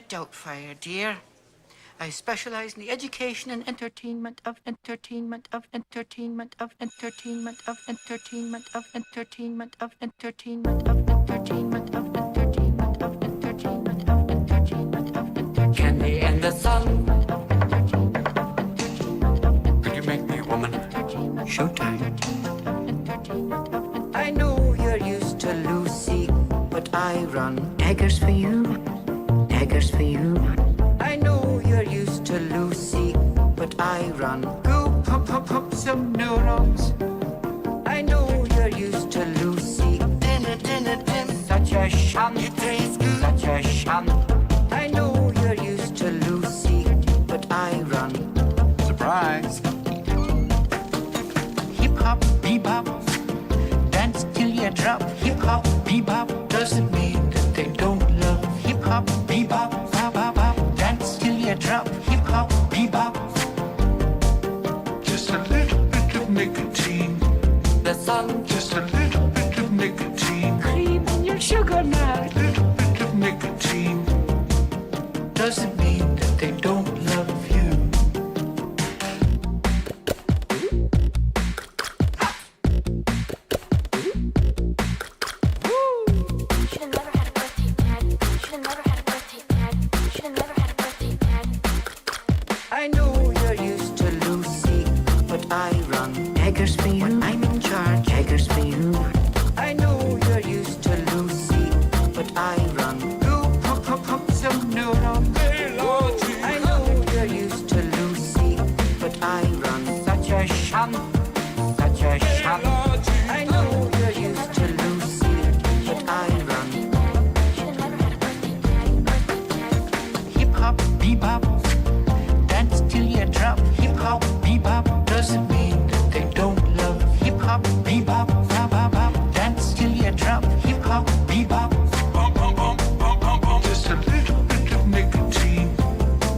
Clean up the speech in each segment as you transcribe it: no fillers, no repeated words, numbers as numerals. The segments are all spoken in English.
EvaElfpire, dear. I specialize in the education and entertainment of entertainment of entertainment of entertainment of entertainment of entertainment of entertainment of entertainment of entertainment of entertainment of entertainment of entertainment. Candy and the sun. Could you make me a woman? Showtime. I know you're used to Lucy, but I run Daggers for you. Daggers for you. I know you're used to Lucy, but I run. Go pump, pump, pump some neurons. I know you're used to Lucy. Dinner, dinner, dinner. Such a sham. It tastes good. Such a sham. I know you're used to Lucy, but I run. Surprise. Hip hop, bebop. Dance till you drop. Hip hop, bebop. Doesn't mean that they don't love. Hip hop, bebop. Bop, bop, bop. Dance till you drop. Hip hop, bebop. Just a little bit of nicotine. The sun. Just a little bit of nicotine. Cream in your sugar now. Little bit of nicotine. Tigers for you. When I'm in charge. Tigers for you. I know you're used to Lucy, but I run goop, hop, hop, hop, some neurons. I know you're used to Lucy, but I run such a shun, such a shun. I know you're used to Lucy, but I run hip hop, bebop, dance till you drop. Hip hop, bebop doesn't mean that they don't love hip hop, bebop, bop, bop, bop, dance till you drop. Hip hop, bebop. Just a little bit of nicotine.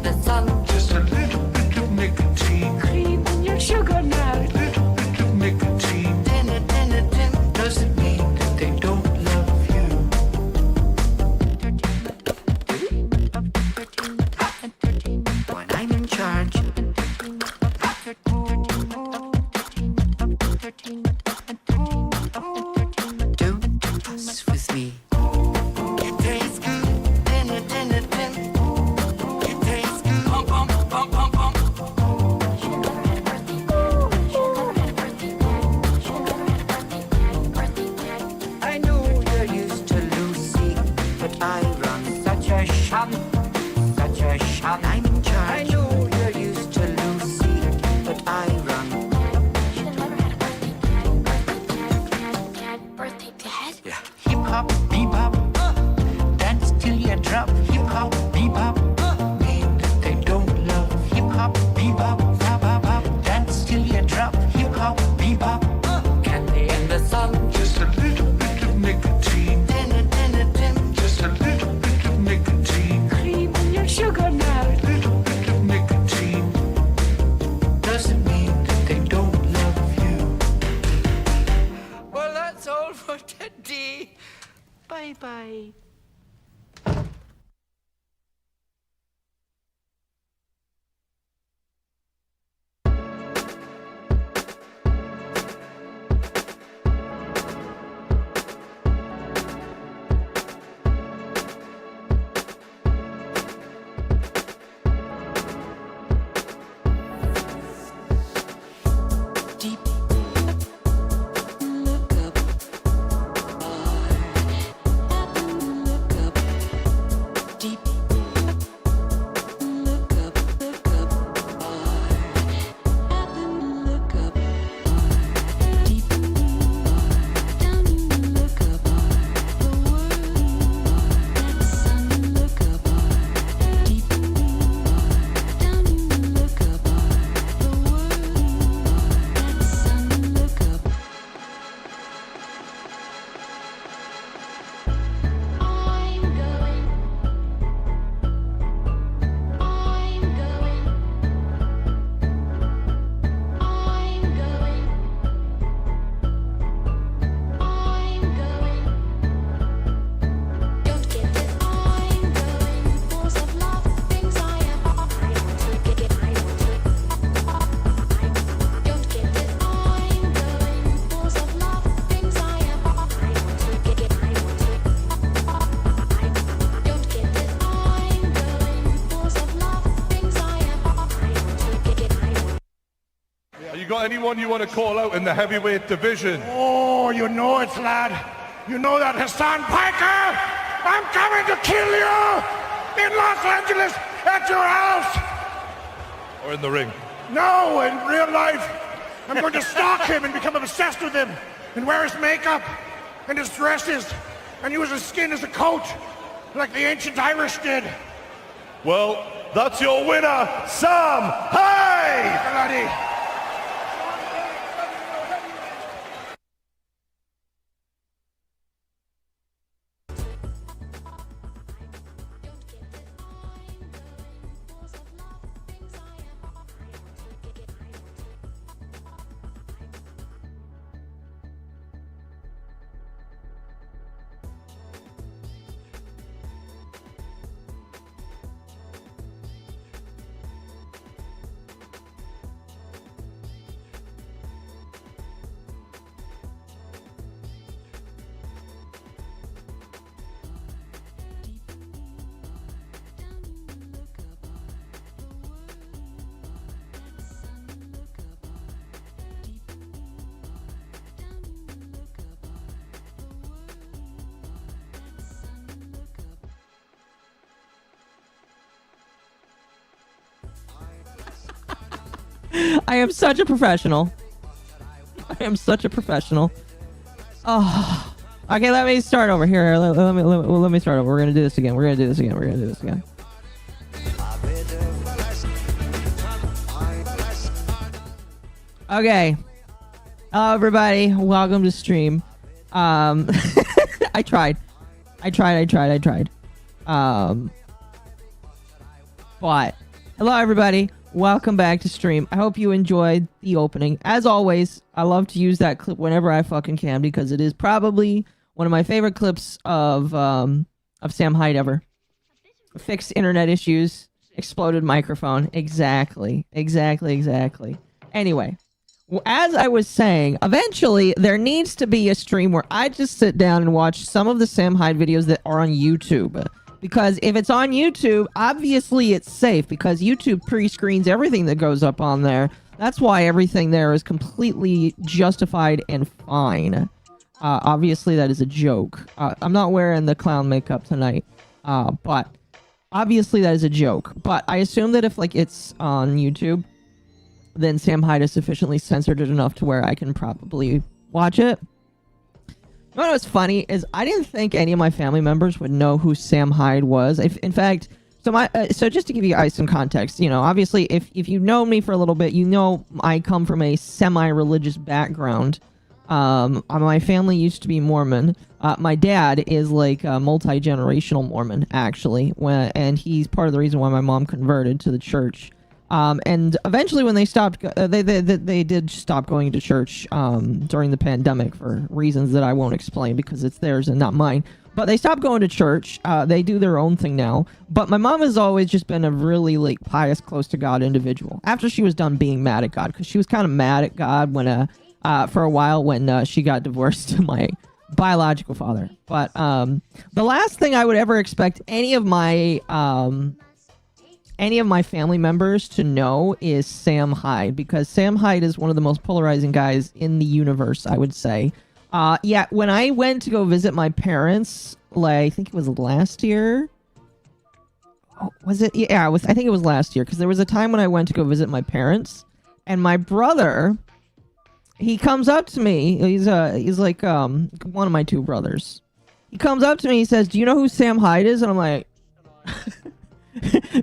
The sun, Just a little bit of nicotine. cream in your sugar now. Little bit of nicotine. Dinner, dinner, dinner. Doesn't mean that they don't love you. When I'm in charge. Don't fuss with me. It tastes good. Dinner, dinner, dinner. It tastes good. Pump, pump, pump, pump, pump. I know you're used to Lucy, but I run such a shun, such a shun. I'm in charge. I know you're used to Lucy, but I run. Yeah. Hip hop, bebop, dance till you drop. Hip hop, bebop, mean that they don't love hip hop, bebop, bop, bop, bop, dance till you drop. Hip hop, bebop, candy in the sun. Just a little bit of nicotine. Dinner, dinner, dinner. Just a little bit of nicotine. Cream in your sugar now. Little bit of nicotine. Doesn't mean that they don't love you. Well, that's all for today. Bye bye. Deep look up, look up, deep look up, look up, look up, deep down you look up, the world that sun look up, deep down you look up, the world that sun look up. I'm going. I'm going. I'm going. I'm going. Don't get it. I'm going. Force of love, things I am. I want to get it. I want to. Don't get it. I'm going. Force of love, things I am. I want to get it. I want to. Don't get it. I'm going. Force of love, things I am. I want to get it. I want. You got anyone you want to call out in the heavyweight division? Oh, you know it, lad. You know that Hassan Piker? I'm coming to kill you in Los Angeles at your house. Or in the ring? No, in real life. I'm going to stalk him and become obsessed with him and wear his makeup and his dresses and use his skin as a coat like the ancient Irish did. Well, that's your winner, Sam Hyde! Bloody. I am such a professional. I am such a professional. Oh. Okay, let me start over here. Let me start over. We're gonna do this again. We're gonna do this again. Okay. Hello, everybody. Welcome to stream. I tried. But hello, everybody. Welcome back to stream. I hope you enjoyed the opening. As always, I love to use that clip whenever I fucking can because it is probably one of my favorite clips of Sam Hyde ever. Fixed internet issues, exploded microphone. Exactly. Anyway, as I was saying, eventually there needs to be a stream where I just sit down and watch some of the Sam Hyde videos that are on YouTube. Because if it's on YouTube, obviously it's safe because YouTube pre-screens everything that goes up on there. That's why everything there is completely justified and fine. Obviously that is a joke. I'm not wearing the clown makeup tonight, but obviously that is a joke. But I assume that if like it's on YouTube, then Sam Hyde has sufficiently censored it enough to where I can probably watch it. You know what's funny is I didn't think any of my family members would know who Sam Hyde was. In fact, so just to give you guys some context, you know, obviously if you know me for a little bit, you know I come from a semi-religious background. My family used to be Mormon. My dad is like a multi-generational Mormon, actually, and he's part of the reason why my mom converted to the church. And eventually when they stopped, they did stop going to church during the pandemic for reasons that I won't explain because it's theirs and not mine. But they stopped going to church. They do their own thing now. But my mom has always just been a really like pious, close to God individual. After she was done being mad at God, because she was kind of mad at God when for a while when she got divorced to my biological father. But the last thing I would ever expect any of my family members to know is Sam Hyde, because Sam Hyde is one of the most polarizing guys in the universe, I would say. Yeah, when I went to go visit my parents, like, I think it was last year. Oh, was it? Yeah, I think it was last year, because there was a time when I went to go visit my parents, and my brother, he comes up to me. He's like one of my two brothers. He comes up to me, he says, "Do you know who Sam Hyde is?" And I'm like,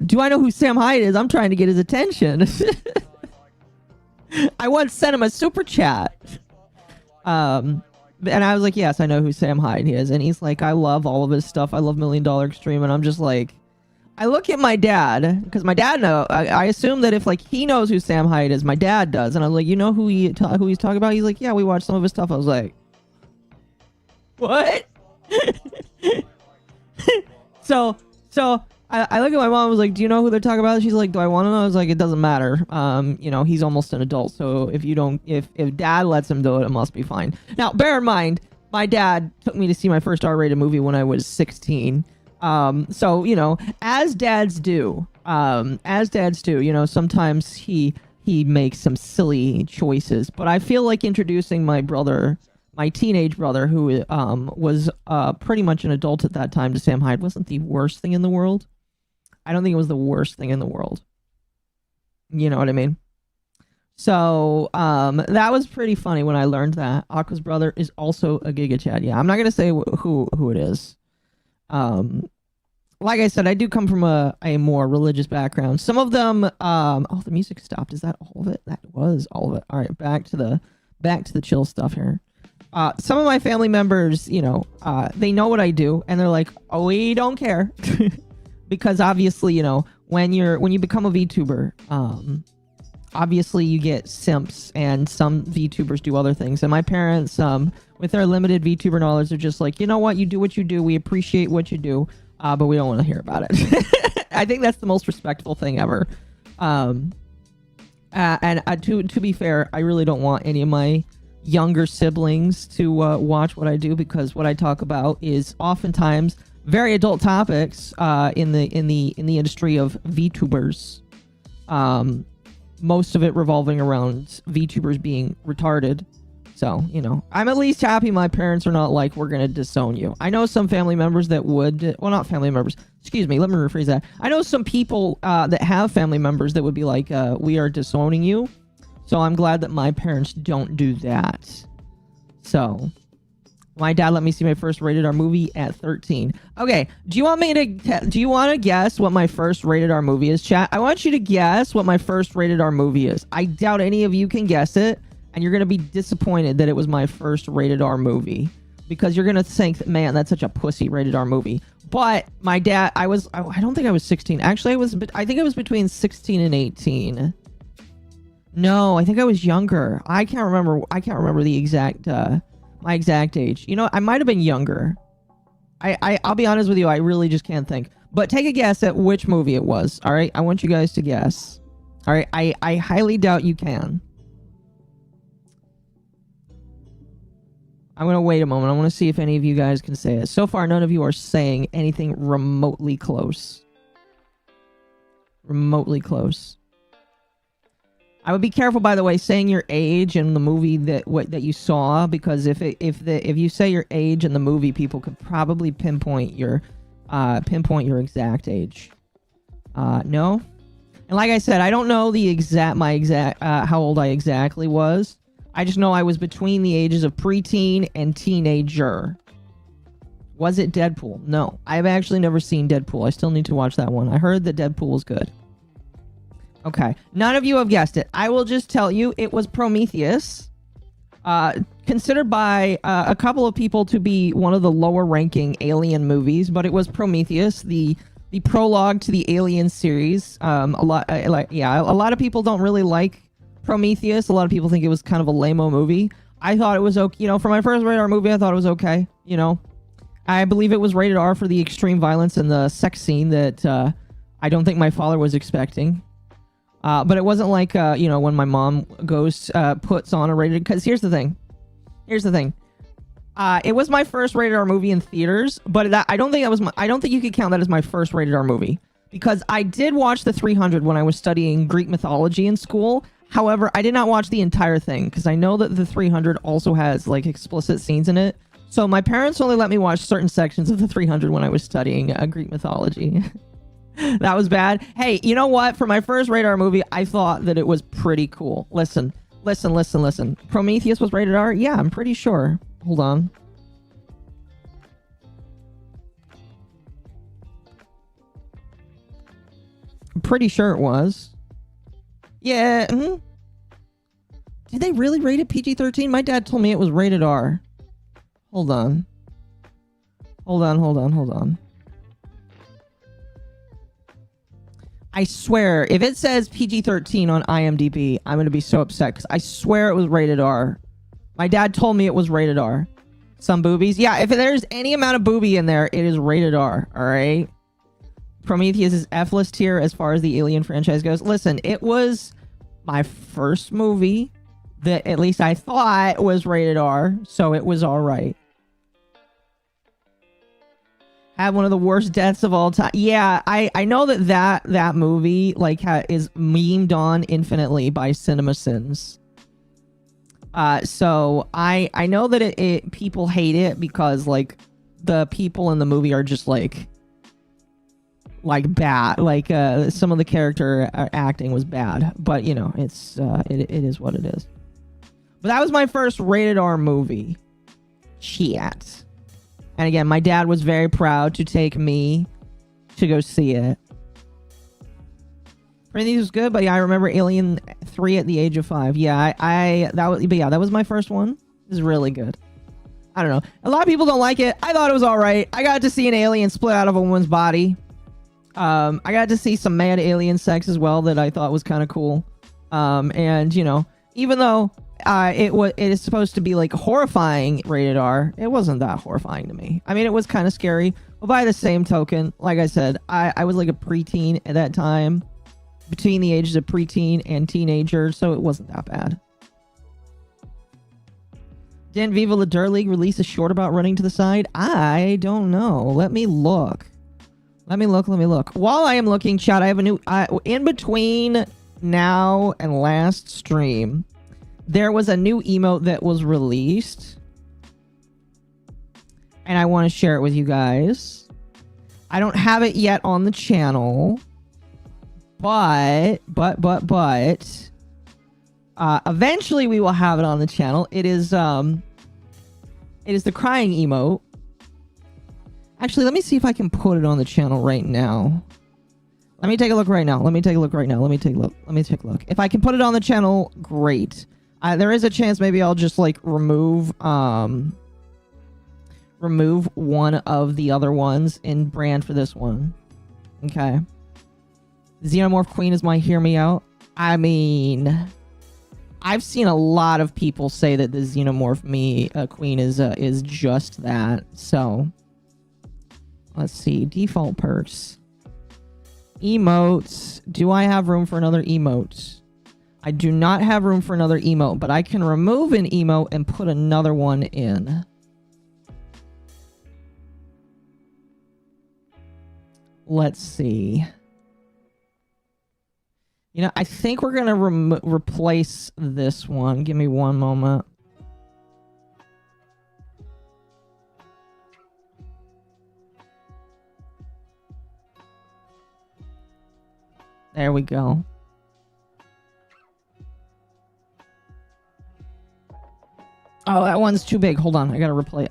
do I know who Sam Hyde is? I'm trying to get his attention. I once sent him a super chat. And I was like, yes, I know who Sam Hyde is. And he's like, I love all of his stuff. I love $1 Million Extreme. And I'm just like, I look at my dad, because my dad I assume that if like he knows who Sam Hyde is, my dad does. And I was like, you know who he's talking about? He's like, yeah, we watched some of his stuff. I was like, what? So I look at my mom, I was like, do you know who they're talking about? She's like, do I want to know? I was like, it doesn't matter. You know, he's almost an adult. So if dad lets him do it, it must be fine. Now, bear in mind, my dad took me to see my first R-rated movie when I was 16. So, you know, as dads do, you know, sometimes he makes some silly choices, but I feel like introducing my brother, my teenage brother, who was pretty much an adult at that time, to Sam Hyde wasn't the worst thing in the world. I don't think it was the worst thing in the world. You know what I mean? So that was pretty funny when I learned that. Aqua's brother is also a Giga Chad. Yeah, I'm not going to say who it is. Like I said, I do come from a more religious background. Some of them, oh, the music stopped. Is that all of it? That was all of it. All right, back to the chill stuff here. Some of my family members, you know, they know what I do, and they're like, "Oh, we don't care," because obviously, you know, when you become a VTuber, obviously you get simps, and some VTubers do other things. And my parents, with their limited VTuber knowledge, are just like, you know what, you do what you do. We appreciate what you do, but we don't want to hear about it. I think that's the most respectful thing ever. And to be fair, I really don't want any of my younger siblings to watch what I do, because what I talk about is oftentimes very adult topics in the industry of VTubers. Most of it revolving around VTubers being retarded. So, you know, I'm at least happy my parents are not like, we're going to disown you. I know some family members that would, well, not family members, excuse me, let me rephrase that. I know some people that have family members that would be like, we are disowning you. So I'm glad that my parents don't do that. So, my dad let me see my first rated R movie at 13. Okay, do you want to guess what my first rated R movie is, chat? I want you to guess what my first rated R movie is. I doubt any of you can guess it. And you're going to be disappointed that it was my first rated R movie. Because you're going to think, man, that's such a pussy rated R movie. But my dad, I don't think I was 16. Actually, I think I was between 16 and 18. No, I think I was younger. I can't remember the exact, my exact age. You know, I might have been younger. I'll be honest with you, I really just can't think. But take a guess at which movie it was, all right? I want you guys to guess. All right, I highly doubt you can. I'm going to wait a moment. I want to see if any of you guys can say it. So far, none of you are saying anything remotely close. Remotely close. I would be careful, by the way, saying your age in the movie that you saw, because if you say your age in the movie, people could probably pinpoint your exact age. No? And like I said, I don't know my exact how old I exactly was. I just know I was between the ages of preteen and teenager. Was it Deadpool? No. I've actually never seen Deadpool. I still need to watch that one. I heard that Deadpool was good. Okay. None of you have guessed it. I will just tell you it was Prometheus. Considered by a couple of people to be one of the lower ranking Alien movies, but it was Prometheus, the prologue to the Alien series. A lot of people don't really like Prometheus. A lot of people think it was kind of a lame-o movie. I thought it was okay. You know, for my first rated R movie, I thought it was okay. You know, I believe it was rated R for the extreme violence and the sex scene that I don't think my father was expecting. But it wasn't like, you know, when my mom puts on a rated... Because here's the thing. It was my first rated R movie in theaters, but I don't think you could count that as my first rated R movie. Because I did watch the 300 when I was studying Greek mythology in school. However, I did not watch the entire thing because I know that the 300 also has like explicit scenes in it. So my parents only let me watch certain sections of the 300 when I was studying Greek mythology. That was bad. Hey, you know what? For my first rated R movie, I thought that it was pretty cool. Listen. Prometheus was rated R? Yeah, I'm pretty sure. Hold on. I'm pretty sure it was. Yeah. Did they really rate it PG-13? My dad told me it was rated R. Hold on. I swear, if it says PG-13 on IMDb, I'm going to be so upset because I swear it was rated R. My dad told me it was rated R. Some boobies. Yeah, if there's any amount of boobie in there, it is rated R. All right? Prometheus is F-list tier as far as the Alien franchise goes. Listen, it was my first movie that at least I thought was rated R, so it was all right. Had one of the worst deaths of all time. Yeah, I know that movie like is memed on infinitely by CinemaSins. So I know that people hate it because like the people in the movie are just like bad. Like some of the character acting was bad, but you know it is what it is. But that was my first rated R movie. Shit. And again, my dad was very proud to take me to go see it. Prometheus was good, but yeah, I remember Alien 3 at the age of 5. Yeah, that was my first one. It was really good. I don't know. A lot of people don't like it. I thought it was all right. I got to see an alien split out of a woman's body. I got to see some mad alien sex as well that I thought was kind of cool. And you know, even though it is supposed to be like horrifying rated R, it wasn't that horrifying to me. I mean, it was kind of scary, but by the same token, like I said, I was like a preteen at that time, between the ages of preteen and teenager, so it wasn't that bad. Didn't Viva La Dirt League release a short about running to the side? I don't know. Let me look. While I am looking, chat, I have a new in between now and last stream. there was a new emote that was released. And I want to share it with you guys. I don't have it yet on the channel. But eventually we will have it on the channel. It is the crying emote. Actually, let me see if I can put it on the channel right now. Let me take a look right now. Let me take a look. If I can put it on the channel, great. There is a chance maybe I'll just like remove one of the other ones and brand for this one. Okay. Xenomorph Queen is my hear me out. I mean, I've seen a lot of people say that the Xenomorph Queen is just that. So let's see. Default perks. Emotes. Do I have room for another emote? I do not have room for another emote, but I can remove an emote and put another one in. Let's see. You know, I think we're going to replace this one. Give me one moment. There we go. Oh, that one's too big. Hold on. I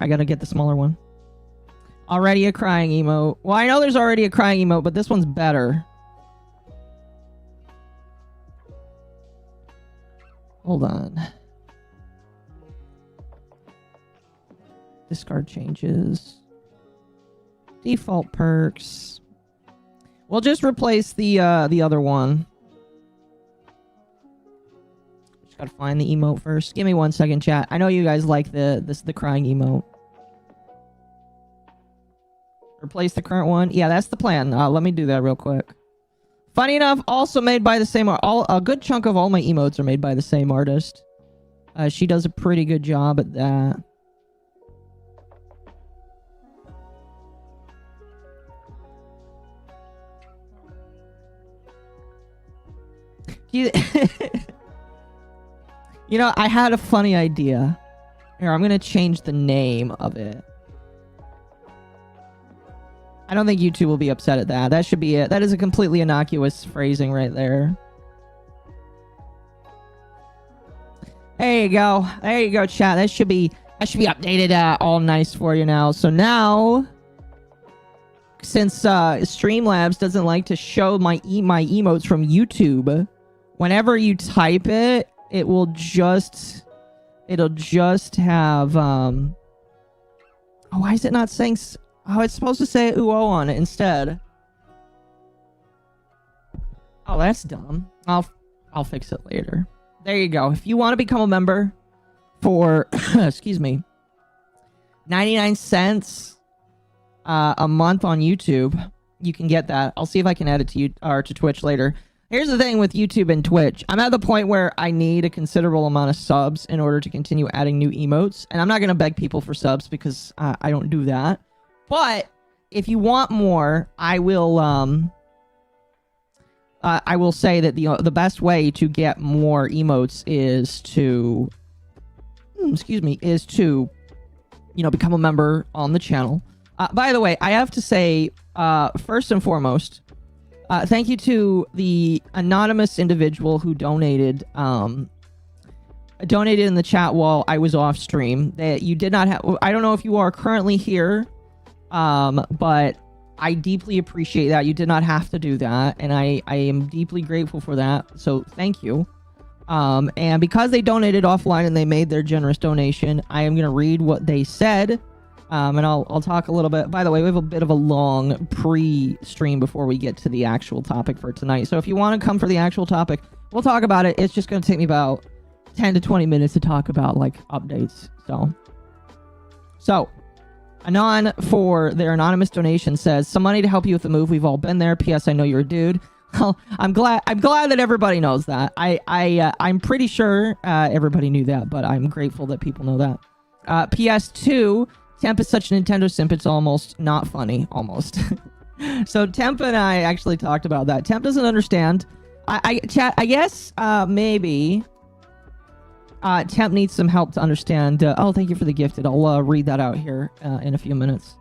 gotta get the smaller one. Already a crying emote. Well, I know there's already a crying emote, but this one's better. Hold on. Discard changes. Default perks. We'll just replace the other one. Just gotta find the emote first. Give me 1 second, chat. I know you guys like the crying emote. Replace the current one. Yeah, that's the plan. Let me do that real quick. Funny enough, also made by the same a good chunk of all my emotes are made by the same artist. She does a pretty good job at that. You know, I had a funny idea. Here, I'm gonna change the name of it. I don't think YouTube will be upset at that. That should be it. That is a completely innocuous phrasing right there. There you go. There you go, chat. That should be updated all nice for you now. So now, since Streamlabs doesn't like to show my emotes from YouTube, whenever you type it, it'll just have oh, why is it not saying oh, it's supposed to say UO on it instead. Oh, that's dumb. I'll fix it later. There you go. If you want to become a member for excuse me, 99 cents a month on YouTube, you can get that. I'll see if I can add it to you or to Twitch later. Here's the thing with YouTube and Twitch. I'm at the point where I need a considerable amount of subs in order to continue adding new emotes. And I'm not going to beg people for subs because I don't do that. But if you want more, I will say that the best way to get more emotes is to become a member on the channel. By the way, I have to say, first and foremost, thank you to the anonymous individual who donated in the chat while I was off stream. That you did not have. I don't know if you are currently here, but I deeply appreciate that. You did not have to do that, and I am deeply grateful for that. So thank you. And because they donated offline and they made their generous donation, I am gonna read what they said. And I'll talk a little bit. By the way, we have a bit of a long pre-stream before we get to the actual topic for tonight. So if you want to come for the actual topic, we'll talk about it. It's just going to take me about 10 to 20 minutes to talk about, like, updates. So, Anon, for their anonymous donation, says, some money to help you with the move. We've all been there. P.S. I know you're a dude. Well, I'm glad that everybody knows that. I'm pretty sure everybody knew that, but I'm grateful that people know that. PS2... Temp is such a Nintendo simp, it's almost not funny. Almost. So Temp and I actually talked about that. Temp doesn't understand. Chat, I guess, maybe Temp needs some help to understand. Oh, thank you for the gifted. I'll read that out here in a few minutes.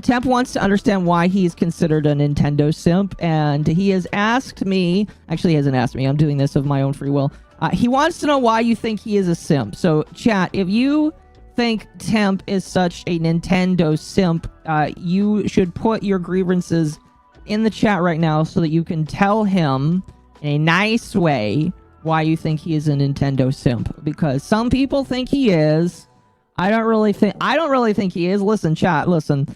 Temp wants to understand why he is considered a Nintendo simp, and he has asked me. Actually, he hasn't asked me. I'm doing this of my own free will. He wants to know why you think he is a simp. So, chat, if you think Temp is such a Nintendo simp, you should put your grievances in the chat right now so that you can tell him in a nice way why you think he is a Nintendo simp, because some people think he is. I don't really think he is. Listen, chat, listen.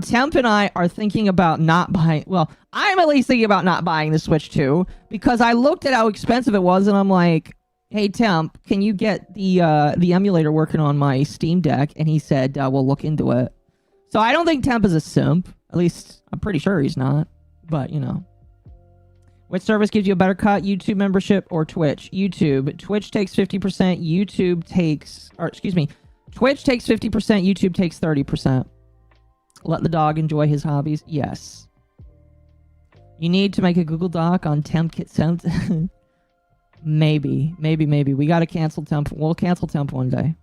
Temp and I are thinking about not buying. Well, I'm at least thinking about not buying the Switch 2 because I looked at how expensive it was and I'm like, hey, Temp, can you get the emulator working on my Steam Deck? And he said, we'll look into it. So I don't think Temp is a simp. At least I'm pretty sure he's not. But, you know. Which service gives you a better cut? YouTube membership or Twitch? YouTube. Twitch takes 50%. Twitch takes 50%. YouTube takes 30%. Let the dog enjoy his hobbies. Yes. You need to make a Google Doc on Temp Kit Simp. Maybe. We gotta cancel Temp. We'll cancel Temp one day.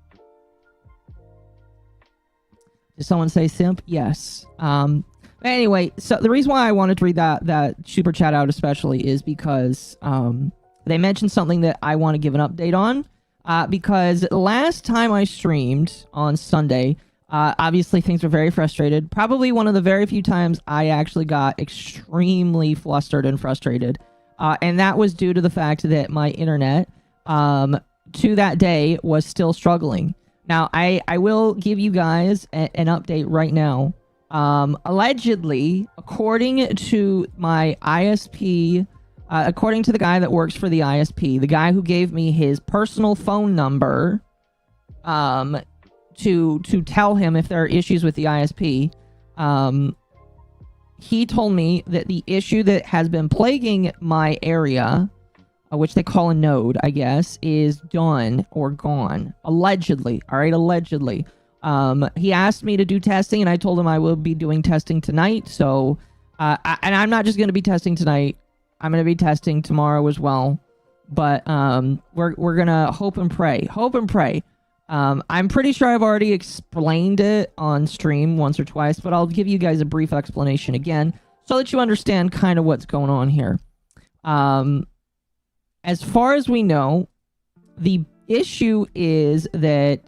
Did someone say simp? Yes. Anyway, so the reason why I wanted to read that super chat out especially is because they mentioned something that I want to give an update on. Because last time I streamed on Sunday, obviously things were very frustrated. Probably one of the very few times I actually got extremely flustered and frustrated. And that was due to the fact that my internet to that day was still struggling. Now, I will give you guys an update right now. Allegedly, according to my ISP, according to the guy that works for the ISP, the guy who gave me his personal phone number, to tell him if there are issues with the ISP, he told me that the issue that has been plaguing my area, which they call a node, I guess, is done or gone. Allegedly. All right, allegedly. He asked me to do testing, and I told him I will be doing testing tonight. So, and I'm not just going to be testing tonight. I'm going to be testing tomorrow as well. But we're going to hope and pray. Hope and pray. I'm pretty sure I've already explained it on stream once or twice, but I'll give you guys a brief explanation again so that you understand kind of what's going on here. As far as we know, the issue is that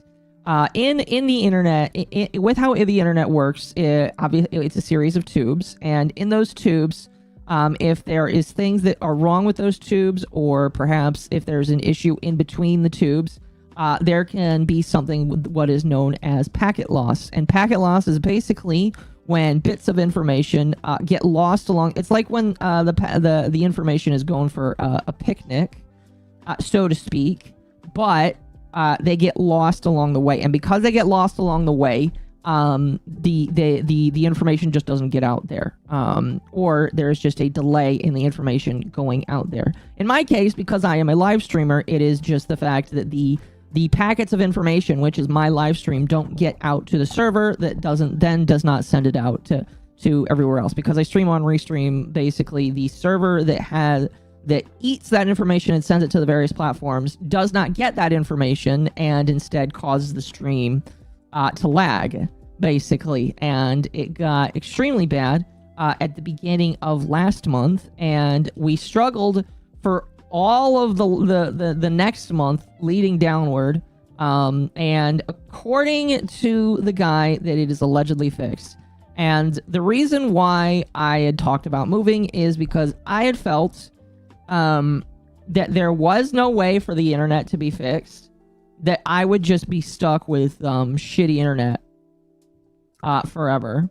in the internet, with how the internet works, obviously it's a series of tubes, and in those tubes, if there is things that are wrong with those tubes, or perhaps if there's an issue in between the tubes, there can be something with what is known as packet loss. And packet loss is basically when bits of information get lost along. It's like when the information is going for a picnic, so to speak, but they get lost along the way. And because they get lost along the way, the information just doesn't get out there, or there's just a delay in the information going out there. In my case, because I am a live streamer, it is just the fact that the packets of information, which is my live stream, don't get out to the server. That does not send it out to everywhere else. Because I stream on Restream, basically the server that eats that information and sends it to the various platforms does not get that information, and instead causes the stream to lag, basically. And it got extremely bad at the beginning of last month, and we struggled for all of the next month leading downward, and according to the guy that it is allegedly fixed. And the reason why I had talked about moving is because I had felt that there was no way for the internet to be fixed, that I would just be stuck with shitty internet forever.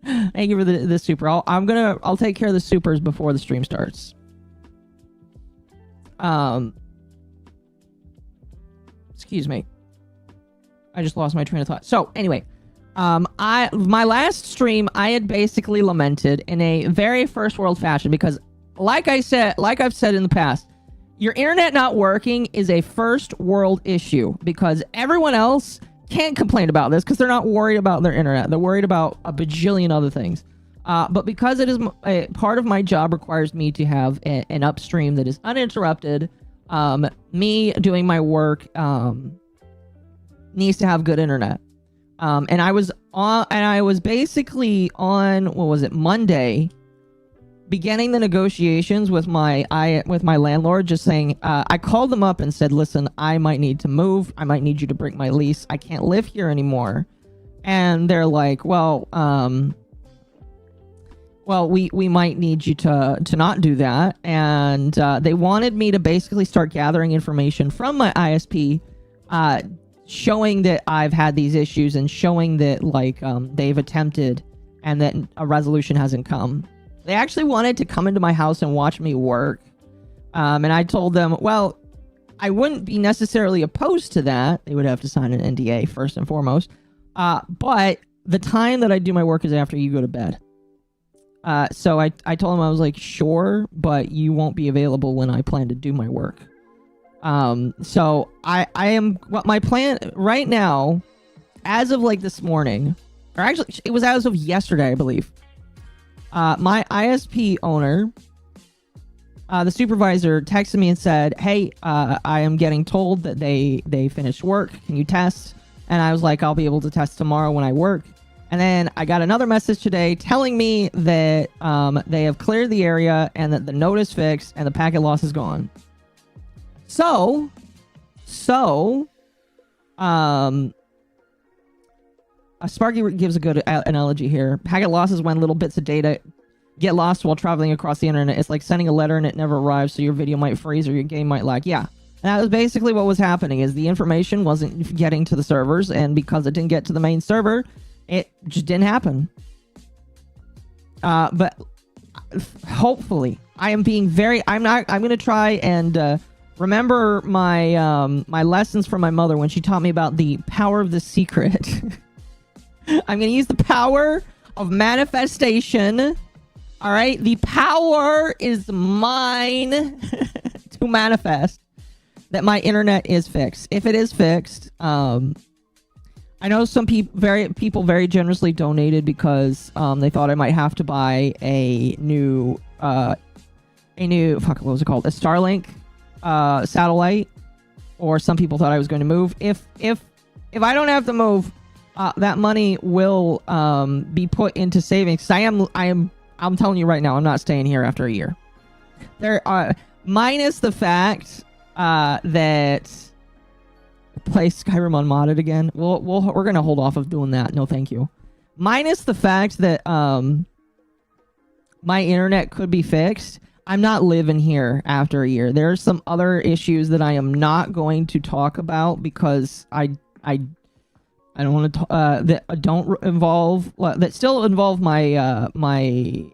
Thank you for the super. I'll take care of the supers before the stream starts. Excuse me. I just lost my train of thought. So anyway, my last stream, I had basically lamented in a very first world fashion, because like I've said in the past, your internet not working is a first world issue, because everyone else can't complain about this because they're not worried about their internet. They're worried about a bajillion other things. But because it is part of my job requires me to have an upstream that is uninterrupted, Me doing my work needs to have good internet. And I was basically on, what was it, Monday, beginning the negotiations with my landlord, just saying, I called them up and said, listen, I might need to move. I might need you to break my lease. I can't live here anymore. And they're like, well, we might need you to not do that. And they wanted me to basically start gathering information from my ISP, showing that I've had these issues and showing that like they've attempted and that a resolution hasn't come. They actually wanted to come into my house and watch me work. And I told them, well, I wouldn't be necessarily opposed to that. They would have to sign an NDA first and foremost. But the time that I do my work is after you go to bed. So I told them, I was like, sure, but you won't be available when I plan to do my work. So I am, what my plan right now, as of like this morning, or actually it was as of yesterday, I believe. My ISP owner, the supervisor texted me and said, hey, I am getting told that they finished work. Can you test? And I was like, I'll be able to test tomorrow when I work. And then I got another message today telling me that they have cleared the area and that the node is fixed and the packet loss is gone. So, Sparky gives a good analogy here. Packet loss is when little bits of data get lost while traveling across the internet. It's like sending a letter and it never arrives, so your video might freeze or your game might lag. Yeah. And that was basically what was happening, is the information wasn't getting to the servers, and because it didn't get to the main server, it just didn't happen. But hopefully, I'm going to try and remember my my lessons from my mother when she taught me about the power of the secret. I'm going to use the power of manifestation. All right? The power is mine to manifest that my internet is fixed. If it is fixed, I know some people very generously donated because they thought I might have to buy a new what was it called? A Starlink satellite, or some people thought I was going to move. If I don't have to move, that money will be put into savings. I'm telling you right now, I'm not staying here after a year. There are, minus the fact that play Skyrim unmodded again. We're gonna hold off of doing that. No, thank you. Minus the fact that my internet could be fixed. I'm not living here after a year. There are some other issues that I am not going to talk about because I don't want to that don't involve that still involve my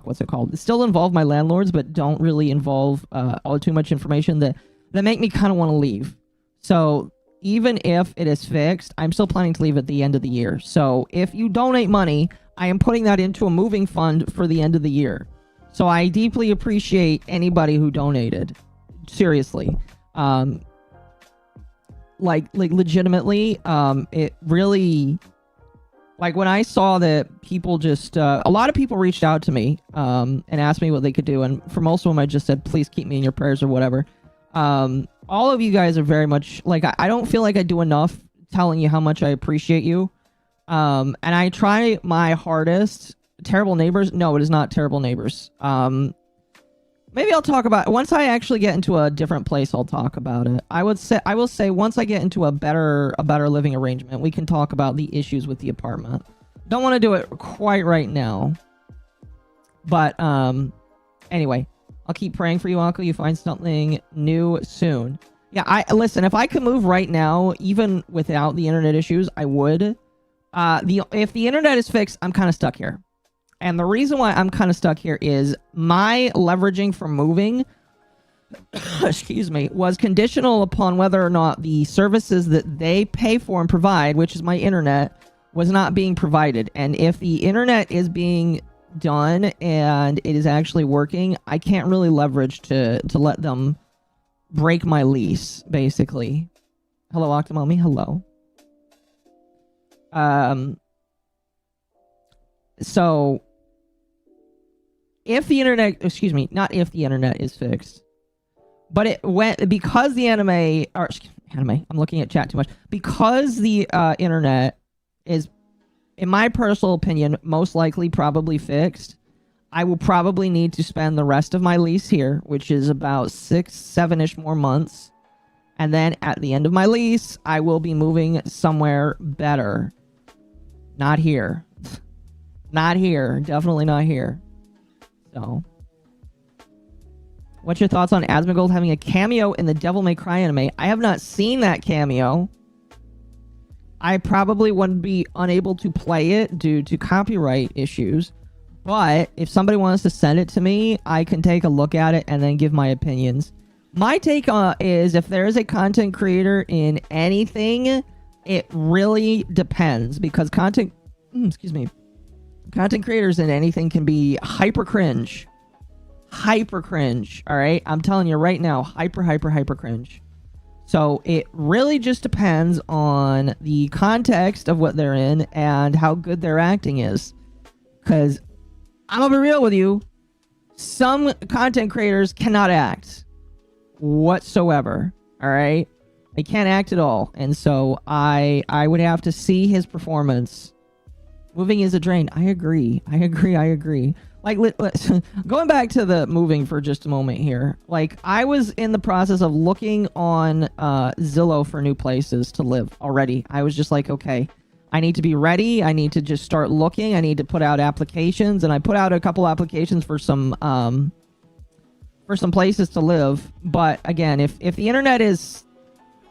what's it called? It still involve my landlords, but don't really involve all too much information that make me kind of want to leave. So even if it is fixed, I'm still planning to leave at the end of the year. So if you donate money, I am putting that into a moving fund for the end of the year. So I deeply appreciate anybody who donated. Seriously. Like legitimately, it really, like when I saw that people just, a lot of people reached out to me, and asked me what they could do. And for most of them, I just said, please keep me in your prayers or whatever. All of you guys are very much, like, I don't feel like I do enough telling you how much I appreciate you. And I try my hardest. Terrible Neighbors? No, it is not Terrible Neighbors. Maybe I'll talk about, once I actually get into a different place, I'll talk about it. I will say once I get into a better living arrangement, we can talk about the issues with the apartment. Don't want to do it quite right now. But anyway, I'll keep praying for you, Uncle. You find something new soon. Yeah, listen, if I could move right now, even without the internet issues, I would. If the internet is fixed, I'm kind of stuck here. And the reason why I'm kind of stuck here is my leveraging for moving, excuse me, was conditional upon whether or not the services that they pay for and provide, which is my internet, was not being provided. And if the internet is being done and it is actually working, I can't really leverage to let them break my lease, basically. Hello, Octomommy. Hello. So if the internet, excuse me, not if the internet is fixed, But it went because the anime, I'm looking at chat too much. Because the internet is, in my personal opinion, most likely probably fixed. I will probably need to spend the rest of my lease here, which is about 6-7-ish more months. And then at the end of my lease, I will be moving somewhere better. Not here. Not here. Definitely not here. So, what's your thoughts on Asmongold having a cameo in the Devil May Cry anime? I have not seen that cameo. I probably wouldn't be unable to play it due to copyright issues. But if somebody wants to send it to me, I can take a look at it and then give my opinions. My take is if there is a content creator in anything, it really depends. Because content creators in anything can be hyper cringe. Hyper cringe, alright? I'm telling you right now, hyper cringe. So it really just depends on the context of what they're in and how good their acting is. Because I'm gonna be real with you, some content creators cannot act whatsoever, alright? They can't act at all. And so I would have to see his performance. Moving is a drain. I agree. Like, going back to the moving for just a moment here. Like, I was in the process of looking on Zillow for new places to live already. I was just like, okay, I need to be ready. I need to just start looking. I need to put out applications. And I put out a couple applications for some places to live. But again, if the internet is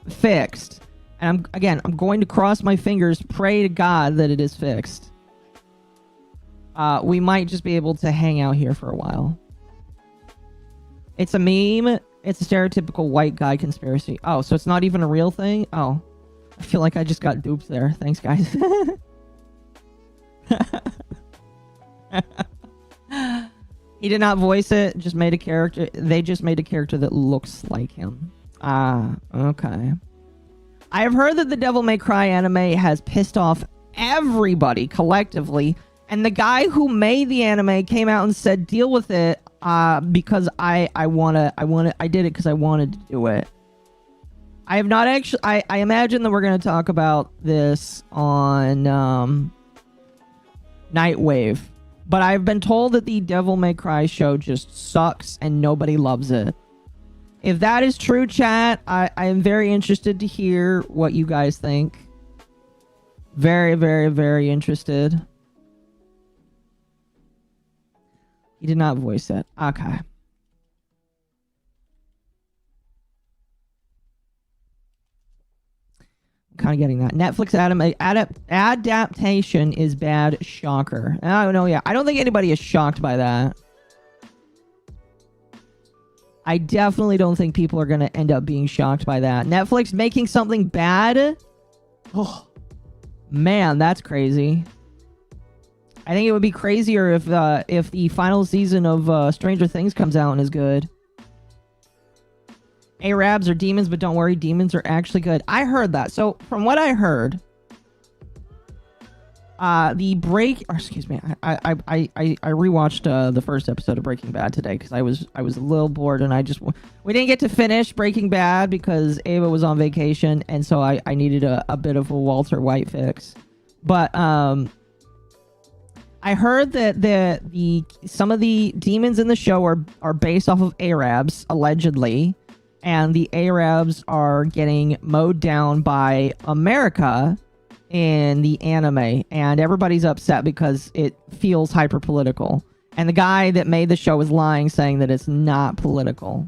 fixed, and I'm going to cross my fingers, pray to God that it is fixed. We might just be able to hang out here for a while. It's a meme. It's a stereotypical white guy conspiracy. Oh, so it's not even a real thing? Oh. I feel like I just got duped there. Thanks, guys. He did not voice it. Just made a character. They just made a character that looks like him. Ah, okay. I have heard that the Devil May Cry anime has pissed off everybody collectively. And the guy who made the anime came out and said, deal with it, because I did it because I wanted to do it. I have not actually, I imagine that we're going to talk about this on, Nightwave. But I've been told that the Devil May Cry show just sucks and nobody loves it. If that is true, chat, I am very interested to hear what you guys think. Very interested. He did not voice it. Okay. I'm kind of getting that. Netflix adaptation is bad. Shocker. Oh, no, yeah. I don't think anybody is shocked by that. I definitely don't think people are going to end up being shocked by that. Netflix making something bad? Oh, man, that's crazy. I think it would be crazier if the final season of Stranger Things comes out and is good. Arabs are demons, but don't worry, demons are actually good. I heard that. So, from what I heard, I rewatched the first episode of Breaking Bad today because I was a little bored and we didn't get to finish Breaking Bad because Ava was on vacation and so I needed a bit of a Walter White fix. But I heard that some of the demons in the show are based off of Arabs, allegedly. And the Arabs are getting mowed down by America in the anime. And everybody's upset because it feels hyper-political. And the guy that made the show is lying, saying that it's not political.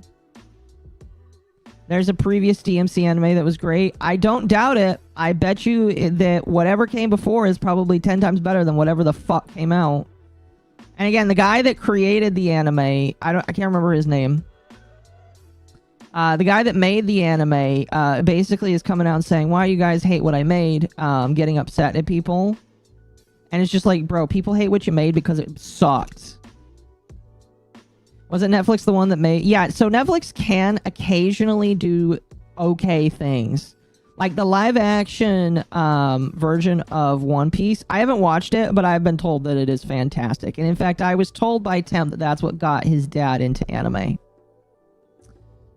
There's a previous DMC anime that was great. I don't doubt it. I bet you that whatever came before is probably 10 times better than whatever the fuck came out. And again, the guy that created the anime, I can't remember his name. The guy that made the anime basically is coming out and saying, why you guys hate what I made, getting upset at people. And it's just like, bro, people hate what you made because it sucked. Wasn't Netflix the one that made... Yeah, so Netflix can occasionally do okay things. Like the live-action version of One Piece. I haven't watched it, but I've been told that it is fantastic. And in fact, I was told by Tim that that's what got his dad into anime.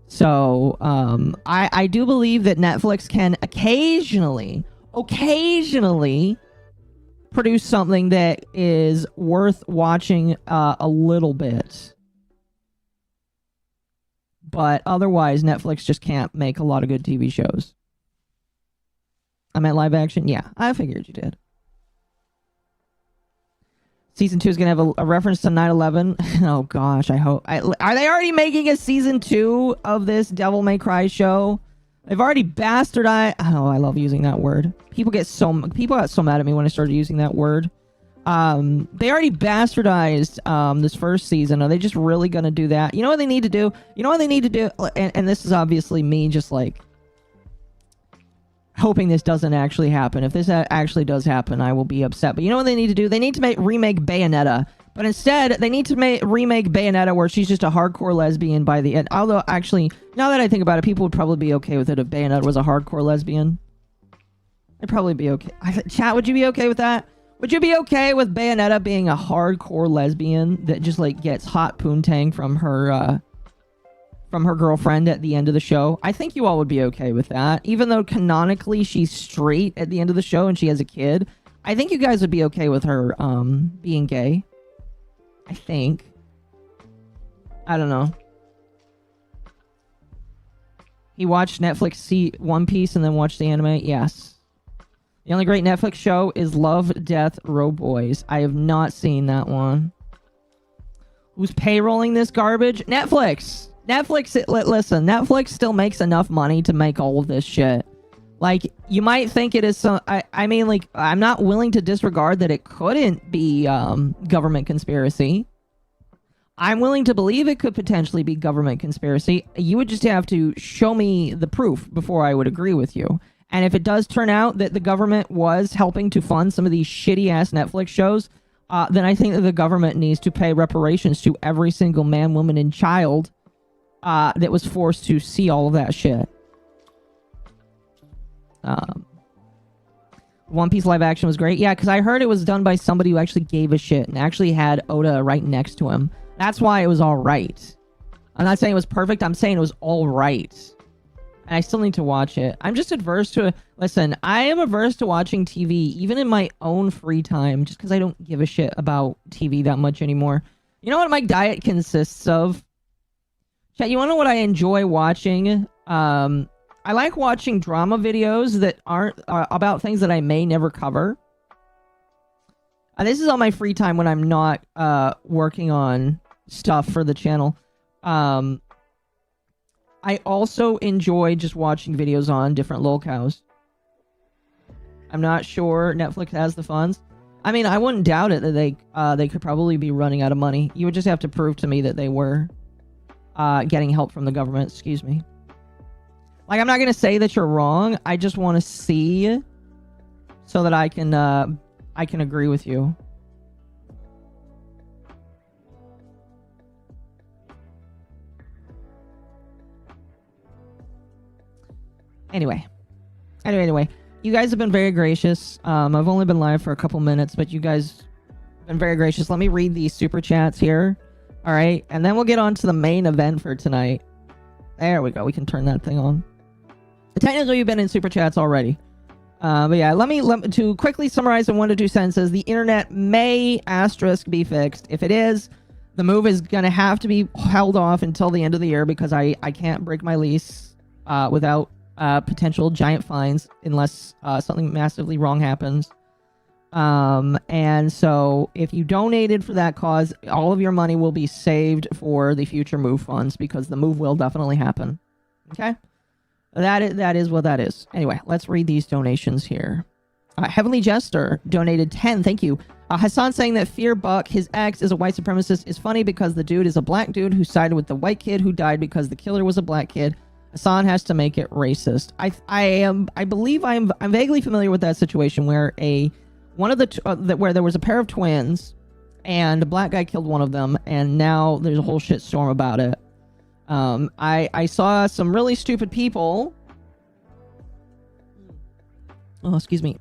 So, I do believe that Netflix can occasionally produce something that is worth watching a little bit. But otherwise, Netflix just can't make a lot of good TV shows. I meant live action? Yeah, I figured you did. Season 2 is going to have a reference to 9/11. Oh gosh, I hope. Are they already making a season 2 of this Devil May Cry show? They've already bastardized. Oh, I love using that word. People got so mad at me when I started using that word. They already bastardized this first season. Are they just really going to do that? You know what they need to do? And this is obviously me just like hoping this doesn't actually happen. If this actually does happen, I will be upset. But you know what they need to do? They need to remake Bayonetta. But instead, they need to remake Bayonetta where she's just a hardcore lesbian by the end. Although, actually, now that I think about it, people would probably be okay with it if Bayonetta was a hardcore lesbian. They'd probably be okay. Chat, would you be okay with that? Would you be okay with Bayonetta being a hardcore lesbian that just, like, gets hot poontang from her girlfriend at the end of the show? I think you all would be okay with that. Even though canonically she's straight at the end of the show and she has a kid, I think you guys would be okay with her being gay. I think. I don't know. He watched Netflix see One Piece and then watched the anime? Yes. The only great Netflix show is Love, Death, Row Boys. I have not seen that one. Who's payrolling this garbage? Netflix! Listen, Netflix still makes enough money to make all of this shit. Like, you might think it is some... I mean, like, I'm not willing to disregard that it couldn't be government conspiracy. I'm willing to believe it could potentially be government conspiracy. You would just have to show me the proof before I would agree with you. And if it does turn out that the government was helping to fund some of these shitty-ass Netflix shows, then I think that the government needs to pay reparations to every single man, woman, and child that was forced to see all of that shit. One Piece live action was great. Yeah, because I heard it was done by somebody who actually gave a shit and actually had Oda right next to him. That's why it was all right. I'm not saying it was perfect. I'm saying it was all right. And I still need to watch it. I'm just adverse to... Listen, I am averse to watching TV, even in my own free time, just because I don't give a shit about TV that much anymore. You know what my diet consists of? Chat, you want to know what I enjoy watching? I like watching drama videos that aren't about things that I may never cover. This is on my free time when I'm not working on stuff for the channel. I also enjoy just watching videos on different lolcows. I'm not sure Netflix has the funds. I mean, I wouldn't doubt it that they could probably be running out of money. You would just have to prove to me that they were getting help from the government. Excuse me. Like, I'm not gonna say that you're wrong. I just want to see so that I can agree with you. Anyway. You guys have been very gracious. I've only been live for a couple minutes, but you guys have been very gracious. Let me read these super chats here. All right, and then we'll get on to the main event for tonight. There we go. We can turn that thing on. Technically, you've been in super chats already. But yeah, let me to quickly summarize in 1 to 2 sentences. The internet may * be fixed. If it is, the move is gonna have to be held off until the end of the year because I can't break my lease without potential giant fines unless something massively wrong happens. And so if you donated for that cause, all of your money will be saved for the future move funds because the move will definitely happen. Okay? That is what that is. Anyway, let's read these donations here. Heavenly Jester donated 10. Thank you. Hassan saying that Fear Buck, his ex, is a white supremacist is funny because the dude is a black dude who sided with the white kid who died because the killer was a black kid. Hassan has to make it racist. I believe I'm vaguely familiar with that situation where where there was a pair of twins and a black guy killed one of them and now there's a whole shit storm about it. I saw some really stupid people. Oh, excuse me.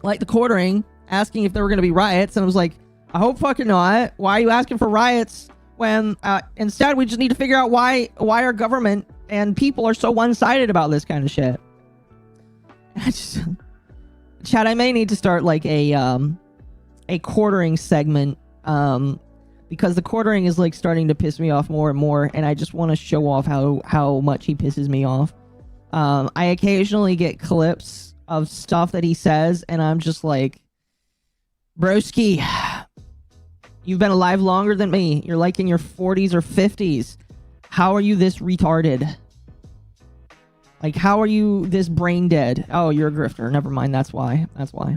Like the quartering, asking if there were going to be riots, and I was like, I hope fucking not. Why are you asking for riots when instead we just need to figure out why our government and people are so one-sided about this kind of shit. Chad, I may need to start like a quartering segment, because the quartering is like starting to piss me off more and more, and I just want to show off how much he pisses me off. I occasionally get clips of stuff that he says, and I'm just like, broski, you've been alive longer than me. You're like in your 40s or 50s. How are you this retarded? Like, how are you this brain dead? Oh, you're a grifter. Never mind. That's why. That's why.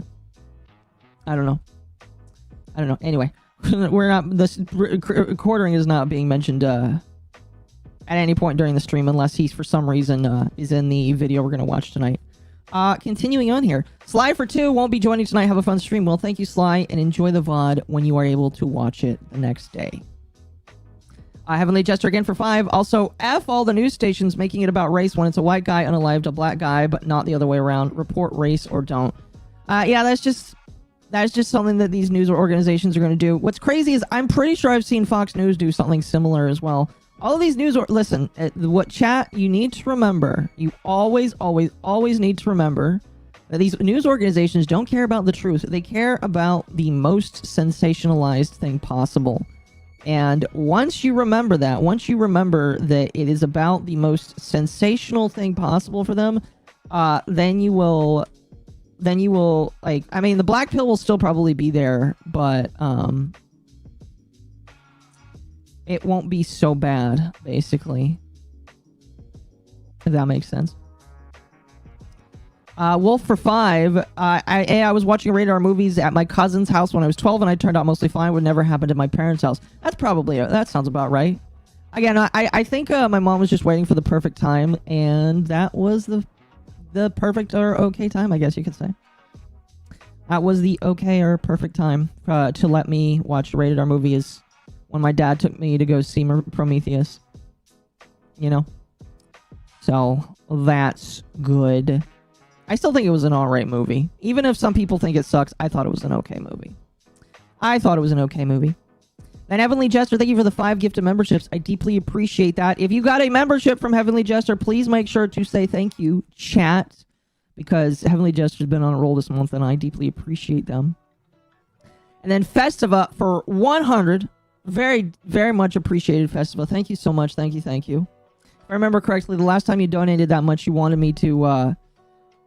I don't know. Anyway, we're not. This quartering is not being mentioned at any point during the stream, unless he's for some reason is in the video we're gonna watch tonight. Continuing on here, Sly for 2 won't be joining tonight. Have a fun stream. Well, thank you, Sly, and enjoy the VOD when you are able to watch it the next day. Heavenly Jester again for 5. Also, F all the news stations making it about race when it's a white guy unalived a black guy, but not the other way around. Report race or don't. Yeah, that's just something that these news organizations are going to do. What's crazy is I'm pretty sure I've seen Fox News do something similar as well. All of these news... Listen, what chat, you need to remember, you always need to remember that these news organizations don't care about the truth. They care about the most sensationalized thing possible. And once you remember that it is about the most sensational thing possible for them, then you will, like, I mean, the black pill will still probably be there, but, it won't be so bad, basically. If that makes sense. Wolf for 5. I was watching radar movies at my cousin's house when I was 12, and I turned out mostly fine. Would never happen to my parents' house. That's probably that sounds about right. Again, I think my mom was just waiting for the perfect time, and that was the perfect or okay time, I guess you could say. That was the okay or perfect time to let me watch a rated R movie. Is when my dad took me to go see Prometheus. You know, so that's good. I still think it was an alright movie. Even if some people think it sucks, I thought it was an okay movie. And Heavenly Jester, thank you for the 5 gifted memberships. I deeply appreciate that. If you got a membership from Heavenly Jester, please make sure to say thank you, chat. Because Heavenly Jester's been on a roll this month, and I deeply appreciate them. And then Festiva for 100. Very, very much appreciated, Festiva. Thank you so much. Thank you. If I remember correctly, the last time you donated that much, you wanted me to...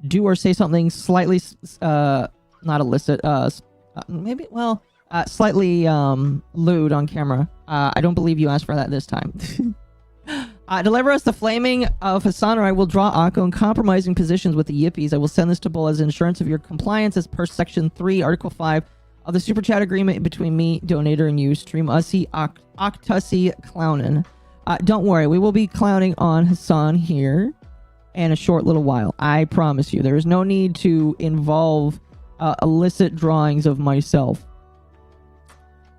do or say something slightly not illicit, maybe, well, slightly lewd on camera. I don't believe you asked for that this time. Deliver us the flaming of Hassan, or I will draw Occo in compromising positions with the yippies. I will send this to Bull as insurance of your compliance as per section 3 article 5 of the super chat agreement between me, donator, and you, stream Ussie Octussie clownin. Don't worry, we will be clowning on Hassan here in a short little while. I promise you. There is no need to involve illicit drawings of myself.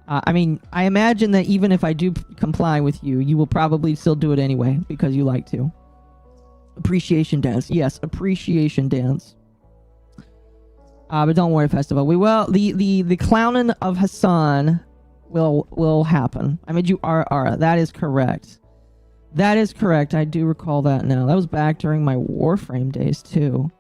I mean, I imagine that even if I do comply with you, you will probably still do it anyway, because you like to. Appreciation dance. Yes, appreciation dance. But don't worry, Festival. We will... The clowning of Hassan will happen. I made you Ara. That is correct. That is correct. I do recall that now. That was back during my Warframe days, too.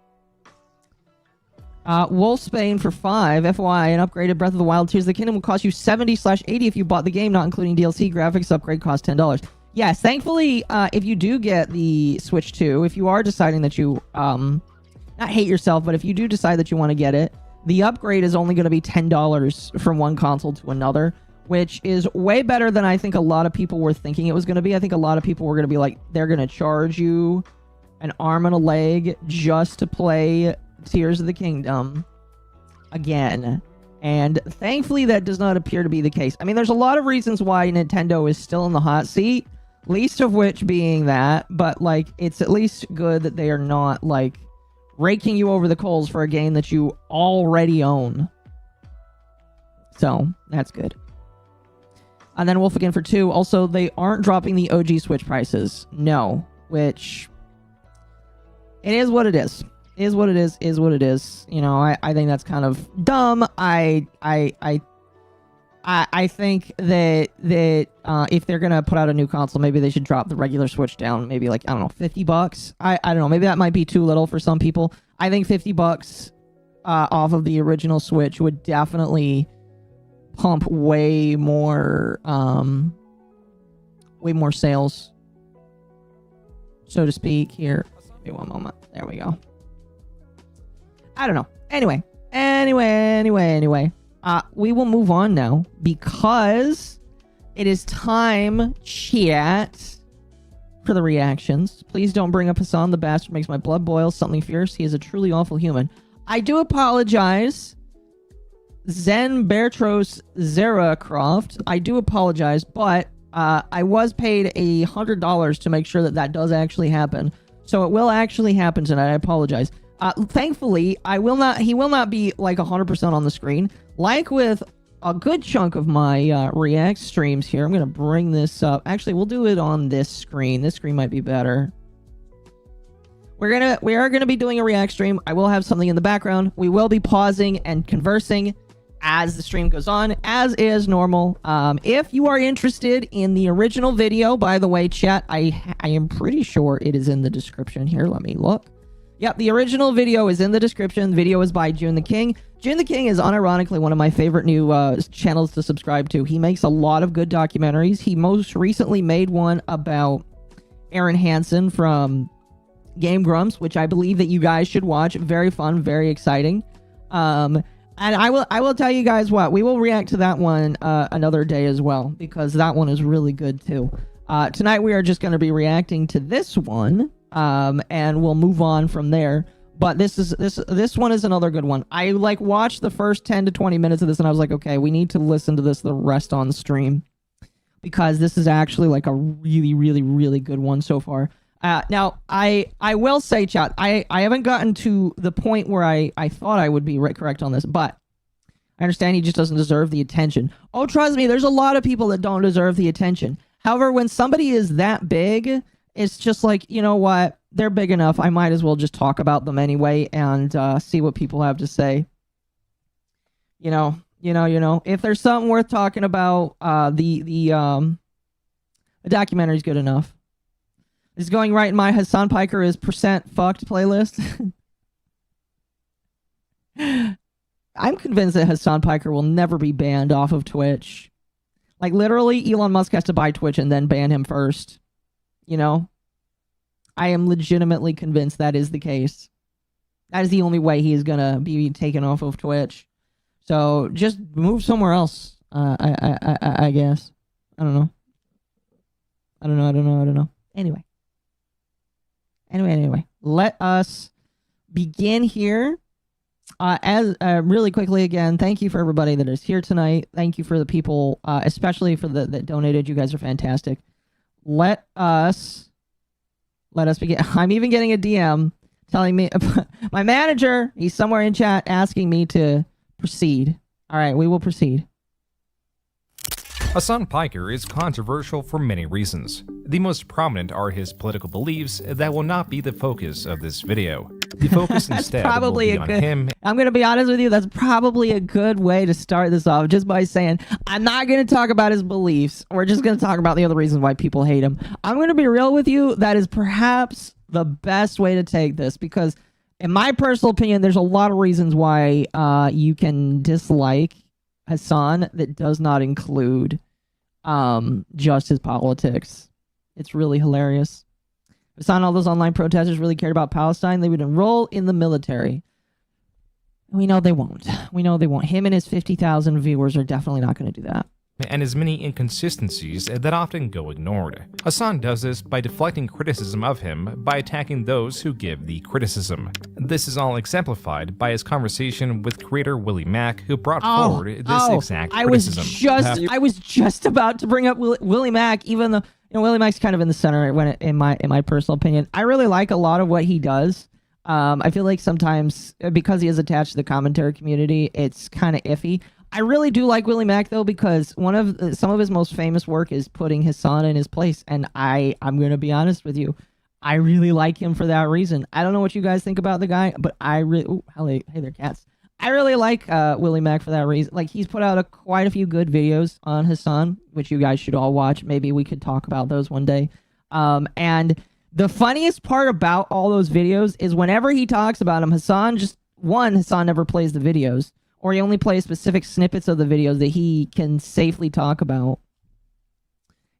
Wolfsbane for 5. FYI, an upgraded Breath of the Wild Tears of the Kingdom will cost you 70/80 if you bought the game, not including DLC. Graphics upgrade cost $10. Yes, thankfully, if you do get the Switch 2, if you are deciding that you, not hate yourself, but if you do decide that you want to get it, the upgrade is only going to be $10 from one console to another, which is way better than I think a lot of people were thinking it was going to be. I think a lot of people were going to be like, they're going to charge you an arm and a leg just to play Tears of the Kingdom again. And thankfully, that does not appear to be the case. I mean, there's a lot of reasons why Nintendo is still in the hot seat, least of which being that, but, like, it's at least good that they are not, like, raking you over the coals for a game that you already own. So, that's good. And then Wolf again for 2. Also, they aren't dropping the OG Switch prices. No. Which... it is what it is. Is what it is what it is. You know, I think that's kind of dumb. I I think that if they're gonna put out a new console, maybe they should drop the regular Switch down, maybe like, I don't know, $50. I don't know, maybe that might be too little for some people. I think $50 off of the original Switch would definitely pump way more sales, so to speak. Here, wait one moment. There we go. I don't know. Anyway. We will move on now because it is time, chat, for the reactions. Please don't bring up Hassan. The bastard makes my blood boil. Something fierce. He is a truly awful human. I do apologize, Zen Bertros Zeracroft. I do apologize, but I was paid $100 to make sure that that does actually happen. So it will actually happen tonight. I apologize. Thankfully, he will not be like 100% on the screen. Like with a good chunk of my React streams here, I'm going to bring this up. Actually, we'll do it on this screen. This screen might be better. We are gonna be doing a React stream. I will have something in the background. We will be pausing and conversing as the stream goes on, as is normal. If you are interested in the original video, by the way, chat, I am pretty sure it is in the description here. Let me look. Yep, the original video is in the description. The video is by June the King. June the King is unironically one of my favorite new channels to subscribe to. He makes a lot of good documentaries. He most recently made one about Aaron Hansen from Game Grumps, which I believe that you guys should watch. Very fun, very exciting. And I will tell you guys what, we will react to that one another day as well, because that one is really good too. Tonight we are just going to be reacting to this one. And we'll move on from there. But this one is another good one. I like watched the first 10 to 20 minutes of this and I was like, okay, we need to listen to this the rest on stream, because this is actually like a really, really, really good one so far. Now I will say, chat, I haven't gotten to the point where I thought I would be correct on this, but I understand he just doesn't deserve the attention. Oh, trust me, there's a lot of people that don't deserve the attention. However, when somebody is that big, it's just like, you know what? They're big enough. I might as well just talk about them anyway and see what people have to say. You know. If there's something worth talking about, the documentary's good enough. It's going right in my Hassan Piker is % fucked playlist. I'm convinced that Hassan Piker will never be banned off of Twitch. Like, literally, Elon Musk has to buy Twitch and then ban him first. You know, I am legitimately convinced that is the case. That is the only way he is gonna be taken off of Twitch. So just move somewhere else. I guess. I don't know. Anyway. Let us begin here. Really quickly again, thank you for everybody that is here tonight. Thank you for the people, especially for that donated. You guys are fantastic. Let us begin. I'm even getting a DM telling me, my manager, he's somewhere in chat asking me to proceed. All right, we will proceed. Hassan Piker is controversial for many reasons. The most prominent are his political beliefs that will not be the focus of this video. The focus instead will be on him. I'm going to be honest with you, that's probably a good way to start this off, just by saying, I'm not going to talk about his beliefs. We're just going to talk about the other reasons why people hate him. I'm going to be real with you, that is perhaps the best way to take this, because in my personal opinion, there's a lot of reasons why you can dislike Hassan that does not include just his politics. It's really hilarious. Hassan, all those online protesters really cared about Palestine, they would enroll in the military. We know they won't. Him and his 50,000 viewers are definitely not going to do that. And his many inconsistencies that often go ignored. Hassan does this by deflecting criticism of him by attacking those who give the criticism. This is all exemplified by his conversation with creator Willie Mac, who brought forward this exact criticism. I was just about to bring up Willie Mac, even though Willie Mac's kind of in the center in my personal opinion. I really like a lot of what he does. I feel like sometimes, because he is attached to the commentary community, it's kind of iffy. I really do like Willie Mac though, because some of his most famous work is putting Hassan in his place, and I'm gonna be honest with you, I really like him for that reason. I don't know what you guys think about the guy, but I really hey there, cats. I really like Willie Mac for that reason. Like, he's put out quite a few good videos on Hassan, which you guys should all watch. Maybe we could talk about those one day. And the funniest part about all those videos is whenever he talks about him, Hassan never plays the videos, or he only plays specific snippets of the videos that he can safely talk about.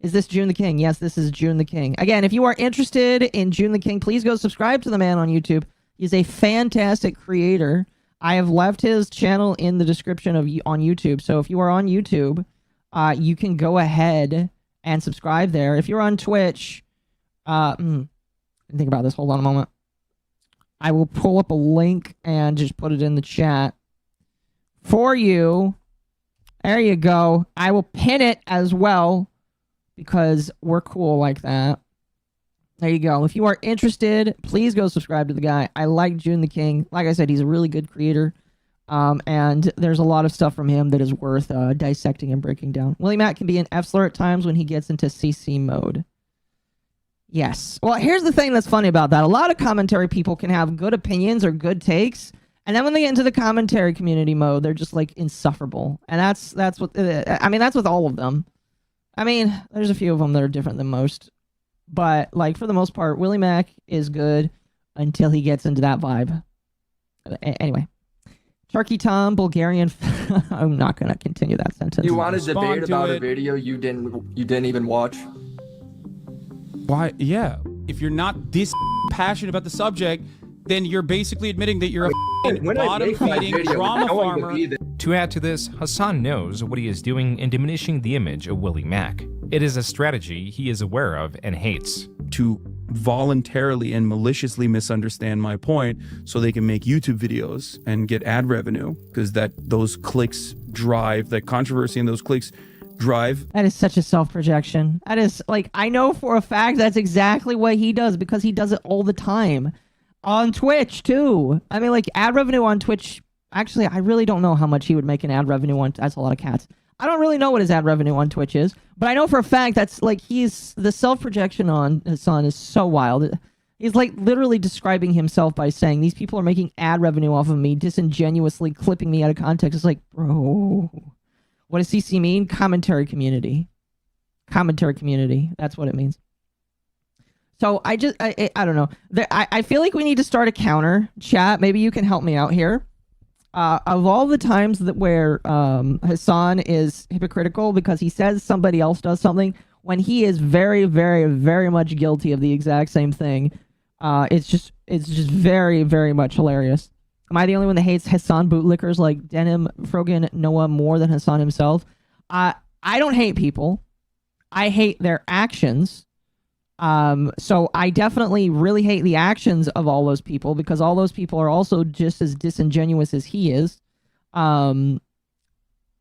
Is this June the King? Yes, this is June the King. Again, if you are interested in June the King, please go subscribe to the man on YouTube. He's a fantastic creator. I have left his channel in the description on YouTube. So if you are on YouTube, you can go ahead and subscribe there. If you're on Twitch, think about this. Hold on a moment. I will pull up a link and just put it in the chat for you. There you go. I will pin it as well because we're cool like that. There you go. If you are interested, please go subscribe to the guy. I like June the King. Like I said, he's a really good creator. And there's a lot of stuff from him that is worth dissecting and breaking down. Willie Mac can be an F-slur at times when he gets into CC mode. Yes. Well, here's the thing that's funny about that. A lot of commentary people can have good opinions or good takes, and then when they get into the commentary community mode, they're just like insufferable. And that's what I mean. That's with all of them. I mean, there's a few of them that are different than most, but like for the most part, Willie Mac is good until he gets into that vibe. Anyway, Turkey Tom, Bulgarian. I'm not gonna continue that sentence. You want to debate about a video you didn't even watch? Why? Yeah. If you're not this passionate about the subject, then you're basically admitting that you're a bottom-feeding drama farmer. To add to this, Hassan knows what he is doing in diminishing the image of Willie Mac. It is a strategy he is aware of and hates. To voluntarily and maliciously misunderstand my point so they can make YouTube videos and get ad revenue, because those clicks drive, that controversy and those clicks drive. That is such a self-projection. That is, like, I know for a fact that's exactly what he does because he does it all the time. On Twitch, too. I mean, like, ad revenue on Twitch. Actually, I really don't know how much he would make an ad revenue on. That's a lot of cats. I don't really know what his ad revenue on Twitch is, but I know for a fact that's, like, the self-projection on Hassan is so wild. He's, like, literally describing himself by saying, these people are making ad revenue off of me, disingenuously clipping me out of context. It's like, bro... What does CC mean? Commentary community. Commentary community. That's what it means. So I don't know. I feel like we need to start a counter. Chat, maybe you can help me out here. Of all the times where Hassan is hypocritical because he says somebody else does something, when he is very, very, very much guilty of the exact same thing, it's just very, very much hilarious. Am I the only one that hates Hassan bootlickers like Denim, Frogan, Noah more than Hassan himself? I don't hate people. I hate their actions. So I definitely really hate the actions of all those people because all those people are also just as disingenuous as he is. But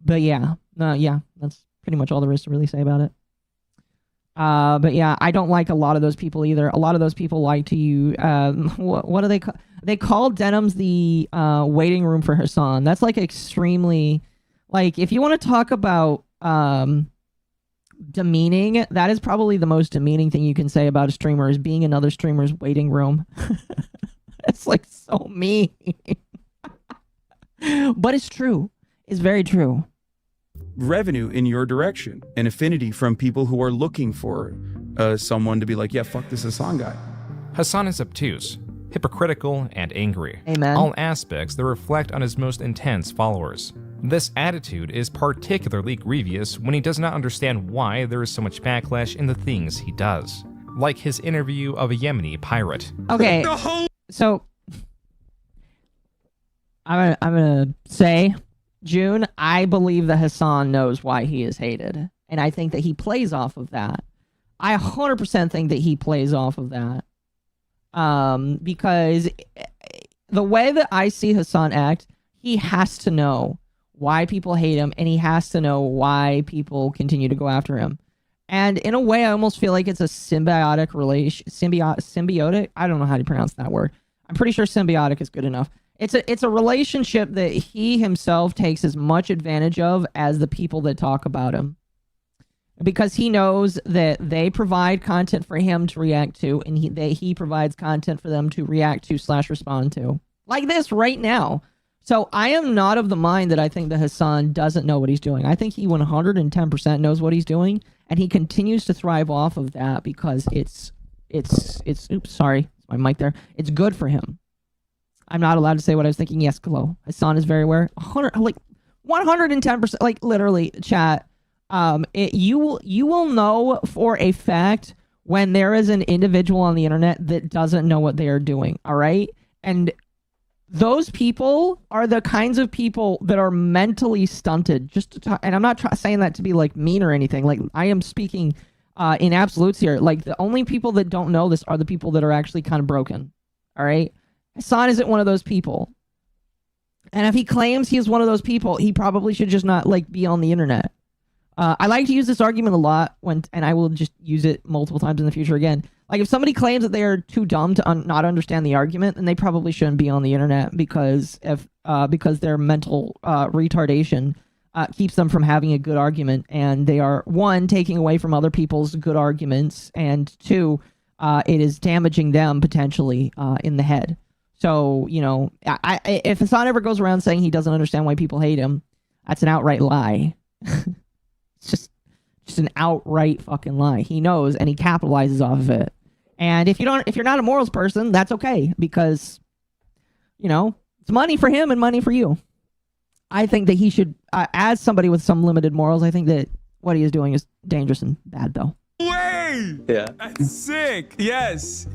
yeah, that's pretty much all there is to really say about it. But yeah, I don't like a lot of those people either. A lot of those people like to what do they call? They call Denims the waiting room for Hassan. That's like extremely, like, if you want to talk about demeaning, that is probably the most demeaning thing you can say about a streamer is being another streamer's waiting room. It's like so mean. But it's true. It's very true. Revenue in your direction and affinity from people who are looking for someone to be like, yeah, fuck this Hassan guy. Hassan is obtuse, hypocritical, and angry. Amen. All aspects that reflect on his most intense followers. This attitude is particularly grievous when he does not understand why there is so much backlash in the things he does. Like his interview of a Yemeni pirate. Okay, so I'm gonna say, June, I believe that Hassan knows why he is hated. And I think that he plays off of that. I 100% think that he plays off of that. Because the way that I see Hassan act, he has to know why people hate him, and he has to know why people continue to go after him. And in a way, I almost feel like it's a symbiotic relation. Symbiotic? I don't know how to pronounce that word. I'm pretty sure symbiotic is good enough. It's a relationship that he himself takes as much advantage of as the people that talk about him. Because he knows that they provide content for him to react to, and he provides content for them to react to / respond to. Like this right now. So I am not of the mind that I think that Hassan doesn't know what he's doing. I think he 110% knows what he's doing, and he continues to thrive off of that because it's oops, sorry, my mic there. It's good for him. I'm not allowed to say what I was thinking. Yes, Glow. Hassan is very aware. 110%, like literally, chat. You will know for a fact when there is an individual on the internet that doesn't know what they are doing. All right, and those people are the kinds of people that are mentally stunted. Just to talk, and I'm not saying that to be like mean or anything. Like I am speaking in absolutes here. Like the only people that don't know this are the people that are actually kind of broken. All right, Hassan isn't one of those people. And if he claims he is one of those people, he probably should just not like be on the internet. I like to use this argument a lot and I will just use it multiple times in the future again. Like if somebody claims that they are too dumb to not understand the argument, then they probably shouldn't be on the internet because their mental retardation keeps them from having a good argument, and they are, one, taking away from other people's good arguments, and two, it is damaging them potentially in the head. So, you know, if Hassan ever goes around saying he doesn't understand why people hate him, that's an outright lie. It's just an outright fucking lie. He knows, and he capitalizes off of it. And if you're not a morals person, that's okay, because, you know, it's money for him and money for you. I think that he should, as somebody with some limited morals, I think that what he is doing is dangerous and bad, though. Way! Yeah. That's sick. Yes.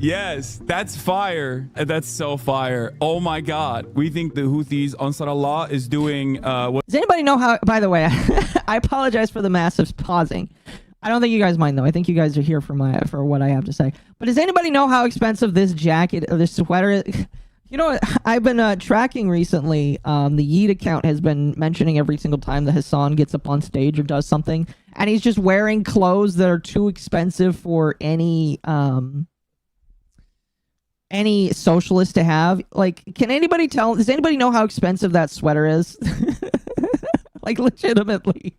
That's fire. That's so fire. Oh my God. We think the Houthis, Ansar Allah, is doing what? Does anybody know how, by the way, I apologize for the massive pausing. I don't think you guys mind, though. I think you guys are here for what I have to say. But does anybody know how expensive this jacket or this sweater is? You know what? I've been tracking recently. The Yeet account has been mentioning every single time that Hassan gets up on stage or does something, and he's just wearing clothes that are too expensive for any socialist to have. Like, can anybody tell? Does anybody know how expensive that sweater is? Like, legitimately,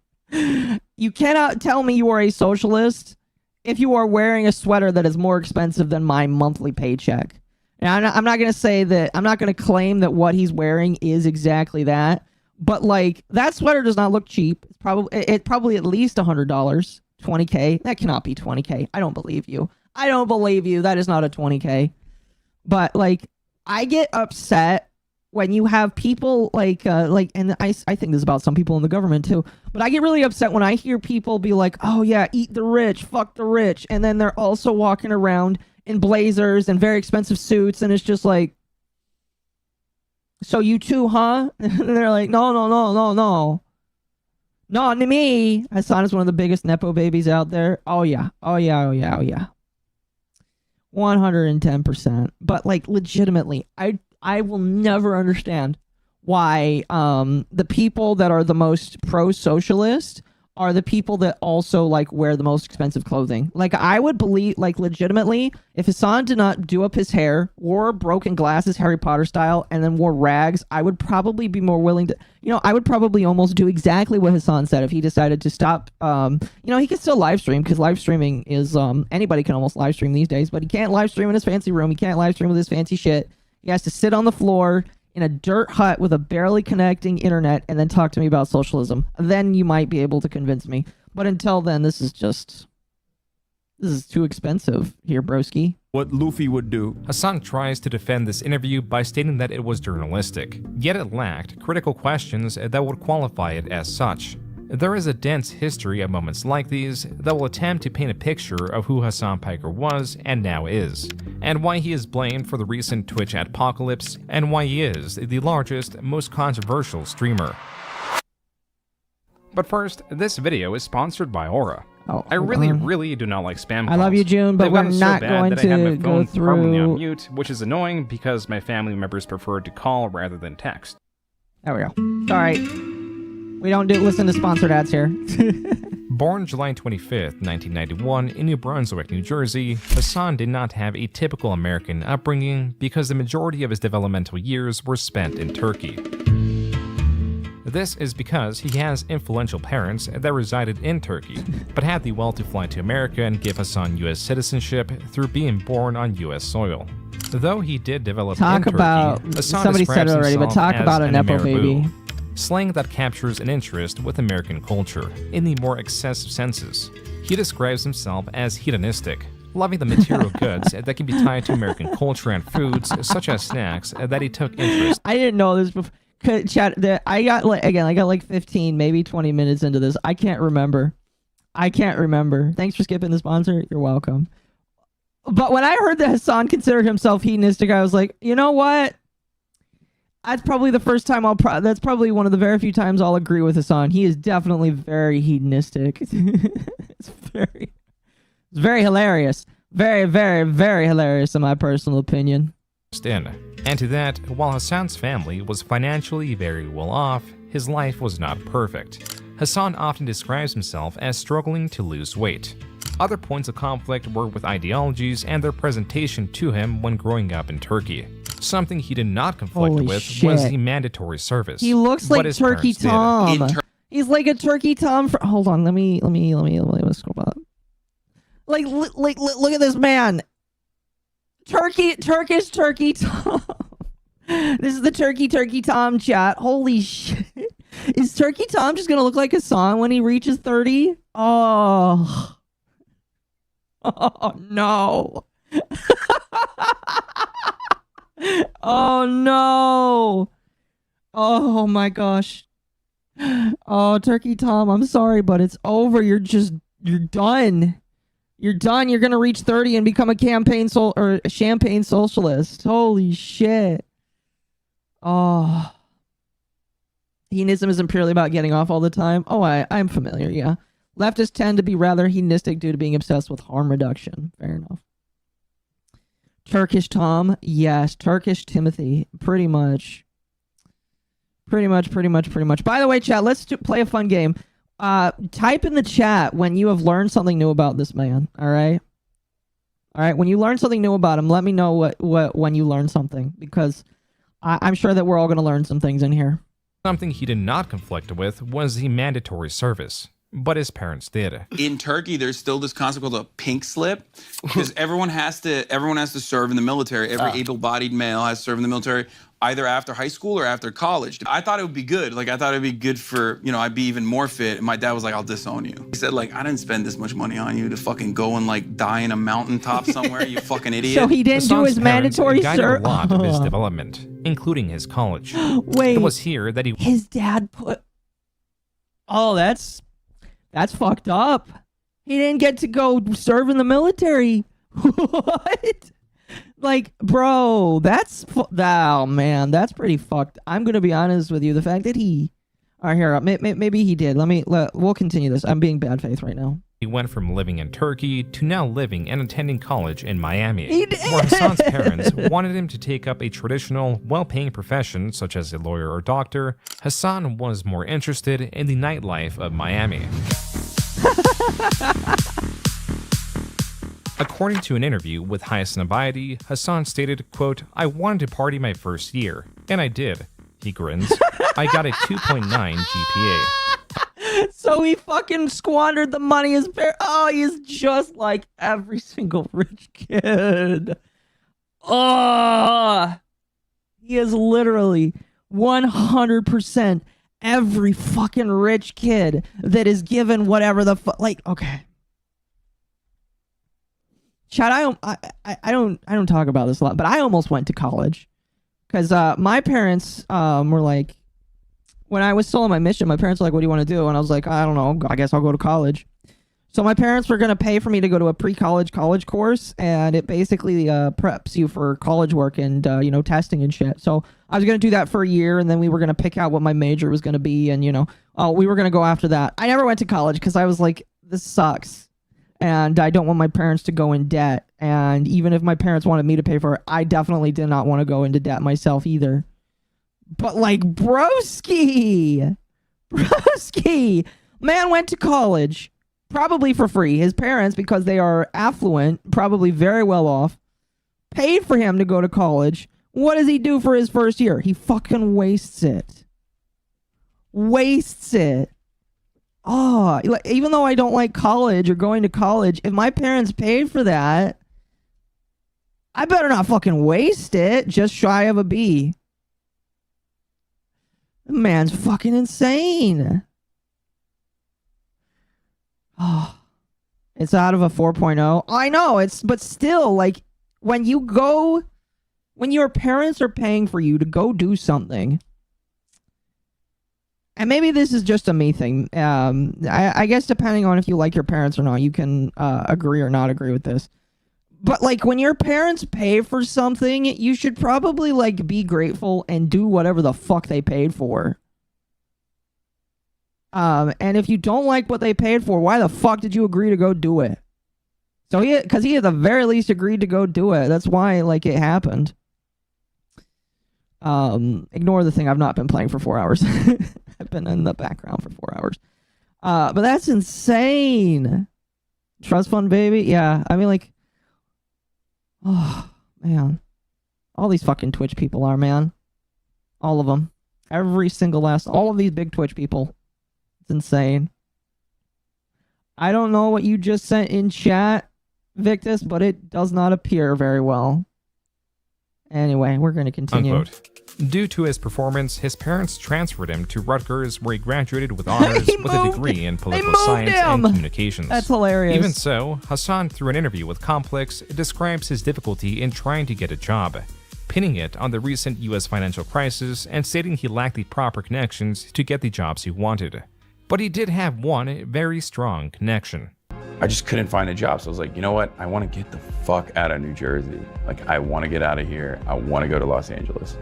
you cannot tell me you are a socialist if you are wearing a sweater that is more expensive than my monthly paycheck. And I'm not going to say that, I'm not going to claim that what he's wearing is exactly that, but like, that sweater does not look cheap. It's probably at least $100, $20K. That cannot be $20K. I don't believe you. That is not a $20K. But like, I get upset when you have people like, and I think this is about some people in the government too, but I get really upset when I hear people be like, oh yeah, eat the rich, fuck the rich. And then they're also walking around in blazers and very expensive suits, and it's just like, so you too, huh? And they're like, no, not to me. Hassan is one of the biggest nepo babies out there. Oh yeah 110%. But like, legitimately, I will never understand why the people that are the most pro-socialist are the people that also like wear the most expensive clothing. Like, I would believe, like, legitimately, if Hassan did not do up his hair, wore broken glasses Harry Potter style, and then wore rags, I would probably be more willing to, you know, I would probably almost do exactly what Hassan said if he decided to stop. You know, he can still live stream, because live streaming is, anybody can almost live stream these days, but he can't live stream in his fancy room. He can't live stream with his fancy shit. He has to sit on the floor in a dirt hut with a barely connecting internet and then talk to me about socialism. Then you might be able to convince me. But until then, this is too expensive here, broski. What Luffy would do. Hassan tries to defend this interview by stating that it was journalistic, yet it lacked critical questions that would qualify it as such. There is a dense history of moments like these that will attempt to paint a picture of who Hassan Piker was and now is, and why he is blamed for the recent Twitch apocalypse, and why he is the largest, most controversial streamer. But first, this video is sponsored by Aura. Oh, I really do not like spam calls. I love you, June, but we're not going to go permanently through on mute, which is annoying because my family members prefer to call rather than text. There we go. Sorry. We don't listen to sponsored ads here. Born July 25th, 1991 in New Brunswick, New Jersey, Hassan did not have a typical American upbringing because the majority of his developmental years were spent in Turkey. This is because he has influential parents that resided in Turkey, but had the will to fly to America and give Hassan U.S. citizenship through being born on U.S. soil. Though he did develop Talk in about Turkey, Hassan somebody said describes it already, but himself talk about as a an nepo Ameriboo, baby. slang that captures an interest with American culture in the more excessive senses. He describes himself as hedonistic, loving the material goods that can be tied to American culture and foods, such as snacks, that he took interest. I didn't know this before. Chat, I got like 15, maybe 20 minutes into this. I can't remember. Thanks for skipping the sponsor. You're welcome. But when I heard that Hassan considered himself hedonistic, I was like, you know what? That's probably the first time that's probably one of the very few times I'll agree with Hassan. He is definitely very hedonistic. It's very hilarious. Very, very, very hilarious in my personal opinion. And to that, while Hassan's family was financially very well off, his life was not perfect. Hassan often describes himself as struggling to lose weight. Other points of conflict were with ideologies and their presentation to him when growing up in Turkey. Something he did not conflict Holy with shit. was the mandatory service. He looks but like his Turkey parents did. Tom. He's like a Turkey Tom. Hold on, let me scroll up. Like, look at this man. Turkish Turkey Tom. This is the Turkey Tom chat. Holy shit. Is Turkey Tom just gonna look like Hassan when he reaches 30? Oh. Oh no. Oh no. Oh my gosh. Oh, Turkey Tom, I'm sorry, but it's over. You're done. You're done. You're gonna reach 30 and become a champagne socialist. Holy shit. Oh. Hedonism isn't purely about getting off all the time. Oh, I'm familiar, yeah. Leftists tend to be rather hedonistic due to being obsessed with harm reduction. Fair enough. Turkish Tom, yes. Turkish Timothy, pretty much. Pretty much. By the way, chat, let's play a fun game. Type in the chat when you have learned something new about this man, all right? All right, when you learn something new about him, let me know when you learn something, because I'm sure that we're all going to learn some things in here. Something he did not conflict with was the mandatory service, but his parents did. In Turkey, there's still this concept called a pink slip, because everyone has to serve in the military. Every able-bodied male has to serve in the military, either after high school or after college. I thought it would be good. Like, I thought it'd be good for, you know, I'd be even more fit. And my dad was like, I'll disown you. He said, like, I didn't spend this much money on you to fucking go and, like, die in a mountaintop somewhere, you fucking idiot. So he didn't do his mandatory guided a lot of his development, including his college. Wait. It was here that his dad put... Oh, that's fucked up. He didn't get to go serve in the military. What? Like, bro, oh man, that's pretty fucked. I'm gonna be honest with you. The fact that he, all right, here, maybe he did. We'll continue this. I'm being bad faith right now. He went from living in Turkey to now living and attending college in Miami, He did. where Hassan's parents wanted him to take up a traditional, well-paying profession such as a lawyer or doctor. Hassan was more interested in the nightlife of Miami. According to an interview with Hyde and Mormonism, Hassan stated, quote, I wanted to party my first year, and I did. He grins. I got a 2.9 GPA. So he fucking squandered the money his parents... Oh, he is just like every single rich kid. Oh, he is literally 100% every fucking rich kid that is given whatever the fuck... Like, okay. Chad, I don't talk about this a lot, but I almost went to college because my parents were like, when I was still on my mission, my parents were like, what do you want to do? And I was like, I don't know, I guess I'll go to college. So my parents were going to pay for me to go to a pre-college college course, and it basically preps you for college work and, you know, testing and shit. So I was going to do that for a year, and then we were going to pick out what my major was going to be, and, you know, we were going to go after that. I never went to college because I was like, this sucks. And I don't want my parents to go in debt. And even if my parents wanted me to pay for it, I definitely did not want to go into debt myself either. But like, broski, man went to college, probably for free. His parents, because they are affluent, probably very well off, paid for him to go to college. What does he do for his first year? He fucking wastes it. Oh, even though I don't like college or going to college, if my parents paid for that, I better not fucking waste it. Just shy of a B. The man's fucking insane. Oh, it's out of a 4.0. I know, but still, like, when your parents are paying for you to go do something, and maybe this is just a me thing. I guess depending on if you like your parents or not, you can agree or not agree with this. But like when your parents pay for something, you should probably like be grateful and do whatever the fuck they paid for. And if you don't like what they paid for, why the fuck did you agree to go do it? So because he at the very least agreed to go do it. That's why like it happened. Ignore the thing. I've not been playing for 4 hours. I've been in the background for 4 hours. But that's insane. Trust fund, baby. Yeah. I mean, like, oh man, all these fucking Twitch people are, man. All of them. Every single all of these big Twitch people. It's insane. I don't know what you just sent in chat, Victus, but it does not appear very well. Anyway, we're going to continue. Unquote. Due to his performance, his parents transferred him to Rutgers, where he graduated with honors with a degree in political science and communications. That's hilarious. Even so, Hassan, through an interview with Complex, describes his difficulty in trying to get a job, pinning it on the recent U.S. financial crisis and stating he lacked the proper connections to get the jobs he wanted. But he did have one very strong connection. I just couldn't find a job. So I was like, you know what? I want to get the fuck out of New Jersey. Like, I want to get out of here. I want to go to Los Angeles.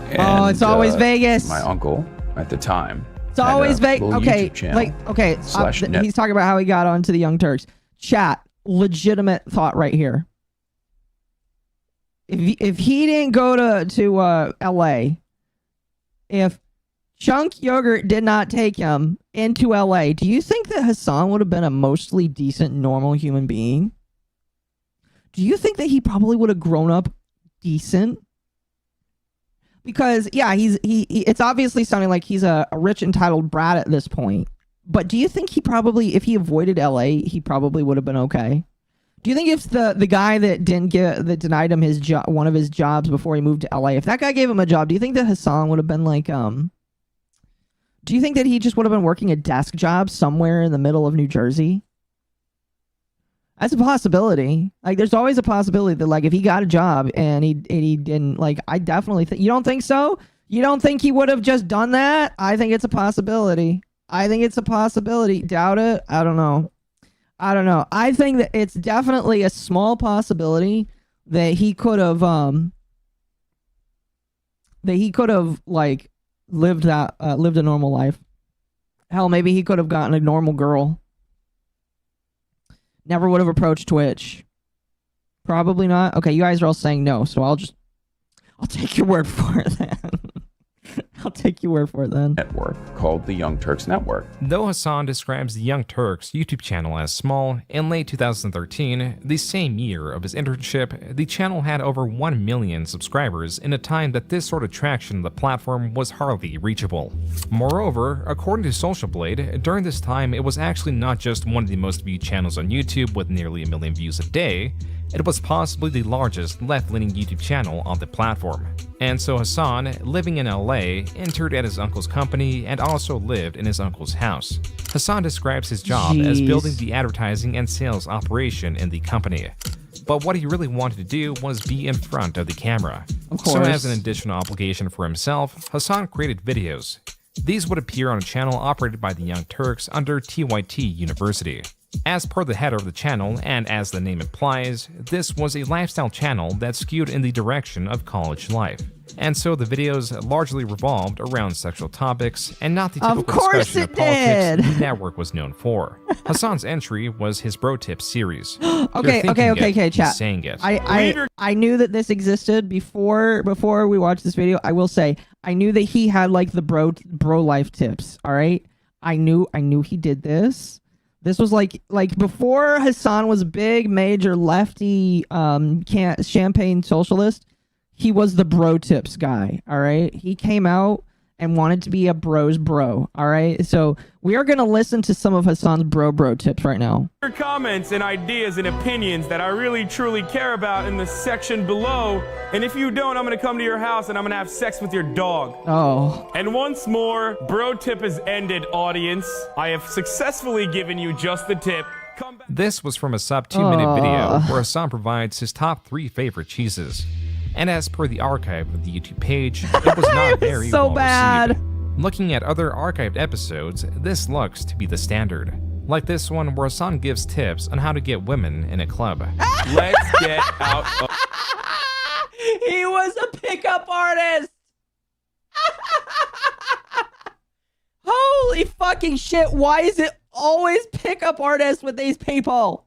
And, it's always Vegas. My uncle at the time. It's always Vegas. Okay, he's talking about how he got onto the Young Turks. Chat, legitimate thought right here. If he didn't go to LA, if Chunk Yogurt did not take him into LA, do you think that Hassan would have been a mostly decent, normal human being? Do you think that he probably would have grown up decent? Because, yeah, it's obviously sounding like he's a rich, entitled brat at this point. But do you think he probably, if he avoided LA, he probably would have been okay? Do you think if the guy that denied him his job, one of his jobs before he moved to LA, if that guy gave him a job, do you think that Hassan would have been like, do you think that he just would have been working a desk job somewhere in the middle of New Jersey? That's a possibility. Like, there's always a possibility that, like, if he got a job and he didn't, like, I definitely think, you don't think so? You don't think he would have just done that? I think it's a possibility. Doubt it? I don't know. I think that it's definitely a small possibility that he could have, like, lived a normal life. Hell, maybe he could have gotten a normal girl. Never would have approached Twitch. Probably not. Okay, you guys are all saying no, so I'll take your word for it then. I'll take your word for it then. Network called the Young Turks Network. Though Hassan describes the Young Turks YouTube channel as small, in late 2013, the same year of his internship, the channel had over 1 million subscribers in a time that this sort of traction on the platform was hardly reachable. Moreover, according to Social Blade, during this time it was actually not just one of the most viewed channels on YouTube with nearly 1 million views a day, it was possibly the largest left-leaning YouTube channel on the platform. And so Hassan, living in LA, entered at his uncle's company and also lived in his uncle's house. Hassan describes his job as building the advertising and sales operation in the company. But what he really wanted to do was be in front of the camera. Of course. So as an additional obligation for himself, Hassan created videos. These would appear on a channel operated by the Young Turks under TYT University. As per the header of the channel, and as the name implies, this was a lifestyle channel that skewed in the direction of college life. And so the videos largely revolved around sexual topics, and not the typical discussion of politics the network was known for. Hassan's entry was his Bro Tip series. Okay, chat. Saying it. I knew that this existed before we watched this video. I will say, I knew that he had like the bro life tips, all right? I knew he did this. This was like before Hassan was big, major lefty champagne socialist, he was the bro tips guy, all right? He came out and wanted to be a bro's bro. All right. So we are going to listen to some of Hassan's bro tips right now. Your comments and ideas and opinions that I really truly care about in the section below. And if you don't, I'm going to come to your house and I'm going to have sex with your dog. Oh. And once more, bro tip is ended, audience. I have successfully given you just the tip. This was from a sub 2-minute video where Hassan provides his top 3 favorite cheeses. And as per the archive of the YouTube page, it was not very so well bad. received. Looking at other archived episodes, this looks to be the standard. Like this one where Hassan gives tips on how to get women in a club. Let's get out of... He was a pickup artist! Holy fucking shit, why is it always pickup artists with these people?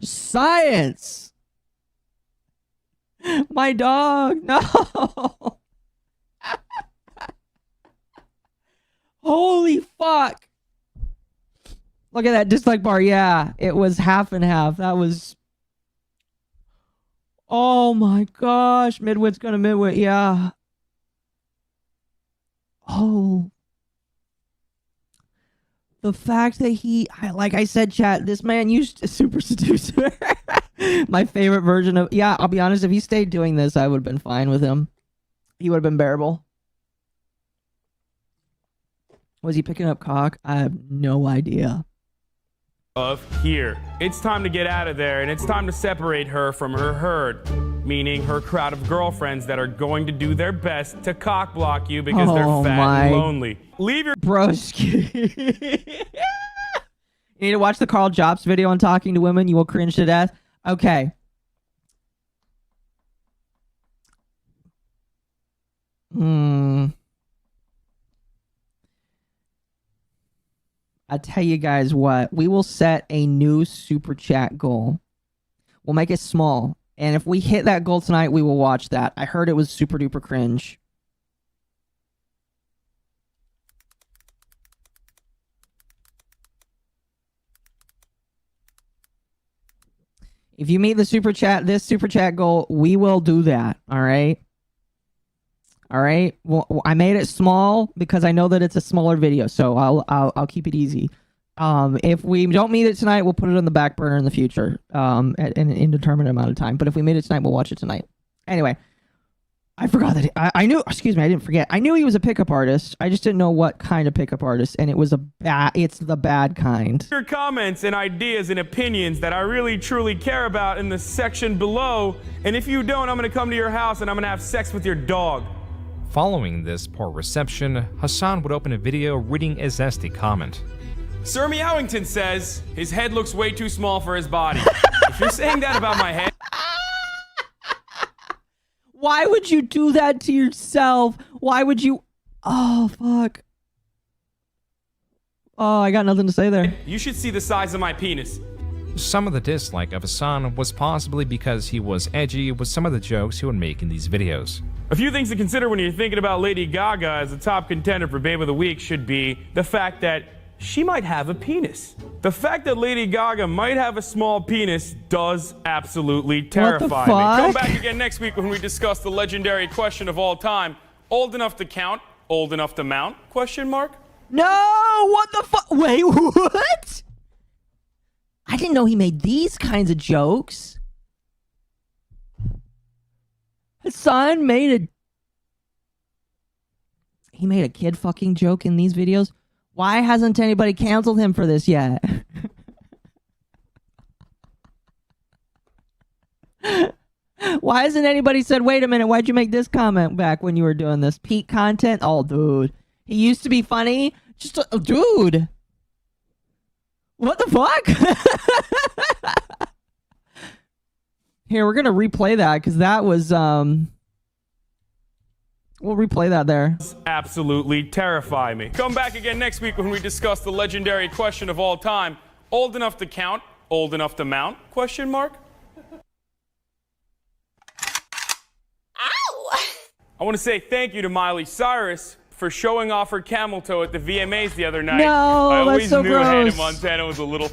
Science! My dog, no! Holy fuck! Look at that dislike bar. Yeah, it was half and half. That was... Oh my gosh. Midwit's gonna midwit. Yeah. Oh. The fact that like I said, chat, this man used a super seducer. My favorite version of... Yeah, I'll be honest. If he stayed doing this, I would have been fine with him. He would have been bearable. Was he picking up cock? I have no idea. Of here. It's time to get out of there, and it's time to separate her from her herd, meaning her crowd of girlfriends that are going to do their best to cock block you because they're fat and lonely. Leave your broski. You need to watch the Carl Jobs video on talking to women. You will cringe to death. Okay. I tell you guys what, we will set a new super chat goal. We'll make it small. And if we hit that goal tonight, we will watch that. I heard it was super duper cringe. If you meet this super chat goal, we will do that. All right. All right. Well, I made it small because I know that it's a smaller video, so I'll keep it easy. If we don't meet it tonight, we'll put it on the back burner in the future, at an indeterminate amount of time. But if we meet it tonight, we'll watch it tonight. Anyway, I forgot that I knew. Excuse me, I didn't forget. I knew he was a pickup artist. I just didn't know what kind of pickup artist, and it was it's the bad kind. Your comments and ideas and opinions that I really truly care about in the section below. And if you don't, I'm gonna come to your house and I'm gonna have sex with your dog. Following this poor reception, Hassan would open a video reading a zesty comment. Sir Meowington says his head looks way too small for his body. If you're saying that about my head... Why would you do that to yourself? Why would you... Oh, fuck. Oh, I got nothing to say there. You should see the size of my penis. Some of the dislike of Hassan was possibly because he was edgy with some of the jokes he would make in these videos. A few things to consider when you're thinking about Lady Gaga as a top contender for Babe of the Week should be the fact that she might have a penis. The fact that Lady Gaga might have a small penis does absolutely terrify me. Come back again next week when we discuss the legendary question of all time. Old enough to count, old enough to mount? Question mark? No! What the fuck? Wait, what? I didn't know he made these kinds of jokes. Hassan made a kid fucking joke in these videos. Why hasn't anybody canceled him for this yet? Why hasn't anybody said, wait a minute, why'd you make this comment back when you were doing this? Peak content? Oh, dude. He used to be funny. Just, dude. What the fuck? Here, we're going to replay that because that was, we'll replay that there. Absolutely terrify me. Come back again next week when we discuss the legendary question of all time. Old enough to count, old enough to mount? Question mark? Ow! I want to say thank you to Miley Cyrus for showing off her camel toe at the VMAs the other night. No, I always that's so knew gross. Hannah Montana was a little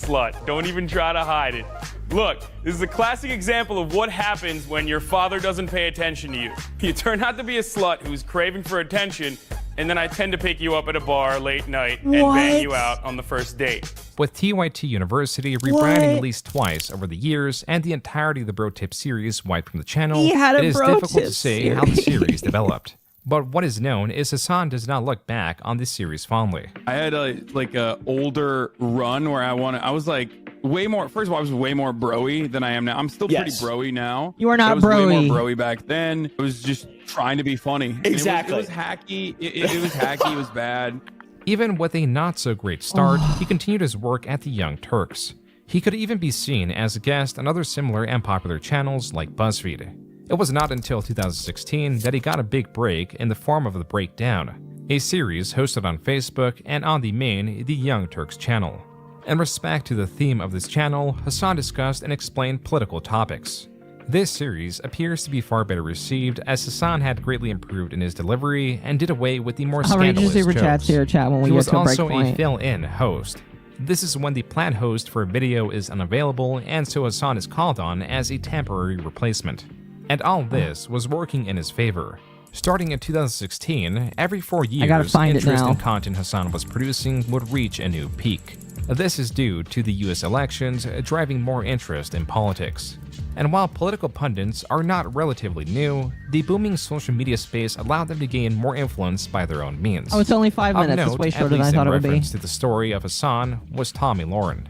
slut. Don't even try to hide it. Look, this is a classic example of what happens when your father doesn't pay attention to you. You turn out to be a slut who's craving for attention, and then I tend to pick you up at a bar late night and bang you out on the first date. With TYT University rebranding at least twice over the years and the entirety of the Bro Tip series wiped from the channel, it is difficult to say how the series developed. But what is known is Hassan does not look back on this series fondly. I had a older run where I was like way more. First of all, I was way more broy than I am now. I'm still pretty broy now. You are not but I was broy. way more broy back then. It was just trying to be funny. Exactly. It was hacky. It was hacky. It was bad. Even with a not-so-great start, he continued his work at the Young Turks. He could even be seen as a guest on other similar and popular channels like BuzzFeed. It was not until 2016 that he got a big break in the form of The Breakdown, a series hosted on Facebook and on the main The Young Turks channel. In respect to the theme of this channel, Hassan discussed and explained political topics. This series appears to be far better received as Hassan had greatly improved in his delivery and did away with the more scandalous jokes. He was also a fill-in host. This is when the planned host for a video is unavailable, and so Hassan is called on as a temporary replacement. And all this was working in his favor. Starting in 2016, every 4 years, interest in content Hassan was producing would reach a new peak. This is due to the US elections driving more interest in politics. And while political pundits are not relatively new, the booming social media space allowed them to gain more influence by their own means. Oh, it's only 5 minutes. It's way shorter than I thought it would be. Reference to the story of Hassan was Tommy Lauren,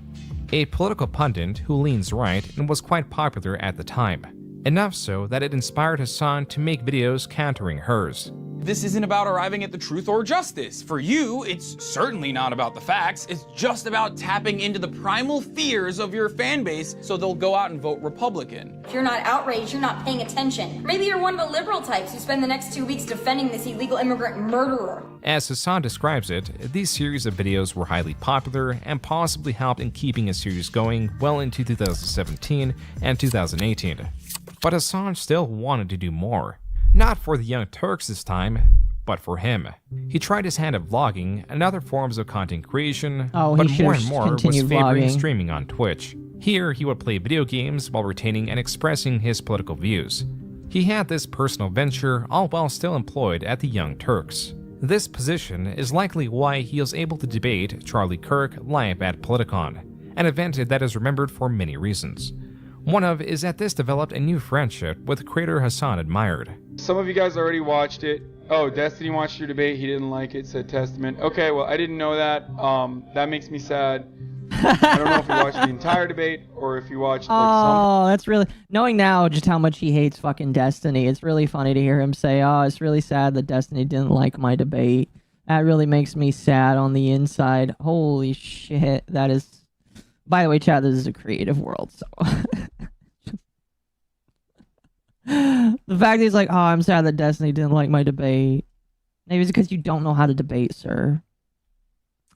a political pundit who leans right and was quite popular at the time. Enough so that it inspired Hassan to make videos countering hers. This isn't about arriving at the truth or justice. For you, it's certainly not about the facts. It's just about tapping into the primal fears of your fan base so they'll go out and vote Republican. If you're not outraged, you're not paying attention. Maybe you're one of the liberal types who spend the next 2 weeks defending this illegal immigrant murderer. As Hassan describes it, these series of videos were highly popular and possibly helped in keeping a series going well into 2017 and 2018. But Hassan still wanted to do more. Not for the Young Turks this time, but for him. He tried his hand at vlogging and other forms of content creation, but more and more was favoring streaming on Twitch. Here, he would play video games while retaining and expressing his political views. He had this personal venture all while still employed at the Young Turks. This position is likely why he was able to debate Charlie Kirk live at Politicon, an event that is remembered for many reasons. One of is that this developed a new friendship with creator Hassan admired. Some of you guys already watched it. Oh, Destiny watched your debate. He didn't like it, said Testament. Okay, well, I didn't know that. That makes me sad. I don't know if you watched the entire debate or if you watched like some. That's really... Knowing now just how much he hates fucking Destiny, it's really funny to hear him say, oh, it's really sad that Destiny didn't like my debate. That really makes me sad on the inside. Holy shit, that is... By the way, chat, this is a creative world, so... The fact that he's like, oh, I'm sad that Destiny didn't like my debate. Maybe it's because you don't know how to debate, sir.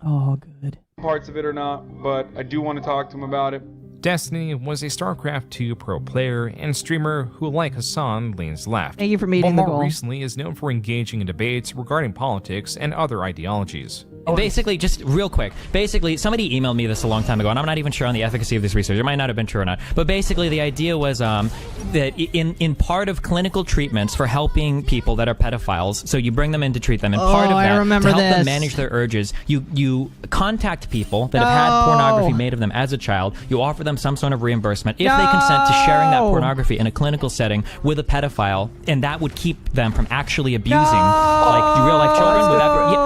Oh, good. Parts of it or not, but I do want to talk to him about it. Destiny was a StarCraft 2 pro player and streamer who, like Hassan, leans left. Thank you for meeting but the more goal. recently is known for engaging in debates regarding politics and other ideologies. Basically, just real quick, somebody emailed me this a long time ago, and I'm not even sure on the efficacy of this research. It might not have been true or not. But basically, the idea was that in part of clinical treatments for helping people that are pedophiles, so you bring them in to treat them, and part of that, to help them manage their urges, you contact people that have had pornography made of them as a child, you offer them some sort of reimbursement if they consent to sharing that pornography in a clinical setting with a pedophile, and that would keep them from actually abusing like real-life children.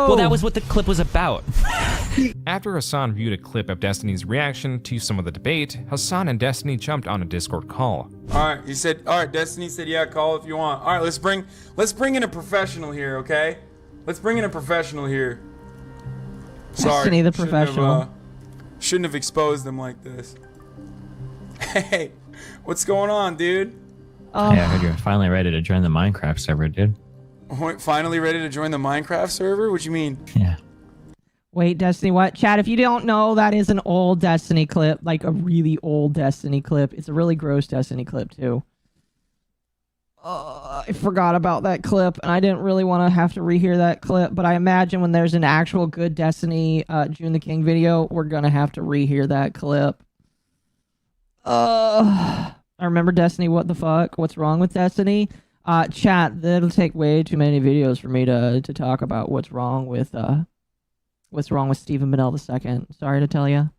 Well, that was what the clip was about. After Hassan viewed a clip of Destiny's reaction to some of the debate, Hassan and Destiny jumped on a Discord call. Alright, he said, alright, Destiny said, yeah, call if you want. Alright, let's bring in a professional here, okay? Let's bring in a professional here. Sorry. Destiny the professional. Shouldn't have exposed them like this. Hey, what's going on, dude? Yeah, I heard you're finally ready to join the Minecraft server, dude. Finally ready to join the Minecraft server? What do you mean? Yeah. Wait, Destiny, what? Chat, if you don't know, that is an old Destiny clip. Like, a really old Destiny clip. It's a really gross Destiny clip, too. I forgot about that clip, and I didn't really want to have to rehear that clip, but I imagine when there's an actual good Destiny June the King video, we're gonna have to rehear that clip. I remember Destiny, what the fuck? What's wrong with Destiny? Chat, that'll take way too many videos for me to talk about what's wrong with Stephen Bennell II. Sorry to tell you.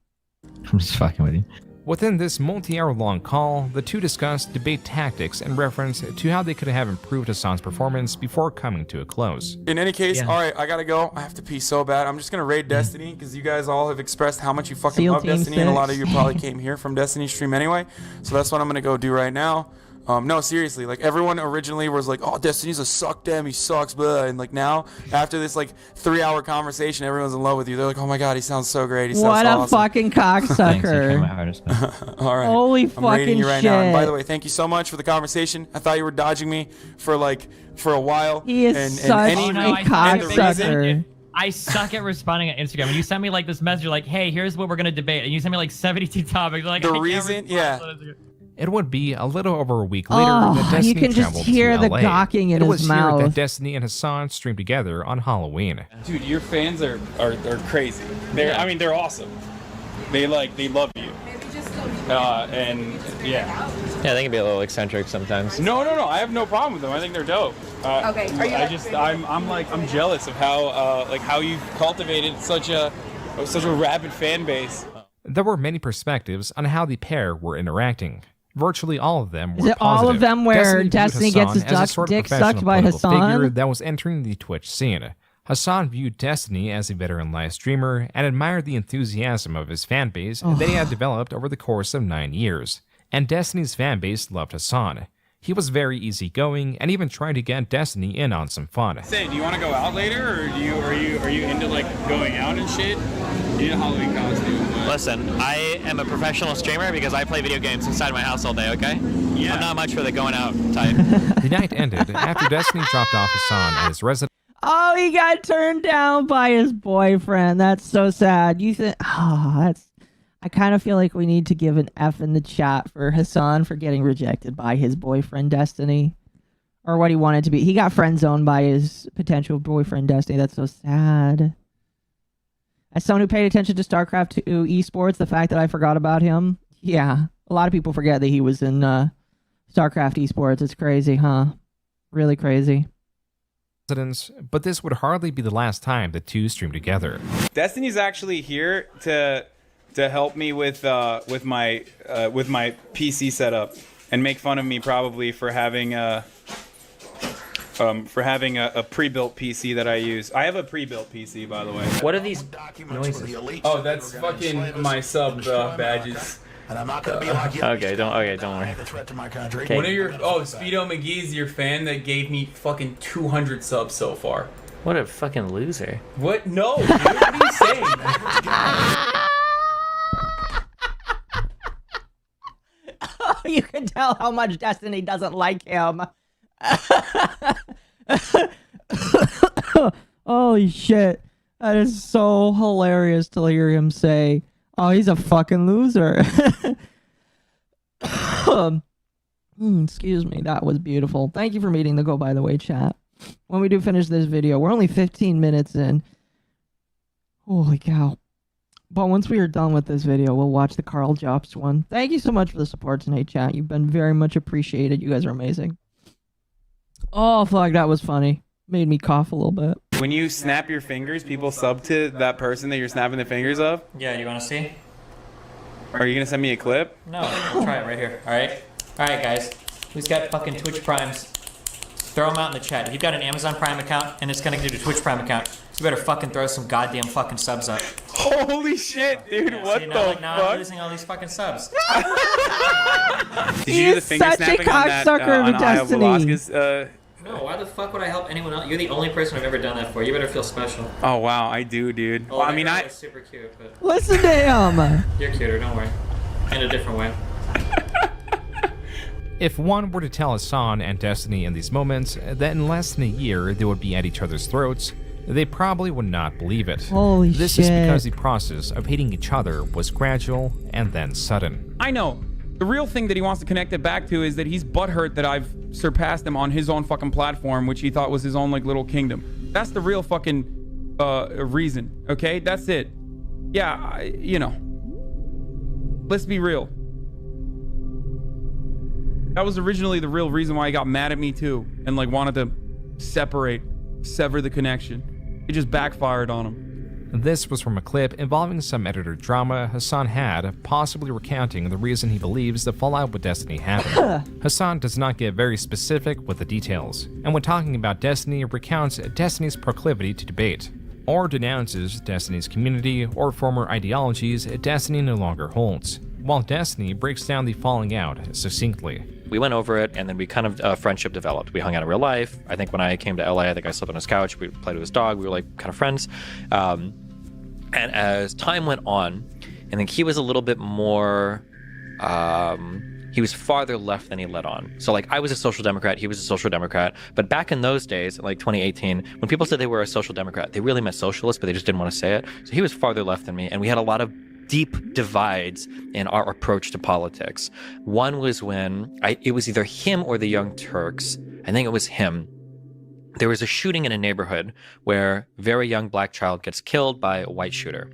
I'm just fucking with you. Within this multi-hour-long call, the two discussed debate tactics in reference to how they could have improved Hassan's performance before coming to a close. In any case, all right, I gotta go. I have to pee so bad. I'm just gonna raid Destiny because you guys all have expressed how much you fucking love Destiny, and a lot of you probably came here from Destiny stream anyway. So that's what I'm gonna go do right now. No, seriously, like everyone originally was like, "Oh, Destiny's a suck damn, he sucks," blah. And like now, after this like 3-hour conversation, everyone's in love with you. They're like, "Oh my god, he sounds so great. He sounds what awesome." a fucking cocksucker! All right, holy I'm fucking rating you right shit! now. And by the way, thank you so much for the conversation. I thought you were dodging me for a while. He is such a cocksucker. I suck at responding on Instagram. When you send me like this message, like, "Hey, here's what we're gonna debate," and you send me like 72 topics. Like, the reason, yeah. It would be a little over a week later that Destiny you can just traveled hear to the LA. gawking in it was his here mouth. that Destiny and Hassan streamed together on Halloween. Dude, your fans are crazy. I mean, they're awesome. They love you. And yeah. Yeah, they can be a little eccentric sometimes. No. I have no problem with them. I think they're dope. Okay. Are you I'm jealous of how you've cultivated such a rabid fan base. There were many perspectives on how the pair were interacting. Virtually all of them were Is it positive. all of them where Destiny gets his as a sort of dick professional sucked by political Hassan? figure that was entering the Twitch scene. Hassan viewed Destiny as a veteran live streamer and admired the enthusiasm of his fanbase that he had developed over the course of 9 years. And Destiny's fanbase loved Hassan. He was very easygoing and even tried to get Destiny in on some fun. Say, do you want to go out later, or are you into like going out and shit? You need a Halloween costume. Listen, I am a professional streamer because I play video games inside my house all day, okay? Yeah. I'm not much for the going out type. The night ended after Destiny dropped off Hassan at his residence. Oh, he got turned down by his boyfriend. That's so sad. You think? Oh, that's. I kind of feel like we need to give an F in the chat for Hassan for getting rejected by his boyfriend Destiny, or what he wanted to be. He got friend zoned by his potential boyfriend Destiny. That's so sad. As someone who paid attention to StarCraft 2 esports, the fact that I forgot about him, yeah, a lot of people forget that he was in StarCraft esports. It's crazy, huh? Really crazy. But this would hardly be the last time the two streamed together. Destiny's actually here to help me with my PC setup and make fun of me probably for having a pre-built PC that I use. I have a pre-built PC, by the way. What are these noises? Oh, that's fucking my sub badges. And I'm not gonna be like you. Okay, don't worry. The threat to my country. One of your Speedo McGee's your fan that gave me fucking 200 subs so far. What a fucking loser. What? No, dude, what are you saying? You can tell how much Destiny doesn't like him. Holy shit. That is so hilarious to hear him say, "Oh, he's a fucking loser." Excuse me. That was beautiful. Thank you for meeting the Go By The Way chat. When we do finish this video, we're only 15 minutes in. Holy cow. But once we are done with this video, we'll watch the Carl Jobst one. Thank you so much for the support tonight, chat. You've been very much appreciated. You guys are amazing. Oh, fuck, that was funny. Made me cough a little bit. When you snap your fingers, people sub to that person that you're snapping the fingers of? Yeah, you want to see? Are you going to send me a clip? No, I'll try it right here. Alright, guys. Who's got fucking Twitch Primes? Throw them out in the chat. If you've got an Amazon Prime account and it's connected to a Twitch Prime account, you better fucking throw some goddamn fucking subs up. Holy shit, dude, Yeah, what see, the now, fuck? now I'm losing all these fucking subs. Did you do the finger snapping on that, on Ayahuasca's, No, why the fuck would I help anyone else? You're the only person I've ever done that for. You better feel special. Oh, wow, I do, dude. Oh, Well, I mean, that was super cute, but Listen to him. you're cuter, don't worry. In a different way. If one were to tell Hassan and Destiny in these moments that in less than a year they would be at each other's throats, they probably would not believe it. Holy this shit. is because the process of hating each other was gradual and then sudden. I know. The real thing that he wants to connect it back to is that he's butthurt that I've surpassed him on his own fucking platform, which he thought was his own like little kingdom. That's the real fucking reason, okay? That's it. Yeah, you know. Let's be real. That was originally the real reason why he got mad at me too, and like wanted to sever the connection. It just backfired on him. This was from a clip involving some editor drama Hassan had, possibly recounting the reason he believes the fallout with Destiny happened. Hassan does not get very specific with the details, and when talking about Destiny, recounts Destiny's proclivity to debate, or denounces Destiny's community or former ideologies Destiny no longer holds, while Destiny breaks down the falling out succinctly. We went over it, and then we kind of friendship developed. We hung out in real life. I think when I came to LA, I think I slept on his couch. We played with his dog. We were like kind of friends. And as time went on, I think he was a little bit more, he was farther left than he let on. So like I was a social democrat, he was a social democrat. But back in those days, like 2018, when people said they were a social democrat, they really meant socialist, but they just didn't want to say it. So he was farther left than me, and we had a lot of deep divides in our approach to politics. One was when it was either him or the Young Turks. I think it was him. There was a shooting in a neighborhood where a very young black child gets killed by a white shooter.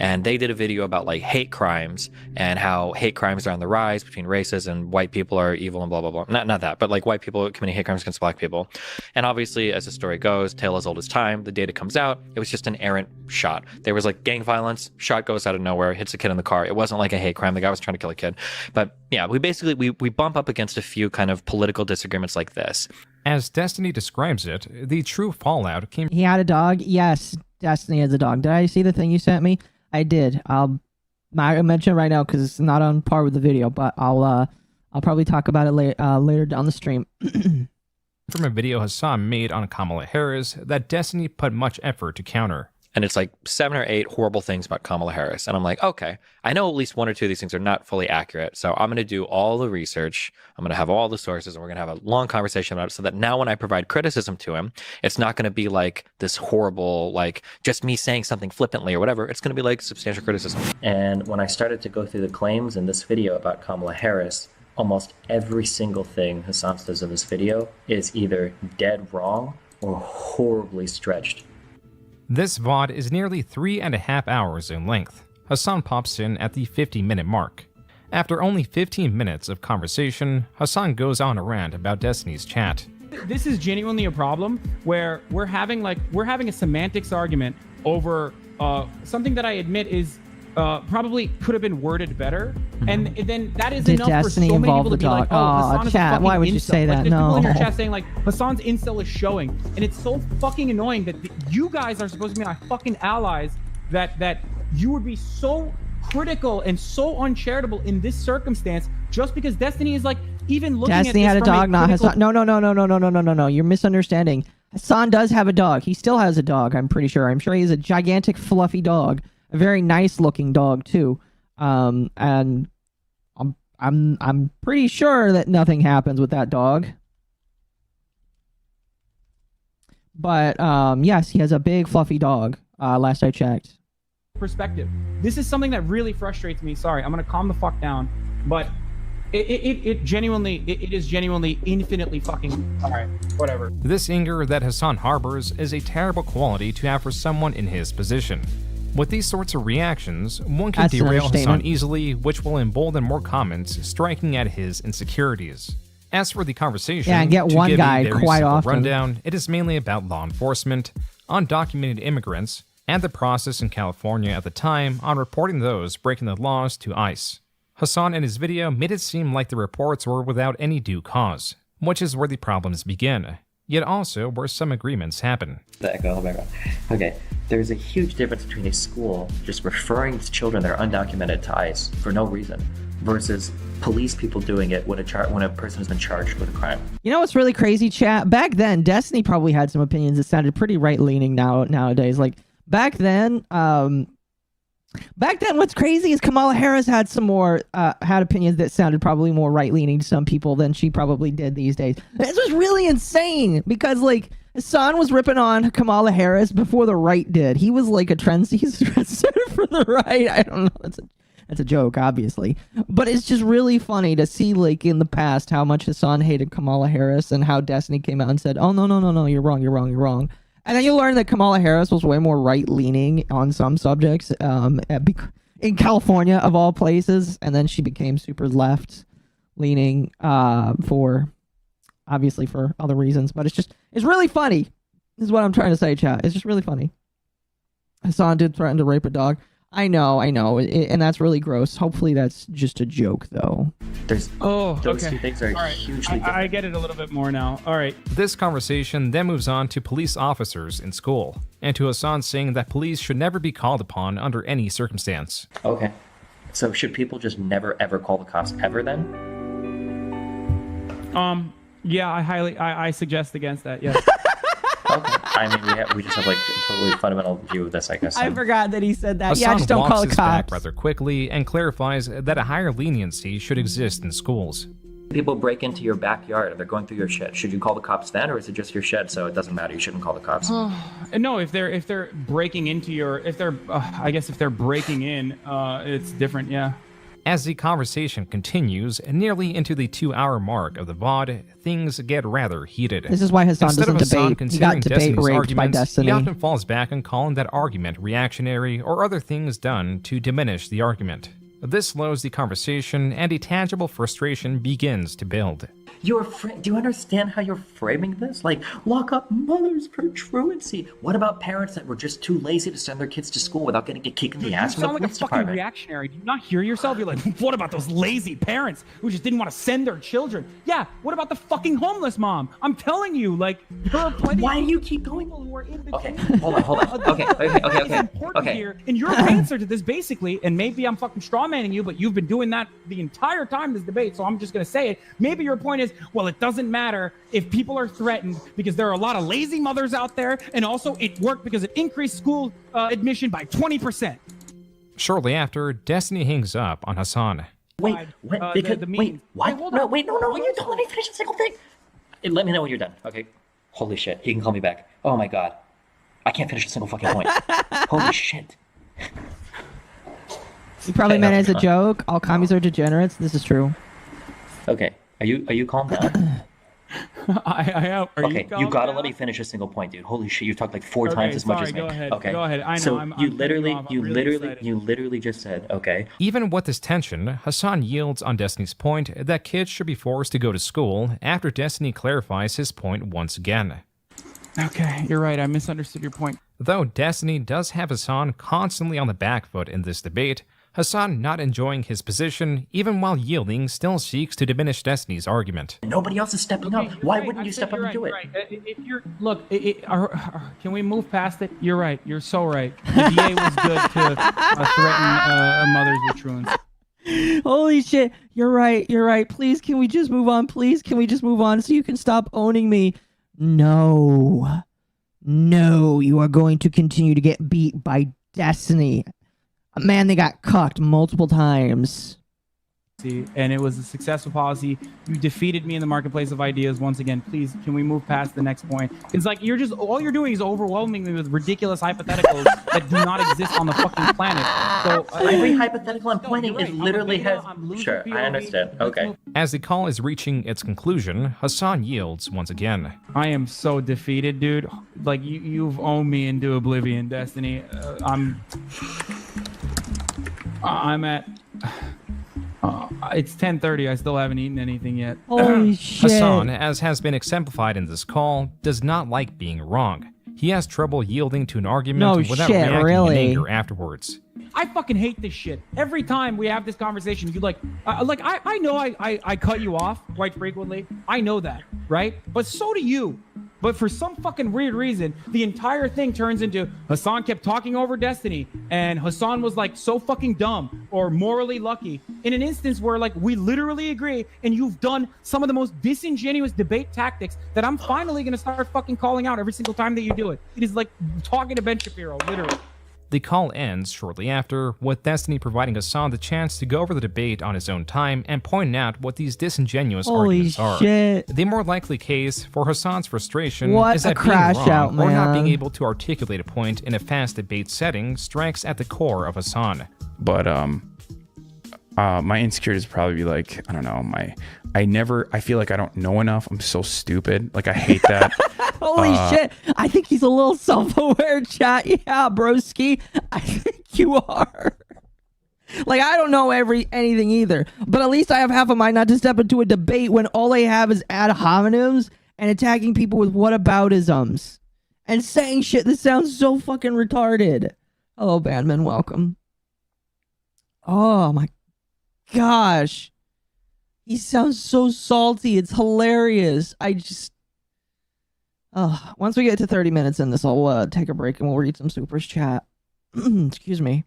And they did a video about like hate crimes and how hate crimes are on the rise between races and white people are evil and blah, blah, blah. Not that, but like white people committing hate crimes against black people. And obviously, as the story goes, tale as old as time, the data comes out, it was just an errant shot. There was like gang violence, shot goes out of nowhere, hits a kid in the car. It wasn't like a hate crime. The guy was trying to kill a kid. But yeah, we basically, we bump up against a few kind of political disagreements like this. As Destiny describes it, the true fallout came... He had a dog? Yes, Destiny has a dog. Did I see the thing you sent me? I did. I'll mention it right now because it's not on par with the video, but I'll probably talk about it later down the stream. From a video Hassan made on Kamala Harris that Destiny put much effort to counter. And it's like 7 or 8 horrible things about Kamala Harris. And I'm like, okay, I know at least 1 or 2 of these things are not fully accurate. So I'm going to do all the research. I'm going to have all the sources, and we're going to have a long conversation about it so that now when I provide criticism to him, it's not going to be like this horrible, like just me saying something flippantly or whatever. It's going to be like substantial criticism. And when I started to go through the claims in this video about Kamala Harris, almost every single thing Hassan says in this video is either dead wrong or horribly stretched. This VOD is nearly 3.5 hours in length. Hassan pops in at the 50-minute mark. After only 15 minutes of conversation, Hassan goes on a rant about Destiny's chat. This is genuinely a problem where we're having a semantics argument over something that I admit is probably could have been worded better, and then that is enough Destiny for so many people to be like, "Oh, Hassan is a chat, fucking why would you incel." say that? Like, there's people in your No. chat saying like Hassan's incel is showing, and it's so fucking annoying that you guys are supposed to be my fucking allies. That you would be so critical and so uncharitable in this circumstance just because Destiny is like even looking Destiny at had this a from dog, not critical... Hassan. No. You're misunderstanding. Hassan does have a dog. He still has a dog, I'm pretty sure. I'm sure he's a gigantic, fluffy dog. A very nice-looking dog, too. And I'm pretty sure that nothing happens with that dog. But, yes, he has a big, fluffy dog, last I checked. Perspective. This is something that really frustrates me. Sorry, I'm gonna calm the fuck down, but it is genuinely infinitely fucking all right. Whatever. This anger that Hassan harbors is a terrible quality to have for someone in his position. With these sorts of reactions, one can That's an derail Hassan understatement. easily, which will embolden more comments striking at his insecurities. As for the conversation, Yeah, and get to one give a guy very quite simple often. rundown, it is mainly about law enforcement, undocumented immigrants, and the process in California at the time on reporting those breaking the laws to ICE. Hassan in his video made it seem like the reports were without any due cause, which is where the problems begin, yet also where some agreements happen. The echo, oh my God. Okay, there's a huge difference between a school just referring to children that are undocumented to ICE for no reason versus police people doing it when a person has been charged with a crime. You know what's really crazy, chat? Back then, Destiny probably had some opinions that sounded pretty right-leaning nowadays. Like, back then, what's crazy is Kamala Harris had some more, had opinions that sounded probably more right-leaning to some people than she probably did these days. This was really insane because, like, Hassan was ripping on Kamala Harris before the right did. He was like he's a trendsetter for the right. I don't know. That's a joke, obviously. But it's just really funny to see, like, in the past, how much Hassan hated Kamala Harris and how Destiny came out and said, oh, no, you're wrong. And then you learn that Kamala Harris was way more right-leaning on some subjects in California, of all places. And then she became super left-leaning obviously for other reasons. But it's really funny. This is what I'm trying to say, chat. It's just really funny. Hassan did threaten to rape a dog. I know, and that's really gross. Hopefully that's just a joke, though. Those two things are hugely different. I get it a little bit more now. All right. This conversation then moves on to police officers in school, and to Hassan saying that police should never be called upon under any circumstance. Okay. So should people just never ever call the cops ever then? Yeah, I suggest against that. Yes. Okay. I mean, we just have like a totally fundamental view of this, I guess. I forgot that he said that. Hassan just don't call the walks this back cops. rather quickly and clarifies that a higher leniency should exist in schools. People break into your backyard and they're going through your shed. Should you call the cops then, or is it just your shed, so it doesn't matter? You shouldn't call the cops. No, if they're breaking into your, I guess if they're breaking in, it's different. Yeah. As the conversation continues, nearly into the 2-hour mark of the VOD, things get rather heated. This is why Hassan Instead doesn't of Hassan debate. He got considering debate Destiny's raped by arguments, Destiny. he often falls back on calling that argument reactionary or other things done to diminish the argument. This slows the conversation, and a tangible frustration begins to build. Do you understand how you're framing this? Like, lock up mothers for truancy. What about parents that were just too lazy to send their kids to school without getting a kick in the ass You from the sound like a police fucking department? reactionary. Do you not hear yourself? You're like, what about those lazy parents who just didn't want to send their children? Yeah, what about the fucking homeless mom? I'm telling you, like, there are plenty Why of do you keep going? people who are in the Okay, hold on. Okay. important here. And your answer to this, basically, and maybe I'm fucking strawmanning you, but you've been doing that the entire time in this debate, so I'm just going to say it. Maybe your point is, well, it doesn't matter if people are threatened because there are a lot of lazy mothers out there, and also it worked because it increased school admission by 20%. Shortly after, Destiny hangs up on Hassan. Wait, what? No, you don't let me finish a single thing. Let me know when you're done, okay? Holy shit, he can call me back. Oh my god. I can't finish a single fucking point. Holy shit. You probably meant it as a joke. All commies are degenerates. This is true. Okay, are you calm down? I am. Okay, you gotta let me finish a single point, dude. Holy shit, you talked like 4 times as much as me. Go ahead. Okay, Go ahead. I know. So you really literally just said, okay. Even with this tension, Hassan yields on Destiny's point that kids should be forced to go to school after Destiny clarifies his point once again. Okay, you're right. I misunderstood your point. Though Destiny does have Hassan constantly on the back foot in this debate, Hassan, not enjoying his position, even while yielding, still seeks to diminish Destiny's argument. Nobody else is stepping up. Why wouldn't you step up and do it? If you're, look, can we move past it? You're right. You're so right. The DA was good to threaten mothers with truants. Holy shit. You're right. Please, can we just move on? Please, can we just move on so you can stop owning me? No, you are going to continue to get beat by Destiny. Man, they got cucked multiple times. And it was a successful policy. You defeated me in the marketplace of ideas once again. Please, can we move past the next point? It's like all you're doing is overwhelming me with ridiculous hypotheticals that do not exist on the fucking planet. So every hypothetical I'm pointing is literally has. Sure, I understand. Okay. As the call is reaching its conclusion, Hassan yields once again. I am so defeated, dude. Like you've owned me into oblivion, Destiny. I'm at. It's 10:30. I still haven't eaten anything yet. Holy shit. Hassan, as has been exemplified in this call, does not like being wrong. He has trouble yielding to an argument without reacting in anger afterwards. I fucking hate this shit. Every time we have this conversation, you I know I cut you off quite frequently. I know that, right? But so do you. But for some fucking weird reason, the entire thing turns into Hassan kept talking over Destiny, and Hassan was like so fucking dumb or morally lucky in an instance where like we literally agree, and you've done some of the most disingenuous debate tactics that I'm finally gonna start fucking calling out every single time that you do it. It is like talking to Ben Shapiro, literally. The call ends shortly after, with Destiny providing Hassan the chance to go over the debate on his own time and pointing out what these disingenuous arguments are. The more likely case for Hassan's frustration is that being wrong or not being able to articulate a point in a fast debate setting strikes at the core of Hassan. But My insecurities probably be like, I don't know, I feel like I don't know enough. I'm so stupid. Like, I hate that. Holy shit. I think he's a little self-aware, chat. Yeah, broski. I think you are. Like, I don't know anything either. But at least I have half a mind not to step into a debate when all I have is ad hominems and attacking people with whataboutisms. And saying shit that sounds so fucking retarded. Hello, Bandman. Welcome. Oh, my gosh. He sounds so salty. It's hilarious. I just... once we get to 30 minutes in this, I'll take a break and we'll read some supers chat. Excuse me.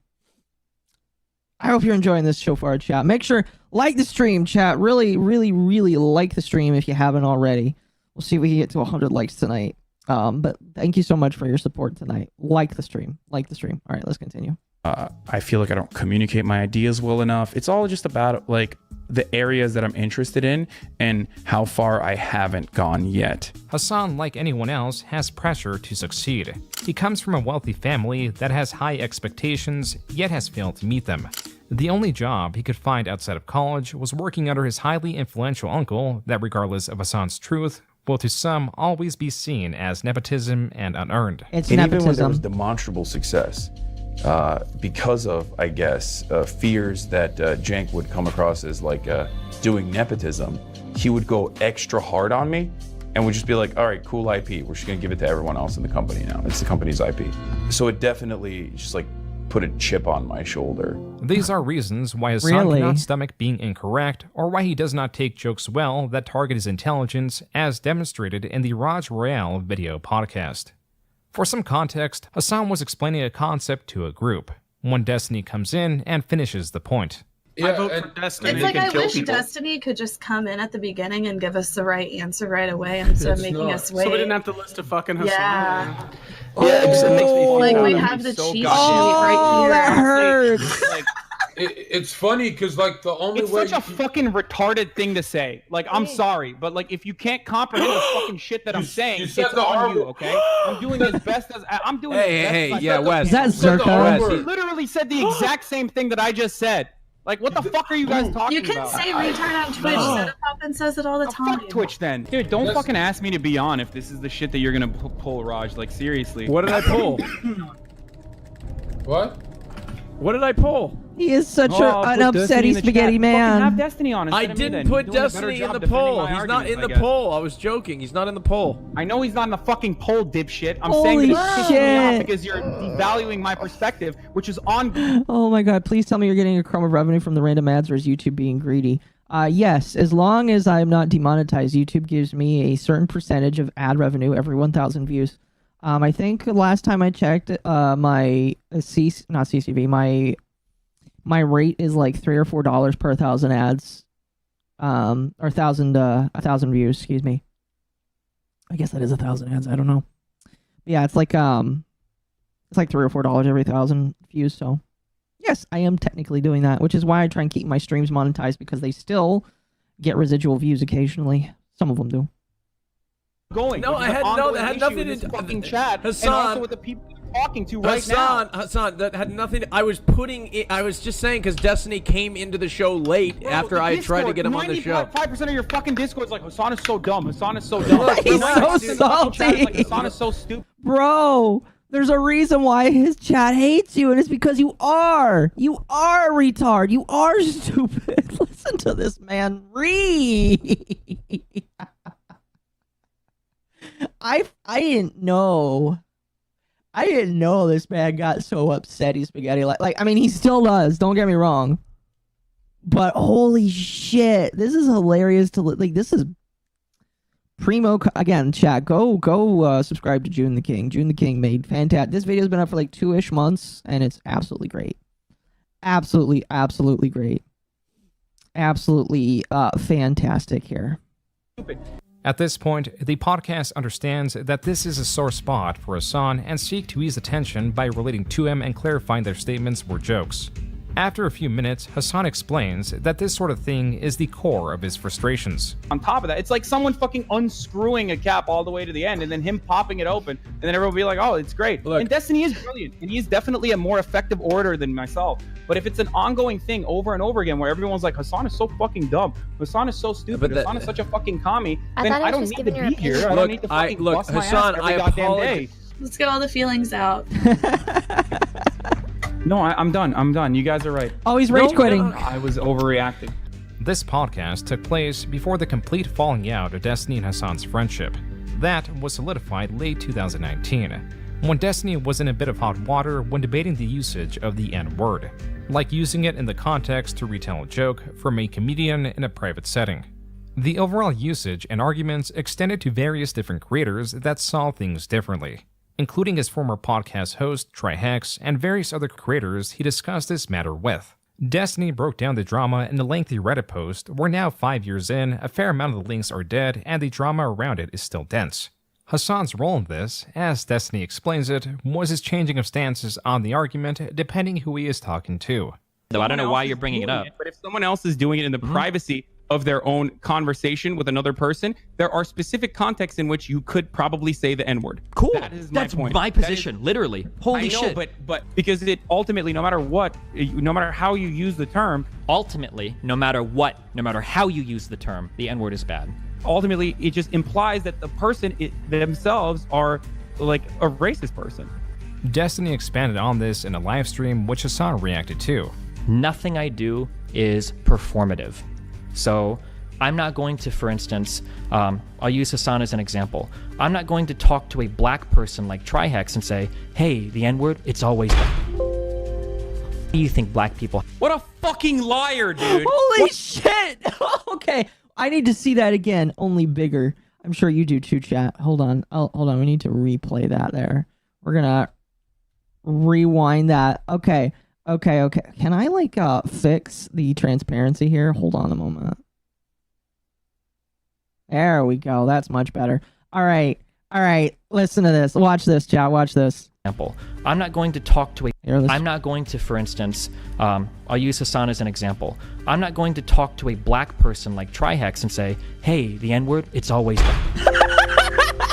I hope you're enjoying this so far, chat. Make sure, like the stream, chat. Really, really, really like the stream if you haven't already. We'll see if we can get to 100 likes tonight. But thank you so much for your support tonight. Like the stream. Like the stream. All right, let's continue. I feel like I don't communicate my ideas well enough. It's all just about like the areas that I'm interested in and how far I haven't gone yet. Hassan, like anyone else, has pressure to succeed. He comes from a wealthy family that has high expectations, yet has failed to meet them. The only job he could find outside of college was working under his highly influential uncle that, regardless of Hassan's truth, will to some always be seen as nepotism and unearned. It's and nepotism. even when there was demonstrable success, because of, I guess, fears that Jank would come across as like doing nepotism, he would go extra hard on me and would just be like, all right, cool IP. We're just gonna give it to everyone else in the company now. It's the company's IP. So it definitely just like put a chip on my shoulder. These are reasons why Hassan cannot stomach being incorrect, or why he does not take jokes well that target his intelligence, as demonstrated in the Raj Royale video podcast. For some context, Hassan was explaining a concept to a group, when Destiny comes in and finishes the point. I vote for Destiny. It's like I wish Destiny could just come in at the beginning and give us the right answer right away instead of making us wait. So we didn't have to list a fucking Hassan. Yeah. Yeah, it makes me feel like we bad. have the So cheat sheet goddamn right here. That hurts. Like, it's funny because like the only It's way such a fucking retarded thing to say. Like, I'm sorry, but like if you can't comprehend the fucking shit that I'm saying, it's said the on R you, word. okay? I'm doing as best as I'm doing. Hey, as best hey, yeah, as I Wes. can. Is that Zerka? He literally said the exact same thing that I just said. Like, what the fuck are you guys talking You can about? say retard on Twitch. Soda Poppin says it all the time. Fuck Twitch then. Dude, don't fucking ask me to be on if this is the shit that you're gonna pull, Raj. Like, seriously. What did I pull? What? What did I pull? He is such an upsetty spaghetti man. Have Destiny on. I didn't put Destiny in the poll. He's not in the poll. I was joking. He's not in the poll. I know he's not in the fucking poll, dipshit. I'm Holy saying that it's pissing me off shit. because you're devaluing my perspective, which is on. Oh my god, please tell me you're getting a crumb of revenue from the random ads, or is YouTube being greedy? Yes, as long as I'm not demonetized, YouTube gives me a certain percentage of ad revenue every 1,000 views. I think last time I checked, my my rate is like $3 or $4 per 1,000 ads, or 1,000 views. Excuse me. I guess that is 1,000 ads. I don't know. Yeah, it's like $3 or $4 every 1,000 views. So yes, I am technically doing that, which is why I try and keep my streams monetized, because they still get residual views occasionally. Some of them do. Going. No, I had no. That had nothing to do. Fucking chat. Hassan, and also with the people you're talking to right now. Hassan, that had nothing. I was putting it. I was just saying because Destiny came into the show late after I tried to get him on the show. 95% of your fucking Discord is like, Hassan is so dumb. Hassan is so dumb. He's so salty. Like, Hassan is so stupid. Bro, there's a reason why his chat hates you, and it's because you are. You are a retard. You are stupid. Listen to this man read. I didn't know. I didn't know this man got so upset. He's spaghetti like I mean, he still does. Don't get me wrong. But holy shit, this is hilarious to like. This is primo again. Chat, go subscribe to June the King. June the King made fantastic. This video's been up for like 2-ish months, and it's absolutely great. Absolutely great. Absolutely fantastic here. At this point, the podcast understands that this is a sore spot for Hassan and seek to ease the tension by relating to him and clarifying their statements were jokes. After a few minutes, Hassan explains that this sort of thing is the core of his frustrations. On top of that, it's like someone fucking unscrewing a cap all the way to the end and then him popping it open and then everyone will be like, oh, it's great. And Destiny is brilliant and he is definitely a more effective orator than myself. But if it's an ongoing thing over and over again where everyone's like, Hassan is so fucking dumb, Hassan is so stupid, Hassan is such a fucking commie, then I don't need to be here. I don't need to fucking bust my ass every goddamn day. Let's get all the feelings out. No, I'm done. I'm done. You guys are right. Oh, he's rage quitting. I was overreacting. This podcast took place before the complete falling out of Destiny and Hassan's friendship. That was solidified late 2019, when Destiny was in a bit of hot water when debating the usage of the N-word, like using it in the context to retell a joke from a comedian in a private setting. The overall usage and arguments extended to various different creators that saw things differently, including his former podcast host, Trihex, and various other creators he discussed this matter with. Destiny broke down the drama in a lengthy Reddit post where now 5 years in, a fair amount of the links are dead and the drama around it is still dense. Hassan's role in this, as Destiny explains it, was his changing of stances on the argument depending who he is talking to. Though I don't know why you're bringing it up. But if someone else is doing it in the privacy of their own conversation with another person, there are specific contexts in which you could probably say the N-word. Cool. That is my point. My position, literally. Holy shit. But because it ultimately, no matter what, no matter how you use the term, ultimately, no matter what, no matter how you use the term, the N-word is bad. Ultimately, it just implies that the person themselves are like a racist person. Destiny expanded on this in a live stream which Hassan reacted to. Nothing I do is performative. So I'm not going to, for instance, I'll use Hassan as an example. I'm not going to talk to a black person like Trihex and say, hey, the N-word, it's always bad. What do you think black people... What a fucking liar, dude. Holy shit. Okay, I need to see that again, only bigger. I'm sure you do too, chat. Hold on. Hold on, we need to replay that there. We're gonna rewind that. Okay. Can I like fix the transparency here? Hold on a moment. There we go. That's much better. All right. Listen to this. Watch this, chat. Watch this. I'm not going to talk to a... I'm not going to, for instance, I'll use Hassan as an example. I'm not going to talk to a black person like Trihex and say, hey, the N-word, it's always bad.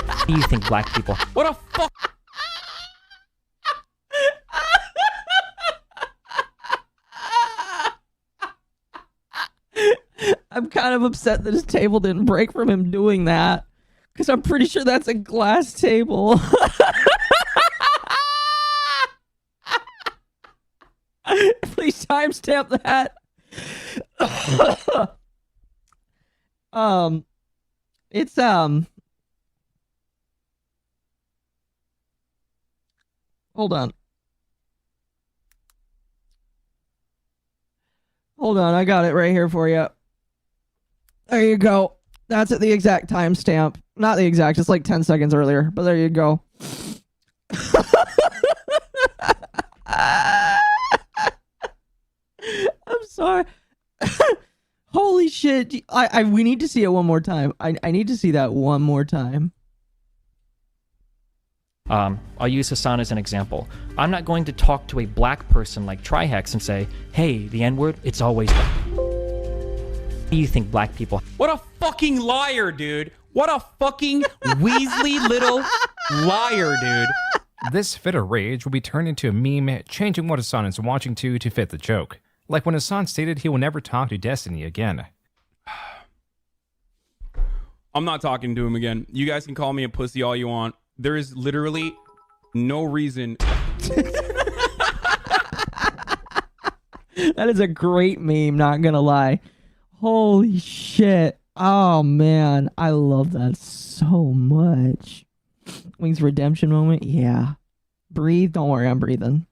What do you think black people... What a fuck... I'm kind of upset that his table didn't break from him doing that, because I'm pretty sure that's a glass table. Please timestamp that. It's hold on. I got it right here for you. There you go. That's at the exact timestamp. Not the exact, it's like 10 seconds earlier, but there you go. I'm sorry. Holy shit. We need to see it one more time. I need to see that one more time. I'll use Hassan as an example. I'm not going to talk to a black person like Trihex and say, hey, the N-word, it's always bad. What do you think black people... What a fucking liar, dude. What a fucking Weasley little liar, dude. This fit of rage will be turned into a meme, changing what Hassan is watching to fit the joke. Like when Hassan stated he will never talk to Destiny again. I'm not talking to him again. You guys can call me a pussy all you want. There is literally no reason. That is a great meme, not gonna lie. Holy shit. Oh man, I love that so much. Wings redemption moment, yeah. Breathe, don't worry, I'm breathing.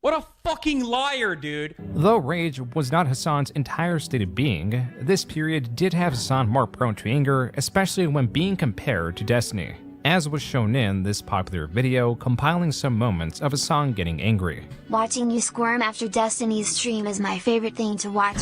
What a fucking liar, dude. Though rage was not Hassan's entire state of being, this period did have Hassan more prone to anger, especially when being compared to Destiny, as was shown in this popular video compiling some moments of Hassan getting angry. Watching you squirm after Destiny's stream is my favorite thing to watch.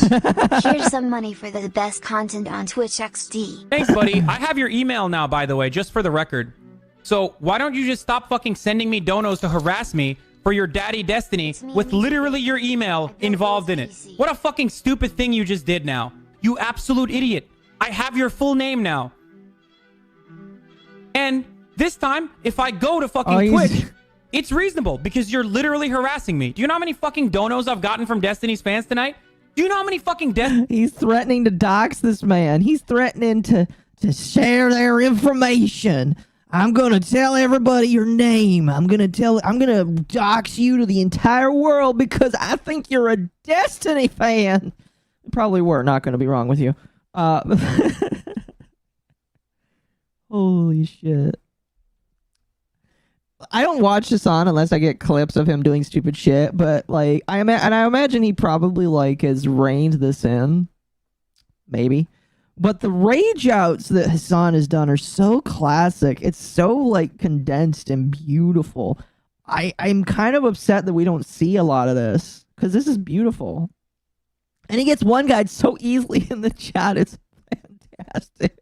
Here's some money for the best content on Twitch XD. Thanks, buddy. I have your email now, by the way, just for the record. So why don't you just stop fucking sending me donos to harass me for your daddy Destiny with literally your email involved in it. What a fucking stupid thing you just did now. You absolute idiot. I have your full name now. And this time, if I go to fucking Twitch, it's reasonable because you're literally harassing me. Do you know how many fucking donos I've gotten from Destiny's fans tonight? Do you know how many fucking He's threatening to dox this man. He's threatening to share their information. I'm going to tell everybody your name. I'm going to dox you to the entire world because I think you're a Destiny fan. Probably were not going to be wrong with you. Holy shit. I don't watch Hassan unless I get clips of him doing stupid shit, but like I imagine he probably like has reined this in. Maybe. But the rage outs that Hassan has done are so classic. It's so like condensed and beautiful. I'm kind of upset that we don't see a lot of this because this is beautiful. And he gets one guy so easily in the chat. It's fantastic.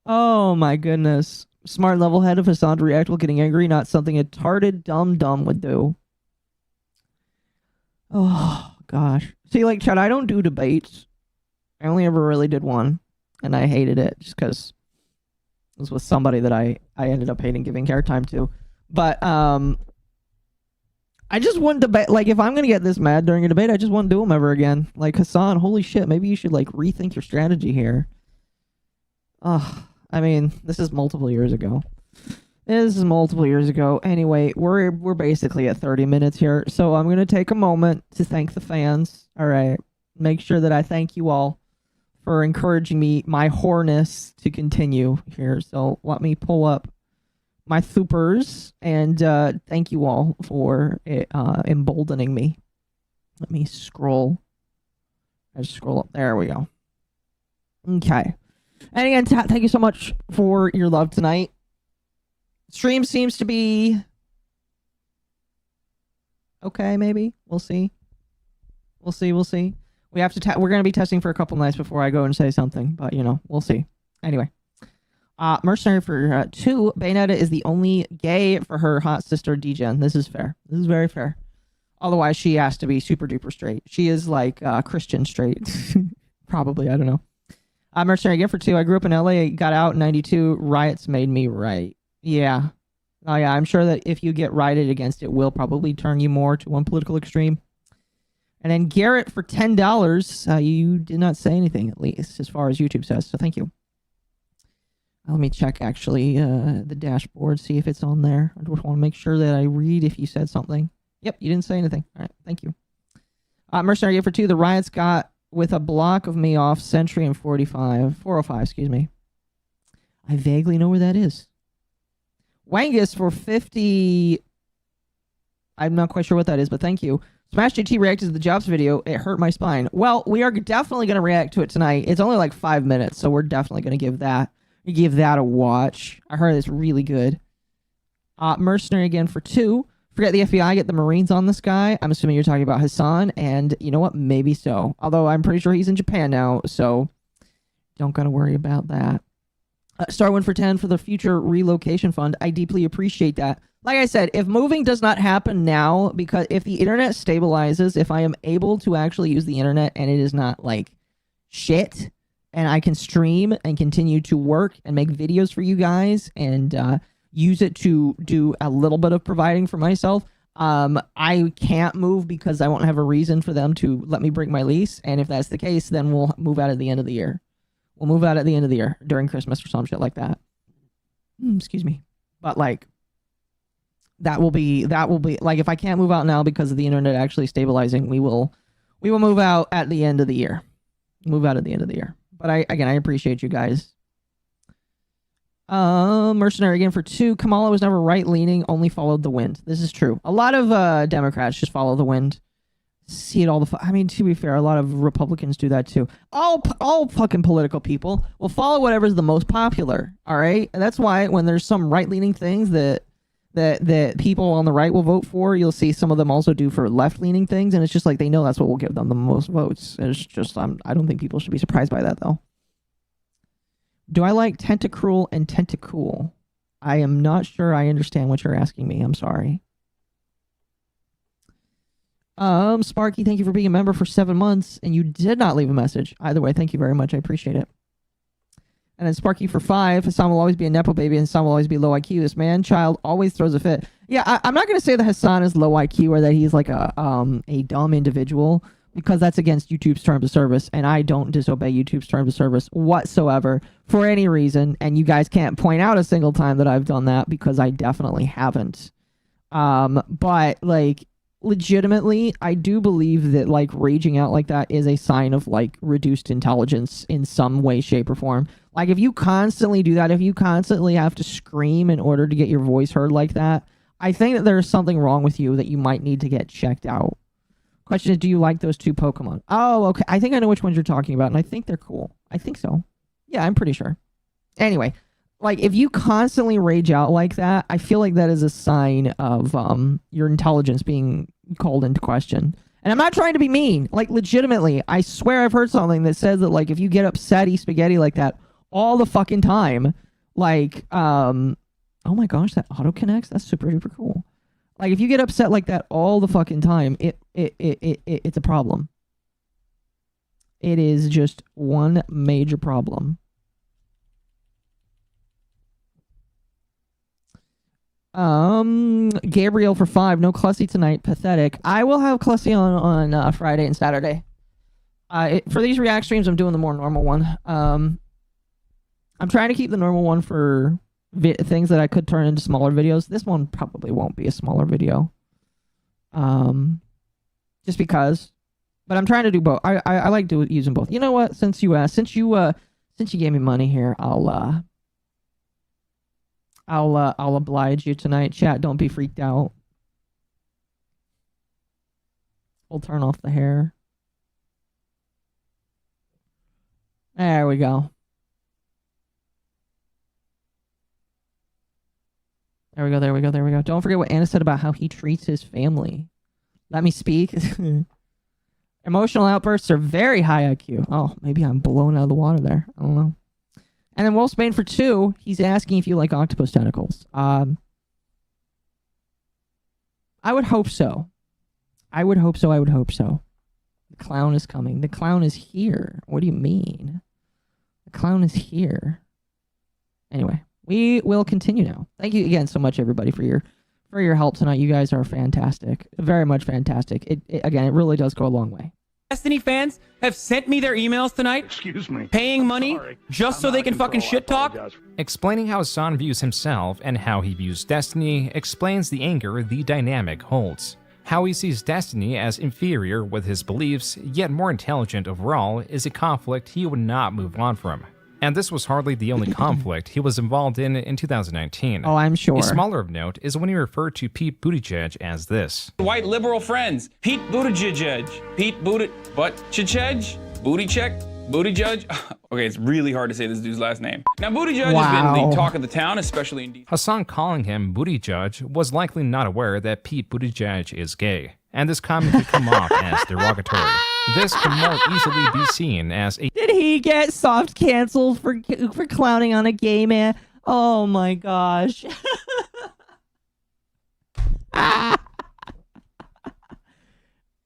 Oh my goodness. Smart level head of Hassan to react while getting angry, not something a tarded dumb would do. Oh gosh. See, like, Chad, I don't do debates. I only ever really did one, and I hated it just because it was with somebody that I ended up hating giving airtime to. But I just wouldn't debate. Like, if I'm gonna get this mad during a debate, I just wouldn't do them ever again. Like, Hassan, holy shit, maybe you should like rethink your strategy here. I mean, this is multiple years ago. Anyway, we're basically at 30 minutes here, so I'm gonna take a moment to thank the fans. All right, make sure that I thank you all for encouraging me, my whoreness, to continue here. So let me pull up my supers and thank you all for emboldening me. Let me scroll. I just scroll up. There we go. Okay. And again, thank you so much for your love tonight. Stream seems to be okay, maybe. We'll see. We'll see. We have to we're going to be testing for a couple nights before I go and say something, but you know, we'll see. Anyway. Mercenary for 2. Bayonetta is the only gay for her hot sister Degen. This is fair. This is very fair. Otherwise, she has to be super duper straight. She is like Christian straight. Probably, I don't know. Mercenary again for 2. I grew up in LA, got out in 92. Riots made me right. Yeah. Oh yeah, I'm sure that if you get rioted against, it will probably turn you more to one political extreme. And then Garrett for $10. You did not say anything, at least, as far as YouTube says, so thank you. Let me check, actually, the dashboard, see if it's on there. I just want to make sure that I read if you said something. Yep, you didn't say anything. All right, thank you. Mercenary for 2. The riots got with a block of me off Century and 405, excuse me. I vaguely know where that is. Wangus for 50. I'm not quite sure what that is, but thank you. Smash JT reacted to the Jobs video. It hurt my spine. Well, we are definitely going to react to it tonight. It's only like 5 minutes, so we're definitely going to give that a watch. I heard it's really good. Mercenary again for 2. Forget the FBI, get the Marines on this guy. I'm assuming you're talking about Hassan, and you know what? Maybe so. Although I'm pretty sure he's in Japan now, so don't gotta worry about that. Starwin for 10 for the future relocation fund. I deeply appreciate that. Like I said, if moving does not happen now, because if the internet stabilizes, if I am able to actually use the internet and it is not like shit, and I can stream and continue to work and make videos for you guys and use it to do a little bit of providing for myself, I can't move because I won't have a reason for them to let me break my lease. And if that's the case, then we'll move out at the end of the year. We'll move out at the end of the year during Christmas or some shit like that. Excuse me. But like, that will be like, if I can't move out now because of the internet actually stabilizing, we will move out at the end of the year. Move out at the end of the year. But I appreciate you guys. Mercenary again for 2. Kamala was never right-leaning, only followed the wind. This is true. A lot of Democrats just follow the wind. See it all the... I mean, to be fair, a lot of Republicans do that too. All fucking political people will follow whatever's the most popular, all right? And that's why when there's some right-leaning things that people on the right will vote for, you'll see some of them also do for left-leaning things, and it's just like they know that's what will give them the most votes. It's just, I don't think people should be surprised by that, though. Do I like Tentacruel and Tentacool? I am not sure I understand what you're asking me. I'm sorry. Sparky, thank you for being a member for 7 months, and you did not leave a message. Either way, thank you very much. I appreciate it. And then Sparky for 5. Hassan will always be a Nepo baby, and Hassan will always be low IQ. This man-child always throws a fit. Yeah, I'm not going to say that Hassan is low IQ or that he's like a dumb individual, because that's against YouTube's terms of service, and I don't disobey YouTube's terms of service whatsoever for any reason, and you guys can't point out a single time that I've done that, because I definitely haven't. But, like, legitimately, I do believe that, like, raging out like that is a sign of, like, reduced intelligence in some way, shape, or form. Like, if you constantly do that, if you constantly have to scream in order to get your voice heard like that, I think that there's something wrong with you that you might need to get checked out. Question is, do you like those 2 Pokemon? Oh, okay. I think I know which ones you're talking about, and I think they're cool. I think so. Yeah, I'm pretty sure. Anyway, like, if you constantly rage out like that, I feel like that is a sign of your intelligence being called into question. And I'm not trying to be mean. Like, legitimately, I swear I've heard something that says that, like, if you get upsetty spaghetti like that all the fucking time, like, oh my gosh, that auto connects? That's super duper cool. Like, if you get upset like that all the fucking time, it's a problem. It is just one major problem. Gabriel for 5. No Clussy tonight. Pathetic. I will have Clussy on Friday and Saturday. For these react streams, I'm doing the more normal one. I'm trying to keep the normal one for things that I could turn into smaller videos. This one probably won't be a smaller video. Just because. But I'm trying to do both. I like using both. You know what? Since you gave me money here, I'll oblige you tonight. Chat, don't be freaked out. We'll turn off the hair. There we go. There we go, there we go, there we go. Don't forget what Anna said about how he treats his family. Let me speak. Emotional outbursts are very high IQ. Oh, maybe I'm blown out of the water there. I don't know. And then Wolfsbane for 2, he's asking if you like octopus tentacles. I would hope so. I would hope so, I would hope so. The clown is coming. The clown is here. What do you mean? The clown is here. Anyway, we will continue now. Thank you again so much, everybody, for your help tonight. You guys are fantastic. Very much fantastic. Again, it really does go a long way. Destiny fans have sent me their emails tonight. Excuse me. Paying money just so they can fucking shit talk. Explaining how Hassan views himself and how he views Destiny explains the anger the dynamic holds. How he sees Destiny as inferior with his beliefs, yet more intelligent overall, is a conflict he would not move on from. And this was hardly the only conflict he was involved in 2019. Oh, I'm sure. A smaller of note is when he referred to Pete Buttigieg as this. White liberal friends. Pete Buttigieg. Pete Buttigieg. Booty check. Buttigieg. Okay, it's really hard to say this dude's last name. Now, Buttigieg has been the talk of the town, especially in... Hassan calling him Buttigieg was likely not aware that Pete Buttigieg is gay, and this comment could come off as derogatory. This can more easily be seen as a... Did he get soft canceled for clowning on a gay man? Oh my gosh.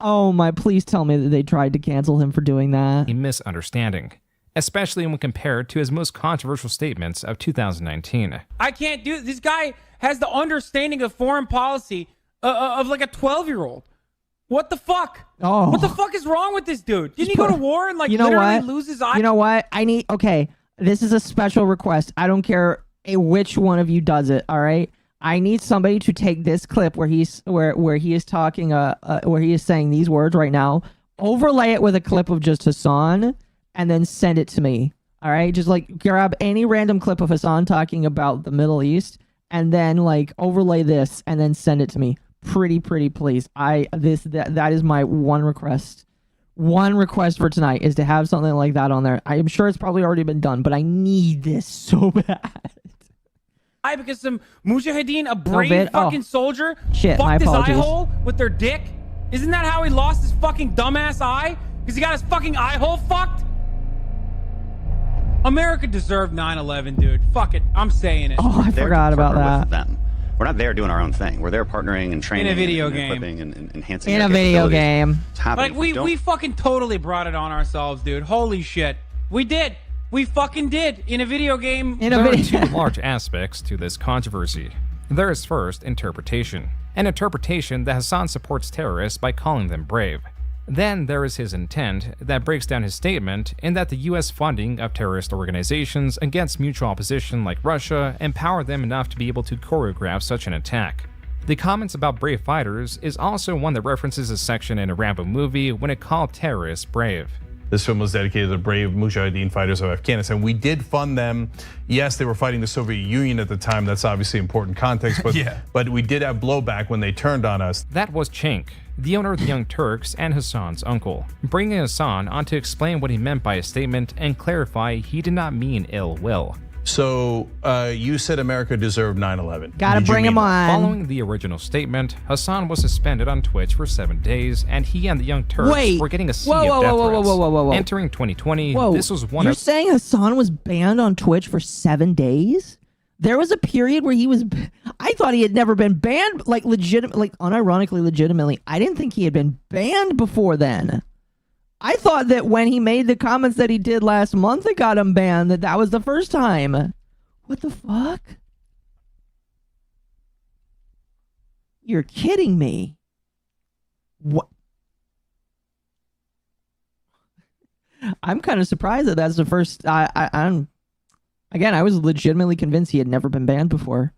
Oh my, please tell me that they tried to cancel him for doing that. A misunderstanding, especially when compared to his most controversial statements of 2019. I can't do this. Guy has the understanding of foreign policy of like a 12-year-old. What the fuck? Oh. What the fuck is wrong with this dude? Didn't he go to war and like literally lose his eye? You know what? Okay, this is a special request. I don't care which one of you does it, all right? I need somebody to take this clip where he is talking where he is saying these words right now, overlay it with a clip of just Hassan, and then send it to me. All right? Just like grab any random clip of Hassan talking about the Middle East, and then like overlay this and then send it to me. Pretty please. That is my one request. One request for tonight is to have something like that on there. I'm sure it's probably already been done, but I need this so bad. Because some mujahideen, a brave fucking soldier, Shit, fucked his eye apologies. hole with their dick. Isn't that how he lost his fucking dumbass eye? Because he got his fucking eye hole fucked? America deserved 9/11, dude. Fuck it. I'm saying it. Oh, I forgot about that. Them. We're not there doing our own thing. We're there partnering and training In a video and game. equipping and enhancing In our a video capabilities. game. It's happening. Like, we fucking totally brought it on ourselves, dude. Holy shit. We did. We fucking did. In a video game. There are two large aspects to this controversy. There is first interpretation. An interpretation that Hassan supports terrorists by calling them brave. Then there is his intent that breaks down his statement in that the US funding of terrorist organizations against mutual opposition like Russia empower them enough to be able to choreograph such an attack. The comments about brave fighters is also one that references a section in a Rambo movie when it called terrorists brave. This film was dedicated to the brave Mujahideen fighters of Afghanistan. We did fund them. Yes, they were fighting the Soviet Union at the time. That's obviously important context, but, but we did have blowback when they turned on us. That was Cenk, the owner of the Young Turks and Hassan's uncle, bringing Hassan on to explain what he meant by his statement and clarify he did not mean ill will. So you said America deserved 9/11. Gotta bring him on. Following the original statement, Hassan was suspended on Twitch for 7 days, and he and the Young Turks were getting a sea of death threats. Entering 2020, this was one You're of... saying Hassan was banned on Twitch for 7 days? There was a period where he was... I thought he had never been banned, like unironically, legitimately. I didn't think he had been banned before then. I thought that when he made the comments that he did last month that got him banned, that was the first time. What the fuck? You're kidding me. What? I'm kind of surprised that that's the first. I'm again. I was legitimately convinced he had never been banned before.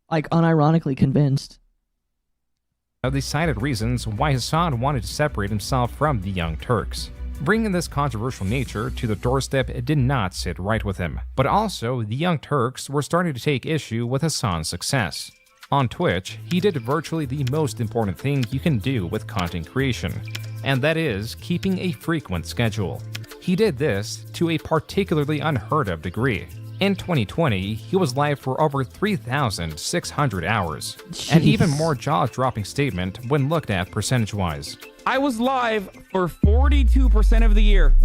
Like unironically convinced. Of the cited reasons why Hassan wanted to separate himself from the Young Turks. Bringing this controversial nature to the doorstep did not sit right with him, but also the Young Turks were starting to take issue with Hassan's success. On Twitch, he did virtually the most important thing you can do with content creation, and that is keeping a frequent schedule. He did this to a particularly unheard of degree. In 2020, he was live for over 3,600 hours, an even more jaw-dropping statement when looked at percentage-wise. I was live for 42% of the year.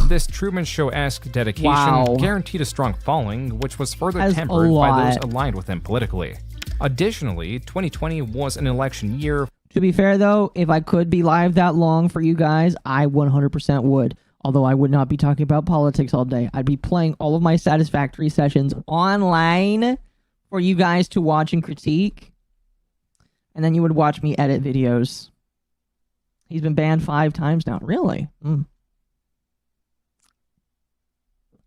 This Truman Show-esque dedication guaranteed a strong following, which was further tempered by those aligned with him politically. Additionally, 2020 was an election year. To be fair, though, if I could be live that long for you guys, I 100% would. Although I would not be talking about politics all day. I'd be playing all of my Satisfactory sessions online for you guys to watch and critique. And then you would watch me edit videos. He's been banned 5 times now. Really?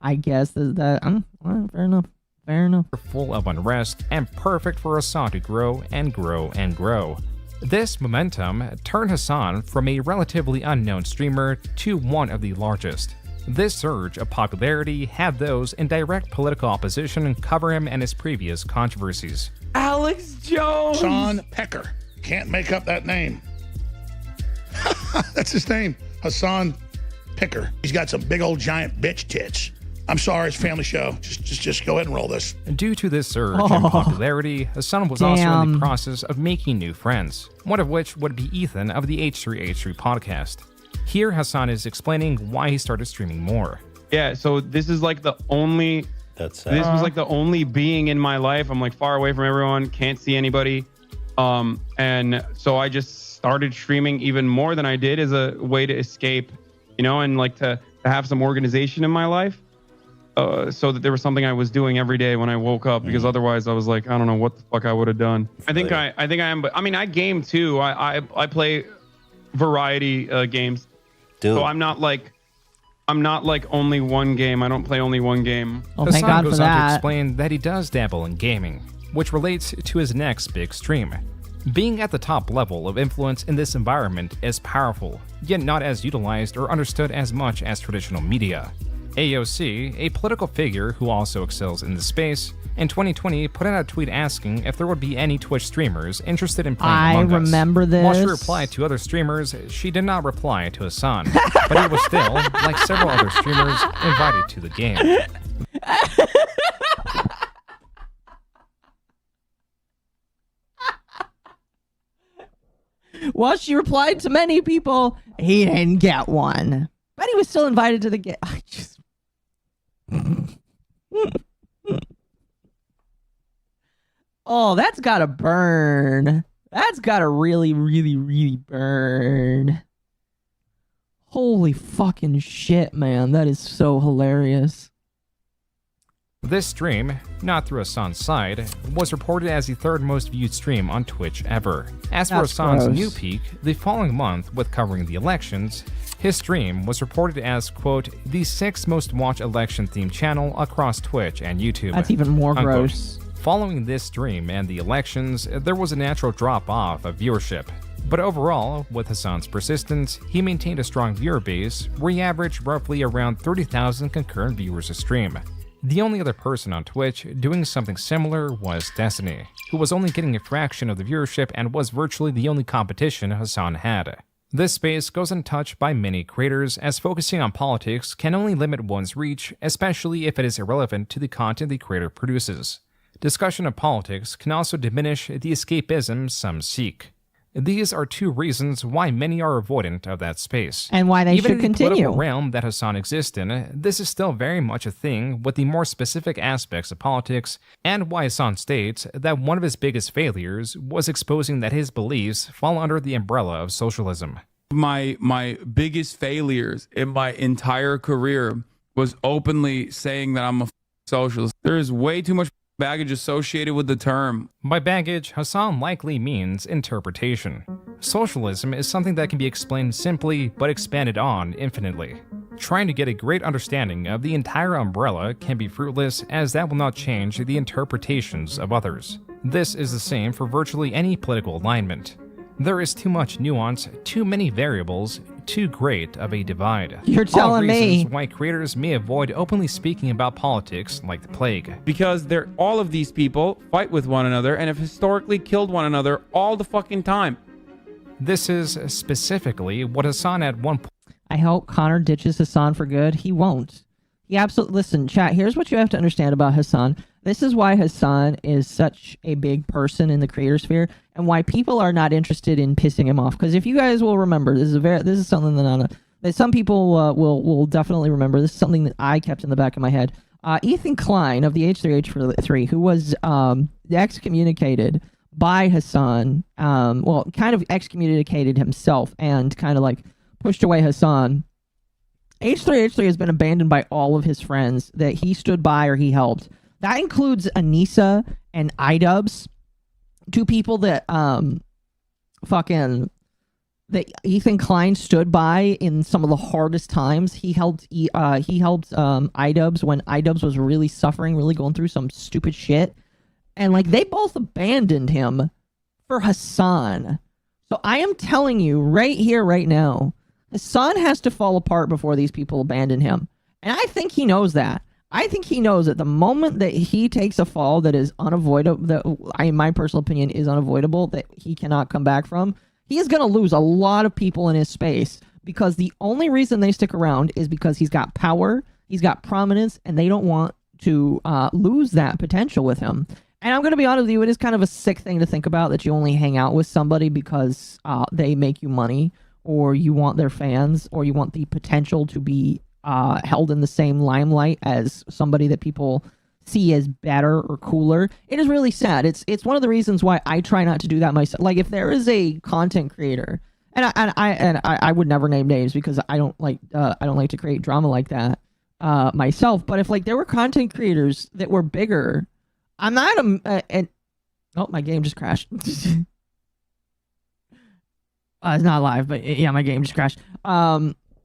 I guess that... well, fair enough. Fair enough. Full of unrest and perfect for Hassan to grow and grow and grow. This momentum turned Hassan from a relatively unknown streamer to one of the largest. This surge of popularity had those in direct political opposition cover him and his previous controversies. Alex Jones! Hassan Piker. Can't make up that name. That's his name. Hassan Piker. He's got some big old giant bitch tits. I'm sorry, it's a family show. Just go ahead and roll this. Due to this surge in popularity, Hassan was also in the process of making new friends, one of which would be Ethan of the H3H3 podcast. Here, Hassan is explaining why he started streaming more. Yeah, so this is like the only... This was like the only being in my life. I'm like far away from everyone, can't see anybody. And so I just started streaming even more than I did as a way to escape, you know, and like to have some organization in my life. So that there was something I was doing every day when I woke up, because otherwise I was like, I don't know what the fuck I would have done. I think I am, but I mean, I game too. I play variety games. So I'm not like only one game. I don't play only one game. Well, thank God goes for on that. to explain that he does dabble in gaming, which relates to his next big stream. Being at the top level of influence in this environment is powerful, yet not as utilized or understood as much as traditional media. AOC, a political figure who also excels in the space, in 2020 put out a tweet asking if there would be any Twitch streamers interested in playing Among Us. I remember this. While she replied to other streamers, she did not reply to Hassan, but he was still, like several other streamers, invited to the game. While she replied to many people, he didn't get one. But he was still invited to the game. Oh, that's gotta burn. That's gotta really, really, really burn. Holy fucking shit, man. That is so hilarious. This stream, not through Hassan's side, was reported as the third most viewed stream on Twitch ever. As for That's Hassan's gross. new peak, the following month with covering the elections, his stream was reported as, quote, the 6th most watched election-themed channel across Twitch and YouTube. That's even more unquote. gross. Following this stream and the elections, there was a natural drop-off of viewership. But overall, with Hassan's persistence, he maintained a strong viewer base where he averaged roughly around 30,000 concurrent viewers a stream. The only other person on Twitch doing something similar was Destiny, who was only getting a fraction of the viewership and was virtually the only competition Hassan had. This space goes untouched by many creators, as focusing on politics can only limit one's reach, especially if it is irrelevant to the content the creator produces. Discussion of politics can also diminish the escapism some seek. These are two reasons why many are avoidant of that space. And why they Even should in the continue. political realm that Hassan exists in, this is still very much a thing with the more specific aspects of politics, and why Hassan states that one of his biggest failures was exposing that his beliefs fall under the umbrella of socialism. My biggest failures in my entire career was openly saying that I'm a socialist. There is way too much baggage associated with the term. By baggage, Hassan likely means interpretation. Socialism is something that can be explained simply but expanded on infinitely. Trying to get a great understanding of the entire umbrella can be fruitless, as that will not change the interpretations of others. This is the same for virtually any political alignment. There is too much nuance, too many variables, too great of a divide. You're telling All reasons me. why creators may avoid openly speaking about politics like the plague. Because all of these people fight with one another and have historically killed one another all the fucking time. This is specifically what Hassan at one point. I hope Connor ditches Hassan for good. He won't. He absolutely... Listen, chat, here's what you have to understand about Hassan. This is why Hassan is such a big person in the creator sphere, and why people are not interested in pissing him off. Because if you guys will remember, this is something that some people will definitely remember. This is something that I kept in the back of my head. Ethan Klein of the H3H3, who was excommunicated by Hassan, well, kind of excommunicated himself and kind of like pushed away Hassan. H3H3 has been abandoned by all of his friends that he stood by or he helped. That includes Anissa and iDubbbz, two people that that Ethan Klein stood by in some of the hardest times. He helped iDubbbz when iDubbbz was really suffering, really going through some stupid shit. And like they both abandoned him for Hassan. So I am telling you right here, right now, Hassan has to fall apart before these people abandon him. And I think he knows that. I think he knows that the moment that he takes a fall that is unavoidable, that in my personal opinion is unavoidable, that he cannot come back from, he is going to lose a lot of people in his space, because the only reason they stick around is because he's got power, he's got prominence, and they don't want to lose that potential with him. And I'm going to be honest with you, it is kind of a sick thing to think about that you only hang out with somebody because they make you money, or you want their fans, or you want the potential to be held in the same limelight as somebody that people see as better or cooler. It is really sad. It's one of the reasons why I try not to do that myself. Like if there is a content creator, and I would never name names because I don't like to create drama like that myself. But if like there were content creators that were bigger, I'm not oh, my game just crashed. It's not live, but yeah, my game just crashed.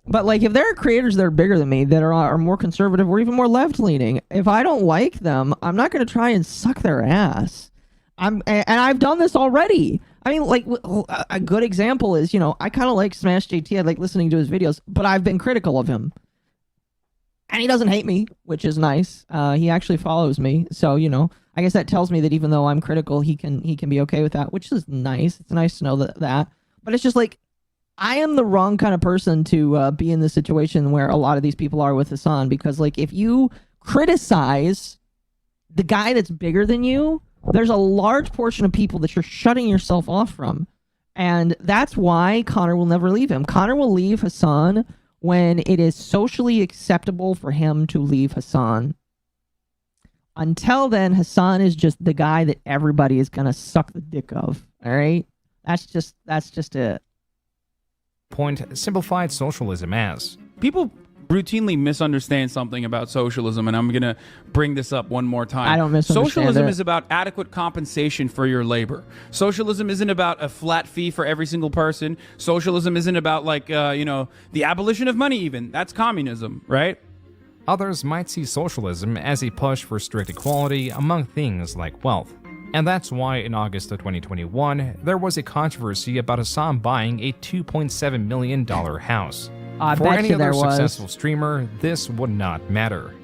But like, if there are creators that are bigger than me, that are more conservative or even more left-leaning, if I don't like them, I'm not going to try and suck their ass. And I've done this already. I mean, like, a good example is, I kind of like Smash JT. I like listening to his videos, but I've been critical of him. And he doesn't hate me, which is nice. He actually follows me. So, I guess that tells me that even though I'm critical, he can be okay with that, which is nice. It's nice to know that. But it's just like, I am the wrong kind of person to be in this situation where a lot of these people are with Hassan, because like if you criticize the guy that's bigger than you, there's a large portion of people that you're shutting yourself off from. And that's why Connor will never leave him. Connor will leave Hassan when it is socially acceptable for him to leave Hassan. until then, Hassan is just the guy that everybody is gonna suck the dick of. All right, that's just it. Point simplified socialism as People routinely misunderstand something about socialism, and I'm going to bring this up one more time. I don't misunderstand Socialism it. is about adequate compensation for your labor. Socialism isn't about a flat fee for every single person. Socialism isn't about, like, the abolition of money even. That's communism, right? Others might see socialism as a push for strict equality among things like wealth. And that's why in August of 2021, there was a controversy about Hassan buying a $2.7 million house. For any other successful streamer, this would not matter.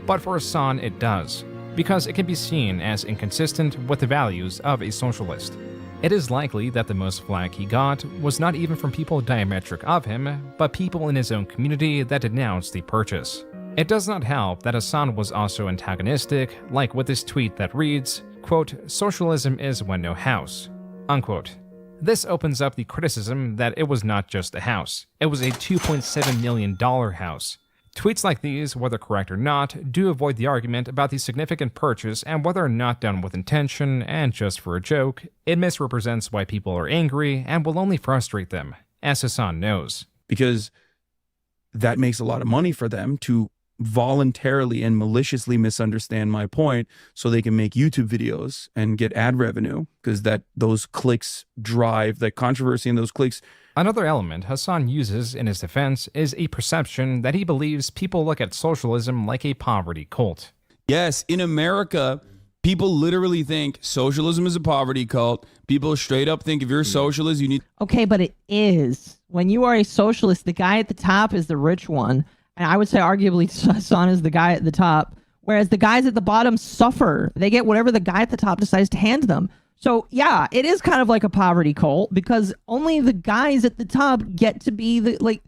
But for Hassan, it does, because it can be seen as inconsistent with the values of a socialist. It is likely that the most flack he got was not even from people diametric of him, but people in his own community that denounced the purchase. It does not help that Hassan was also antagonistic, like with this tweet that reads, quote, "Socialism is when no house," unquote. This opens up the criticism that it was not just a house, it was a $2.7 million house. Tweets like these, whether correct or not, do avoid the argument about the significant purchase and whether or not done with intention and just for a joke, it misrepresents why people are angry and will only frustrate them, as Hassan knows. Because that makes a lot of money for them to voluntarily and maliciously misunderstand my point so they can make YouTube videos and get ad revenue, because those clicks drive that controversy, and those clicks. Another element Hassan uses in his defense is a perception that he believes people look at socialism like a poverty cult. Yes, in America, people literally think socialism is a poverty cult. People straight up think if you're a socialist, you need. Okay, but it is. When you are a socialist, the guy at the top is the rich one. And I would say arguably Hassan is the guy at the top, whereas the guys at the bottom suffer. They get whatever the guy at the top decides to hand them. So yeah, it is kind of like a poverty cult because only the guys at the top get to be the, like,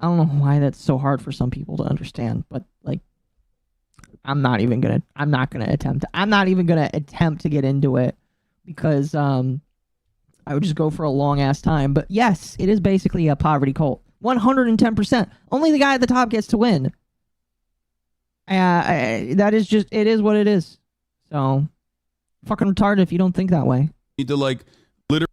I don't know why that's so hard for some people to understand, but like, I'm not even gonna attempt to get into it because I would just go for a long ass time. But yes, it is basically a poverty cult. 110%. Only the guy at the top gets to win. That is just, it is what it is. So, fucking retarded if you don't think that way. Need to, like, literally,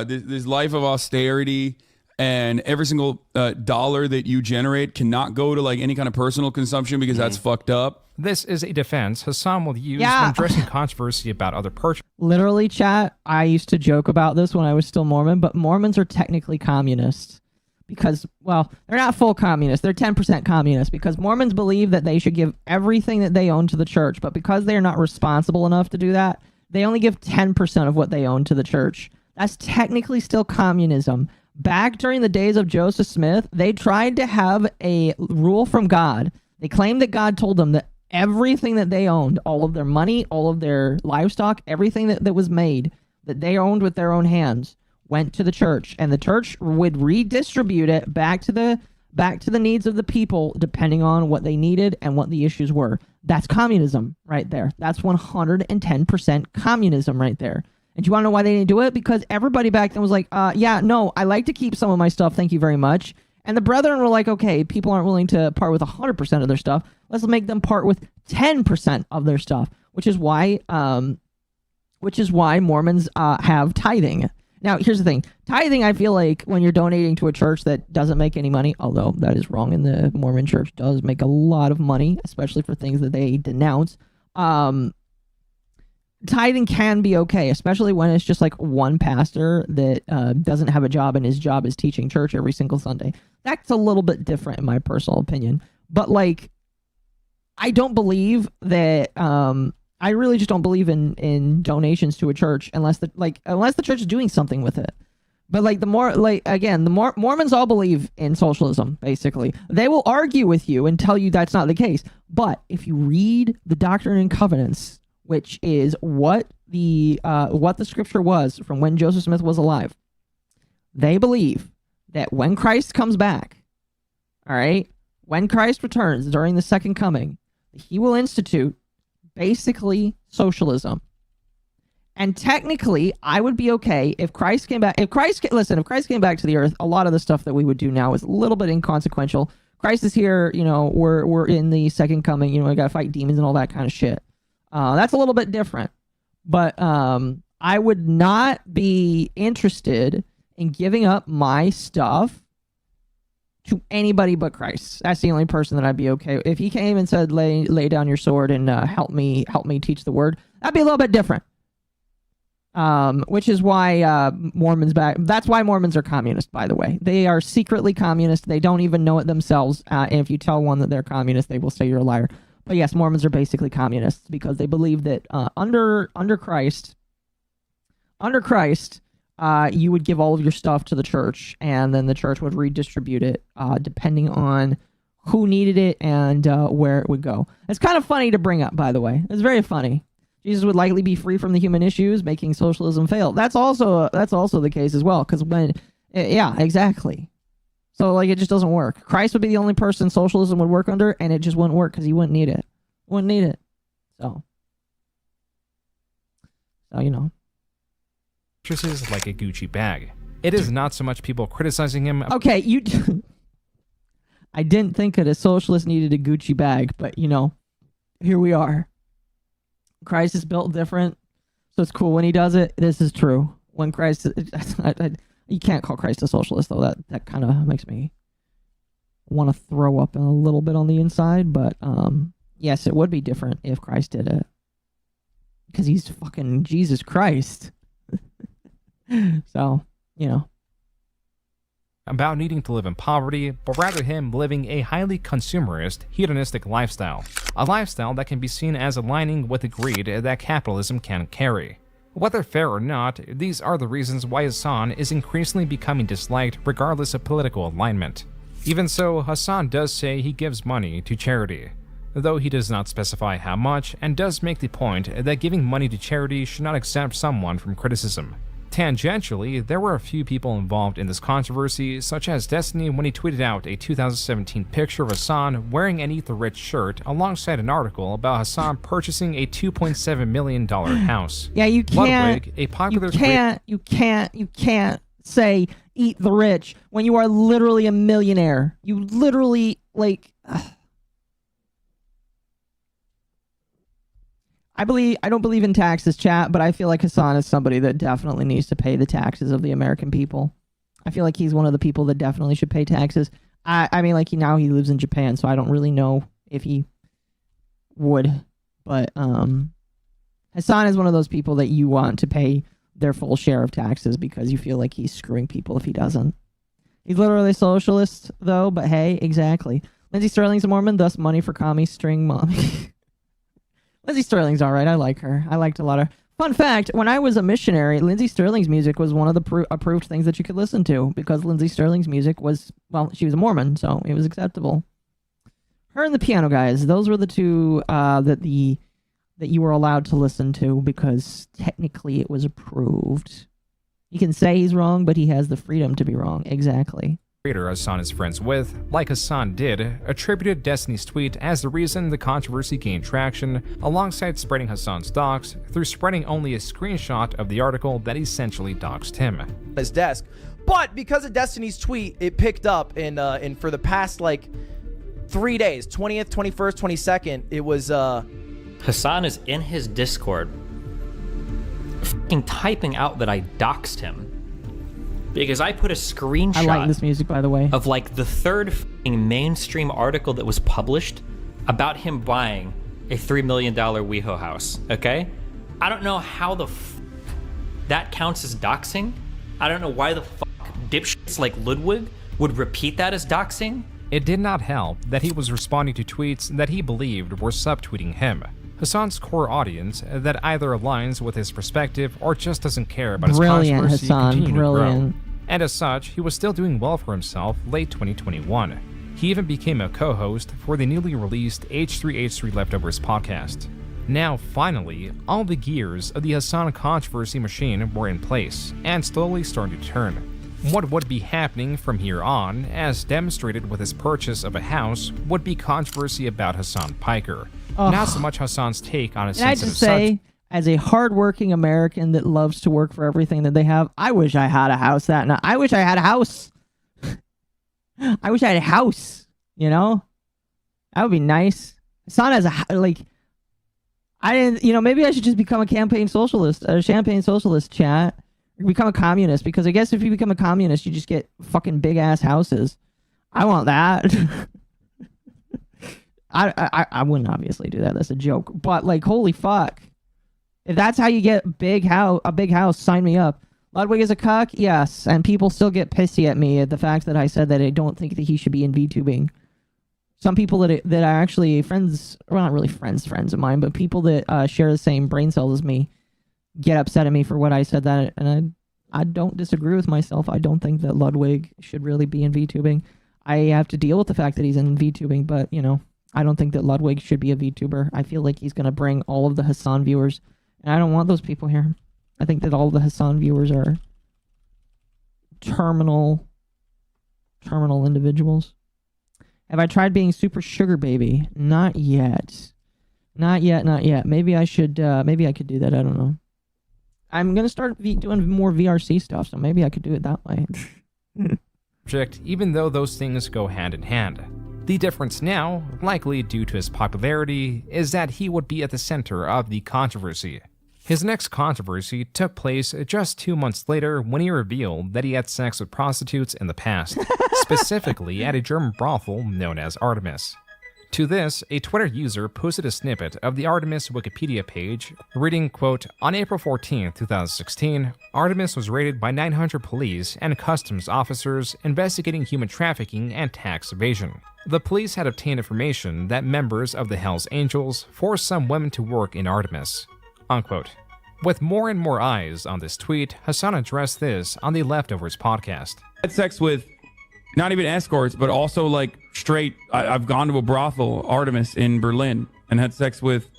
this life of austerity, and every single dollar that you generate cannot go to, like, any kind of personal consumption because that's fucked up. This is a defense Hassan will use when addressing controversy about other purchases. Literally, chat, I used to joke about this when I was still Mormon, but Mormons are technically communists. Because, well, they're not full communists. They're 10% communists because Mormons believe that they should give everything that they own to the church. But because they're not responsible enough to do that, they only give 10% of what they own to the church. That's technically still communism. Back during the days of Joseph Smith, they tried to have a rule from God. They claimed that God told them that everything that they owned, all of their money, all of their livestock, everything that was made, that they owned with their own hands, went to the church, and the church would redistribute it back to the needs of the people depending on what they needed and what the issues were. That's communism right there. That's 110% communism right there. And do you want to know why they didn't do it? Because everybody back then was like, yeah, no, I like to keep some of my stuff, thank you very much. And the brethren were like, okay, people aren't willing to part with 100% of their stuff. Let's make them part with 10% of their stuff, which is why Mormons have tithing. Now, here's the thing. Tithing, I feel like when you're donating to a church that doesn't make any money, although that is wrong, and the Mormon church does make a lot of money, especially for things that they denounce, tithing can be okay, especially when it's just like one pastor that doesn't have a job and his job is teaching church every single Sunday. That's a little bit different in my personal opinion. But like, I don't believe that... I really just don't believe in donations to a church unless the church is doing something with it. But like the Mormons all believe in socialism, basically. They will argue with you and tell you that's not the case. But if you read the Doctrine and Covenants, which is what the scripture was from when Joseph Smith was alive, they believe that when Christ comes back, all right, when Christ returns during the second coming, he will institute basically socialism. And technically, I would be okay if Christ came back. If Christ came back to the earth, a lot of the stuff that we would do now is a little bit inconsequential. Christ is here, you know, we're in the second coming, you know, we gotta fight demons and all that kind of shit. That's a little bit different. But I would not be interested in giving up my stuff to anybody but Christ. That's the only person that I'd be okay. If he came and said, lay down your sword and help me teach the word, that'd be a little bit different. Which is why Mormons that's why Mormons are communist, by the way. They are secretly communist. They don't even know it themselves. And if you tell one that they're communist, they will say you're a liar. But yes, Mormons are basically communists because they believe that under Christ, you would give all of your stuff to the church, and then the church would redistribute it depending on who needed it and where it would go. It's kind of funny to bring up, by the way. It's very funny. Jesus would likely be free from the human issues, making socialism fail. That's also the case as well, because yeah, exactly. So like it just doesn't work. Christ would be the only person socialism would work under, and it just wouldn't work because he wouldn't need it. Wouldn't need it. So you know. Purchases like a Gucci bag. It is not so much people criticizing him. Okay, I didn't think that a socialist needed a Gucci bag, but you know, here we are. Christ is built different, so it's cool when he does it. This is true. When Christ, you can't call Christ a socialist though. That kind of makes me want to throw up a little bit on the inside. But yes, it would be different if Christ did it, because he's fucking Jesus Christ. So, you know. About needing to live in poverty, but rather him living a highly consumerist, hedonistic lifestyle. A lifestyle that can be seen as aligning with the greed that capitalism can carry. Whether fair or not, these are the reasons why Hassan is increasingly becoming disliked regardless of political alignment. Even so, Hassan does say he gives money to charity, though he does not specify how much, and does make the point that giving money to charity should not exempt someone from criticism. Tangentially, there were a few people involved in this controversy, such as Destiny when he tweeted out a 2017 picture of Hassan wearing an Eat the Rich shirt alongside an article about Hassan purchasing a $2.7 million house. Yeah, you can't. Ludwig, a popular you can't say eat the rich when you are literally a millionaire. You literally I don't believe in taxes, chat, but I feel like Hassan is somebody that definitely needs to pay the taxes of the American people. I feel like he's one of the people that definitely should pay taxes. I mean, like, now he lives in Japan, so I don't really know if he would. But Hassan is one of those people that you want to pay their full share of taxes because you feel like he's screwing people if he doesn't. He's literally a socialist, though, but hey, exactly. Lindsay Sterling's a Mormon, thus money for commie string mommy. Lindsay Sterling's all right. I like her. I liked a lot of... Fun fact, when I was a missionary, Lindsay Sterling's music was one of the approved things that you could listen to, because Lindsay Sterling's music was, well, she was a Mormon, so it was acceptable. Her and the Piano Guys, those were the two that you were allowed to listen to, because technically it was approved. You can say he's wrong, but he has the freedom to be wrong. Exactly. Creator Hassan is friends with, like Hassan did, attributed Destiny's tweet as the reason the controversy gained traction, alongside spreading Hassan's docs through spreading only a screenshot of the article that essentially doxed him. His desk, but because of Destiny's tweet, it picked up, and for the past like 3 days, 20th, 21st, 22nd, it was Hassan is in his Discord, fucking typing out that I doxed him. Because I put a screenshot I like this music, by the way, of like the third mainstream article that was published about him buying a $3 million WeHo house, okay? I don't know how the that counts as doxing. I don't know why the dipshits like Ludwig would repeat that as doxing. It did not help that he was responding to tweets that he believed were subtweeting him. Hassan's core audience that either aligns with his perspective or just doesn't care about his controversy continued to grow. And as such, he was still doing well for himself late 2021. He even became a co-host for the newly released H3H3 Leftovers podcast. Now, finally, all the gears of the Hassan controversy machine were in place and slowly starting to turn. What would be happening from here on, as demonstrated with his purchase of a house, would be controversy about Hassan Piker. Not so much Hassan's take on his sensitive subject. Can I just say, as a hardworking American that loves to work for everything that they have, I wish I had a house I wish I had a house. I wish I had a house. You know, that would be nice. Hassan has I didn't, maybe I should just become a champagne socialist chat. Become a communist, because I guess if you become a communist, you just get fucking big ass houses. I want that. I wouldn't obviously do that. That's a joke. But like, holy fuck. If that's how you get a big house, sign me up. Ludwig is a cuck? Yes. And people still get pissy at me at the fact that I said that I don't think that he should be in VTubing. Some people that are actually friends, well, not really friends of mine, but people that share the same brain cells as me get upset at me for what I said that, and I don't disagree with myself. I don't think that Ludwig should really be in VTubing. I have to deal with the fact that he's in VTubing, but, I don't think that Ludwig should be a VTuber. I feel like he's going to bring all of the Hassan viewers, and I don't want those people here. I think that all the Hassan viewers are terminal individuals. Have I tried being super sugar baby? Not yet. Not yet. Maybe I should, maybe I could do that. I don't know. I'm going to start doing more VRC stuff, so maybe I could do it that way. Even though those things go hand in hand. The difference now, likely due to his popularity, is that he would be at the center of the controversy. His next controversy took place just 2 months later when he revealed that he had sex with prostitutes in the past, specifically at a German brothel known as Artemis. To this, a Twitter user posted a snippet of the Artemis Wikipedia page, reading, quote, "On April 14, 2016, Artemis was raided by 900 police and customs officers investigating human trafficking and tax evasion. The police had obtained information that members of the Hells Angels forced some women to work in Artemis." Unquote. With more and more eyes on this tweet, Hassan addressed this on the Leftovers podcast. I had sex with not even escorts, but also like straight. I've gone to a brothel, Artemis, in Berlin, and had sex with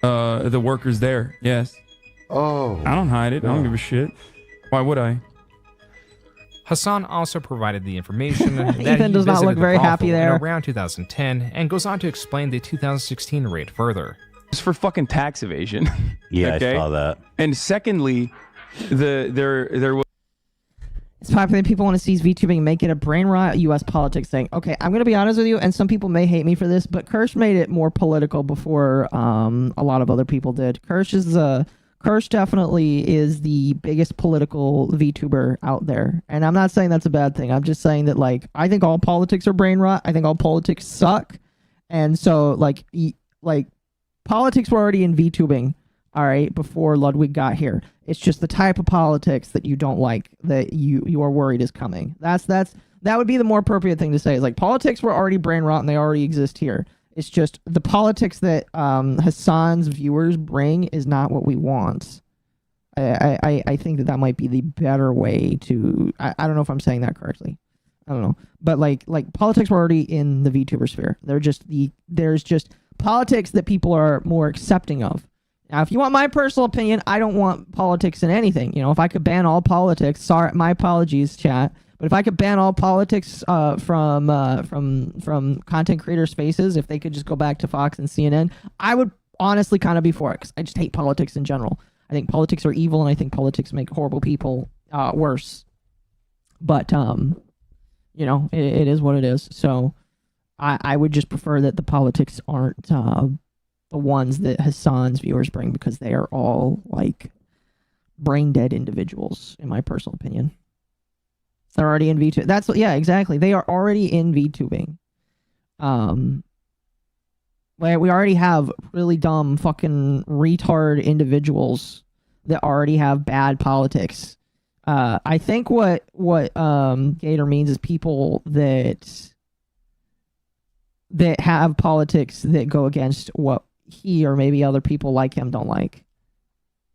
the workers there. Yes. Oh. I don't hide it. I don't give a shit. Why would I? Hassan also provided the information that Ethan does not look very happy there. Around 2010, and goes on to explain the 2016 raid further. It's for fucking tax evasion. Yeah, okay? I saw that. And secondly, there was. It's popular. People want to seize VTubing and make it a brain rot U.S. politics thing. Okay, I'm going to be honest with you, and some people may hate me for this, but Kirsch made it more political before a lot of other people did. Kirsch definitely is the biggest political VTuber out there, and I'm not saying that's a bad thing. I'm just saying that, like, I think all politics are brain rot. I think all politics suck, and so like politics were already in VTubing, all right, before Ludwig got here. It's just the type of politics that you don't like, that you are worried is coming. That would be the more appropriate thing to say. Is like, politics were already brain rot and they already exist here. It's just the politics that Hassan's viewers bring is not what we want. I think that might be the better way to. I don't know if I'm saying that correctly. I don't know, but like politics were already in the VTuber sphere. There's just politics that people are more accepting of. Now, if you want my personal opinion, I don't want politics in anything. If I could ban all politics, sorry, my apologies, chat. But if I could ban all politics from content creator spaces, if they could just go back to Fox and CNN, I would honestly kind of be for it, because I just hate politics in general. I think politics are evil, and I think politics make horrible people worse. But it is what it is. So I would just prefer that the politics aren't the ones that Hassan's viewers bring, because they are all like brain dead individuals, in my personal opinion. They're already in VTubing. Yeah, exactly. They are already in VTubing. We already have really dumb fucking retard individuals that already have bad politics. I think what Gator means is people that have politics that go against what he or maybe other people like him don't like,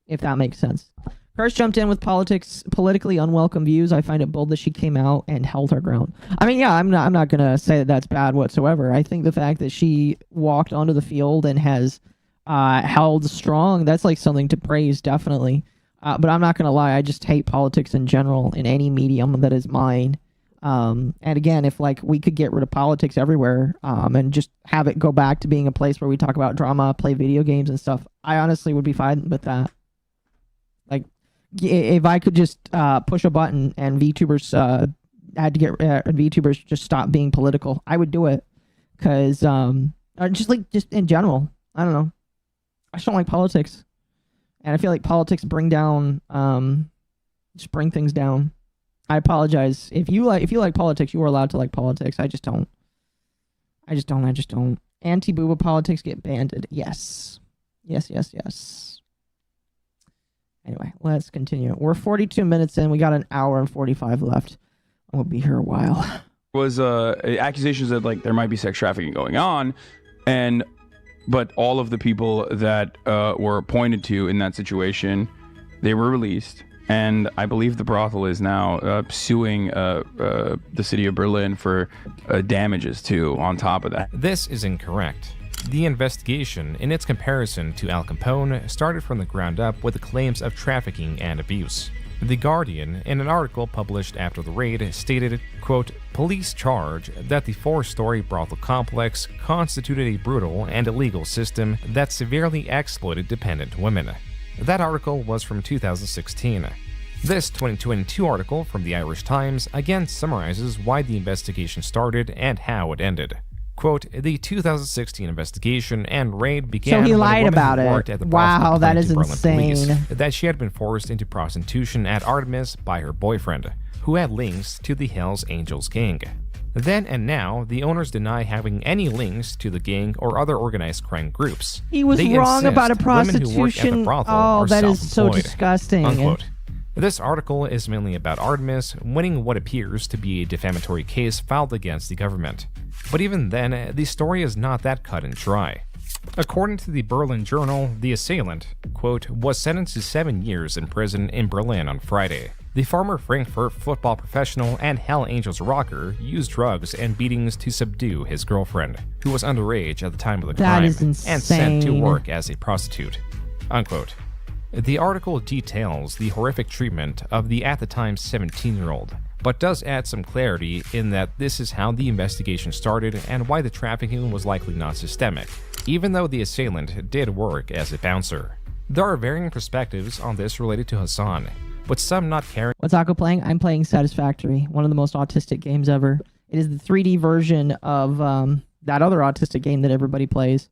if that makes sense. Kirsch jumped in with politically unwelcome views. I find it bold that she came out and held her ground. I mean, yeah, I'm not gonna say that that's bad whatsoever. I think the fact that she walked onto the field and has held strong, that's like something to praise, definitely. But I'm not gonna lie, I just hate politics in general in any medium that is mine. And again, if like we could get rid of politics everywhere, and just have it go back to being a place where we talk about drama, play video games and stuff, I honestly would be fine with that. Like, if I could just push a button and VTubers VTubers just stop being political, I would do it. because just in general, I don't know. I just don't like politics, and I feel like politics bring down, just bring things down. I apologize if you like politics. You are allowed to like politics. I just don't. Anti-booba politics get banned. Yes. Anyway, let's continue. We're 42 minutes in. We got an hour and 45 left. We'll be here a while. Was accusations that like there might be sex trafficking going on, but all of the people that were pointed to in that situation, they were released. And I believe the brothel is now suing the city of Berlin for damages too, on top of that. This is incorrect. The investigation, in its comparison to Al Capone, started from the ground up with the claims of trafficking and abuse. The Guardian, in an article published after the raid, stated, quote, "Police charge that the 4-story brothel complex constituted a brutal and illegal system that severely exploited dependent women." That article was from 2016. This 2022 article from the Irish Times again summarizes why the investigation started and how it ended. Quote, "The 2016 investigation and raid began so he when lied a woman about who it. worked at the brothel Wow, that complained is to Berlin police insane. that she had been forced into prostitution at Artemis by her boyfriend, who had links to the Hells Angels gang. Then and now, the owners deny having any links to the gang or other organized crime groups. He was They wrong about a insist women who work at the prostitution. brothel Oh, are that is so self-employed, disgusting. unquote. This article is mainly about Artemis winning what appears to be a defamatory case filed against the government. But even then, the story is not that cut and dry. According to the Berlin Journal, the assailant, quote, "was sentenced to 7 years in prison in Berlin on Friday. The former Frankfurt football professional and Hell Angels rocker used drugs and beatings to subdue his girlfriend, who was underage at the time of the That crime, is and sent to insane. work as a prostitute," unquote. The article details the horrific treatment of the at the time 17-year-old, but does add some clarity in that this is how the investigation started and why the trafficking was likely not systemic, even though the assailant did work as a bouncer. There are varying perspectives on this related to Hassan, but some not caring. What's Akko playing? I'm playing Satisfactory, one of the most autistic games ever. It is the 3D version of that other autistic game that everybody plays.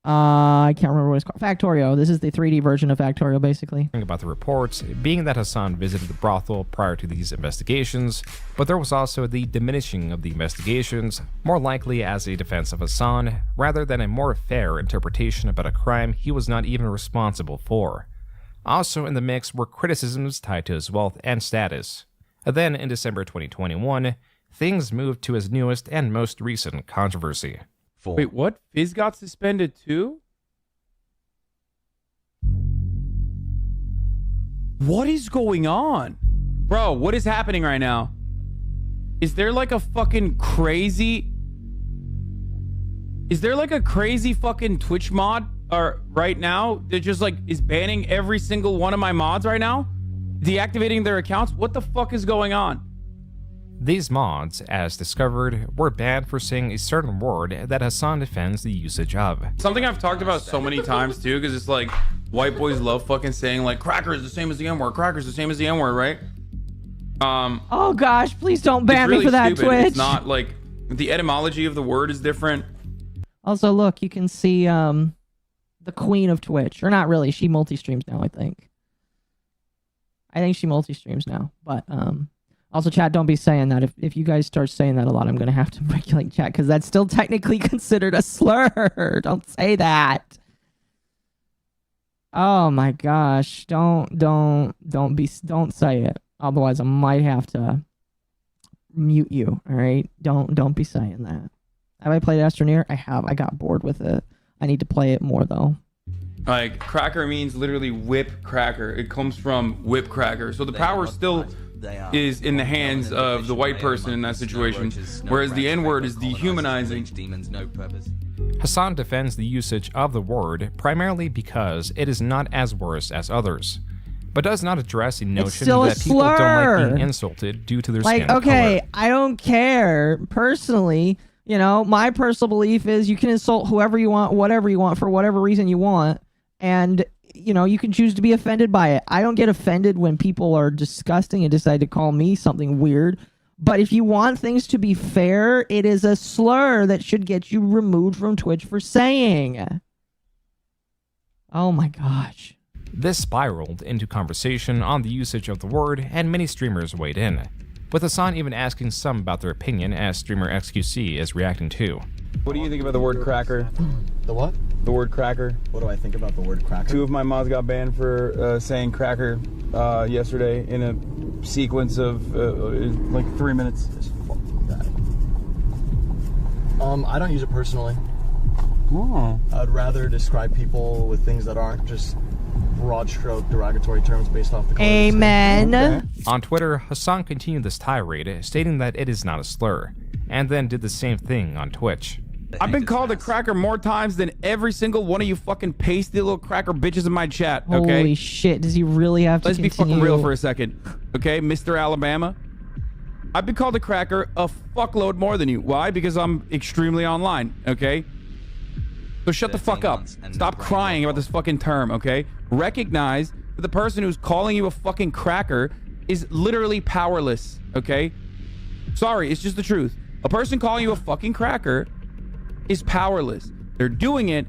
I can't remember what it's called. Factorio. This is the 3D version of Factorio, basically. About the reports being that Hassan visited the brothel prior to these investigations, but there was also the diminishing of the investigations, more likely as a defense of Hassan, rather than a more fair interpretation about a crime he was not even responsible for. Also in the mix were criticisms tied to his wealth and status. Then in December 2021, things moved to his newest and most recent controversy. Wait, what? Fizz got suspended too? What is going on? Bro, what is happening right now? Is there like a fucking crazy... Is there like a crazy fucking Twitch mod right now that just like is banning every single one of my mods right now? Deactivating their accounts? What the fuck is going on? These mods, as discovered, were banned for saying a certain word that Hassan defends the usage of. Something I've talked about so many times too, because it's like white boys love fucking saying like cracker is the same as the N-word, cracker is the same as the N-word, right? Oh gosh, please don't ban really me for that, stupid. Twitch. It's not like the etymology of the word is different. Also, look, you can see the queen of Twitch. Or not really, she multi-streams now, I think. I think she multi-streams now, but also, chat, don't be saying that. If you guys start saying that a lot, I'm going to have to regulate chat because that's still technically considered a slur. Don't say that. Oh my gosh. Don't say it. Otherwise, I might have to mute you. All right? Don't be saying that. Have I played Astroneer? I have. I got bored with it. I need to play it more though. Like cracker means literally whip cracker. It comes from whip cracker. So the power still is in the hands of the white person in that situation, whereas the N-word is dehumanizing. Hassan defends the usage of the word primarily because it is not as worse as others, but does not address the notion that people don't like being insulted due to their skin color. Okay, I don't care personally. You know, my personal belief is you can insult whoever you want, whatever you want, for whatever reason you want, and you know, you can choose to be offended by it. I don't get offended when people are disgusting and decide to call me something weird, But if you want things to be fair, it is a slur that should get you removed from Twitch for saying. Oh my gosh. This spiraled into conversation on the usage of the word, and many streamers weighed in, with Hasan even asking some about their opinion, as streamer XQC is reacting to. What do you think about the word cracker? The what? The word cracker. What do I think about the word cracker? 2 of my mods got banned for saying cracker yesterday in a sequence of like 3 minutes. I don't use it personally. Oh. I'd rather describe people with things that aren't just broad stroke derogatory terms based off the color. Amen. Okay. On Twitter, Hasan continued this tirade, stating that it is not a slur, and then did the same thing on Twitch. I've been called a cracker more times than every single one of you fucking pasty little cracker bitches in my chat, okay? Holy shit, does he really have to Let's be fucking real for a second, okay, Mr. Alabama? I've been called a cracker a fuckload more than you. Why? Because I'm extremely online, okay? So shut the fuck up. Stop crying about this fucking term, okay? Recognize that the person who's calling you a fucking cracker is literally powerless, okay? Sorry, it's just the truth. A person calling you a fucking cracker is powerless. They're doing it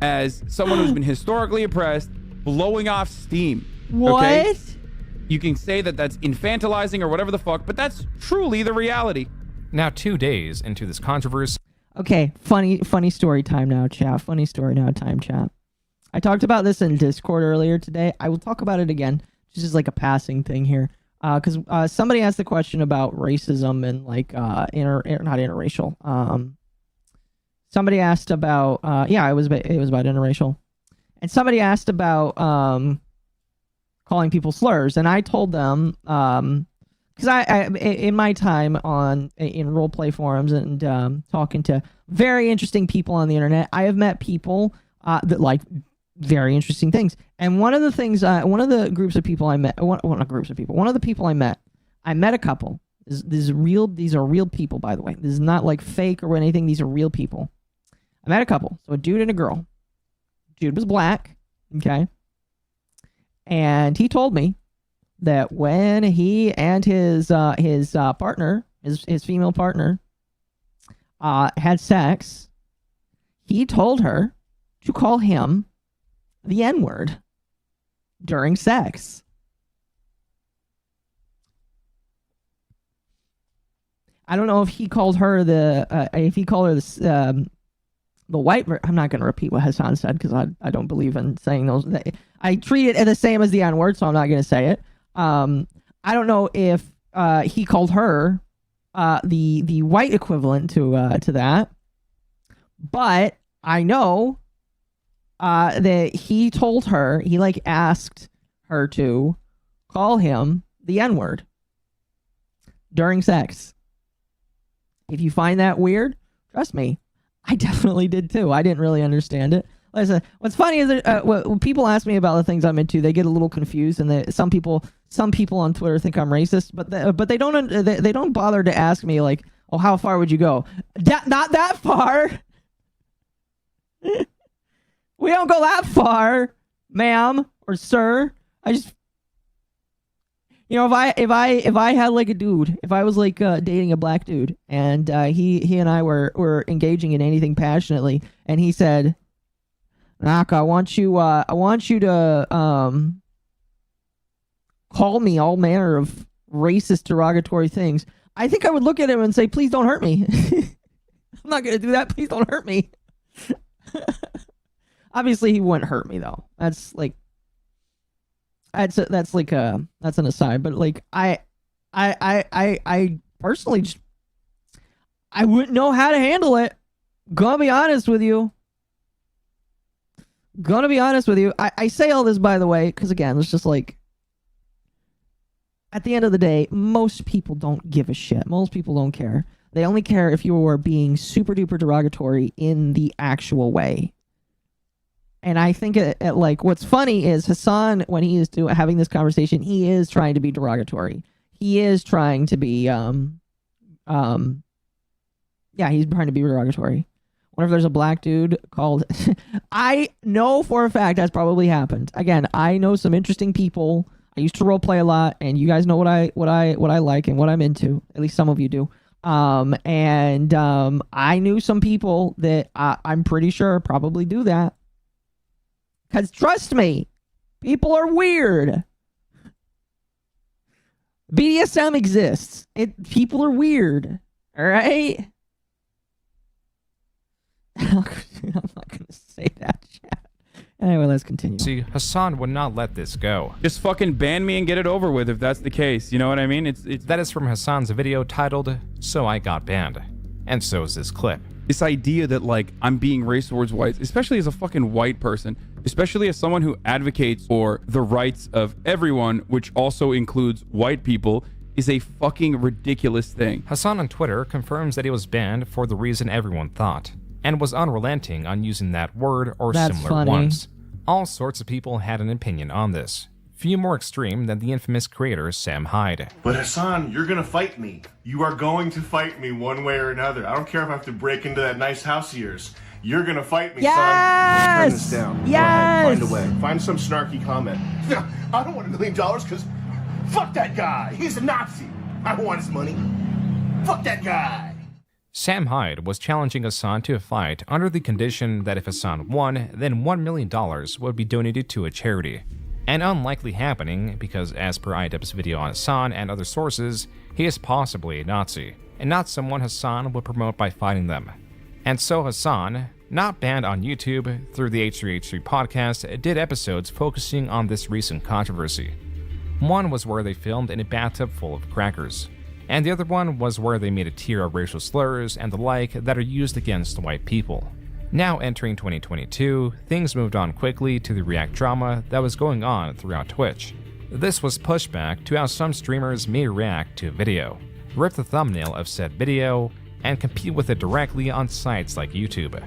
as someone who's been historically oppressed, blowing off steam. Okay? What? You can say that that's infantilizing or whatever the fuck, but that's truly the reality. Now, 2 days into this controversy. Okay, funny story time now, chat. Funny story now time, chat. I talked about this in Discord earlier today. I will talk about it again, just as like a passing thing here. Because somebody asked the question about racism and like not interracial. Somebody asked about yeah, it was about interracial, and somebody asked about calling people slurs, and I told them because I in my time in roleplay forums and talking to very interesting people on the internet, I have met people that like very interesting things. And one of the things, one of the people I met a couple. These are real people, by the way. This is not like fake or anything. These are real people. I met a couple, so a dude and a girl. Dude was black, okay, and he told me that when he and his partner, his female partner, had sex, he told her to call him the N-word during sex. I don't know if he called her the white. I'm not going to repeat what Hasan said because I don't believe in saying those. I treat it the same as the N-word, so I'm not going to say it. I don't know if he called her the white equivalent to that, but I know that he told her, he like asked her to call him the N-word during sex. If you find that weird, trust me, I definitely did too. I didn't really understand it. Listen, what's funny is that when people ask me about the things I'm into, they get a little confused, and some people on Twitter think I'm racist, but they don't bother to ask me like, oh, how far would you go? Not that far. We don't go that far, ma'am or sir. I just, if I had like a dude, if I was like dating a black dude, and he and I were engaging in anything passionately, and he said, "Knock, I want you to call me all manner of racist, derogatory things," I think I would look at him and say, "Please don't hurt me." I'm not gonna do that. Please don't hurt me. Obviously, he wouldn't hurt me though. That's an aside. But like, I personally just, I wouldn't know how to handle it. Gonna be honest with you. I say all this, by the way, because again, it's just like, at the end of the day, most people don't give a shit. Most people don't care. They only care if you are being super duper derogatory in the actual way. And I think like what's funny is Hasan, when he is having this conversation, he is trying to be derogatory. He is trying to be yeah, he's trying to be derogatory. What if there's a black dude called I know for a fact that's probably happened. Again, I know some interesting people I used to role play a lot, and you guys know what I like and what I'm into. At least some of you do. I knew some people that I'm pretty sure probably do that. Because trust me, people are weird. BDSM exists. People are weird. All right? I'm not going to say that, chat. Anyway, let's continue. See, Hassan would not let this go. Just fucking ban me and get it over with if that's the case. You know what I mean? That is from Hassan's video titled, "So I Got Banned." And so is this clip. This idea that, like, I'm being racist towards whites, especially as a fucking white person, especially as someone who advocates for the rights of everyone, which also includes white people, is a fucking ridiculous thing. Hassan on Twitter confirms that he was banned for the reason everyone thought, and was unrelenting on using that word or similar ones. All sorts of people had an opinion on this. Few more extreme than the infamous creator Sam Hyde. But Hassan, you're gonna fight me. You are going to fight me one way or another. I don't care if I have to break into that nice house of yours. You're gonna fight me, son. Turn this down. Yes! Go ahead, find a way. Find some snarky comment. I don't want $1 million because fuck that guy. He's a Nazi. I don't want his money. Fuck that guy. Sam Hyde was challenging Hassan to a fight under the condition that if Hassan won, then $1 million would be donated to a charity. An unlikely happening because, as per IDEP's video on Hassan and other sources, he is possibly a Nazi, and not someone Hassan would promote by fighting them. And so Hassan, not banned on YouTube through the H3H3 podcast, did episodes focusing on this recent controversy. One was where they filmed in a bathtub full of crackers, and the other one was where they made a tier of racial slurs and the like that are used against white people. Now entering 2022, things moved on quickly to the React drama that was going on throughout Twitch. This was pushback to how some streamers may react to a video, rip the thumbnail of said video, and compete with it directly on sites like YouTube.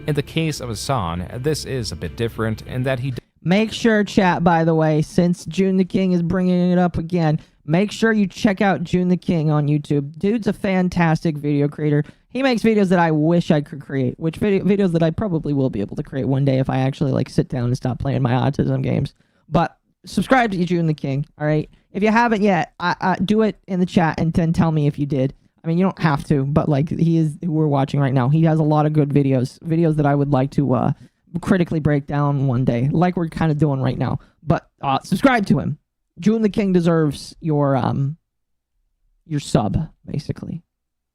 In the case of Hassan, this is a bit different in that he... Make sure, chat, by the way, since June the King is bringing it up again, make sure you check out June the King on YouTube. Dude's a fantastic video creator. He makes videos that I wish I could create, which videos that I probably will be able to create one day if I actually like sit down and stop playing my autism games. But subscribe to June the King, all right? If you haven't yet, do it in the chat and then tell me if you did. I mean, you don't have to, but like he is who we're watching right now. He has a lot of good videos that I would like to critically break down one day, like we're kind of doing right now. But subscribe to him. June the King deserves your sub, basically.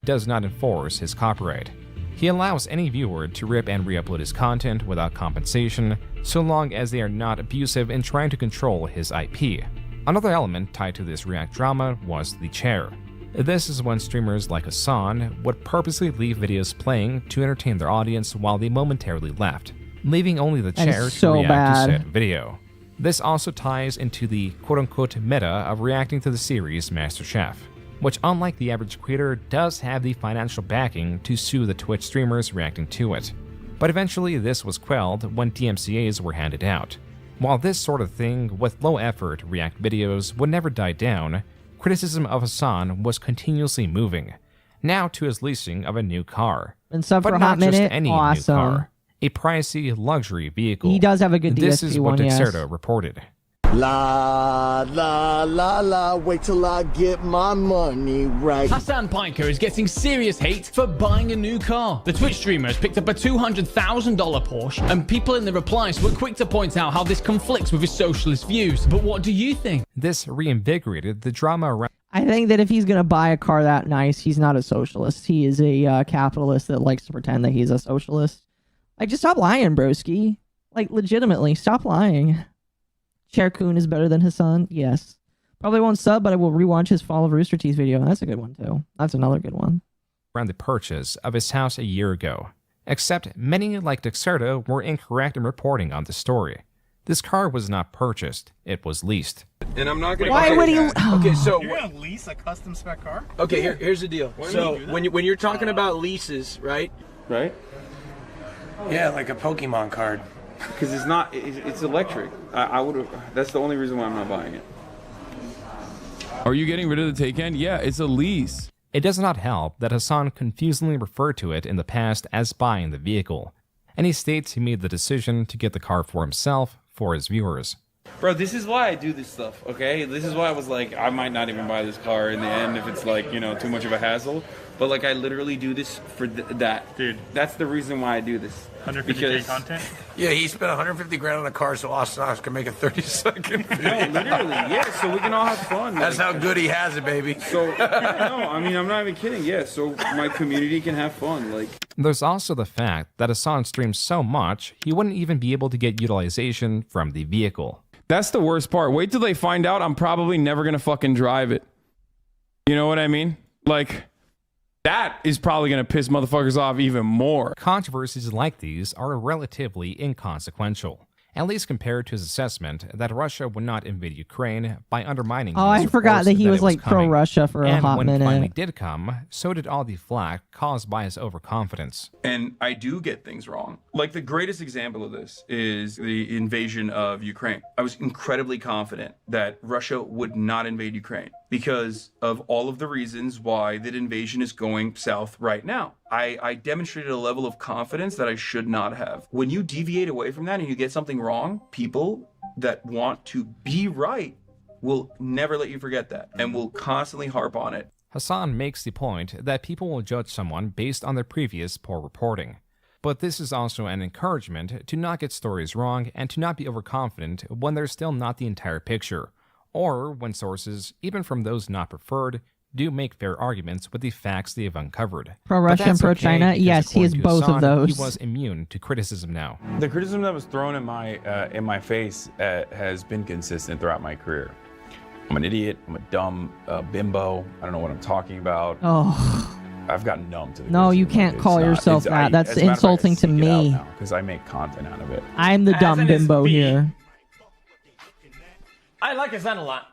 Does not enforce his copyright. He allows any viewer to rip and re-upload his content without compensation, so long as they are not abusive in trying to control his IP. Another element tied to this React drama was the chair. This is when streamers like Hassan would purposely leave videos playing to entertain their audience while they momentarily left, leaving only the chair to react to said video. This also ties into the quote-unquote meta of reacting to the series MasterChef, which, unlike the average creator, does have the financial backing to sue the Twitch streamers reacting to it. But eventually this was quelled when DMCAs were handed out. While this sort of thing with low-effort React videos would never die down, criticism of Hassan was continuously moving, now to his leasing of a new car. And sub but for a not hot just minute, any awesome. new car, a pricey luxury vehicle. He does have a good DSP This is what one, yes. Dexerto reported. La la la la, wait till I get my money right. Hassan Piker is getting serious hate for buying a new car. The Twitch streamer has picked up a $200,000 Porsche, and people in the replies were quick to point out how this conflicts with his socialist views. But what do you think? This reinvigorated the drama around. I think that if he's going to buy a car that nice, he's not a socialist. He is a capitalist that likes to pretend that he's a socialist. Like, just stop lying, broski. Like, legitimately, stop lying. Cherkoon is better than Hassan? Yes. Probably won't sub, but I will rewatch his Fall of Rooster Teeth video. That's a good one, too. That's another good one. Around the purchase of his house a year ago. Except many, like Dexerto, were incorrect in reporting on the story. This car was not purchased, it was leased. And I'm not gonna. Why would he? Okay, so you're gonna lease a custom spec car? okay, here's the deal. So when you're talking about leases, right? Right? Yeah, like a Pokemon card. Because it's not. It's electric. I would have. That's the only reason why I'm not buying it. Are you getting rid of the Taycan? Yeah, it's a lease. It does not help that Hassan confusingly referred to it in the past as buying the vehicle, and he states he made the decision to get the car for himself for his viewers. Bro, this is why I do this stuff, okay? This is why I was like, I might not even buy this car in the end if it's like, you know, too much of a hassle. But like, I literally do this for that. Dude. That's the reason why I do this. 150K content? Yeah, he spent 150 grand on a car so Austin Ox can make a 30-second video. No, literally, yeah, so we can all have fun. That's like, how good he has it, baby. So, no, I mean, I'm not even kidding, yeah, so my community can have fun, like. There's also the fact that Hassan streams so much, he wouldn't even be able to get utilization from the vehicle. That's the worst part. Wait till they find out I'm probably never gonna fucking drive it. You know what I mean? Like, that is probably gonna piss motherfuckers off even more. Controversies like these are relatively inconsequential, at least compared to his assessment that Russia would not invade Ukraine by undermining. Oh, I forgot that he was like pro-Russia for a hot minute. And when it finally did come, so did all the flack caused by his overconfidence. And I do get things wrong. Like, the greatest example of this is the invasion of Ukraine. I was incredibly confident that Russia would not invade Ukraine because of all of the reasons why that invasion is going south right now. I demonstrated a level of confidence that I should not have. When you deviate away from that and you get something wrong, people that want to be right will never let you forget that and will constantly harp on it. Hassan makes the point that people will judge someone based on their previous poor reporting. But this is also an encouragement to not get stories wrong and to not be overconfident when there's still not the entire picture, or when sources, even from those not preferred, do make fair arguments with the facts they have uncovered. Pro-Russian, pro-China? Yes, he is both of those. He was immune to criticism now. The criticism that was thrown in my face has been consistent throughout my career. I'm an idiot. I'm a dumb bimbo. I don't know what I'm talking about. Oh. I've gotten numb to it. No, you can't call yourself that. That's insulting to me. Because I make content out of it. I'm the dumb bimbo here. I like Hassan a lot.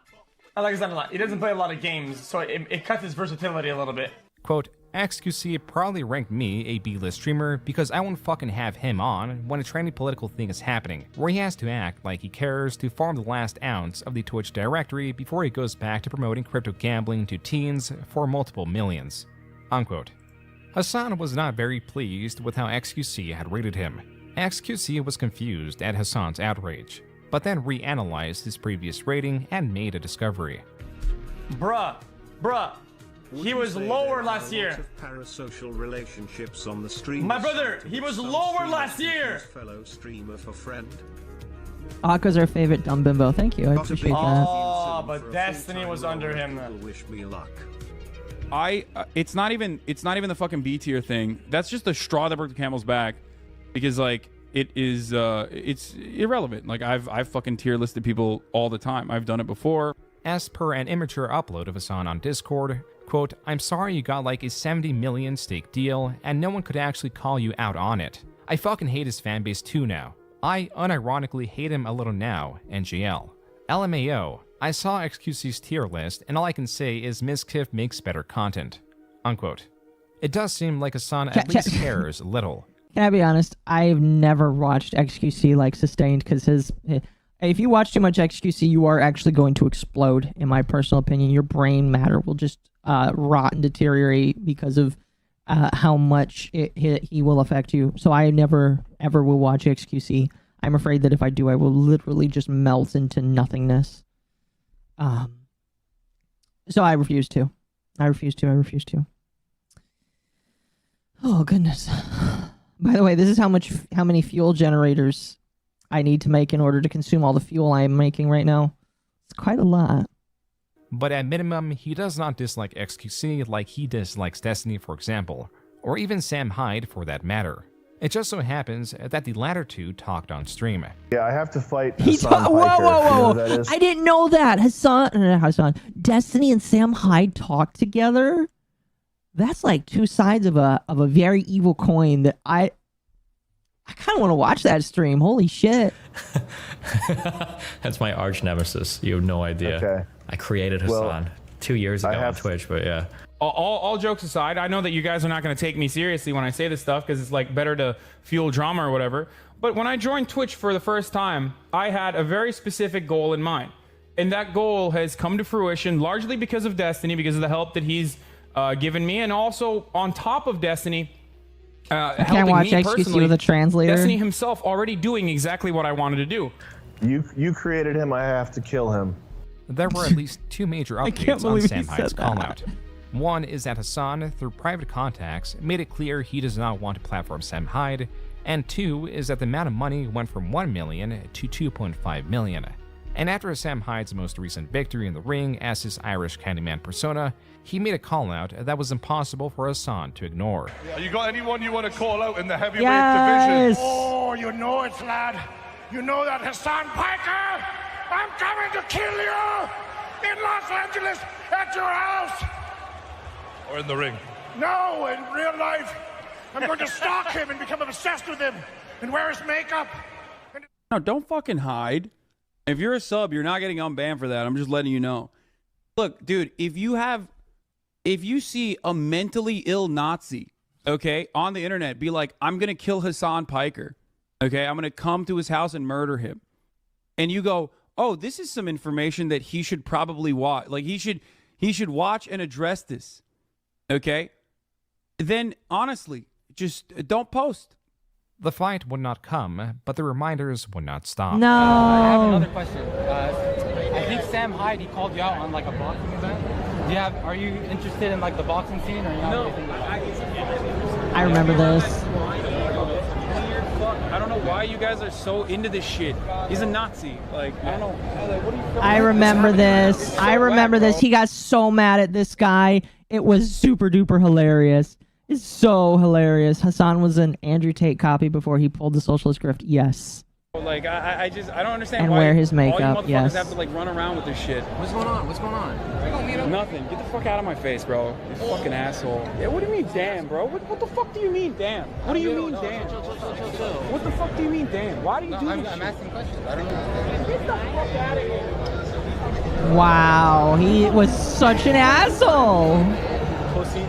He doesn't play a lot of games, so it cuts his versatility a little bit. Quote, XQC probably ranked me a B-list streamer because I won't fucking have him on when a trendy political thing is happening, where he has to act like he cares to farm the last ounce of the Twitch directory before he goes back to promoting crypto gambling to teens for multiple millions. Unquote. Hassan was not very pleased with how XQC had rated him. XQC was confused at Hassan's outrage, but then reanalyzed his previous rating and made a discovery. Bruh, he was lower last year. Parasocial relationships on the stream. My brother, he was lower last year. Fellow streamer for friend. Aka's our favorite dumb bimbo. Thank you. I appreciate that. Oh, but Destiny was under him. Wish me luck. It's not even the fucking B tier thing. That's just the straw that broke the camel's back, because like it's irrelevant. Like I've fucking tier listed people all the time. I've done it before. As per an immature upload of Hassan on Discord, quote, I'm sorry you got like a 70 million stake deal and no one could actually call you out on it. I fucking hate his fanbase too now. I unironically hate him a little now, NGL. LMAO, I saw XQC's tier list and all I can say is Mizkiff makes better content. Unquote. It does seem like Hassan at least cares a little. Can I be honest? I've never watched XQC like sustained because if you watch too much XQC, you are actually going to explode, in my personal opinion. Your brain matter will just rot and deteriorate because of how much he will affect you. So I never, ever will watch XQC. I'm afraid that if I do, I will literally just melt into nothingness. So I refuse to. I refuse to. Oh, goodness. By the way, this is how many fuel generators I need to make in order to consume all the fuel I am making right now. It's quite a lot. But at minimum, he does not dislike XQC like he dislikes Destiny, for example, or even Sam Hyde for that matter. It just so happens that the latter two talked on stream. Yeah, I have to fight Hassan Piker. Whoa! You know who that is? I didn't know that. Hassan, Destiny and Sam Hyde talk together. That's like two sides of a very evil coin that I kind of want to watch that stream. Holy shit. That's my arch nemesis. You have no idea. Okay. I created Hassan 2 years ago on Twitch, but yeah. All jokes aside, I know that you guys are not going to take me seriously when I say this stuff because it's like better to fuel drama or whatever. But when I joined Twitch for the first time, I had a very specific goal in mind. And that goal has come to fruition largely because of Destiny, because of the help that he's given me. And also on top of Destiny, I can't watch XQC with a translator. Destiny himself already doing exactly what I wanted to do. You created him. I have to kill him. There were at least 2 major updates on Sam Hyde's callout. One is that Hassan, through private contacts, made it clear he does not want to platform Sam Hyde, and 2 is that the amount of money went from 1 million to 2.5 million. And after Sam Hyde's most recent victory in the ring as his Irish Candyman persona, he made a callout that was impossible for Hassan to ignore. You got anyone you want to call out in the heavyweight Yes. division? Oh, you know it, lad. You know that Hassan Piker. I'm coming to kill you in Los Angeles at your house. Or in the ring? No, in real life. I'm going to stalk him and become obsessed with him and wear his makeup. No, don't fucking hide. If you're a sub, you're not getting unbanned for that. I'm just letting you know. Look, dude, if you see a mentally ill Nazi, okay, on the internet, be like, I'm going to kill Hassan Piker. Okay, I'm going to come to his house and murder him. And you go, oh, this is some information that he should probably watch. Like, he should watch and address this. Okay? Then, honestly, just don't post. The fight would not come, but the reminders would not stop. No. I have another question. I think Sam Hyde, he called you out on like a boxing event. Are you interested in like the boxing scene or not? No. I remember this. I don't know why you guys are so into this shit. He's a Nazi. Like, I don't know. What are you I remember this. I remember this. He got so mad at this guy. It was super duper hilarious. It's so hilarious. Hassan was an Andrew Tate copy before he pulled the socialist grift. Yes. Like, I don't understand And why wear his all makeup, you motherfuckers yes. have to like run around with this shit. What's going on? What's going on? Nothing. Get the fuck out of my face, bro. You fucking asshole. Yeah, what do you mean, damn, bro? What the fuck do you mean, damn? What do you mean, damn? What the fuck do you mean, damn? Why do you do this I'm shit? asking questions. I don't know. Get the fuck out of here. Wow. He was such an asshole. Pussy.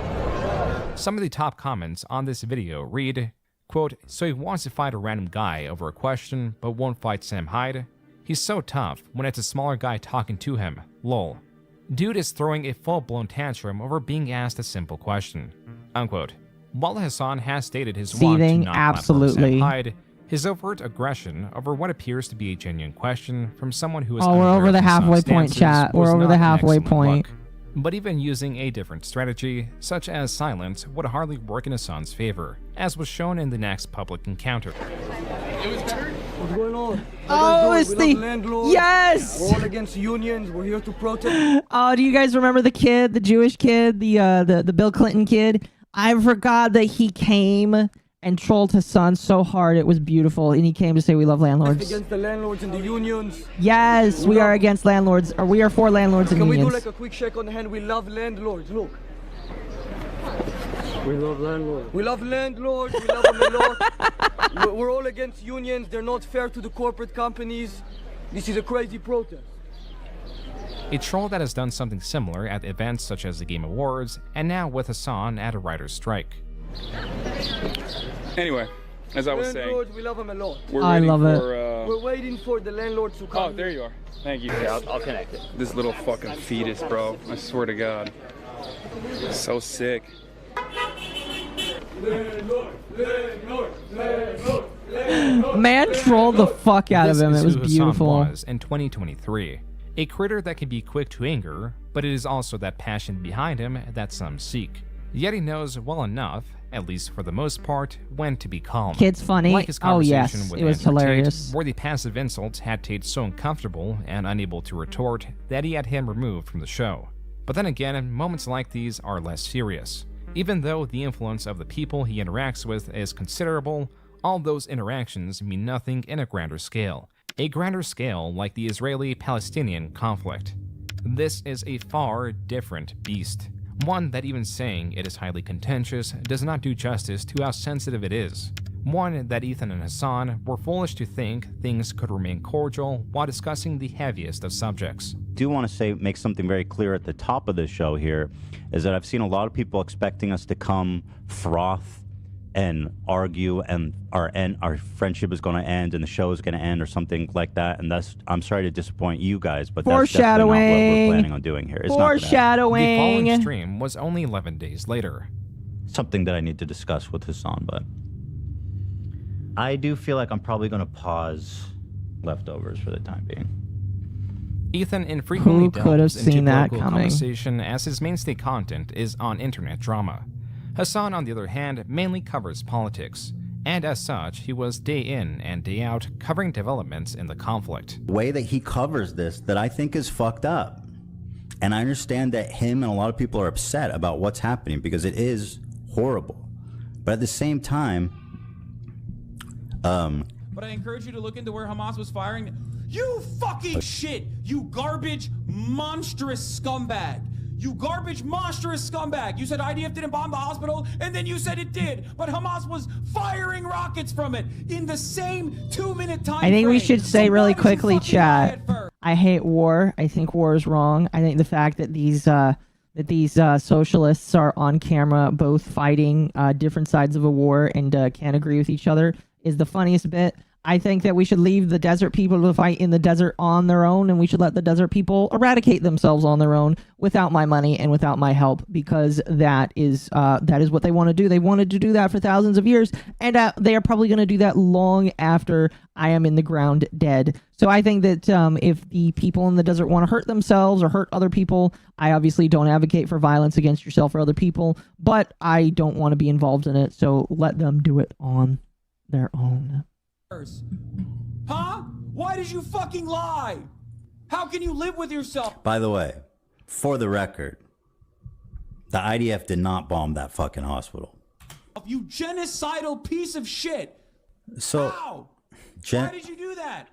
Some of the top comments on this video read, quote, so he wants to fight a random guy over a question, but won't fight Sam Hyde? He's so tough when it's a smaller guy talking to him. Lol. Dude is throwing a full-blown tantrum over being asked a simple question. Unquote. While Hassan has stated his want to Seething, not platform absolutely. Sam Hyde, his overt aggression over what appears to be a genuine question from someone who is Oh, we're unaware over of the Hassan's halfway point, stances chat. was We're over not the an halfway excellent point. look. But even using a different strategy, such as silence, would hardly work in Hassan's favor, as was shown in the next public encounter. What's going on? Oh, it's the landlords. yes. We're all against unions. We're here to protest. Oh, do you guys remember the kid, the Jewish kid, the Bill Clinton kid? I forgot that he came and trolled Hassan so hard. It was beautiful, and he came to say we love landlords. Against the landlords and the unions. Yes, we are against landlords, or we are for landlords and Can we unions. do like a quick shake on the hand? We love landlords. Look. We love landlords. We love landlords. We love them a lot. We're all against unions. They're not fair to the corporate companies. This is a crazy protest. A troll that has done something similar at events such as the Game Awards, and now with Hassan at a writer's strike. Anyway, as I was saying, Landlords, we love them a lot. we're I waiting love it. for, We're waiting for the landlords to come. Oh, there you are. Thank you. Yeah, I'll connect it. This little fucking fetus, bro. I swear to God. So sick. Man trolled the fuck out of him. This It was is who Hassan beautiful. was in 2023. A critter that can be quick to anger, but it is also that passion behind him that some seek. Yet he knows well enough, at least for the most part, when to be calm. Kid's funny. Like his Oh, yes, conversation with it was Andrew Tate, hilarious. where the passive insults had Tate so uncomfortable and unable to retort that he had him removed from the show. But then again, moments like these are less serious. Even though the influence of the people he interacts with is considerable, all those interactions mean nothing in a grander scale. A grander scale like the Israeli-Palestinian conflict. This is a far different beast. One that even saying it is highly contentious does not do justice to how sensitive it is. One that Ethan and Hassan were foolish to think things could remain cordial while discussing the heaviest of subjects. Do want to make something very clear at the top of the show here, is that I've seen a lot of people expecting us to come froth and argue and our friendship is going to end and the show is going to end or something like that, and I'm sorry to disappoint you guys, but that's definitely not what we're planning on doing here. It's not gonna happen. Foreshadowing. The following stream was only 11 days later. Something that I need to discuss with Hassan, but I do feel like I'm probably going to pause leftovers for the time being. Ethan infrequently Who could have delves into seen that political coming? conversation as his mainstay content is on internet drama. Hassan, on the other hand, mainly covers politics, and as such, he was day in and day out covering developments in the conflict. The way that he covers this that I think is fucked up. And I understand that him and a lot of people are upset about what's happening because it is horrible. But at the same time, But I encourage you to look into where Hamas was firing. You fucking shit! You garbage, monstrous scumbag! You garbage, monstrous scumbag! You said IDF didn't bomb the hospital, and then you said it did. But Hamas was firing rockets from it in the same 2-minute time I think we frame. should say So really why did you quickly, fucking lie chat. at first? I hate war. I think war is wrong. I think the fact that these socialists are on camera, both fighting different sides of a war and can't agree with each other, is the funniest bit. I think that we should leave the desert people to fight in the desert on their own, and we should let the desert people eradicate themselves on their own without my money and without my help, because that is what they want to do. They wanted to do that for thousands of years, and they are probably going to do that long after I am in the ground dead. So I think that if the people in the desert want to hurt themselves or hurt other people, I obviously don't advocate for violence against yourself or other people, but I don't want to be involved in it, so let them do it on their own. Huh? Why did you fucking lie? How can you live with yourself? by the way, for the record, the IDF did not bomb that fucking hospital. You genocidal piece of shit! So, How? Gen- Why did you do that?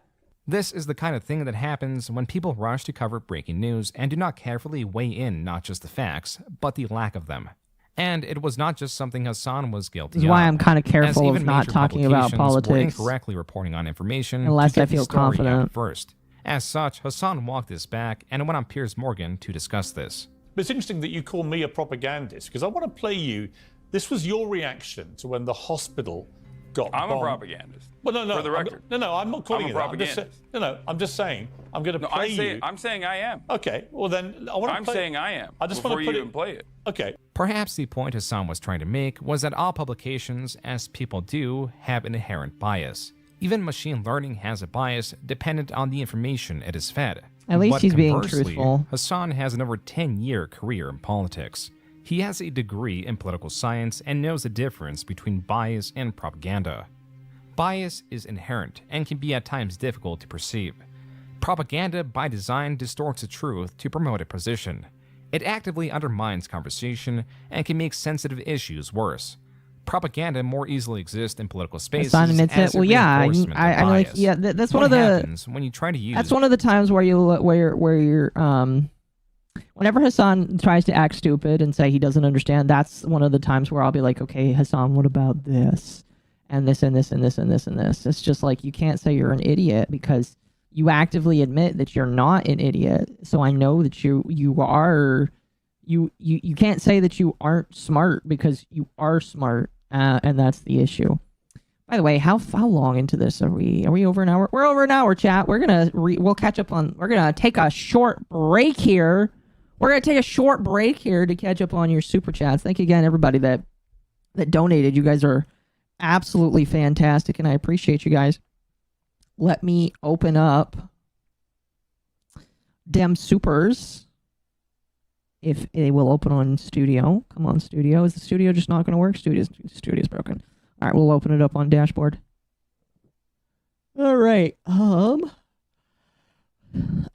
This is the kind of thing that happens when people rush to cover breaking news and do not carefully weigh in not just the facts, but the lack of them. And it was not just something Hassan was guilty of. This is why I'm kind of careful as of even not major talking about publications were politics. incorrectly reporting on information Unless to I get the feel story out confident. first. As such, Hassan walked this back and went on Piers Morgan to discuss this. But it's interesting that you call me a propagandist, because I want to play you. This was your reaction to when the hospital got I'm bombed. a propagandist. Well, no, For the record. I'm not calling I'm a you that. propagandist. I'm just saying. I'm going to play you. I'm saying I am. Okay, well then, I want to I'm play. saying I am. I just before want to you put even it. play it. Okay. Perhaps the point Hassan was trying to make was that all publications, as people do, have an inherent bias. Even machine learning has a bias dependent on the information it is fed. At least But he's being conversely, truthful. Hassan has an over 10-year career in politics. He has a degree in political science and knows the difference between bias and propaganda. Bias is inherent and can be at times difficult to perceive. Propaganda by design distorts the truth to promote a position. It actively undermines conversation and can make sensitive issues worse. Propaganda more easily exists in political spaces Hassan admits as it. Well, yeah, I mean, like, yeah, that's one of the. happens when you try to use. That's one of the times where you're whenever Hassan tries to act stupid and say he doesn't understand, that's one of the times where I'll be like, okay, Hassan, what about this? And this and this and this and this and this. It's just like, you can't say you're an idiot because you actively admit that you're not an idiot. So I know that you are. You can't say that you aren't smart because you are smart, and that's the issue. By the way, how long into this are we? Are we over an hour? We're over an hour, chat. We're gonna we'll catch up on. We're gonna take a short break here. We're gonna take a short break here to catch up on your super chats. Thank you again, everybody that donated. You guys are absolutely fantastic, and I appreciate you guys. Let me open up dem supers. If they will open on Studio. Come on, Studio. Is the Studio just not going to work? Studio's broken. All right, we'll open it up on Dashboard. All right.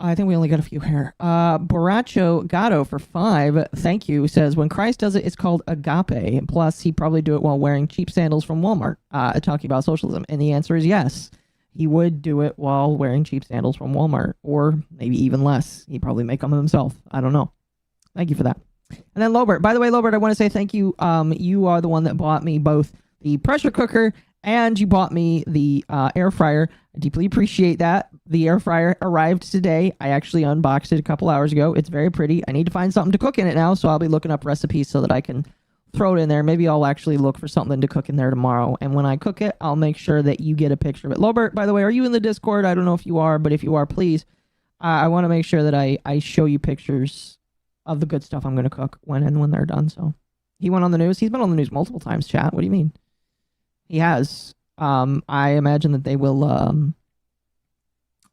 I think we only got a few here. Borracho Gatto for 5, thank you, says, when Christ does it, it's called agape. Plus, he'd probably do it while wearing cheap sandals from Walmart, talking about socialism. And the answer is yes. He would do it while wearing cheap sandals from Walmart, or maybe even less. He'd probably make them himself. I don't know. Thank you for that. And then Lobert. By the way, Lobert, I want to say thank you. You are the one that bought me both the pressure cooker and you bought me the air fryer. I deeply appreciate that. The air fryer arrived today. I actually unboxed it a couple hours ago. It's very pretty. I need to find something to cook in it now, so I'll be looking up recipes so that I can throw it in there. Maybe I'll actually look for something to cook in there tomorrow. And when I cook it, I'll make sure that you get a picture of it. Lobert, by the way, are you in the Discord? I don't know if you are, but if you are, please. I want to make sure that I show you pictures of the good stuff I'm going to cook when they're done. So he went on the news. He's been on the news multiple times, chat. What do you mean? He has. I imagine that they will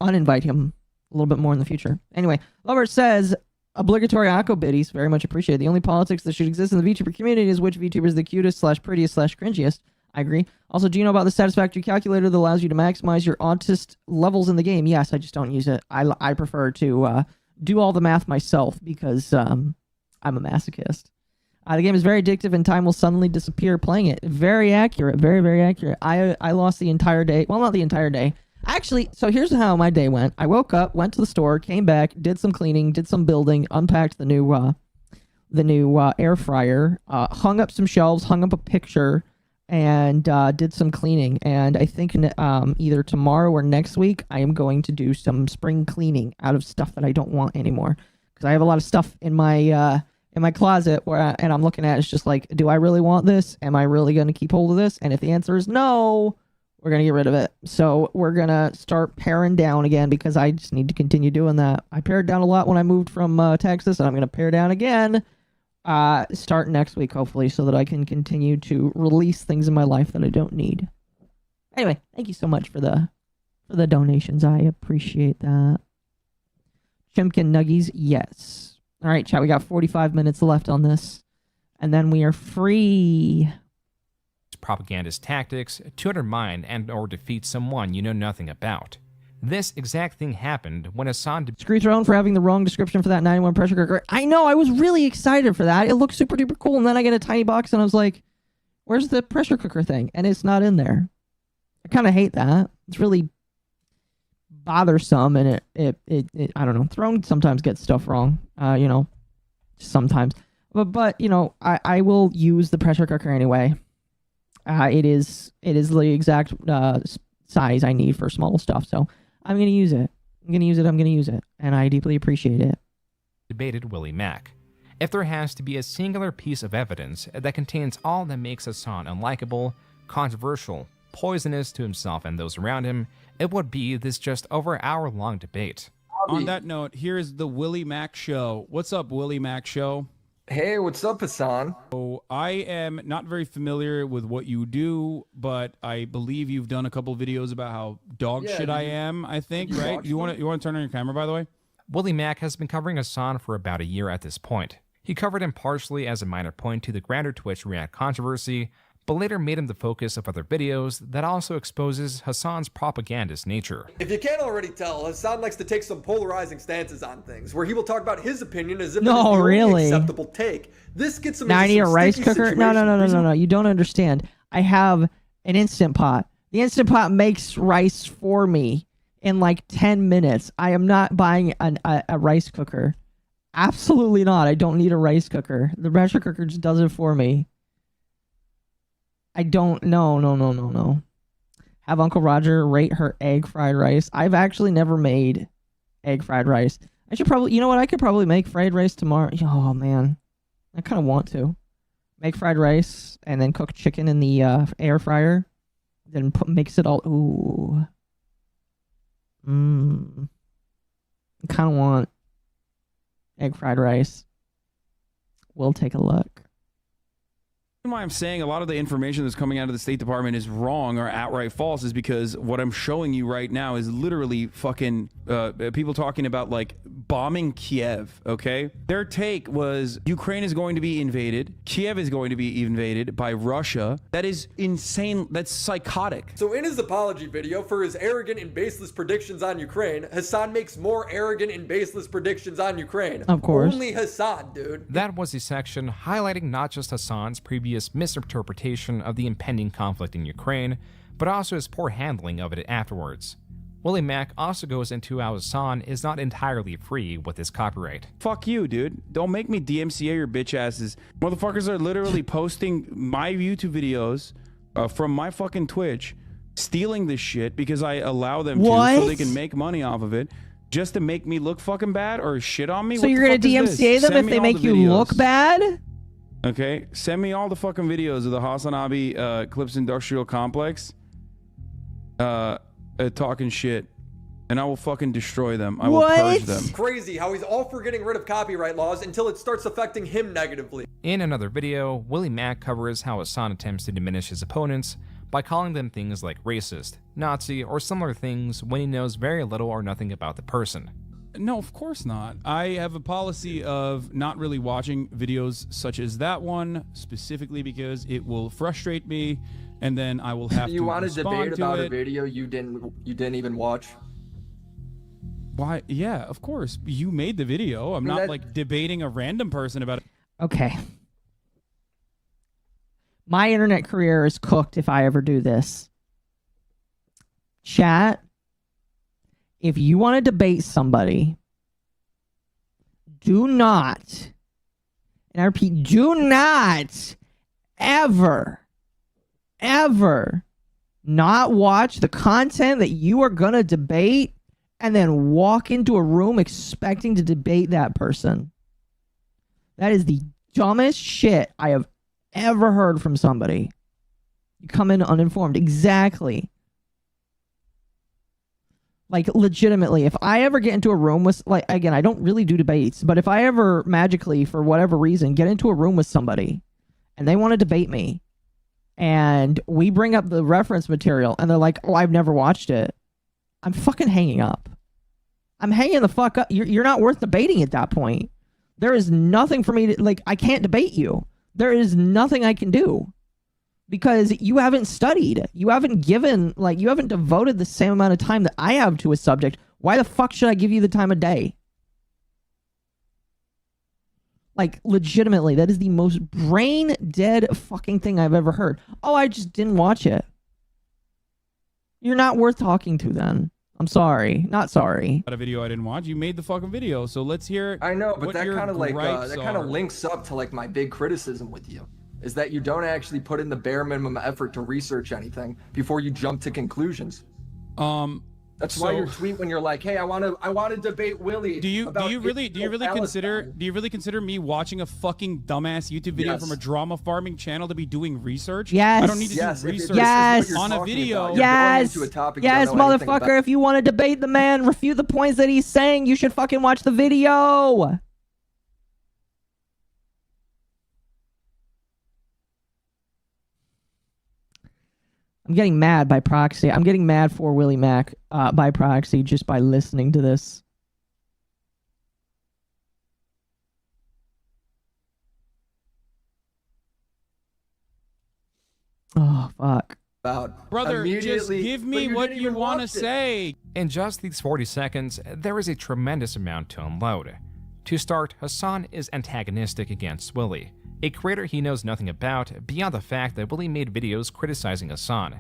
uninvite him a little bit more in the future. Anyway, Lover says, obligatory Occo biddies, very much appreciated. The only politics that should exist in the VTuber community is which VTuber is the cutest / prettiest / cringiest. I agree. Also, do you know about the satisfactory calculator that allows you to maximize your autist levels in the game? Yes, I just don't use it. I prefer to do all the math myself because I'm a masochist. The game is very addictive and time will suddenly disappear playing it. Very accurate. Very, very accurate. I lost the entire day. Well, not the entire day. Actually, so here's how my day went. I woke up, went to the store, came back, did some cleaning, did some building, unpacked the new air fryer, hung up some shelves, hung up a picture, and did some cleaning. And I think either tomorrow or next week, I am going to do some spring cleaning out of stuff that I don't want anymore. Because I have a lot of stuff in my closet and I'm looking at it's just like, do I really want this? Am I really going to keep hold of this? And if the answer is no, we're going to get rid of it. So we're going to start paring down again because I just need to continue doing that. I pared down a lot when I moved from Texas, and I'm going to pare down again start next week, hopefully, so that I can continue to release things in my life that I don't need. Anyway, thank you so much for the donations. I appreciate that. Chimkin Nuggies, yes. All right, chat, we got 45 minutes left on this, and then we are free. Propagandist tactics to undermine and or defeat someone you know nothing about. This exact thing happened when Hassan... Scree thrown for having the wrong description for that 91 pressure cooker. I know, I was really excited for that. It looked super duper cool, and then I get a tiny box and I was like, where's the pressure cooker thing? And it's not in there. I kind of hate that. It's really bothersome, and it I don't know. Throne sometimes gets stuff wrong, you know, sometimes. But you know, I will use the pressure cooker anyway. It is the exact size I need for small stuff, so I'm going to use it. I'm going to use it, and I deeply appreciate it. Debated Willie Mac. If there has to be a singular piece of evidence that contains all that makes Hassan unlikable, controversial, poisonous to himself and those around him, it would be this just over hour-long debate. On that note, here's the Willie Mac Show. What's up, Willie Mac Show? Hey, what's up, Hassan? So I am not very familiar with what you do, but I believe you've done a couple videos about how dog shit I am, I think, right? You want to turn on your camera, by the way? Willie Mac has been covering Hassan for about a year at this point. He covered him partially as a minor point to the grander Twitch React controversy, but later made him the focus of other videos that also exposes Hassan's propagandist nature. If you can't already tell, Hassan likes to take some polarizing stances on things, where he will talk about his opinion as if it is the only acceptable take. This gets him now into I need a some rice sticky cooker? No. situations. You don't understand. I have an Instant Pot. The Instant Pot makes rice for me in like 10 minutes. I am not buying a rice cooker. Absolutely not. I don't need a rice cooker. The pressure cooker just does it for me. I don't. No. Have Uncle Roger rate her egg fried rice. I've actually never made egg fried rice. I should probably, you know what? I could probably make fried rice tomorrow. Oh, man. I kind of want to. Make fried rice and then cook chicken in the air fryer. Then mix it all. Ooh. I kind of want egg fried rice. We'll take a look. Why I'm saying a lot of the information that's coming out of the State Department is wrong or outright false is because what I'm showing you right now is literally fucking people talking about like bombing Kiev, okay? Their take was Ukraine is going to be invaded, Kiev is going to be invaded by Russia. That is insane. That's psychotic. So in his apology video for his arrogant and baseless predictions on Ukraine, Hassan makes more arrogant and baseless predictions on Ukraine. Of course. Only Hassan, dude. That was a section highlighting not just Hassan's previous misinterpretation of the impending conflict in Ukraine, but also his poor handling of it afterwards. Willie Mac also goes into how Hassan is not entirely free with his copyright. Fuck you, dude. Don't make me DMCA your bitch asses. Motherfuckers are literally posting my YouTube videos from my fucking Twitch, stealing this shit because I allow them to so they can make money off of it, just to make me look fucking bad or shit on me. So you're going to DMCA them if they make you look bad? Okay, send me all the fucking videos of the Hasanabi Clips Industrial Complex talking shit, and I will fucking destroy them. I will purge them. It's crazy how he's all for getting rid of copyright laws until it starts affecting him negatively. In another video, Willie Mac covers how Hassan attempts to diminish his opponents by calling them things like racist, Nazi, or similar things when he knows very little or nothing about the person. No, of course not. I have a policy of not really watching videos such as that one, specifically because it will frustrate me, and then I will have You to want to respond debate to about it. a video you didn't even watch? Why? Yeah, of course. You made the video. I'm not like debating a random person about it. Okay. My internet career is cooked if I ever do this. Chat, if you want to debate somebody, do not, and I repeat, do not ever not watch the content that you are going to debate and then walk into a room expecting to debate that person. That is the dumbest shit I have ever heard from somebody. You come in uninformed. Exactly. Like, legitimately, if I ever get into a room with, like, again, I don't really do debates, but if I ever magically, for whatever reason, get into a room with somebody and they want to debate me and we bring up the reference material and they're like, oh, I've never watched it, I'm fucking hanging up. I'm hanging the fuck up. You're not worth debating at that point. There is nothing for me to, like, I can't debate you. There is nothing I can do. Because you haven't studied. You haven't given, like, you haven't devoted the same amount of time that I have to a subject. Why the fuck should I give you the time of day? Like, legitimately, that is the most brain dead fucking thing I've ever heard. Oh, I just didn't watch it. You're not worth talking to then. I'm sorry. Not sorry. A video I didn't watch. You made the fucking video, so let's hear. I know, but what that your kind of like gripes that kind are. of links up to like my big criticism with you, is that you don't actually put in the bare minimum effort to research anything before you jump to conclusions. That's why your tweet when you're like, "Hey, I want to debate Willie." Do you really consider me watching a fucking dumbass YouTube video from a drama farming channel to be doing research? Yes. I don't need to do research Yes. on a video. Yes. Yes, motherfucker. If you want to debate the man, refute the points that he's saying, you should fucking watch the video. I'm getting mad by proxy. I'm getting mad for Willie Mac by proxy just by listening to this. Oh, fuck. Brother, just give me what you want to say. In just these 40 seconds, there is a tremendous amount to unload. To start, Hassan is antagonistic against Willie, a creator he knows nothing about beyond the fact that Willie made videos criticizing Hassan.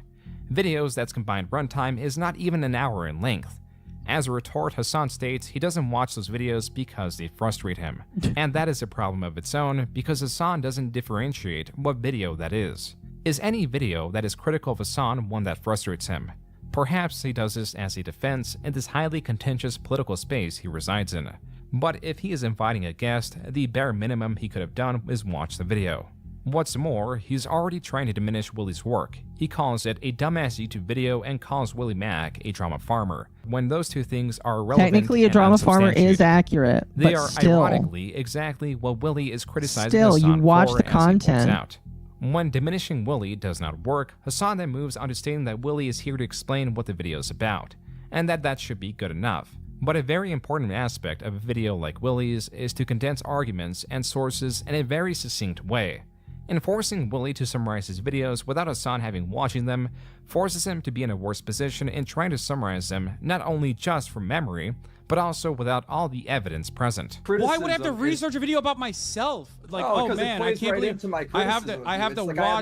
Videos that's combined runtime is not even an hour in length. As a retort, Hassan states he doesn't watch those videos because they frustrate him. And that is a problem of its own because Hassan doesn't differentiate what video that is. Is any video that is critical of Hassan one that frustrates him? Perhaps he does this as a defense in this highly contentious political space he resides in. But if he is inviting a guest, the bare minimum he could have done is watch the video. What's more, he's already trying to diminish Willie's work. He calls it a dumbass YouTube video and calls Willie Mac a drama farmer, when those two things are relevant. Technically, a drama farmer is accurate, They but are still. ironically exactly what Willie is criticizing Still, Hassan you watch for, the as he points content. out. When diminishing Willie does not work, Hassan then moves on to stating that Willie is here to explain what the video is about, and that should be good enough. But a very important aspect of a video like Willie's is to condense arguments and sources in a very succinct way. Enforcing Willie to summarize his videos without Hassan having watching them forces him to be in a worse position in trying to summarize them not only just from memory, but also without all the evidence present. Why would I have to research a video about myself? Like, oh man, I can't believe I have to watch. I have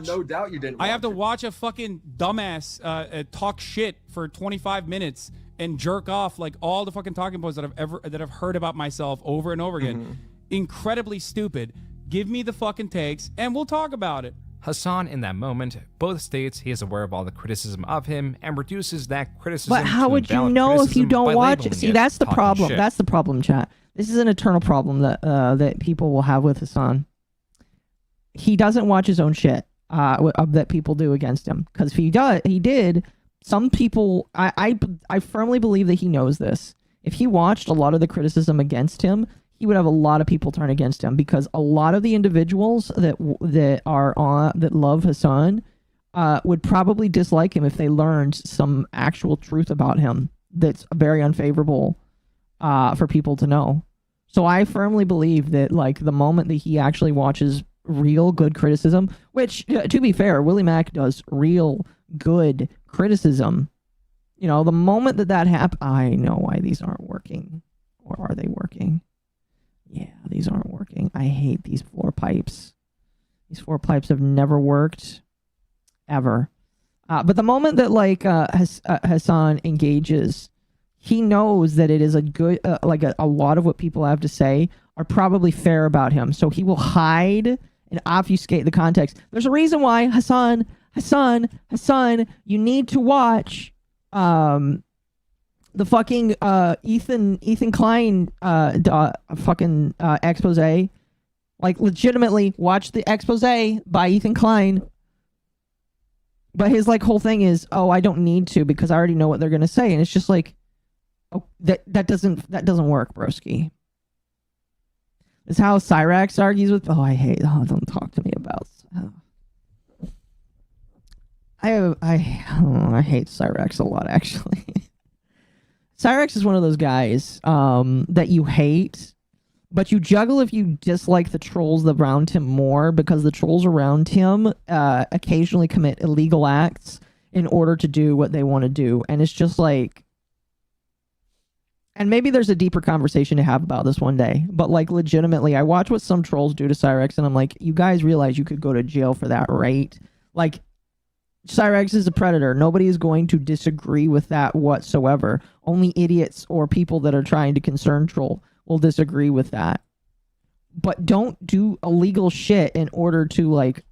no doubt you didn't. I have to watch a fucking dumbass talk shit for 25 minutes and jerk off like all the fucking talking points that I've heard about myself over and over again. Incredibly stupid. Give me the fucking takes and we'll talk about it. Hassan, in that moment, both states he is aware of all the criticism of him and reduces that criticism. But how to would you invalid know if you criticism don't by watch labeling it? See, that's the talking problem. shit. That's the problem, chat. This is an eternal problem that that people will have with Hassan. He doesn't watch his own shit that people do against him. Because if he did, some people, I firmly believe that he knows this. If he watched a lot of the criticism against him, he would have a lot of people turn against him because a lot of the individuals that love Hassan would probably dislike him if they learned some actual truth about him that's very unfavorable for people to know. So I firmly believe that, like, the moment that he actually watches real good criticism, which, to be fair, Willie Mac does real good criticism. You know, the moment that happens, I know why these aren't working. Or are they working? Yeah, these aren't working. I hate these 4 pipes. These 4 pipes have never worked. Ever. But the moment that, like, Hassan engages, he knows that it is a good, like, a lot of what people have to say are probably fair about him. So he will hide and obfuscate the context. There's a reason why Hassan, you need to watch the fucking Ethan Klein fucking expose. Like, legitimately watch the expose by Ethan Klein. But his, like, whole thing is, oh, I don't need to because I already know what they're gonna say, and it's just like, oh, that doesn't work, broski. It's how Cyrax argues with. Oh, don't talk to me about. I hate Cyrax a lot, actually. Cyrax is one of those guys that you hate, but you juggle if you dislike the trolls around him more, because the trolls around him occasionally commit illegal acts in order to do what they want to do. And it's just like, and maybe there's a deeper conversation to have about this one day, but, like, legitimately, I watch what some trolls do to Cyrax, and I'm like, you guys realize you could go to jail for that, right? Like, Cyrax is a predator. Nobody is going to disagree with that whatsoever. Only idiots or people that are trying to concern troll will disagree with that. But don't do illegal shit in order to, like,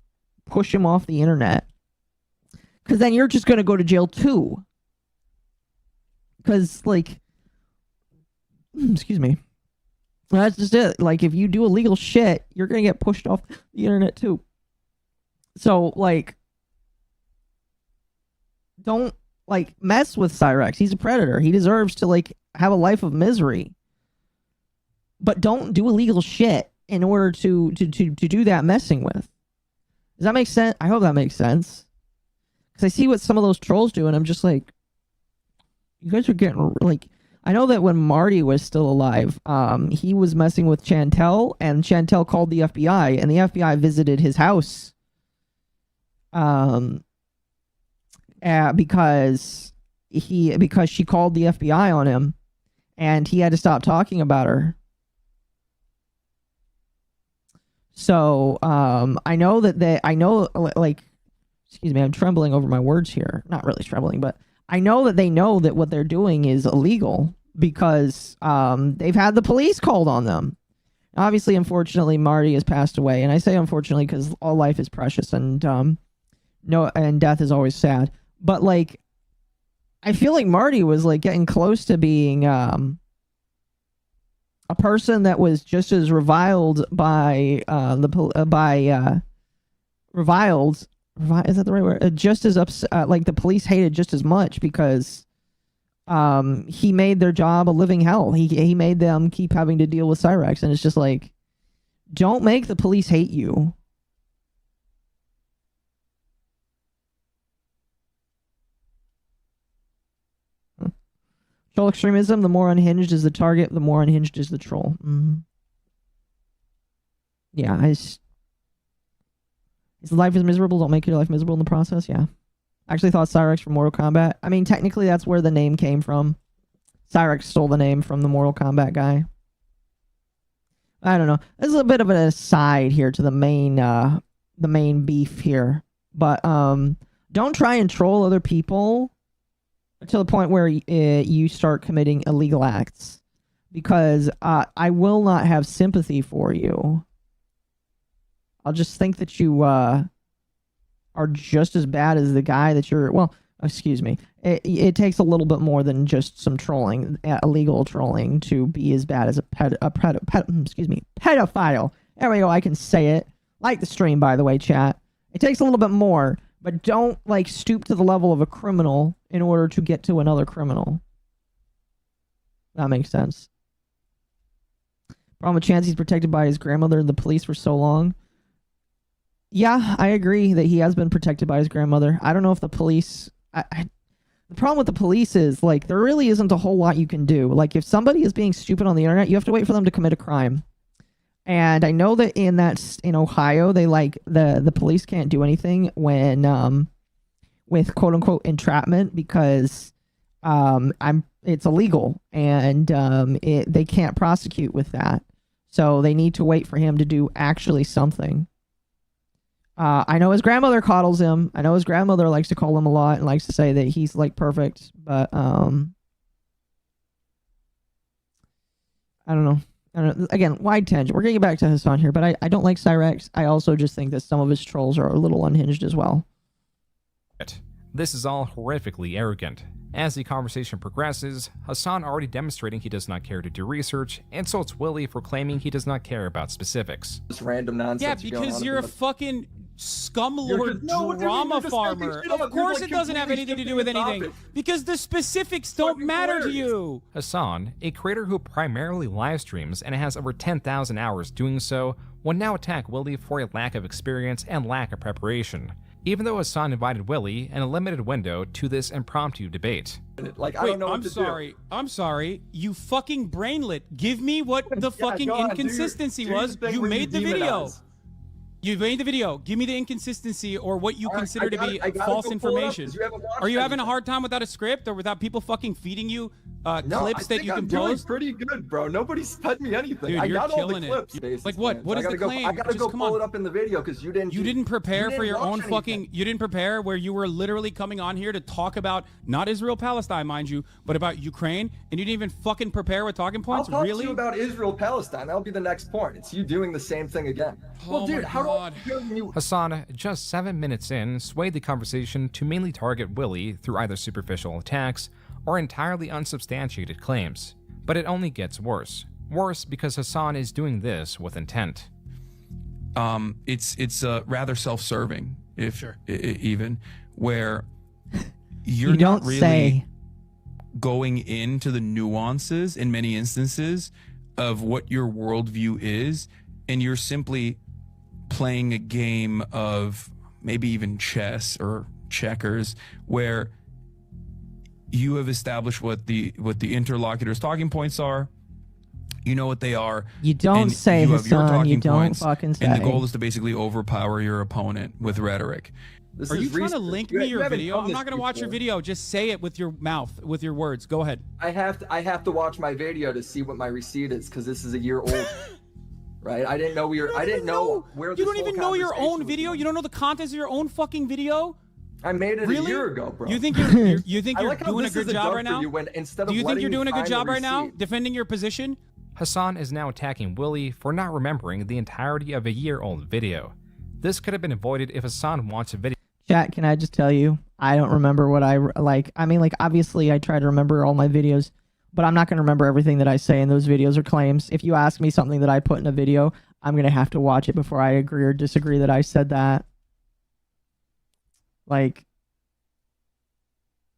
push him off the internet. Because then you're just going to go to jail too. Because, like, excuse me. That's just it. Like, if you do illegal shit, you're going to get pushed off the internet too. So, like, don't, like, mess with Cyrax. He's a predator. He deserves to, like, have a life of misery. But don't do illegal shit in order to do that messing with. Does that make sense? I hope that makes sense. Because I see what some of those trolls do, and I'm just like, you guys are getting, like, I know that when Marty was still alive, he was messing with Chantel, and Chantel called the FBI, and the FBI visited his house. Because she called the FBI on him, and he had to stop talking about her. So, I know like, excuse me, I'm trembling over my words here. Not really trembling, but I know that they know that what they're doing is illegal because, they've had the police called on them. Obviously, unfortunately, Marty has passed away, and I say unfortunately because all life is precious, and, and death is always sad. But, like, I feel like Marty was, like, getting close to being, a person that was just as reviled by reviled. Is that the right word? Just as upset, like, the police hated just as much because he made their job a living hell. He made them keep having to deal with Cyrax, and it's just like, don't make the police hate you. Troll extremism, the more unhinged is the target, the more unhinged is the troll. Yeah, his life is miserable, don't make your life miserable in the process, yeah. I actually thought Cyrax from Mortal Kombat. I mean, technically that's where the name came from. Cyrax stole the name from the Mortal Kombat guy. I don't know. This is a bit of an aside here to the main beef here. But don't try and troll other people to the point where you start committing illegal acts, because I will not have sympathy for you. I'll just think that you are just as bad as the guy that you're. Well, excuse me. It takes a little bit more than just some trolling, illegal trolling, to be as bad as a pedophile. There we go. I can say it. Like the stream, by the way, chat. It takes a little bit more. But don't, like, stoop to the level of a criminal in order to get to another criminal. That makes sense. Problem with Chance, he's protected by his grandmother and the police for so long. Yeah, I agree that he has been protected by his grandmother. I don't know if the police... the problem with the police is, like, there really isn't a whole lot you can do. Like, if somebody is being stupid on the internet, you have to wait for them to commit a crime. And I know that in Ohio, they, like, the police can't do anything when, with quote-unquote entrapment because it's illegal. And they can't prosecute with that. So they need to wait for him to do actually something. I know his grandmother coddles him. I know his grandmother likes to call him a lot and likes to say that he's like perfect, but I don't know. Again, wide tangent. We're getting back to Hassan here, but I don't like Cyrex. I also just think that some of his trolls are a little unhinged as well. This is all horrifically arrogant. As the conversation progresses, Hassan, already demonstrating he does not care to do research, insults Willie for claiming he does not care about specifics. This random nonsense. Yeah, because you're a fucking scumlord drama farmer. Of course it doesn't have anything to do with anything. Because the specifics don't matter to you. Hassan, a creator who primarily live streams and has over 10,000 hours doing so, will now attack Willie for a lack of experience and lack of preparation. Even though Hassan invited Willie in a limited window to this impromptu debate. Like, I don't know what to do. I'm sorry. You fucking brainlet. Give me what the fucking inconsistency was. You made the video. You made the video. Give me the inconsistency or what you consider to be false information. Are you having a hard time without a script or without people fucking feeding you clips that you can post? Pretty good, bro. Nobody's fed me anything. Dude, I you're got all the killing clips. it. Like what? What is the claim? I gotta go pull it up in the video because you didn't. You didn't prepare for your own fucking. You didn't prepare where you were literally coming on here to talk about not Israel-Palestine, mind you, but about Ukraine, and you didn't even fucking prepare with talking points. I'll talk really? to you about Israel-Palestine. That'll be the next point. It's you doing the same thing again. Well, dude, how do I... Hassan, just 7 minutes in, swayed the conversation to mainly target Willie through either superficial attacks or entirely unsubstantiated claims. But it only gets worse. Worse because Hassan is doing this with intent. It's rather self-serving, even, where you're You don't not really say. going into the nuances in many instances of what your worldview is, and you're simply playing a game of maybe even chess or checkers where you have established what the interlocutor's talking points are. You know what they are. You don't say, you have your Hassan. talking You don't points, fucking say. and the goal is to basically overpower your opponent with rhetoric. Are you trying to link me your video? I'm not going to watch your video. Just say it with your mouth, with your words. Go ahead. I have to watch my video to see what my receipt is because this is a year old. Right? I didn't know where this You don't even know your own video? You don't know the contents of your own fucking video? I made it really? a year ago, bro. You think you're like how doing a this good is job joke right now? for you when instead Do of you think letting you're me doing a good find the job right now, receipt- defending your position? Hassan is now attacking Willie for not remembering the entirety of a year-old video. This could have been avoided if Hassan wants a video. Chat, can I just tell you, I don't remember what I like. I mean, like, obviously I try to remember all my videos, but I'm not going to remember everything that I say in those videos or claims. If you ask me something that I put in a video, I'm going to have to watch it before I agree or disagree that I said that. Like,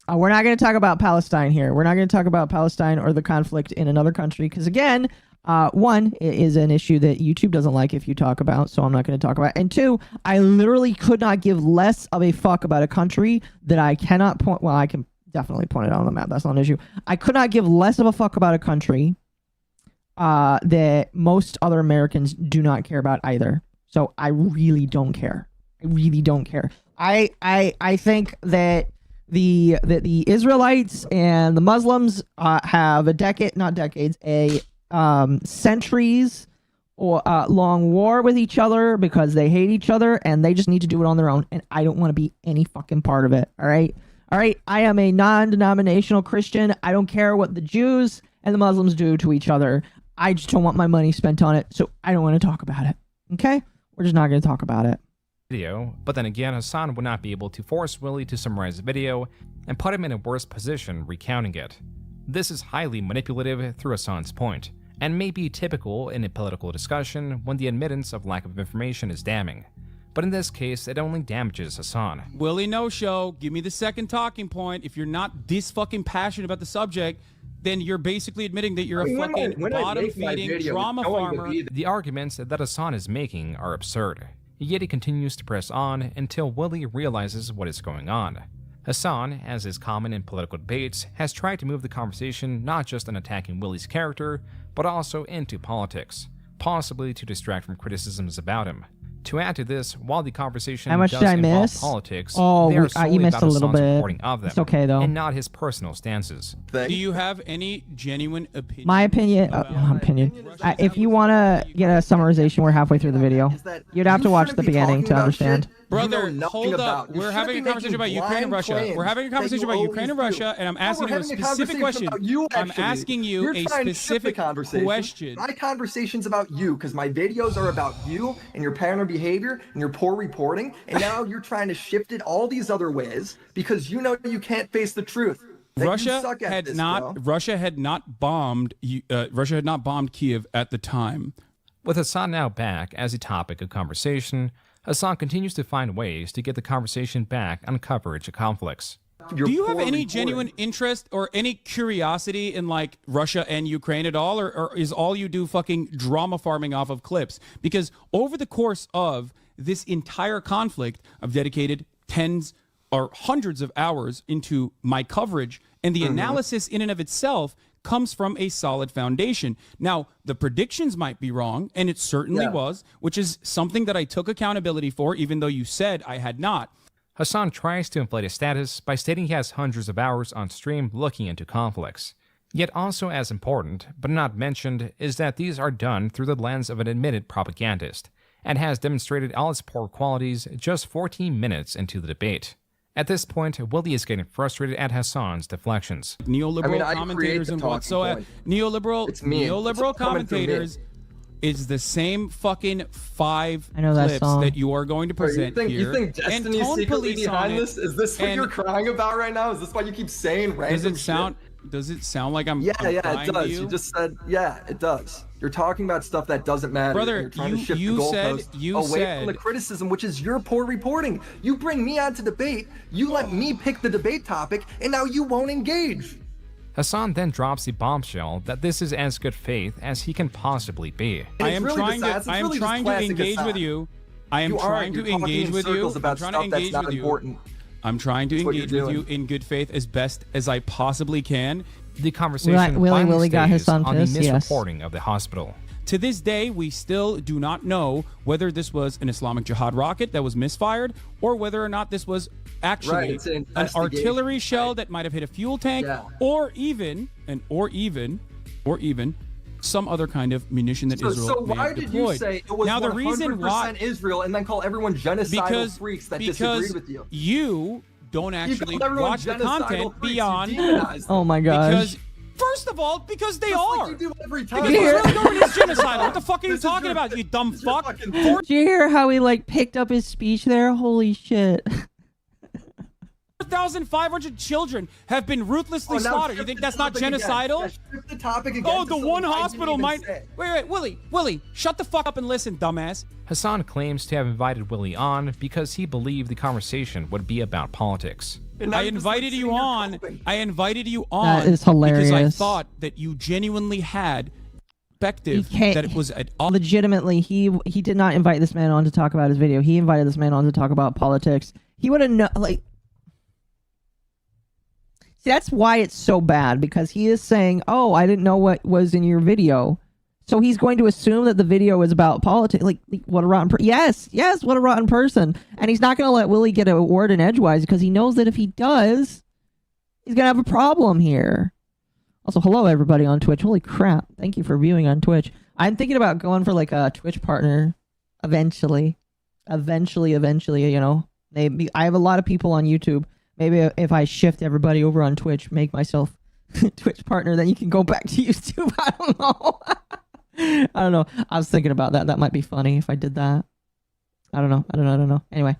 we're not going to talk about Palestine here. We're not going to talk about Palestine or the conflict in another country because, again, one, it is an issue that YouTube doesn't like if you talk about, so I'm not going to talk about it. And two, I literally could not give less of a fuck about a country that I cannot point... Well, I can definitely point it out on the map. That's not an issue. I could not give less of a fuck about a country that most other Americans do not care about either. So I really don't care. I really don't care. I think that the Israelites and the Muslims have a centuries or long war with each other because they hate each other and they just need to do it on their own. And I don't want to be any fucking part of it. All right. I am a non-denominational Christian. I don't care what the Jews and the Muslims do to each other. I just don't want my money spent on it. So I don't want to talk about it. Okay. We're just not going to talk about it. Video, but then again, Hassan would not be able to force Willie to summarize the video and put him in a worse position recounting it. This is highly manipulative through Hassan's point, and may be typical in a political discussion when the admittance of lack of information is damning. But in this case, it only damages Hassan. Willie no-show, give me the second talking point. If you're not this fucking passionate about the subject, then you're basically admitting that you're a fucking bottom-feeding drama farmer. The arguments that Hassan is making are absurd. Yet he continues to press on until Willie realizes what is going on. Hassan, as is common in political debates, has tried to move the conversation not just on attacking Willie's character, but also into politics, possibly to distract from criticisms about him. To add to this, while the conversation How much does did I involve miss? politics, Oh, they are solely you missed about a little Hassan's bit. reporting of them, It's okay, though. and not his personal stances. Do you have any genuine opinion? My opinion, if you want to get a summarization, we're halfway through the video. You'd have to watch the beginning to understand. Brother, hold up. We're having a conversation about Ukraine and Russia. We're having a conversation about Ukraine and Russia, and I'm asking you a specific question. I'm asking you a specific question. My conversation's about you, because my videos are about you and your pattern of behavior and your poor reporting, and now you're trying to shift it all these other ways because you know you can't face the truth. Russia had not bombed Kiev at the time. With Hassan now back as a topic of conversation, Hassan continues to find ways to get the conversation back on coverage of conflicts. Do you have any genuine interest or any curiosity in like Russia and Ukraine at all, or is all you do fucking drama farming off of clips? Because over the course of this entire conflict, I've dedicated tens or hundreds of hours into my coverage, and the analysis in and of itself comes from a solid foundation. Now, the predictions might be wrong, and it certainly was, which is something that I took accountability for, even though you said I had not. Hassan tries to inflate his status by stating he has hundreds of hours on stream looking into conflicts. Yet also as important, but not mentioned, is that these are done through the lens of an admitted propagandist, and has demonstrated all its poor qualities just 14 minutes into the debate. At this point, Willie is getting frustrated at Hassan's deflections. Neoliberal commentators and whatsoever. Neoliberal commentators is the same fucking 5 clips that you are going to present here. You think Destiny's secretly behind this? Is this what you're crying about right now? Is this why you keep saying random shit? Does it sound like I'm Yeah, crying it does. to you? You just said, yeah, it does. You're talking about stuff that doesn't matter. Brother, you're trying to shift the goalposts away from the criticism, which is your poor reporting. You bring me on to debate, you let me pick the debate topic, and now you won't engage. Hassan then drops the bombshell that this is as good faith as he can possibly be. I am trying to engage with you. I'm trying to engage with you. I'm trying to engage with you in good faith as best as I possibly can. The conversation Willie got his son on the pissed, yes. misreporting of the hospital. To this day, we still do not know whether this was an Islamic Jihad rocket that was misfired, or whether or not this was actually an artillery shell that might have hit a fuel tank, or even some other kind of munition that Israel may have deployed. So why did you say it was now, the 100% reason why, Israel and then call everyone genocidal freaks that disagreed with you? You don't actually watch the content beyond. Oh my gosh. Because first of all, because they are. Like you do every time. Because Israeli government is genocidal. What the fuck are you talking about, you dumb fuck? Did you hear how he like picked up his speech there? Holy shit. 4,500 children have been ruthlessly slaughtered. You think that's not genocidal? Oh, the one hospital might. Wait, Willie, shut the fuck up and listen, dumbass. Hassan claims to have invited Willie on because he believed the conversation would be about politics. I invited you on. That is hilarious. Because I thought that you genuinely had perspective that it was legitimately he did not invite this man on to talk about his video. He invited this man on to talk about politics. He would have known, like. See, that's why it's so bad, because he is saying, "Oh, I didn't know what was in your video." So he's going to assume that the video is about politics. Like what a rotten person. Yes, what a rotten person. And he's not going to let Willie get a word in edgewise, because he knows that if he does, he's going to have a problem here. Also, hello everybody on Twitch. Holy crap. Thank you for viewing on Twitch. I'm thinking about going for like a Twitch partner eventually. Eventually, you know. Maybe I have a lot of people on YouTube. Maybe if I shift everybody over on Twitch, make myself Twitch partner, then you can go back to YouTube. I don't know. I don't know. I was thinking about that. That might be funny if I did that. I don't know. Anyway.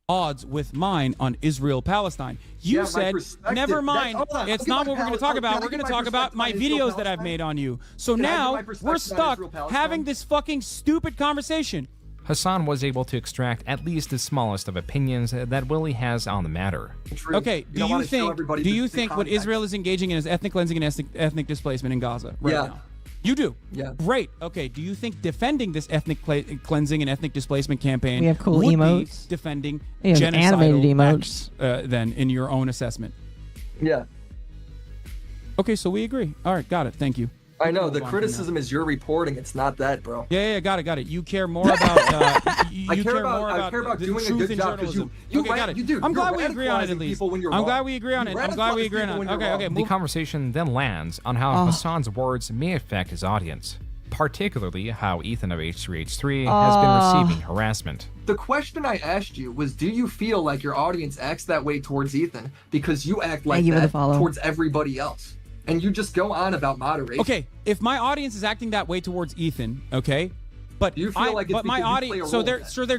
Odds with mine on Israel-Palestine. You said, never mind. It's not what we're going to talk about. We're going to talk about my videos that I've made on you. So now we're stuck having this fucking stupid conversation. Hassan was able to extract at least the smallest of opinions that Willie has on the matter. Okay, do you think what Israel is engaging in is ethnic cleansing and ethnic displacement in Gaza right now? You do? Yeah. Great. Okay. Do you think defending this ethnic cleansing and ethnic displacement campaign We have cool would emotes. be defending We have animated genocidal emotes. acts, then, in your own assessment? Yeah. Okay, so we agree. All right, got it. Thank you. I know the Move on from criticism is your reporting. It's not that, bro. Yeah, got it. You care more about. I care about the doing a truth good in job because journalism. you Okay, got it. You do. I'm You're glad we agree on it at radicalizing least. people when you're I'm wrong. glad we agree on it. You I'm glad we radicalize agree on people it. when you're Okay. wrong. The conversation then lands on how Hassan's words may affect his audience, particularly how Ethan of H3H3 has been receiving harassment. The question I asked you was, do you feel like your audience acts that way towards Ethan because you act like you for the that follow. towards everybody else? And you just go on about moderation. Okay, if my audience is acting that way towards Ethan, okay, but you feel like it's but my because you play audience, a so role they're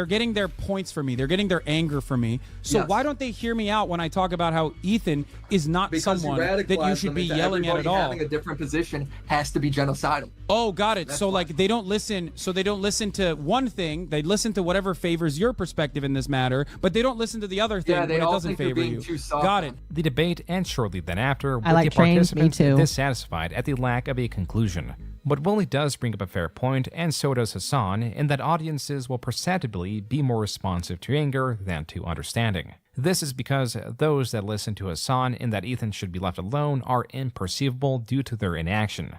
getting their points from me. They're getting their anger from me. So Yes. why don't they hear me out when I talk about how Ethan is not Because someone you that you radicalize should them be into yelling at everybody all? having a different position has to be genocidal. Oh, got it. So like they don't listen. So they don't listen to one thing. They listen to whatever favors your perspective in this matter, but they don't listen to the other thing Yeah, when they it all doesn't think they're favor being you. too soft. Got it. The debate ends shortly then after, with like the trains, me participants too. dissatisfied at the lack of a conclusion. But Willie does bring up a fair point, and so does Hassan, in that audiences will perceptibly be more responsive to anger than to understanding. This is because those that listen to Hassan in that Ethan should be left alone are imperceivable due to their inaction.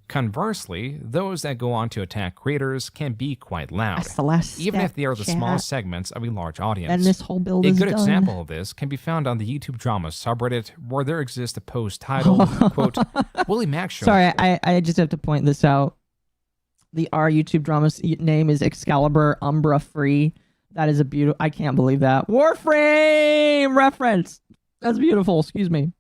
Conversely, those that go on to attack creators can be quite loud, That's the last even step, if they are the chat. smallest segments of a large audience. And this whole build A is good done. example of this can be found on the YouTube drama subreddit, where there exists a post titled, quote, Willie Mac Show. Sorry, I just have to point this out. Our YouTube drama's name is Excalibur Umbra Free. That is a beautiful. I can't believe that. Warframe reference. That's beautiful. Excuse me.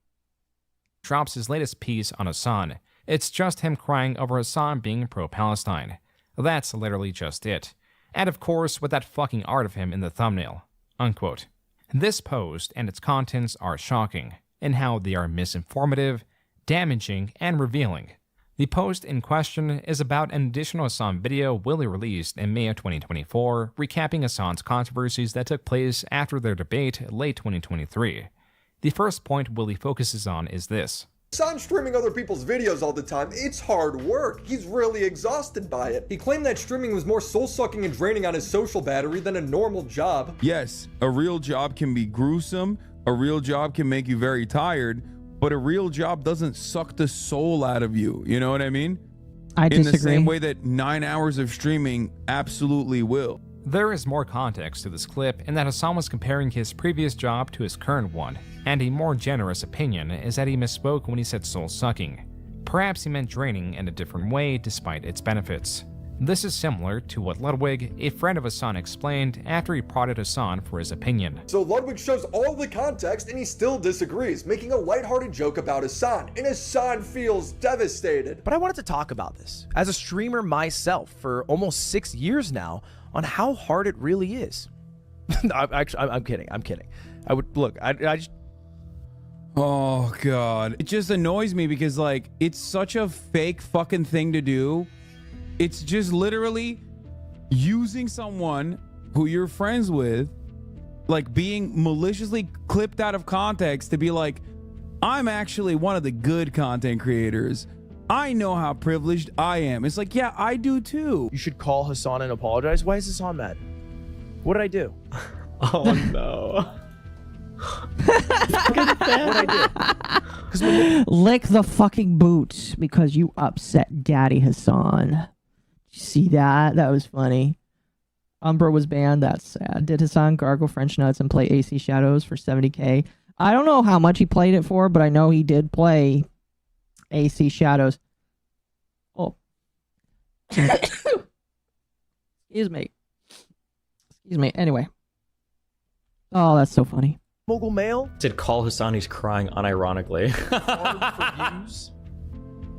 Drops his latest piece on Hassan. It's just him crying over Hassan being pro-Palestine. That's literally just it. And of course, with that fucking art of him in the thumbnail. Unquote. This post and its contents are shocking, in how they are misinformative, damaging, and revealing. The post in question is about an additional Hassan video Willie released in May of 2024, recapping Hassan's controversies that took place after their debate late 2023. The first point Willie focuses on is this. Hassan streaming other people's videos all the time, it's hard work. He's really exhausted by it. He claimed that streaming was more soul-sucking and draining on his social battery than a normal job. Yes, a real job can be gruesome, a real job can make you very tired, but a real job doesn't suck the soul out of you. You know what I mean? I In the disagree. same way that 9 hours of streaming absolutely will. There is more context to this clip in that Hassan was comparing his previous job to his current one, and a more generous opinion is that he misspoke when he said soul-sucking. Perhaps he meant draining in a different way despite its benefits. This is similar to what Ludwig, a friend of Hassan, explained after he prodded Hassan for his opinion. So Ludwig shows all the context and he still disagrees, making a lighthearted joke about Hassan, and Hassan feels devastated. But I wanted to talk about this as a streamer myself for almost 6 years now on how hard it really is. I'm kidding. I would look. I just. Oh god, it just annoys me because like it's such a fake fucking thing to do. It's just literally using someone who you're friends with, like being maliciously clipped out of context to be like, I'm actually one of the good content creators. I know how privileged I am. It's like, yeah, I do too. You should call Hassan and apologize. Why is Hassan mad? What did I do? Oh no. What did I do? Lick the fucking boot because you upset Daddy Hassan. Did you see that? That was funny. Umbra was banned. That's sad. Did Hassan gargle French nuts and play AC Shadows for 70k? I don't know how much he played it for, but I know he did play AC Shadows. Oh. Excuse me. Anyway. Oh, that's so funny. Mogul Mail Did call Hassan, he's crying unironically.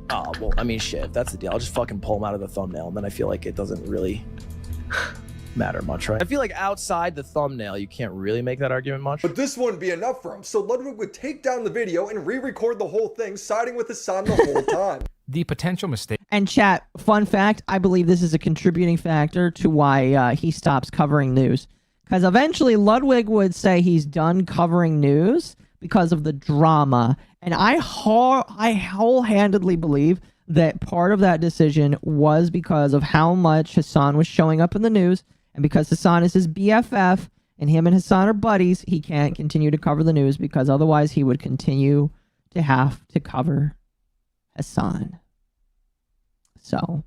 Oh, well, I mean, shit, if that's the deal, I'll just fucking pull him out of the thumbnail, and then I feel like it doesn't really matter much, right? I feel like outside the thumbnail, you can't really make that argument much. But this wouldn't be enough for him, so Ludwig would take down the video and re-record the whole thing, siding with Hassan the whole time. The potential mistake. And chat, fun fact, I believe this is a contributing factor to why he stops covering news. Because eventually Ludwig would say he's done covering news because of the drama. And I wholehandedly believe that part of that decision was because of how much Hassan was showing up in the news, and because Hassan is his BFF and him and Hassan are buddies, he can't continue to cover the news because otherwise he would continue to have to cover Hassan. So,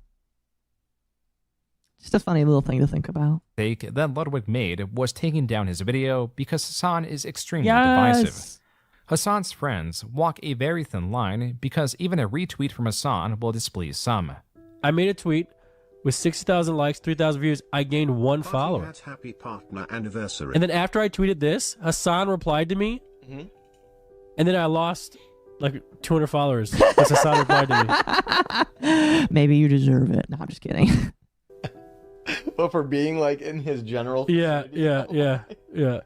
just a funny little thing to think about. Mistake that Ludwig made was taking down his video because Hassan is extremely divisive. Hassan's friends walk a very thin line because even a retweet from Hassan will displease some. I made a tweet with 60,000 likes, 3,000 views. I gained 1 follower. Happy partner anniversary. And then after I tweeted this, Hassan replied to me, and then I lost like 200 followers because Hassan replied to me. Maybe you deserve it. No, I'm just kidding. But for being like in his general Yeah.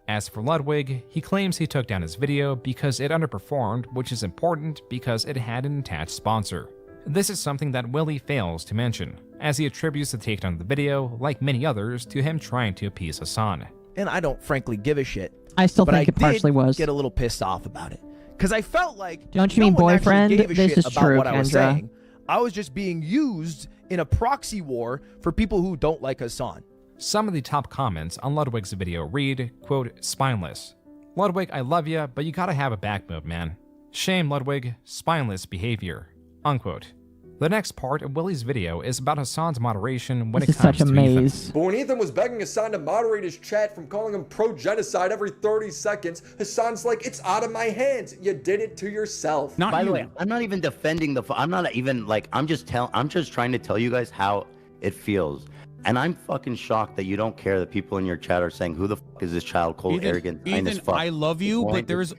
As for Ludwig, he claims he took down his video because it underperformed, which is important because it had an attached sponsor. This is something that Willie fails to mention, as he attributes the takedown of the video, like many others, to him trying to appease Hassan. And I don't frankly give a shit. I still but think it partially was. Get a little pissed off about it. Because I felt like Don't you mean no one actually boyfriend? gave a This shit is about true, what I was Kendra. saying. I was just being used in a proxy war for people who don't like Hassan. Some of the top comments on Ludwig's video read, quote, spineless. Ludwig, I love ya, but you gotta have a backbone, man. Shame, Ludwig, spineless behavior, unquote. The next part of Willie's video is about Hassan's moderation when it comes to Ethan. But when Ethan was begging Hassan to moderate his chat from calling him pro-genocide every 30 seconds, Hassan's like, it's out of my hands. You did it to yourself. By the way, I'm not even defending I'm not even like, I'm just trying to tell you guys how it feels. And I'm fucking shocked that you don't care that people in your chat are saying, who the fuck is this child, cold, arrogant, kind as fuck. I love you, but there's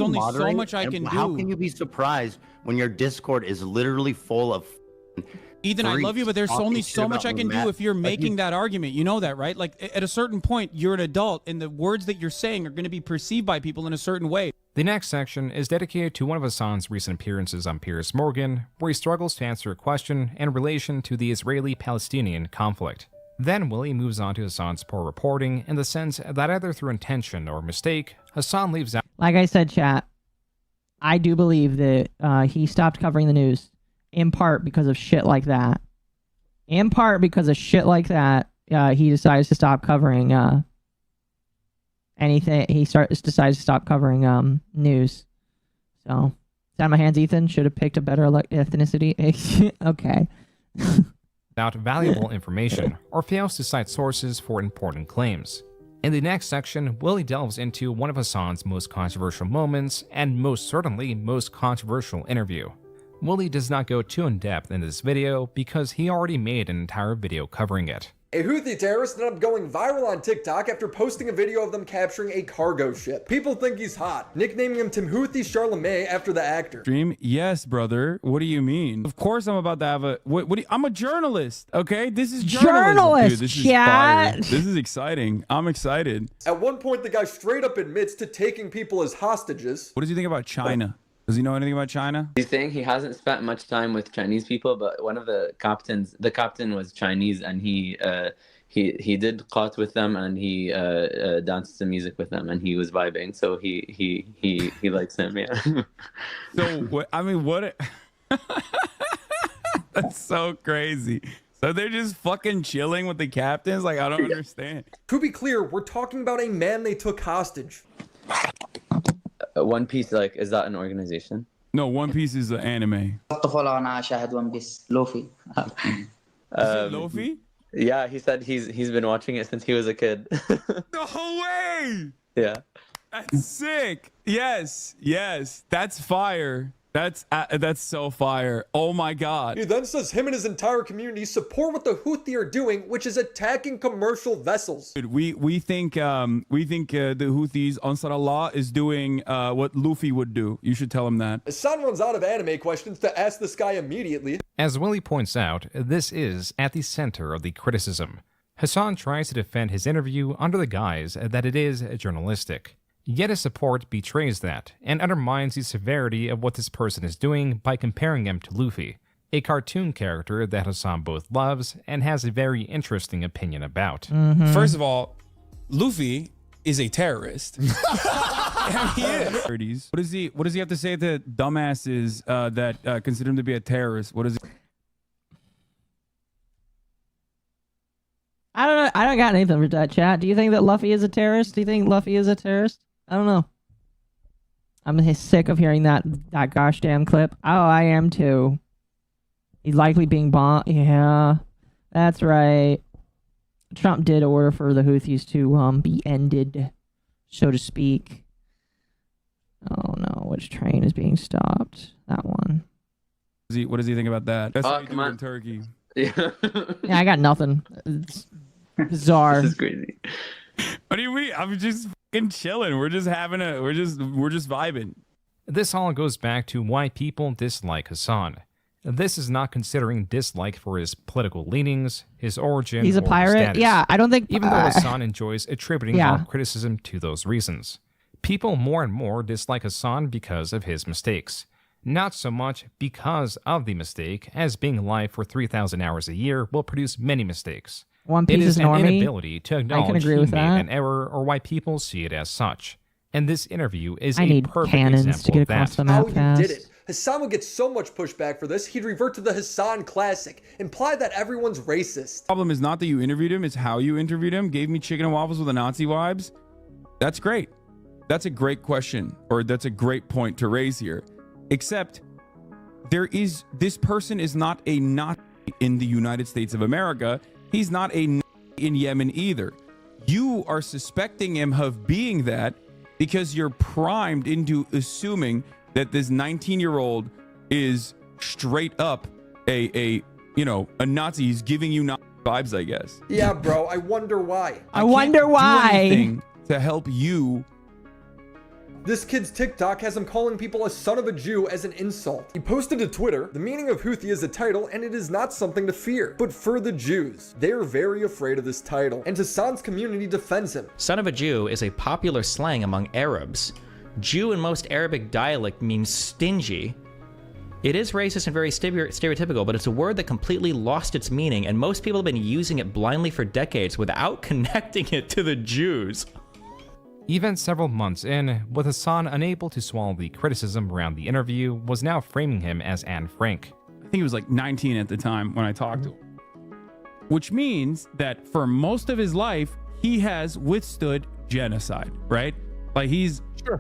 only so much I can do. How can you be surprised when your Discord is literally full of Ethan, I love you, but there's only so much I can do if you're making that argument. You know that, right? Like, at a certain point, you're an adult, and the words that you're saying are going to be perceived by people in a certain way. The next section is dedicated to one of Hassan's recent appearances on Piers Morgan, where he struggles to answer a question in relation to the Israeli-Palestinian conflict. Then Willie moves on to Hassan's poor reporting in the sense that either through intention or mistake, Hassan leaves out. Like I said, chat, I do believe that he stopped covering the news in part because of shit like that. In part because of shit like that, he decides to stop covering anything. He decides to stop covering news. So, it's out of my hands, Ethan. Should have picked a better ethnicity. Okay. Out valuable information or fails to cite sources for important claims. In the next section, Willie delves into one of Hassan's most controversial moments and most certainly most controversial interview. Willie does not go too in-depth in this video because he already made an entire video covering it. A Houthi terrorist ended up going viral on TikTok after posting a video of them capturing a cargo ship. People think he's hot, nicknaming him Timothy Charlemagne after the actor. Dream? Yes, brother. What do you mean? Of course I'm about to have a... I'm a journalist, okay? This is journalism. Dude, this is fire. This is exciting. I'm excited. At one point, the guy straight up admits to taking people as hostages. What does he think about China? Does he know anything about China? He's saying he hasn't spent much time with Chinese people, but one of the captain was Chinese, and he did qat with them, and he danced some music with them, and he was vibing. So he likes him, yeah. So I mean, what? That's so crazy. So they're just fucking chilling with the captains? Like, I don't understand. To be clear, we're talking about a man they took hostage. One Piece, like, is that an organization? No, One Piece is an anime. Luffy? Yeah, he said he's been watching it since he was a kid. No way! Yeah. That's sick. Yes, that's fire. That's so fire. Oh my god. He then says him and his entire community support what the Houthi are doing, which is attacking commercial vessels. Dude, we think the Houthis, Ansar Allah, is doing what Luffy would do. You should tell him that. Hassan runs out of anime questions to ask this guy immediately. As Willie points out, this is at the center of the criticism. Hassan tries to defend his interview under the guise that it is journalistic. Yet his support betrays that, and undermines the severity of what this person is doing by comparing him to Luffy, a cartoon character that Hassan both loves and has a very interesting opinion about. First of all, Luffy is a terrorist. He is. What does he have to say to dumbasses that consider him to be a terrorist? What is it? don't got anything for that, chat. Do you think that Luffy is a terrorist? Do you think Luffy is a terrorist? I don't know. I'm sick of hearing that gosh damn clip. Oh, I am too. He's likely being bombed. Yeah, that's right. Trump did order for the Houthis to be ended, so to speak. Oh no, which train is being stopped? That one. What does he think about that? That's how you come do it on. in Turkey. Yeah. Yeah, I got nothing. It's bizarre. This is crazy. What do you mean? I'm just fucking chilling. We're just vibing. This all goes back to why people dislike Hassan. This is not considering dislike for his political leanings, his origin, He's a or his pirate? status. Yeah, I don't think... Even though Hassan enjoys attributing Yeah. all criticism to those reasons. People more and more dislike Hassan because of his mistakes. Not so much because of the mistake, as being live for 3,000 hours a year will produce many mistakes. One It Piece is is an normie. inability to acknowledge agree he with made that. an error or why people see it as such. And this interview is I a need perfect cannons example to get of across that. the map How fast. you did it. Hassan would get so much pushback for this, he'd revert to the Hassan classic, imply that everyone's racist. Problem is not that you interviewed him, it's how you interviewed him. Gave me chicken and waffles with the Nazi vibes. That's great. That's a great question, or that's a great point to raise here. Except, this person is not a Nazi in the United States of America. He's not a Nazi in Yemen either. You are suspecting him of being that because you're primed into assuming that this 19-year-old is straight up a Nazi. He's giving you Nazi vibes, I guess. Yeah, bro, I wonder why. I wonder Do why. anything to help you. This kid's TikTok has him calling people a son of a Jew as an insult. He posted to Twitter, the meaning of Houthi is a title and it is not something to fear. But for the Jews, they are very afraid of this title. And Hassan's community defends him. Son of a Jew is a popular slang among Arabs. Jew in most Arabic dialect means stingy. It is racist and very stereotypical, but it's a word that completely lost its meaning, and most people have been using it blindly for decades without connecting it to the Jews. Even several months in, with Hassan unable to swallow the criticism around the interview, was now framing him as Anne Frank. I think he was like 19 at the time when I talked to him. Which means that for most of his life, he has withstood genocide, right? Like he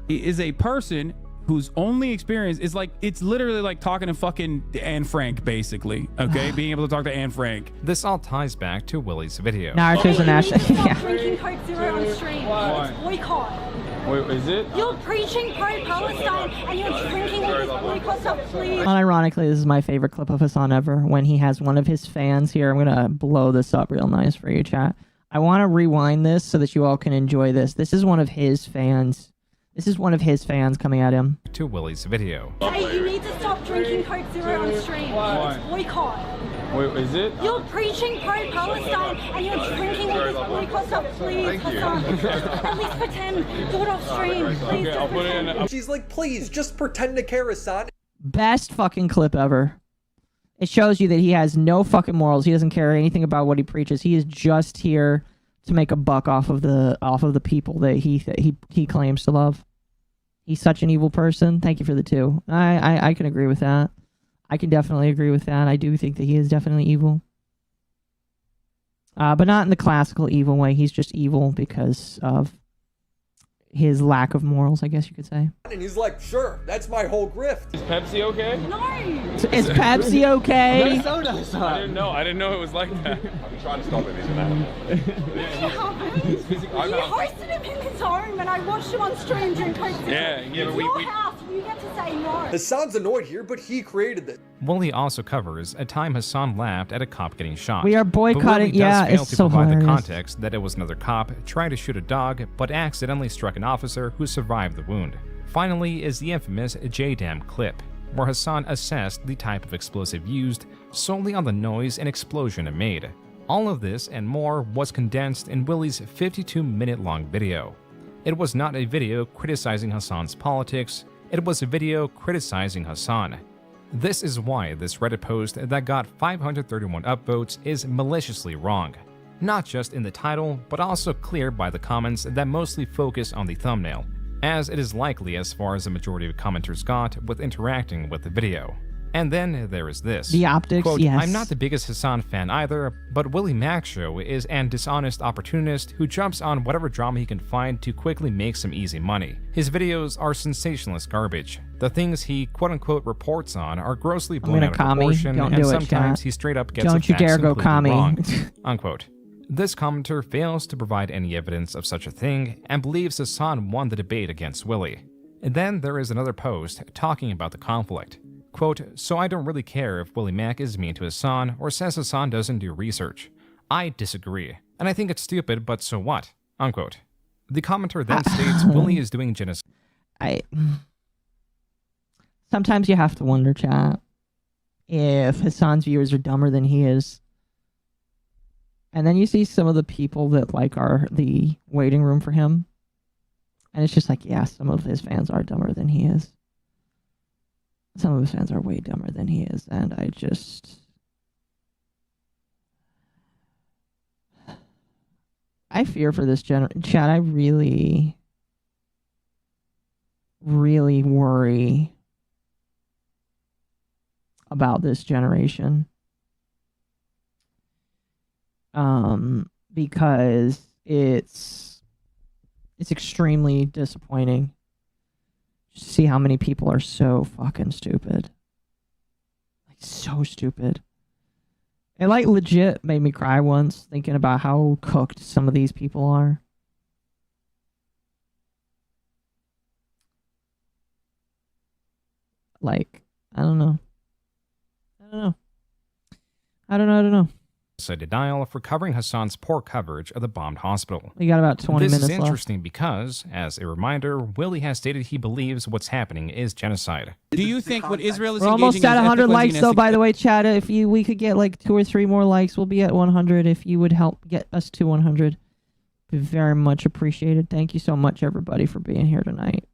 is a person whose only experience is like, it's literally like talking to fucking Anne Frank, basically, okay? Being able to talk to Anne Frank. This all ties back to Willie's video. Naruto's and Ash. Stop drinking Coke Zero on stream. Why? It's boycott. Wait, is it? You're preaching pro-Palestine and you're drinking all this boycott stuff, please. Unironically, this is my favorite clip of Hassan ever, when he has one of his fans here. I'm gonna blow this up real nice for you, chat. I want to rewind this so that you all can enjoy this. This is one of his fans. This is one of his fans coming at him. To Willie's video. Hey, you need to stop drinking Coke Zero on stream. Why? It's boycott. Wait, is it? You're preaching pro-Palestine and you're drinking all this boycott stuff, please, Hassan. At least pretend. Do it off stream. Please, Okay, just I'll put it in. pretend. She's like, please, just pretend to care, Hassan. Best fucking clip ever. It shows you that he has no fucking morals. He doesn't care anything about what he preaches. He is just here to make a buck off of the people that he claims to love. He's such an evil person. Thank you for the 2. I can agree with that. I can definitely agree with that. I do think that he is definitely evil. But not in the classical evil way. He's just evil because of his lack of morals, I guess you could say. And he's like, sure, that's my whole grift. Is Pepsi okay? No. Is Pepsi okay? I didn't know it was like that. I'm trying to stop it. He's an animal. You hosted him in his home and I watched him on stream drink Coke Zero. Yeah, It's but your house. You get to say no. Hassan's annoyed here, but he created this. Willie also covers a time Hassan laughed at a cop getting shot. We are boycotting- But Willie does yeah, fail it's to so provide the hilarious. context that it was another cop trying to shoot a dog, but accidentally struck an officer who survived the wound. Finally is the infamous J-Dam clip, where Hassan assessed the type of explosive used solely on the noise and explosion it made. All of this and more was condensed in Willie's 52-minute-long video. It was not a video criticizing Hassan's politics, it was a video criticizing Hassan. This is why this Reddit post that got 531 upvotes is maliciously wrong. Not just in the title, but also clear by the comments that mostly focus on the thumbnail, as it is likely as far as the majority of commenters got with interacting with the video. And then there is this. The optics, Quote, yes. I'm not the biggest Hassan fan either, but Willie Mac show is an dishonest opportunist who jumps on whatever drama he can find to quickly make some easy money. His videos are sensationalist garbage. The things he quote-unquote reports on are grossly blown out of proportion, Don't and do it, sometimes chat. he straight up gets Don't the you facts dare go completely commie. wrong. Unquote. This commenter fails to provide any evidence of such a thing and believes Hassan won the debate against Willie. And then there is another post talking about the conflict. Quote, so I don't really care if Willie Mac is mean to Hassan or says Hassan doesn't do research. I disagree, and I think it's stupid, but so what? Unquote. The commenter then states Willie is doing genocide. Sometimes you have to wonder, chat, if Hassan's viewers are dumber than he is. And then you see some of the people that like are the waiting room for him. And it's just like, yeah, some of his fans are dumber than he is. Some of his fans are way dumber than he is. And I fear for this chat. I really, really worry about this generation. Because it's extremely disappointing to see how many people are so fucking stupid. Like, so stupid. It, like, legit made me cry once thinking about how cooked some of these people are. Like, I don't know. Denial for covering Hassan's poor coverage of the bombed hospital. We got about 20 this minutes is left. interesting because, as a reminder, Willie has stated he believes what's happening is genocide. Do you think what Israel is We're almost engaging at in is 100 ethnic likes, cleansing though, and by the way, chat. If we could get like 2 or 3 more likes, we'll be at 100. If you would help get us to 100, be very much appreciated. Thank you so much, everybody, for being here tonight.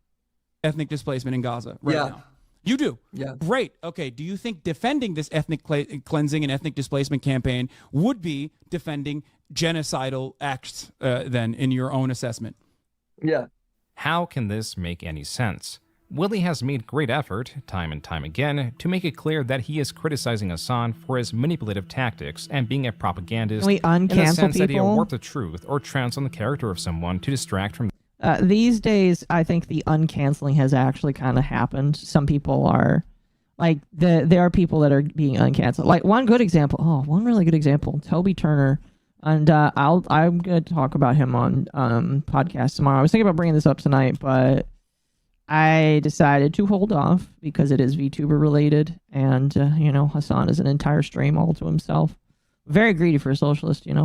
ethnic displacement in Gaza right Yeah. now? You do? Yeah. Great. Okay. Do you think defending this ethnic cleansing and ethnic displacement campaign would be defending genocidal acts then, in your own assessment? Yeah. How can this make any sense? Willie has made great effort, time and time again, to make it clear that he is criticizing Hassan for his manipulative tactics and being a propagandist Can we in the uncancel sense that he'll people? warp the truth or trounce on the character of someone to distract from These days, I think the uncanceling has actually kind of happened. Some people are, like, there are people that are being uncanceled. Like, one really good example, Toby Turner. And I'm going to talk about him on podcast tomorrow. I was thinking about bringing this up tonight, but I decided to hold off because it is VTuber related. And, Hassan is an entire stream all to himself. Very greedy for a socialist, It's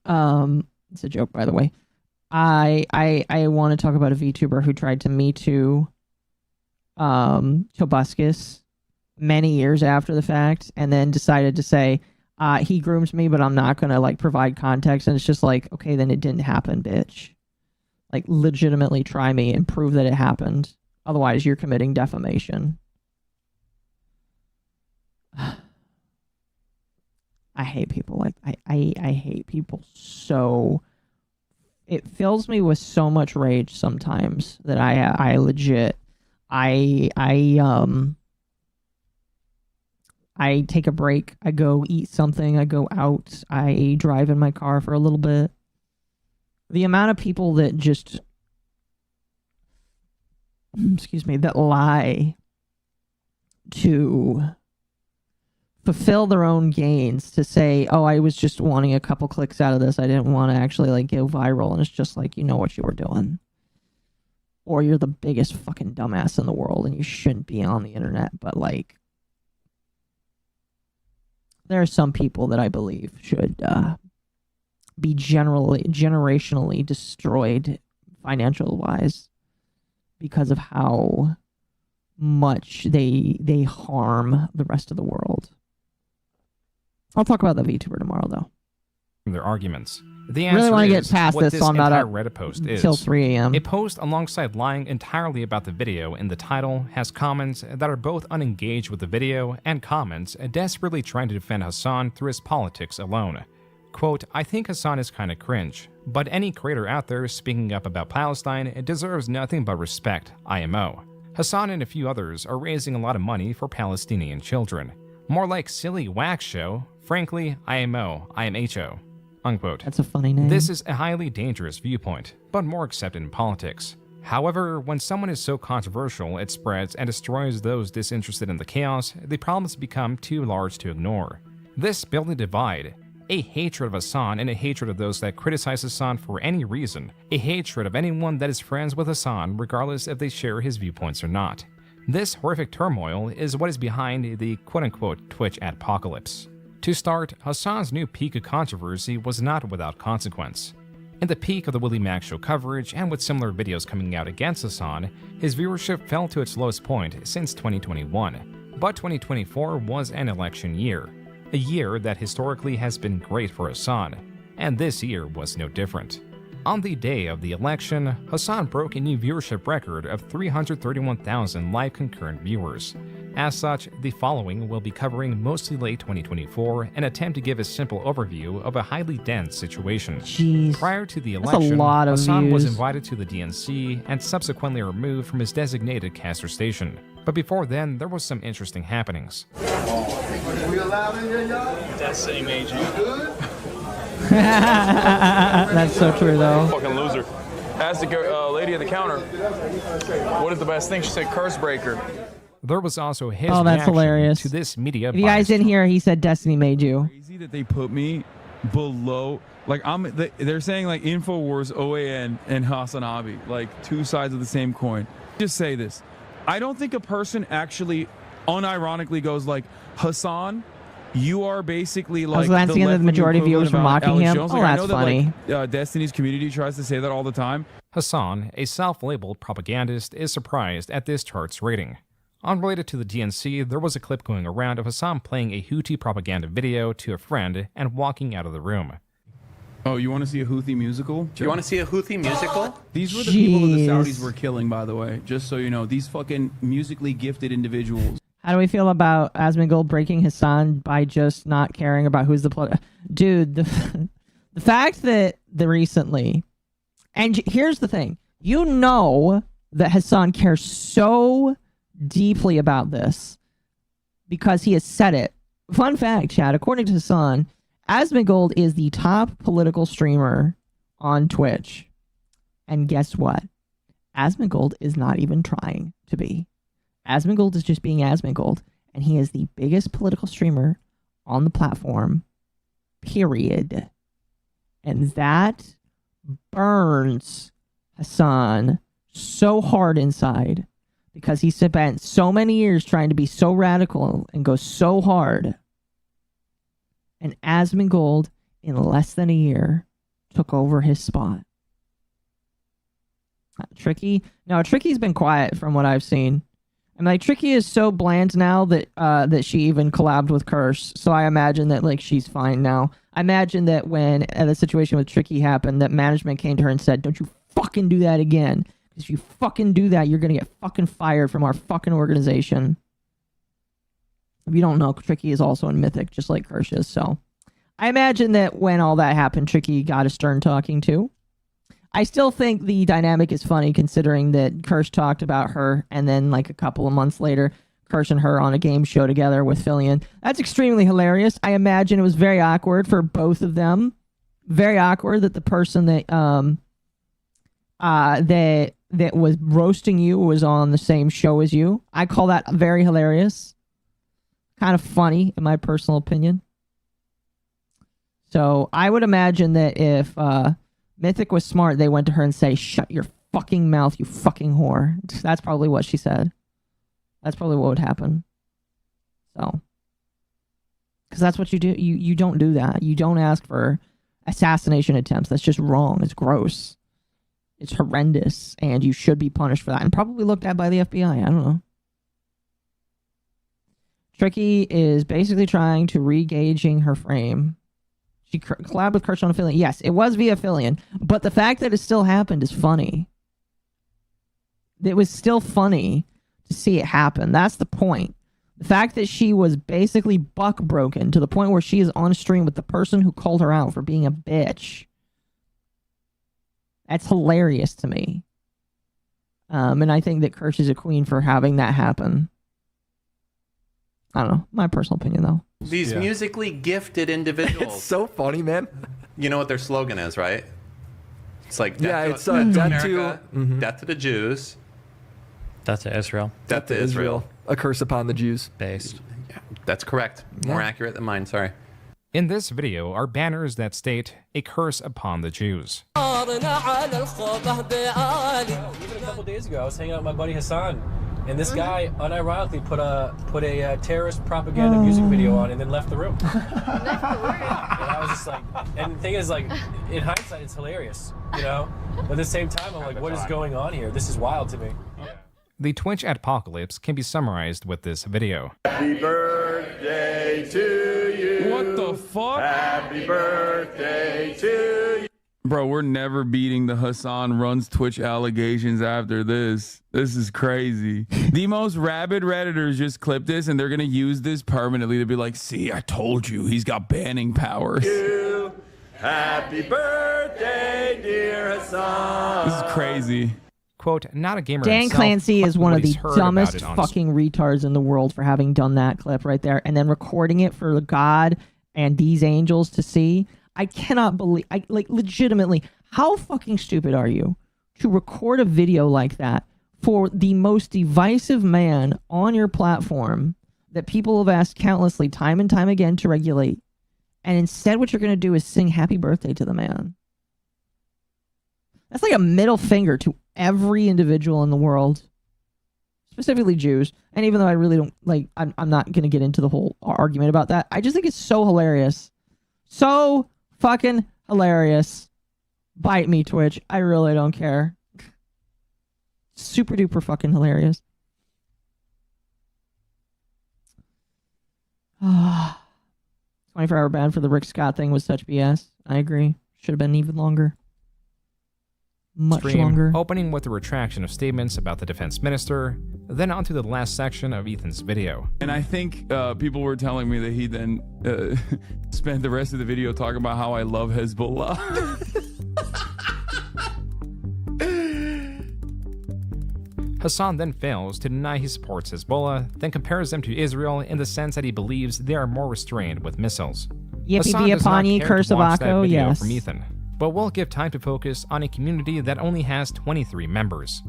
a joke, by the way. I want to talk about a VTuber who tried to Me Too Tobuscus many years after the fact, and then decided to say, he groomed me, but I'm not going to, like, provide context. And it's just like, okay, then it didn't happen, bitch. Like, legitimately try me and prove that it happened. Otherwise, you're committing defamation. I hate people like I hate people so. It fills me with so much rage sometimes that I legit I take a break, I go eat something, I go out, I drive in my car for a little bit. The amount of people that just that lie to fulfill their own gains, to say, oh, I was just wanting a couple clicks out of this, I didn't want to actually, like, go viral. And it's just like, you know what you were doing, or you're the biggest fucking dumbass in the world and you shouldn't be on the internet. But, like, there are some people that I believe should be generationally destroyed financial wise because of how much they harm the rest of the world. I'll talk about the VTuber tomorrow, though. Their arguments. The Really answer wanna is get past what this, so I'm not entire up Reddit post is. till 3 a.m. A post alongside lying entirely about the video in the title has comments that are both unengaged with the video and comments desperately trying to defend Hassan through his politics alone. Quote, I think Hassan is kinda cringe, but any creator out there speaking up about Palestine deserves nothing but respect, IMO. Hassan and a few others are raising a lot of money for Palestinian children. More like silly wax show, frankly, IMO, IMHO, unquote. That's a funny name. This is a highly dangerous viewpoint, but more accepted in politics. However, when someone is so controversial, it spreads and destroys those disinterested in the chaos, the problems become too large to ignore. This built a divide, a hatred of Hassan and a hatred of those that criticize Hassan for any reason, a hatred of anyone that is friends with Hassan regardless if they share his viewpoints or not. This horrific turmoil is what is behind the quote-unquote Twitch adpocalypse. To start, Hassan's new peak of controversy was not without consequence. In the peak of the Willie Mac show coverage, and with similar videos coming out against Hassan, his viewership fell to its lowest point since 2021. But 2024 was an election year, a year that historically has been great for Hassan, and this year was no different. On the day of the election, Hassan broke a new viewership record of 331,000 live concurrent viewers. As such, the following will be covering mostly late 2024, an attempt to give a simple overview of a highly dense situation. Jeez. Prior to the That's a election, lot of Hassan was views. invited to the DNC and subsequently removed from his designated caster station. But before then, there was some interesting happenings. We allowed in here, y'all? Destiny made you good? That's so true, though. Fucking loser. Asked the lady at the counter, what is the best thing? She said, curse breaker. There was also his Oh, that's reaction hilarious. to this media If you guys didn't hear, he said Destiny made you. Crazy that they put me below, like they're saying like Infowars, OAN, and Hasanabi, like two sides of the same coin. Just say this. I don't think a person actually unironically goes like, Hassan, you are basically like. I was glancing at the majority of viewers were mocking him. Jones. Oh, Like, I that's know funny. That, like, Destiny's community tries to say that all the time. Hassan, a self-labeled propagandist, is surprised at this chart's rating. Unrelated to the DNC, there was a clip going around of Hassan playing a Houthi propaganda video to a friend and walking out of the room. Oh, you want to see a Houthi musical? You want to see a Houthi musical? These were the people that the Jeez. Saudis were killing, by the way. Just so you know, these fucking musically gifted individuals. How do we feel about Asmongold breaking Hassan by just not caring about who's the dude? The fact that recently, and here's the thing, you know that Hassan cares so deeply about this because he has said it. Fun fact, Chad, according to Hassan, Asmongold is the top political streamer on Twitch. And guess what? Asmongold is not even trying to be. Asmongold is just being Asmongold, and he is the biggest political streamer on the platform, period. And that burns Hassan so hard inside because he spent so many years trying to be so radical and go so hard. And Asmongold, in less than a year, took over his spot. Tricky? No, Tricky's been quiet from what I've seen. And like Tricky is so bland now that that she even collabed with Curse. So I imagine that like she's fine now. I imagine that when the situation with Tricky happened, that management came to her and said, "Don't you fucking do that again. Because if you fucking do that, you're gonna get fucking fired from our fucking organization." If you don't know, Tricky is also in Mythic, just like Curse is. So I imagine that when all that happened, Tricky got a stern talking to. I still think the dynamic is funny considering that Kirsch talked about her and then like a couple of months later, Kirsch and her on a game show together with Fillion. That's extremely hilarious. I imagine it was very awkward for both of them. Very awkward that the person that that was roasting you was on the same show as you. I call that very hilarious. Kind of funny in my personal opinion. So I would imagine that if Mythic was smart, they went to her and say, "Shut your fucking mouth, you fucking whore." That's probably what she said. That's probably what would happen. So, because that's what you do. You don't do that. You don't ask for assassination attempts. That's just wrong. It's gross. It's horrendous, and you should be punished for that, and probably looked at by the FBI. I don't know. Tricky is basically trying to re-gauging her frame. She collabed with Kirsch on Fillion. Yes, it was via Fillion, but the fact that it still happened is funny. It was still funny to see it happen. That's the point. The fact that she was basically buck broken to the point where she is on stream with the person who called her out for being a bitch. That's hilarious to me. And I think that Kirsch is a queen for having that happen. I don't know. My personal opinion, though. These musically gifted individuals. It's so funny, man. You know what their slogan is, right? It's like death to America, death to the Jews, death to Israel, death to Israel, a curse upon the Jews. Based. Yeah, that's correct. More accurate than mine. Sorry. In this video are banners that state a curse upon the Jews. Even a couple days ago, I was hanging out with my buddy Hassan, and this guy unironically put a terrorist propaganda music video on and then left the room. And I was just like, and the thing is, like, in hindsight, it's hilarious, you know? But at the same time, I'm like, what is going on here? This is wild to me. The Twitch apocalypse can be summarized with this video. Happy birthday to you. What the fuck? Happy birthday to you. Bro, we're never beating the Hassan runs Twitch allegations after this. This is crazy. The most rabid Redditors just clip this and they're going to use this permanently to be like, see, I told you, he's got banning powers. Happy birthday, dear Hassan. This is crazy. Quote, not a gamer Dan himself, Clancy is one of the heard dumbest about it on fucking retards in the world for having done that clip right there and then recording it for God and these angels to see. I cannot believe, like, legitimately, how fucking stupid are you to record a video like that for the most divisive man on your platform that people have asked countlessly time and time again to regulate, and instead what you're going to do is sing happy birthday to the man? That's like a middle finger to every individual in the world, specifically Jews. And even though I really don't, like, I'm not going to get into the whole argument about that. I just think it's so hilarious. So fucking hilarious. Bite me, Twitch. I really don't care. Super duper fucking hilarious. 24-hour ban for the Rick Scott thing was such BS. I agree. Should have been even longer. Much stream, longer. Opening with a retraction of statements about the defense minister, then onto the last section of Ethan's video. And I think people were telling me that he then spent the rest of the video talking about how I love Hezbollah. Hassan then fails to deny he supports Hezbollah, then compares them to Israel in the sense that he believes they are more restrained with missiles. Yippee Hassan be does upon not ye, care curse to of watch that Occo, video yes. from Ethan, but we'll give time to focus on a community that only has 23 members.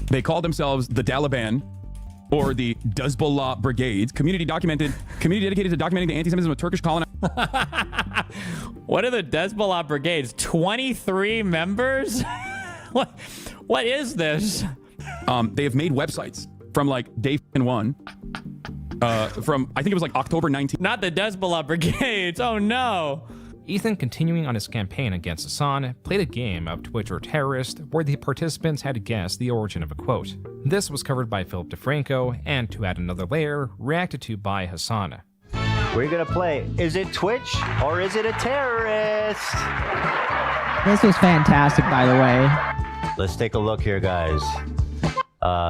They call themselves the Taliban or the Hezbollah Brigades, community dedicated to documenting the anti-Semitism of Turkish colonizers. What are the Hezbollah Brigades? 23 members? What is this? They have made websites from like day one. From I think it was like October 19th. Not the Hezbollah Brigades. Oh no. Ethan, continuing on his campaign against Hassan, played a game of Twitch or Terrorist where the participants had to guess the origin of a quote. This was covered by Philip DeFranco, and to add another layer, reacted to by Hassan. We're gonna play, is it Twitch or is it a terrorist? This was fantastic, by the way. Let's take a look here, guys.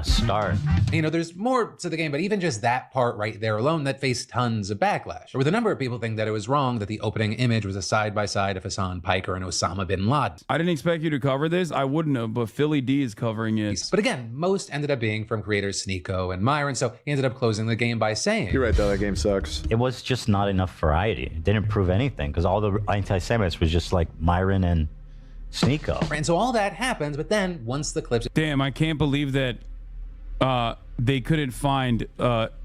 Start. You know, there's more to the game, but even just that part right there alone, that faced tons of backlash. With a number of people think that it was wrong that the opening image was a side-by-side of Hassan Piker and Osama bin Laden. I didn't expect you to cover this. I wouldn't have, but Philly D is covering it. But again, most ended up being from creators Sneeko and Myron, so he ended up closing the game by saying, You're right, though, that game sucks. It was just not enough variety. It didn't prove anything, because all the anti-Semites was just like Myron and Sneeko. And so all that happens, but then once the clips... Damn, I can't believe that they couldn't find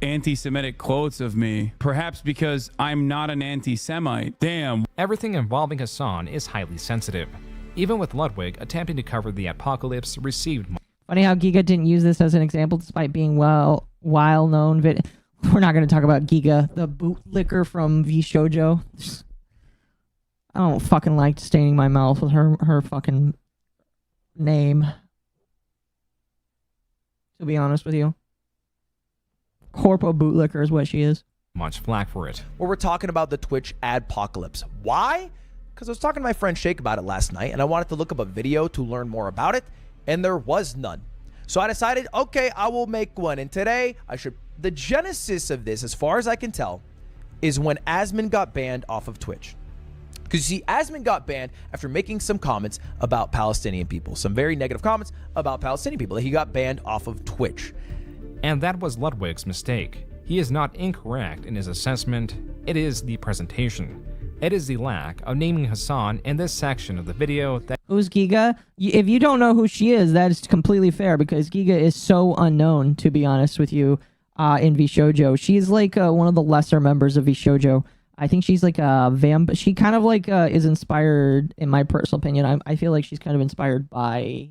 anti-Semitic quotes of me. Perhaps because I'm not an anti-Semite. Damn. Everything involving Hassan is highly sensitive. Even with Ludwig attempting to cover the apocalypse received... Funny how Giga didn't use this as an example despite being well-known. We're not going to talk about Giga, the bootlicker from V Shoujo. I don't fucking like staining my mouth with her fucking name. To be honest with you. Corpo bootlicker is what she is. Much flack for it. Where we're talking about the Twitch adpocalypse. Why? Because I was talking to my friend Shake about it last night, and I wanted to look up a video to learn more about it, and there was none. So I decided, okay, I will make one. And today, the genesis of this, as far as I can tell, is when Asmon got banned off of Twitch. Because you see, Asman got banned after making some comments about Palestinian people, some very negative comments about Palestinian people, that he got banned off of Twitch. And that was Ludwig's mistake. He is not incorrect in his assessment, it is the presentation. It is the lack of naming Hassan in this section of the video that— Who's Giga? If you don't know who she is, that is completely fair, because Giga is so unknown, to be honest with you, in VShojo. She's like one of the lesser members of VShojo. I think she's like a she kind of like is inspired, in my personal opinion. I feel like she's kind of inspired by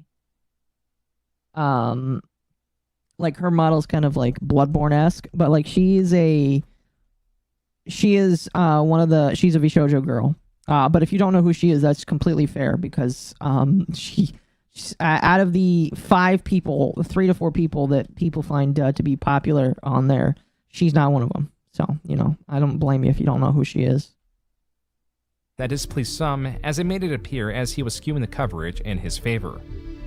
like her model's kind of like Bloodborne-esque, but like she is one of the— she's a VShojo girl. But if you don't know who she is, that's completely fair, because she's out of the 3 to 4 people that people find to be popular on there, she's not one of them. So, you know, I don't blame you if you don't know who she is. that displeased some, as it made it appear as he was skewing the coverage in his favor.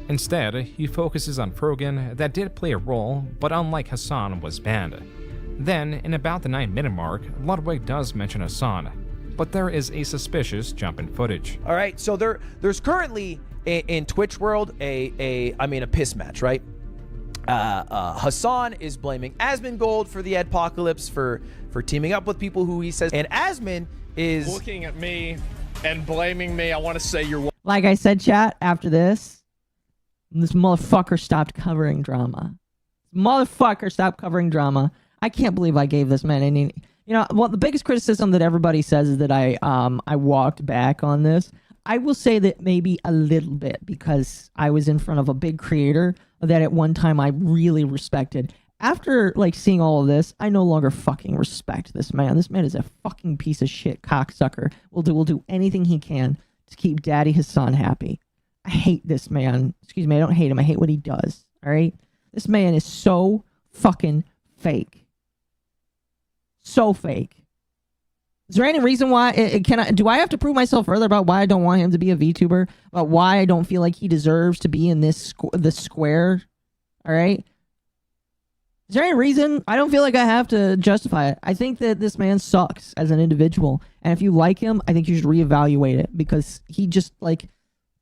Instead, he focuses on Frogan, that did play a role, but unlike Hassan, was banned. Then, in about the 9-minute mark, Ludwig does mention Hassan, but there is a suspicious jump in footage. All right, so there's currently in Twitch world a piss match, right? Hassan is blaming Asmongold for the adpocalypse, for teaming up with people who he says, and Asmon is looking at me and blaming me. I want to say you're— like I said, chat, after this motherfucker stopped covering drama. Motherfucker stopped covering drama. I can't believe I gave this man any— you know, well, the biggest criticism that everybody says is that I walked back on this. I will say that maybe a little bit, because I was in front of a big creator that at one time I really respected. After like seeing all of this, I no longer fucking respect this man. This man is a fucking piece of shit cocksucker. Will do anything he can to keep Daddy Hassan happy. I hate this man. Excuse me, I don't hate him. I hate what he does. All right? This man is so fucking fake. So fake. Is there any reason why do I have to prove myself further about why I don't want him to be a VTuber? About why I don't feel like he deserves to be in this square? All right? Is there any reason? I don't feel like I have to justify it. I think that this man sucks as an individual. And if you like him, I think you should reevaluate it, because he just like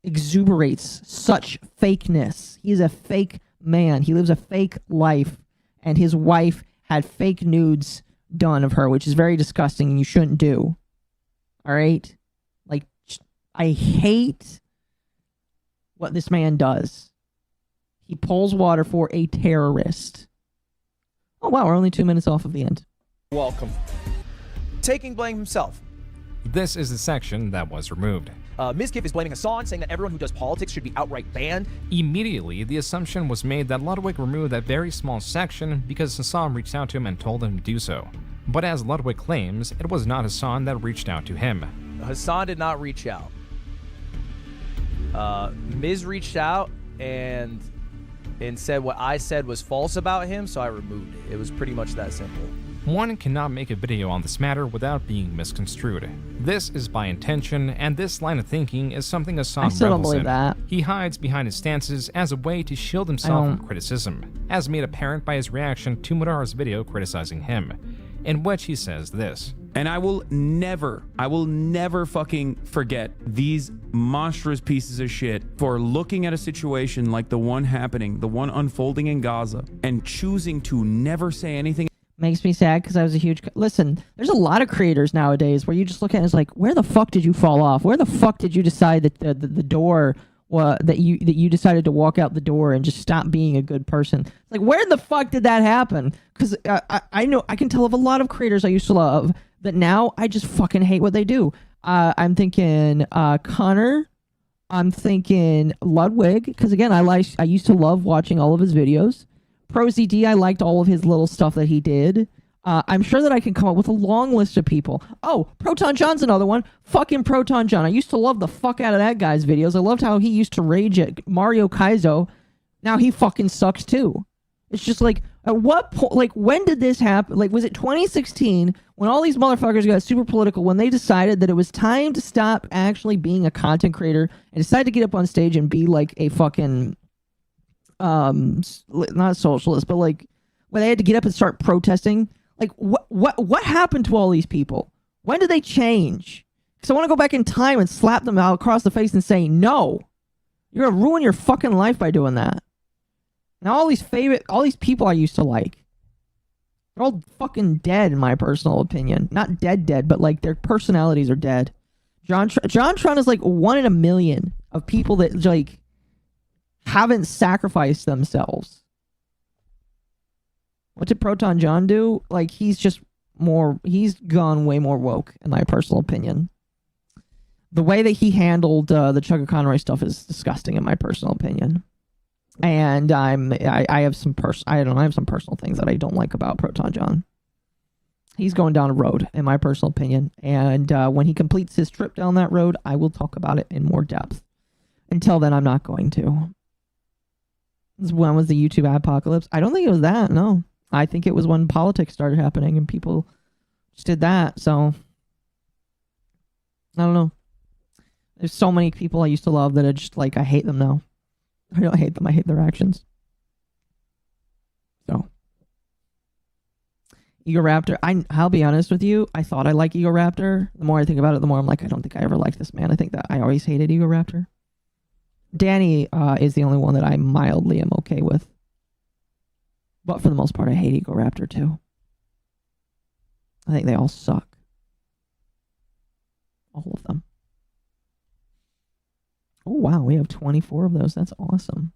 exuberates such fakeness. He's a fake man. He lives a fake life. And his wife had fake nudes done of her, which is very disgusting and you shouldn't do. All right? Like, I hate what this man does. He pulls water for a terrorist. Oh wow, we're only 2 minutes off of the end. Welcome. Taking blame himself. This is the section that was removed. Mizkif is blaming Hassan, saying that everyone who does politics should be outright banned. Immediately, the assumption was made that Ludwig removed that very small section because Hassan reached out to him and told him to do so. But as Ludwig claims, it was not Hassan that reached out to him. Hassan did not reach out. Miz reached out and said what I said was false about him, so I removed it. It was pretty much that simple. One cannot make a video on this matter without being misconstrued. This is by intention, and this line of thinking is something Hassan I still don't revels believe in. that. He hides behind his stances as a way to shield himself from criticism, as made apparent by his reaction to Mudar's video criticizing him, in which he says this. And I will never fucking forget these monstrous pieces of shit for looking at a situation like the one happening, the one unfolding in Gaza, and choosing to never say anything. Makes me sad, because I was a huge— listen, there's a lot of creators nowadays where you just look at it and it's like, where the fuck did you fall off? Where the fuck did you decide that the door that you decided to walk out the door and just stop being a good person? Like, where the fuck did that happen? Because I know, I can tell of a lot of creators I used to love that now I just fucking hate what they do. I'm thinking Connor. I'm thinking Ludwig, because again, I used to love watching all of his videos. ProZD, I liked all of his little stuff that he did. I'm sure that I can come up with a long list of people. Oh, Proton John's another one. Fucking Proton John. I used to love the fuck out of that guy's videos. I loved how he used to rage at Mario Kaizo. Now he fucking sucks too. It's just like, at what point, like, when did this happen? Like, was it 2016 when all these motherfuckers got super political, when they decided that it was time to stop actually being a content creator and decided to get up on stage and be like a fucking, not socialist, but like when they had to get up and start protesting? Like, what happened to all these people? When did they change? Because I want to go back in time and slap them out across the face and say, no, you're going to ruin your fucking life by doing that. Now all these people I used to like, they're all fucking dead in my personal opinion. Not dead, but like their personalities are dead. John Tron is like 1 in a million of people that like haven't sacrificed themselves. What did Proton John do? Like he's gone way more woke in my personal opinion. The way that he handled the Chugga Conroy stuff is disgusting in my personal opinion. And I have some personal things that I don't like about Proton John. He's going down a road, in my personal opinion. And when he completes his trip down that road, I will talk about it in more depth. Until then, I'm not going to. When was the YouTube apocalypse? I don't think it was that, no. I think it was when politics started happening and people just did that. So, I don't know. There's so many people I used to love that I just, like, I hate them now. I don't hate them, I hate their actions. So. Ego Raptor, I'll be honest with you, I thought I liked Ego Raptor. The more I think about it, the more I'm like, I don't think I ever liked this man. I think that I always hated Ego Raptor. Danny is the only one that I mildly am okay with. But for the most part, I hate Ego Raptor too. I think they all suck. All of them. Oh, wow. We have 24 of those. That's awesome.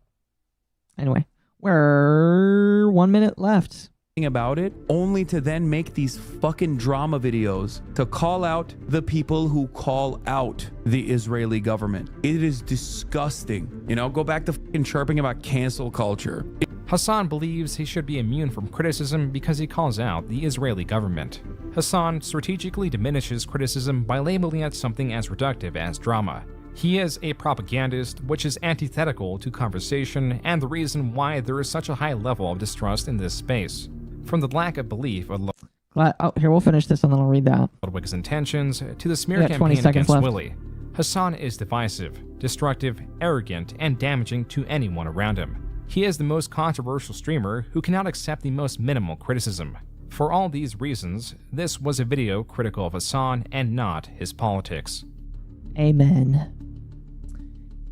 Anyway, we're 1 minute left. About it, only to then make these fucking drama videos to call out the people who call out the Israeli government. It is disgusting. You know, go back to fucking chirping about cancel culture. Hassan believes he should be immune from criticism because he calls out the Israeli government. Hassan strategically diminishes criticism by labeling it something as reductive as drama. He is a propagandist, which is antithetical to conversation and the reason why there is such a high level of distrust in this space. From the lack of belief of here, we'll finish this and then I'll read that. Ludwig's intentions to the smear campaign against Willie. Hassan is divisive, destructive, arrogant, and damaging to anyone around him. He is the most controversial streamer who cannot accept the most minimal criticism. For all these reasons, this was a video critical of Hassan and not his politics. Amen.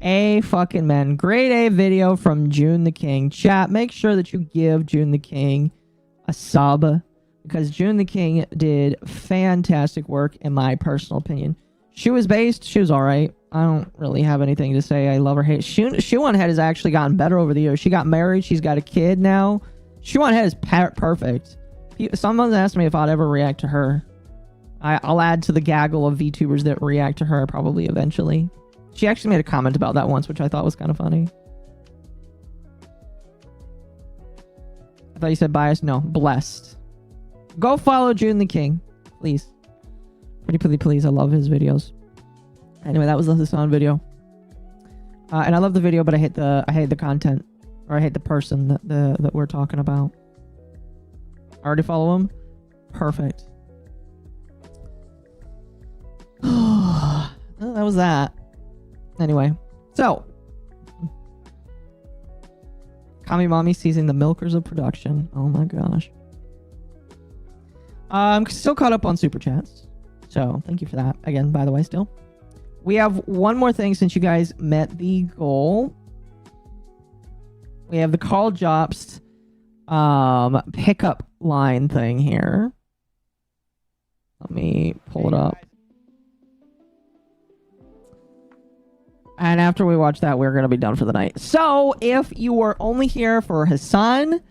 A fucking man. Grade A video from June the King. Chat, make sure that you give June the King a sub, because June the King did fantastic work in my personal opinion. She was alright. I don't really have anything to say. I love her hate. Shuan Head has actually gotten better over the years. She got married. She's got a kid now. Shuan Head is perfect. Someone asked me if I'd ever react to her. I'll add to the gaggle of VTubers that react to her probably eventually. She actually made a comment about that once, which I thought was kind of funny. I thought you said biased. No, blessed. Go follow June the King, please. Pretty please. I love his videos. Anyway, that was the Hassan video. And I love the video, but I hate the content, or I hate the person that we're talking about. I already follow him. Perfect. Well, that was that. Anyway, so Kami Mommy seizing the milkers of production. Oh my gosh. I'm still caught up on super chats, so thank you for that again. By the way, still we have one more thing since you guys met the goal. We have the Carl Jobst pickup line thing here. Let me pull it up. And after we watch that, we're going to be done for the night. So, if you are only here for Hassan,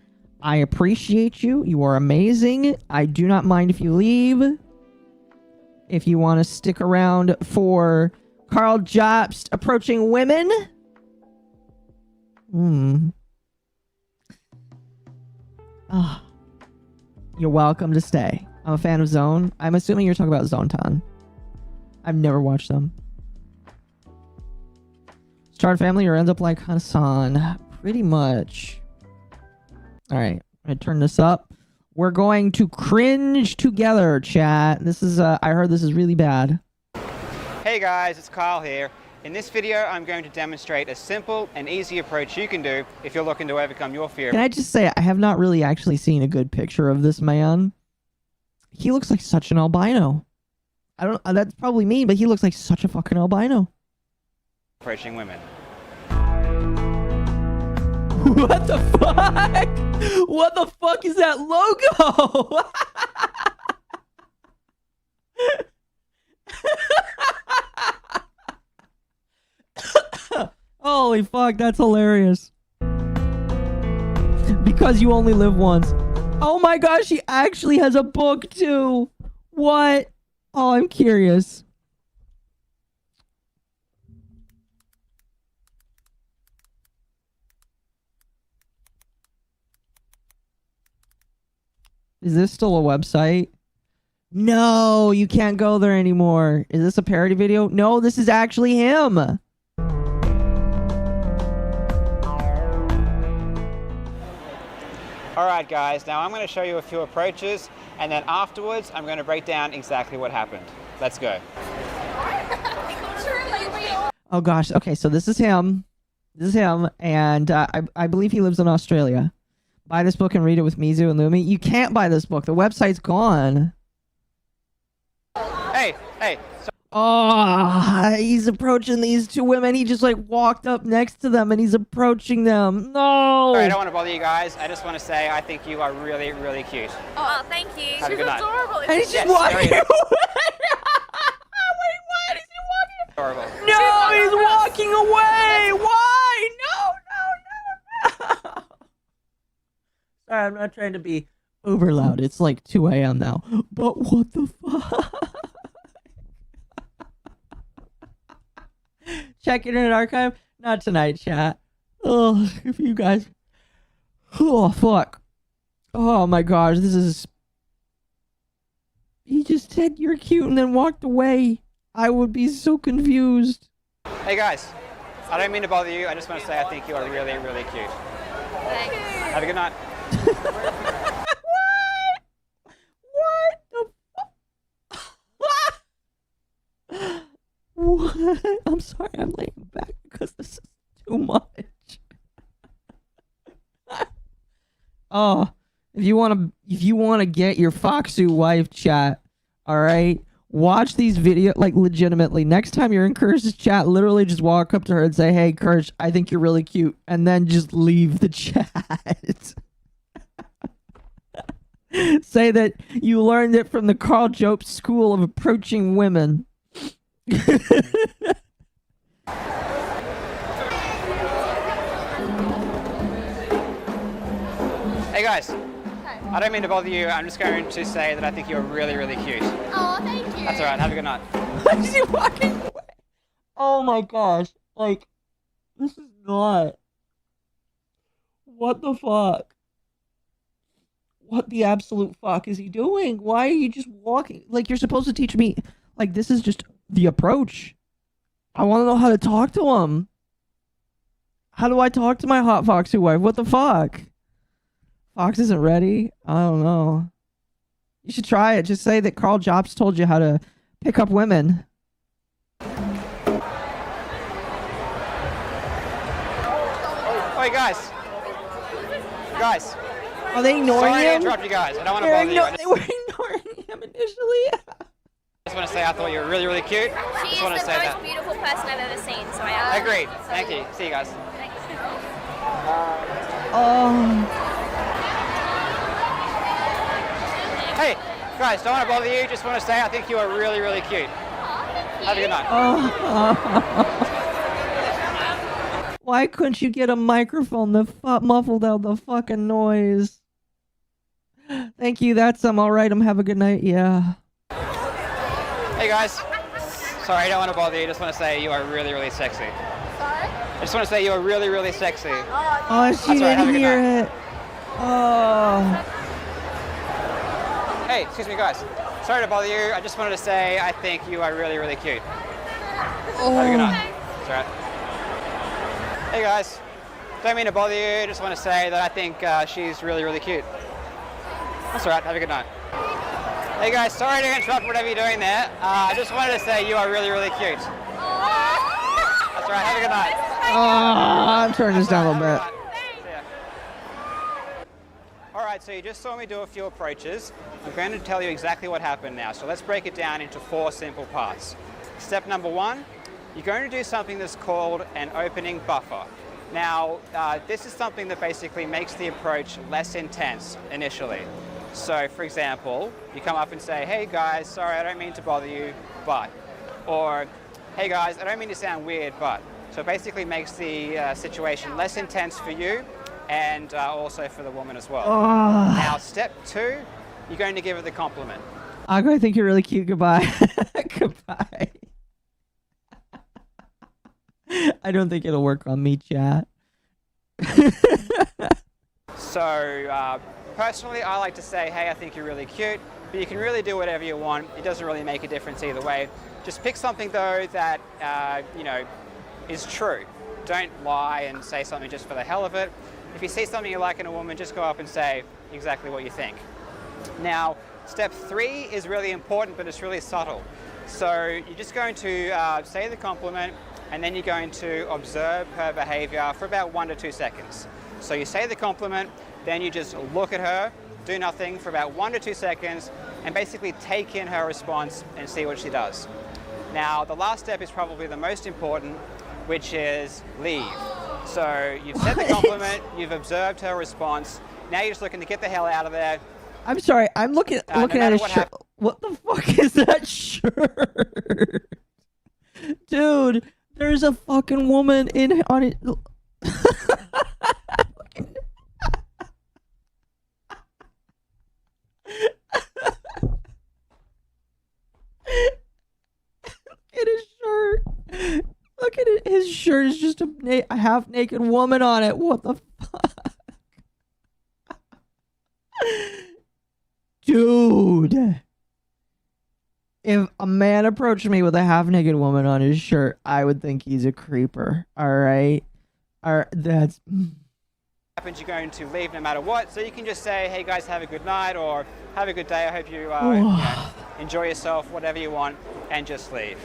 I appreciate you. You are amazing. I do not mind if you leave. If you want to stick around for Carl Jobst approaching women. Oh, you're welcome to stay. I'm a fan of Zone. I'm assuming you're talking about Zontan. I've never watched them. Start family or ends up like Hassan. Pretty much. Alright. I turn this up. We're going to cringe together, chat. This is, I heard this is really bad. Hey guys, it's Kyle here. In this video, I'm going to demonstrate a simple and easy approach you can do if you're looking to overcome your fear. Can I just say, I have not really actually seen a good picture of this man. He looks like such an albino. I don't. That's probably me, but he looks like such a fucking albino. Approaching women. What the fuck? What the fuck is that logo? Holy fuck, that's hilarious. Because you only live once. Oh my gosh, she actually has a book too. What? Oh, I'm curious. Is this still a website? No, you can't go there anymore. Is this a parody video? No, this is actually him. All right, guys, now I'm going to show you a few approaches, and then afterwards, I'm going to break down exactly what happened. Let's go. Oh gosh. Okay, so this is him. This is him, and I believe he lives in Australia. Buy this book and read it with Mizu and Lumi. You can't buy this book. The website's gone. Hey. Oh, he's approaching these two women. He just like walked up next to them and he's approaching them. No. Sorry, I don't want to bother you guys. I just want to say I think you are really, really cute. Oh, thank you. Have a good night. Adorable. And he's just walking away. Wait, what? Is he walking? Adorable. No, he's walking away. Why? No. Sorry, I'm not trying to be uber loud. It's like 2 a.m. now. But what the fuck? Check Internet Archive. Not tonight, chat. Oh, if you guys. Oh, fuck. Oh my gosh, this is. He just said you're cute and then walked away. I would be so confused. Hey guys, I don't mean to bother you. I just want to say I think you are really, really cute. Thanks. Have a good night. What the fuck? What? I'm sorry, I'm laying back because this is too much. Oh, if you want to get your Foxu wife, chat, all right? Watch these videos, like legitimately. Next time you're in Kirsch's chat, literally just walk up to her and say, "Hey, Kirsch, I think you're really cute," and then just leave the chat. Say that you learned it from the Carl Jobst School of Approaching Women. Hey guys. I don't mean to bother you. I'm just going to say that I think you're really, really cute. Oh, thank you. That's all right. Have a good night. Why is he walking away? Oh my gosh. Like, this is not. What the fuck? What the absolute fuck is he doing? Why are you just walking? Like, you're supposed to teach me. Like, this is just the approach. I want to know how to talk to him. How do I talk to my hot Foxy wife? What the fuck? Fox isn't ready? I don't know. You should try it. Just say that Carl Jobst told you how to pick up women. Oh, hey guys. Guys. Are they ignoring Sorry him? to interrupt you guys. I don't want to bother you. They were ignoring him initially. I just want to say I thought you were really, really cute. She is the most beautiful person I've ever seen, so I Agreed. Thank you. See you guys. Thanks. Hey, guys, don't want to bother you. Just want to say I think you are really, really cute. Have a good night. Why couldn't you get a microphone that muffled out the fucking noise? Thank you. That's all right. Have a good night. Yeah. Hey guys. Sorry, I don't want to bother you. Just want to say you are really, really sexy. Sorry? I just want to say you are really, really sexy. Oh, she didn't hear it. Oh. Hey, excuse me, guys. Sorry to bother you. I just wanted to say I think you are really, really cute. Have a good night. That's all right. Hey guys. Don't mean to bother you. Just want to say that I think she's really, really cute. That's all right. Have a good night. Hey guys, sorry to interrupt whatever you're doing there. I just wanted to say you are really, really cute. That's all right. Have a good night. I'm turning this down a little bit. All right, so you just saw me do a few approaches. I'm going to tell you exactly what happened now. So let's break it down into 4 simple parts. Step number 1, you're going to do something that's called an opening buffer. Now, this is something that basically makes the approach less intense initially. So, for example, you come up and say, hey guys, sorry, I don't mean to bother you, but. Or, hey guys, I don't mean to sound weird, but. So it basically makes the situation less intense for you and also for the woman as well. Now, step 2, you're going to give her the compliment. I think you're really cute. Goodbye. Goodbye. I don't think it'll work on me, chat. So, personally, I like to say, hey, I think you're really cute, but you can really do whatever you want. It doesn't really make a difference either way. Just pick something, though, that, you know, is true. Don't lie and say something just for the hell of it. If you see something you like in a woman, just go up and say exactly what you think. Now, step 3 is really important, but it's really subtle. So you're just going to say the compliment, and then you're going to observe her behavior for about 1 to 2 seconds. So you say the compliment, then you just look at her, do nothing for about 1 to 2 seconds, and basically take in her response and see what she does. Now, the last step is probably the most important, which is leave. So you've said the compliment, you've observed her response, now you're just looking to get the hell out of there. I'm sorry, I'm looking at his shirt. What the fuck is that shirt? Dude, there's a fucking woman on it. Look at his shirt. Look at it. His shirt is just a half-naked woman on it. What the fuck? Dude. If a man approached me with a half-naked woman on his shirt, I would think he's a creeper. Alright? That's... Happens, you're going to leave no matter what, so you can just say, hey guys, have a good night, or have a good day, I hope you, you know, enjoy yourself, whatever you want, and just leave.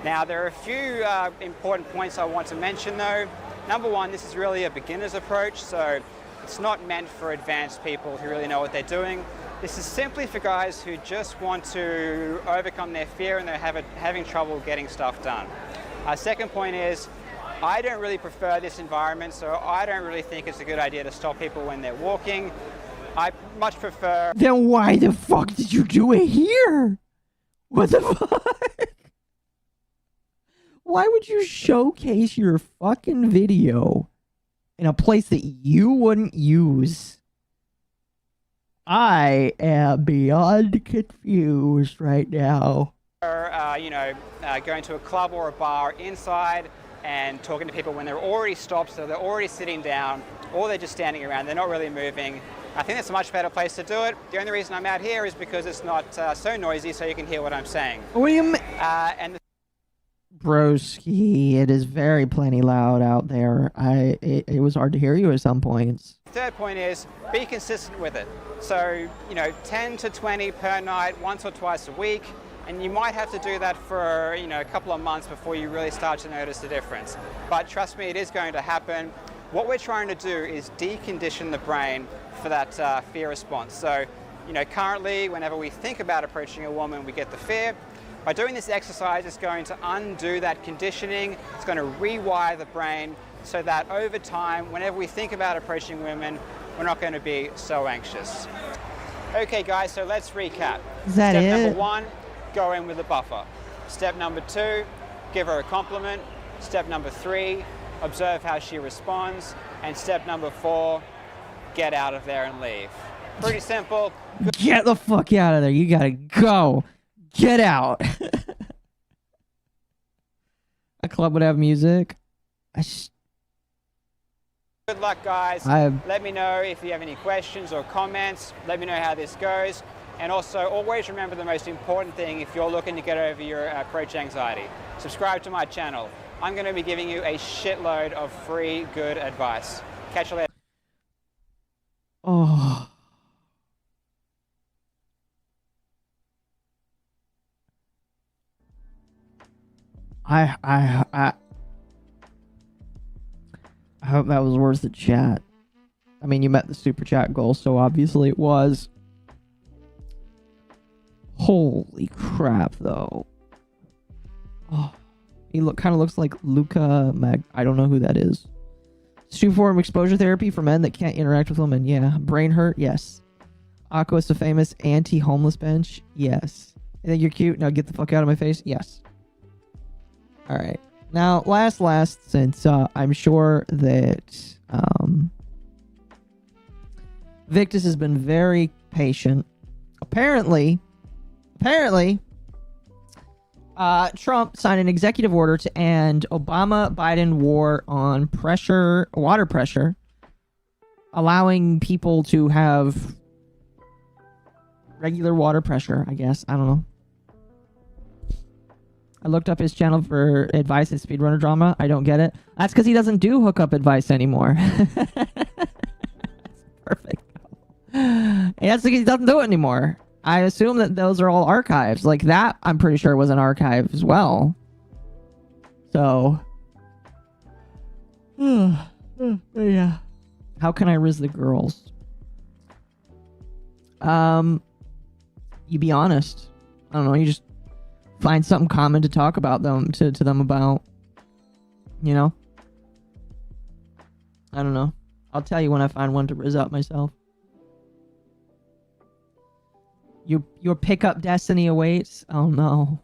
Now, there are a few important points I want to mention though. Number 1, this is really a beginner's approach, so it's not meant for advanced people who really know what they're doing. This is simply for guys who just want to overcome their fear and they're having trouble getting stuff done. Second point is, I don't really prefer this environment, so I don't really think it's a good idea to stop people when they're walking. I much prefer... Then why the fuck did you do it here? What the fuck? Why would you showcase your fucking video in a place that you wouldn't use? I am beyond confused right now. You know, going to a club or a bar inside and talking to people when they're already stopped, so they're already sitting down, or they're just standing around, they're not really moving. I think that's a much better place to do it. The only reason I'm out here is because it's not so noisy, so you can hear what I'm saying. What do you mean? Broski, it is very plenty loud out there. It was hard to hear you at some points. Third point is, be consistent with it. So, you know, 10 to 20 per night, once or twice a week. And you might have to do that for, you know, a couple of months before you really start to notice the difference. But trust me, it is going to happen. What we're trying to do is decondition the brain for that fear response. So, you know, currently, whenever we think about approaching a woman, we get the fear. By doing this exercise, it's going to undo that conditioning. It's going to rewire the brain so that over time, whenever we think about approaching women, we're not going to be so anxious. Okay, guys, so let's recap. Is that it? Step number 1. Go in with a buffer. Step number 2, give her a compliment. Step number 3, observe how she responds. And step number 4, get out of there and leave. Pretty simple. Get the fuck out of there. You gotta go. Get out. A club would have music. Good luck, guys. Let me know if you have any questions or comments. Let me know how this goes. And also, always remember the most important thing if you're looking to get over your approach anxiety. Subscribe to my channel. I'm going to be giving you a shitload of free, good advice. Catch you later. Oh. I hope that was worth the chat. I mean, you met the super chat goal, so obviously it was. Holy crap, though. Oh, he kind of looks like Luca Mag. I don't know who that is. Super form exposure therapy for men that can't interact with women. Yeah. Brain hurt. Yes. Octopus is a famous anti-homeless bench. Yes. You think you're cute? Now get the fuck out of my face. Yes. All right. Now, last, since I'm sure that Victus has been very patient. Apparently, Trump signed an executive order to end Obama-Biden war on water pressure, allowing people to have regular water pressure, I guess. I don't know. I looked up his channel for advice and speedrunner drama. I don't get it. That's because he doesn't do hookup advice anymore. Perfect. That's because he doesn't do it anymore. I assume that those are all archives. Like that, I'm pretty sure was an archive as well. So, yeah. How can I riz the girls? You be honest. I don't know. You just find something common to talk about them to them about. You know. I don't know. I'll tell you when I find one to riz out myself. Your pickup destiny awaits. Oh no.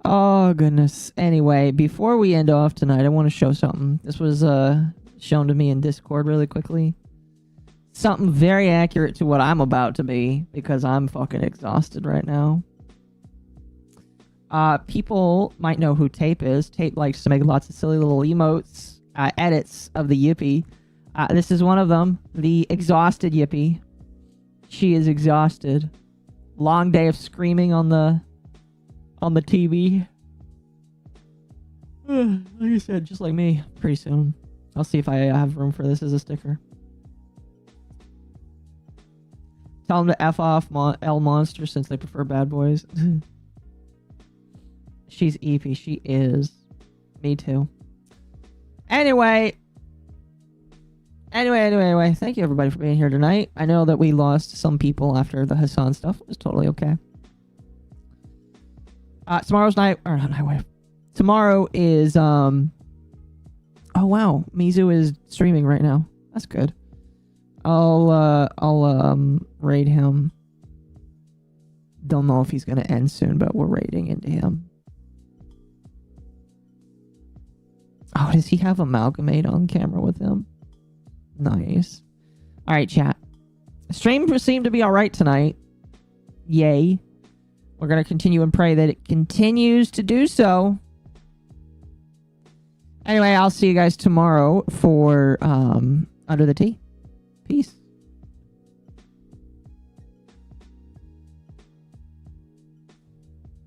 Oh goodness. Anyway, before we end off tonight, I want to show something. This was shown to me in Discord really quickly. Something very accurate to what I'm about to be, because I'm fucking exhausted right now. People might know who Tape is. Tape likes to make lots of silly little emotes, edits of the Yippee. This is one of them, the exhausted Yippee. She is exhausted. Long day of screaming on the TV. Like I said, just like me, pretty soon. I'll see if I have room for this as a sticker. Tell them to F off L Monster since they prefer bad boys. She's EP. She is. Me too. Anyway, thank you everybody for being here tonight. I know that we lost some people after the Hassan stuff. It was totally okay. Tomorrow's night, or not Nightwave. Tomorrow is, oh wow, Mizu is streaming right now. That's good. I'll raid him. Don't know if he's gonna end soon, but we're raiding into him. Oh, does he have Amalgamate on camera with him? Nice. All right, chat. Stream seemed to be all right tonight. Yay. We're going to continue and pray that it continues to do so. Anyway, I'll see you guys tomorrow for Under the Tea. Peace.